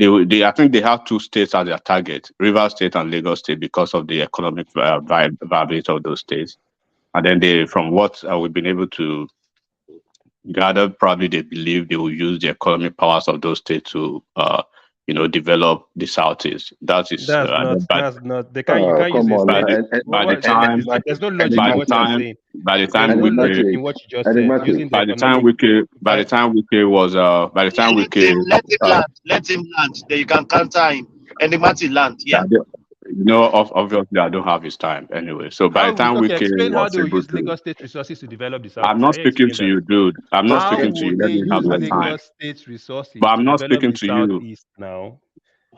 Speaker 13: I think they have two states as their target, Rivers State and Lagos State, because of the economic viability of those states. And then from what we've been able to gather, probably they believe they will use the economic powers of those states to, develop the Southeast. That is,
Speaker 20: That's not. They can't. You can't use
Speaker 19: Come
Speaker 20: a
Speaker 19: on,
Speaker 20: state.
Speaker 13: by the time,
Speaker 20: There's no logic in what you're saying. There's no logic in what you just said. Using the economic.
Speaker 13: by the time Wiki was, by the time Wiki,
Speaker 16: Let him land. Then you can counter him. Animatic land, yeah.
Speaker 13: obviously I don't have his time anyway. So by the time
Speaker 20: Okay,
Speaker 13: Wiki
Speaker 20: explain how
Speaker 13: was
Speaker 20: they will
Speaker 13: able
Speaker 20: use
Speaker 13: to,
Speaker 20: Lagos State resources to develop the
Speaker 13: I'm
Speaker 20: Southeast.
Speaker 13: not
Speaker 20: Can you
Speaker 13: speaking
Speaker 20: explain
Speaker 13: to
Speaker 20: that?
Speaker 13: you, dude. I'm not
Speaker 20: How
Speaker 13: speaking to you.
Speaker 20: would
Speaker 13: Let
Speaker 20: they
Speaker 13: me have
Speaker 20: use
Speaker 13: my time.
Speaker 20: Lagos State's resources
Speaker 13: But I'm
Speaker 20: to
Speaker 13: not
Speaker 20: develop
Speaker 13: speaking
Speaker 20: the
Speaker 13: to you.
Speaker 20: Southeast now?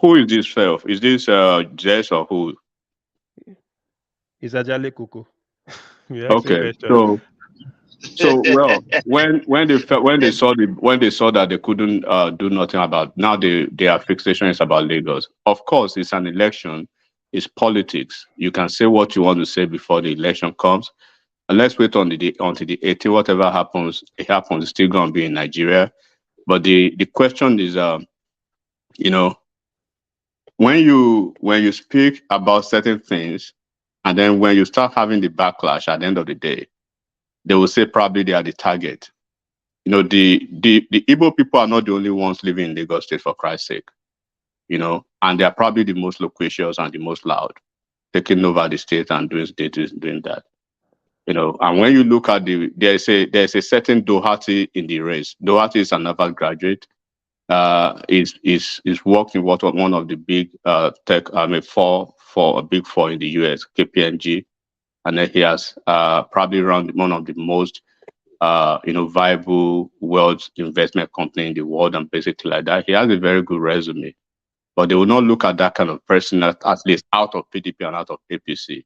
Speaker 13: Who is this self? Is this Jess or who?
Speaker 20: Is Ajale Koko? You're asking
Speaker 13: Okay,
Speaker 20: questions.
Speaker 13: so well, when they saw that they couldn't do nothing about, now their fixation is about Lagos. Of course, it's an election, it's politics. You can say what you want to say before the election comes, and let's wait until the 18th. Whatever happens, it happens. It's still going to be in Nigeria. But the question is, when you speak about certain things, and then when you start having the backlash at the end of the day, they will say probably they are the target. The Igbo people are not the only ones living in Lagos State, for Christ's sake. And they are probably the most loquacious and the most loud, taking over the state and doing that. And when you look at there's a certain Doherty in the race. Doherty is an Harvard graduate. Is working one of the big tech, big four in the US, KPMG, and then he has probably run one of the most viable world investment company in the world, and basically like that. He has a very good resume, but they will not look at that kind of person at least out of PDP and out of APC.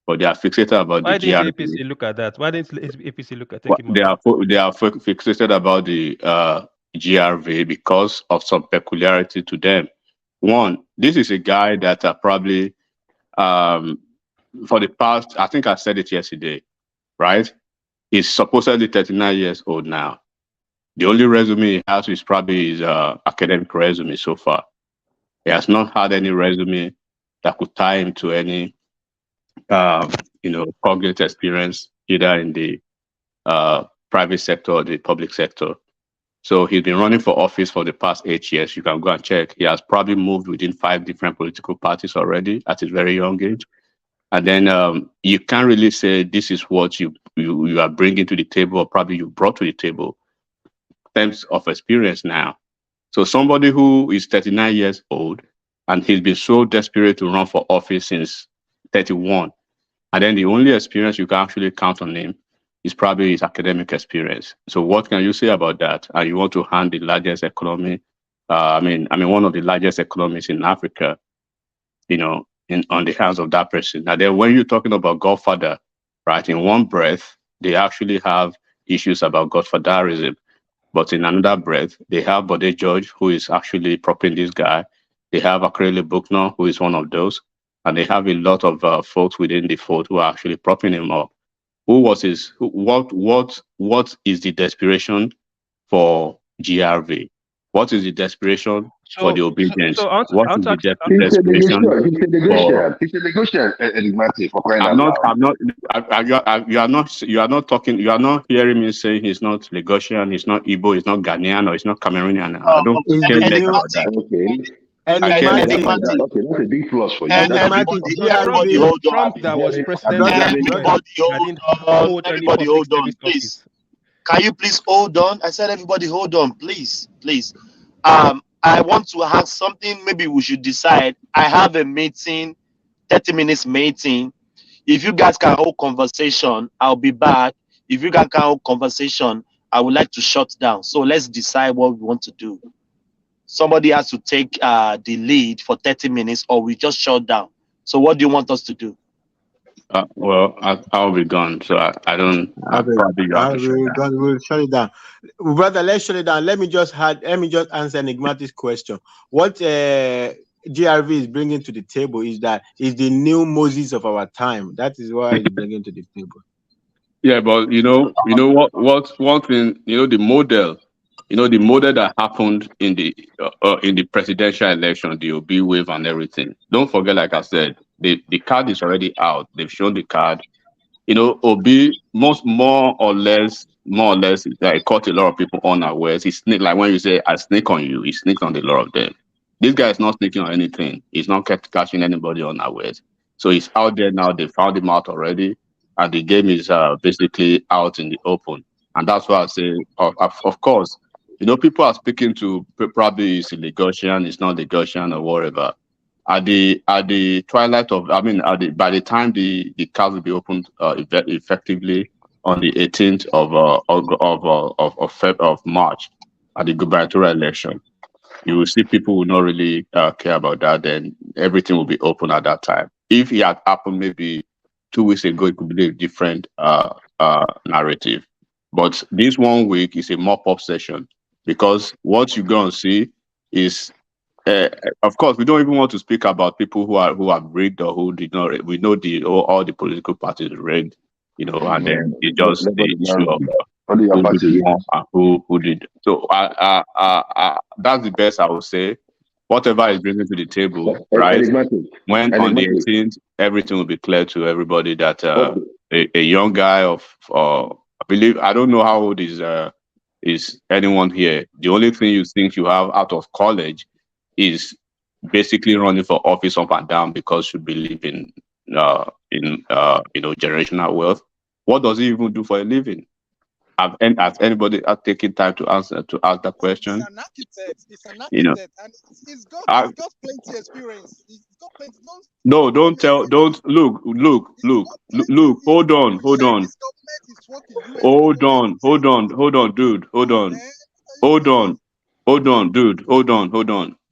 Speaker 13: But they are fixated about
Speaker 20: Why
Speaker 13: the
Speaker 20: didn't
Speaker 13: GRV.
Speaker 20: APC look at that? Why didn't APC look at take him
Speaker 13: They
Speaker 20: out?
Speaker 13: are fixated about the GRV because of some peculiarity to them. One, this is a guy that probably for the past, I think I said it yesterday, right? He's supposedly 39 years old now. The only resume he has is probably his academic resume so far. He has not had any resume that could tie him to any, cognitive experience, either in the private sector or the public sector. So he's been running for office for the past 8 years. You can go and check. He has probably moved within 5 different political parties already at his very young age. And then you can't really say this is what you are bringing to the table, or probably you brought to the table in terms of experience now. So somebody who is 39 years old and he's been so desperate to run for office since 31, and then the only experience you can actually count on him is probably his academic experience. So what can you say about that? And you want to hand the largest economy, one of the largest economies in Africa,
Speaker 21: on the hands of that person. And then when you're talking about Godfather, right, in one breath, they actually have issues about Godfatherism. But in another breath, they have Bode George, who is actually propping this guy. They have Akrele Bucknor, who is one of those. And they have a lot of folks within the fold who are actually propping him up. What is the desperation for GRV? What is the desperation for the obedience? What is the desperation for?
Speaker 19: It's a negotiation, enigmatic for crying out loud.
Speaker 21: You are not talking. You are not hearing me saying he's not Lagosian, he's not Igbo, he's not Ghanaian, or he's not Cameroonian. I don't care less about that.
Speaker 19: Okay.
Speaker 21: I care less about
Speaker 19: Okay,
Speaker 21: that.
Speaker 19: that's a big plus for you.
Speaker 21: Everybody
Speaker 20: hold on. Trump that was president.
Speaker 16: Everybody hold on, please. Can you please hold on? I said everybody hold on, please, please. I want to have something. Maybe we should decide. I have a meeting, 30 minutes meeting. If you guys can hold conversation, I'll be back. If you guys can hold conversation, I would like to shut down. So let's decide what we want to do. Somebody has to take the lead for 30 minutes, or we just shut down. So what do you want us to do?
Speaker 21: Well, I'll be gone, so I don't. Probably you have to shut down.
Speaker 6: We'll shut it down, brother. Let's shut it down. Let me just answer enigmatic question. What GRV is bringing to the table is the new Moses of our time. That is what he's bringing to the table.
Speaker 21: Yeah, but you know what one thing, the model. The model that happened in the presidential election, the OB wave and everything. Don't forget, like I said, the card is already out. They've shown the card. OB more or less, like, caught a lot of people unawares. He sneaked, like when you say I sneak on you, he sneaked on a lot of them. This guy is not sneaking on anything. He's not catching anybody unawares. So he's out there now. They found him out already, and the game is basically out in the open. And that's why I say, of course. People are speaking to probably it's Lagosian, it's not Lagosian or whatever. At the twilight of, by the time the cards will be opened effectively on the 18th of March at the gubernatorial election, you will see people will not really care about that. Then everything will be open at that time. If it had happened maybe 2 weeks ago, it could be a different narrative. But this 1 week is a mop-up session. Because what you're going to see is, of course, we don't even want to speak about people who have rigged or who did not. We know all the political parties rigged, and then it's just the issue of who did. So that's the best I would say. Whatever is bringing to the table, right? When on the 18th, everything will be clear to everybody that a young guy I don't know how old is anyone here. The only thing you think you have out of college is basically running for office up and down because you believe in generational wealth. What does he even do for a living? Has anybody taken time to ask that question?
Speaker 17: He's an architect. And he's got plenty experience. He's got plenty.
Speaker 21: Look. Hold on.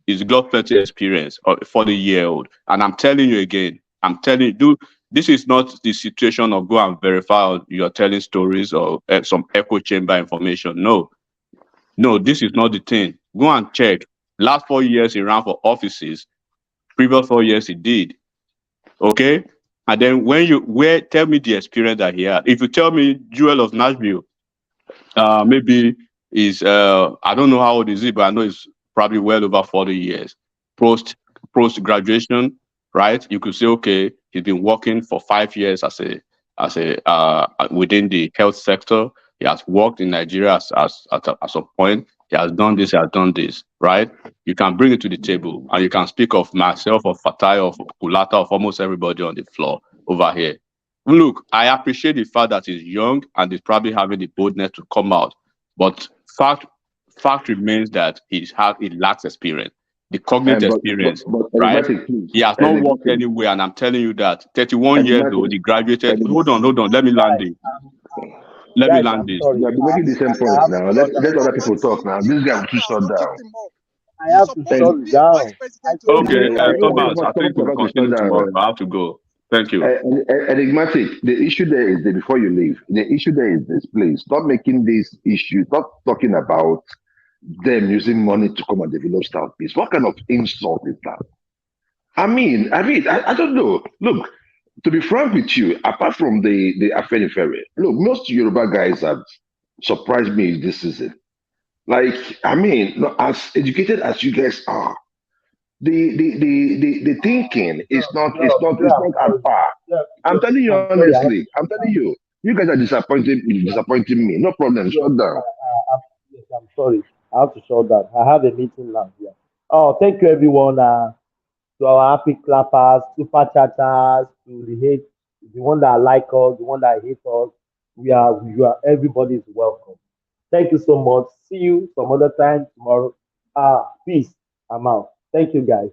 Speaker 21: He's got plenty experience, 40-year-old, and I'm telling you again. This is not the situation of go and verify or you're telling stories or some echo chamber information. No, this is not the thing. Go and check. Last 4 years he ran for offices. Previous 4 years he did. Okay? And then tell me the experience that he had. If you tell me Jewel of Nashville, maybe is I don't know how old is he, but I know it's probably well over 40 years. Post graduation, right? You could say, okay, he's been working for 5 years as a within the health sector. He has worked in Nigeria at some point. He has done this, right? You can bring it to the table, and you can speak of myself, of Fatai, of Kulata, of almost everybody on the floor over here. Look, I appreciate the fact that he's young and he's probably having the boldness to come out, but fact remains that he lacks experience. The cognitive experience, right? He has not worked anywhere, and I'm telling you that 31 years old, he graduated. Hold on. Let me land this.
Speaker 19: You're making the same point now. Let other people talk now. This guy will too shut down.
Speaker 18: I have to shut down.
Speaker 21: Okay, Thomas, I think we'll continue tomorrow. I have to go. Thank you.
Speaker 19: Enigmatic. The issue there is that before you leave, the issue there is this, please. Stop making this issue, stop talking about them using money to come and develop Southeast. What kind of insult is that? I don't know. Look, to be frank with you, apart from the Afenifere, look, most Yoruba guys have surprised me this season. Like, as educated as you guys are, the thinking is not at par. I'm telling you honestly. I'm telling you, you guys are disappointing me. No problem. Shut down.
Speaker 18: Yes, I'm sorry. I have to shut down. I have a meeting now. Yeah. Oh, thank you, everyone. To our happy clappers, super chatters, to the hate, the one that like us, the one that hate us. Everybody is welcome. Thank you so much. See you some other time tomorrow. Peace. I'm out. Thank you, guys.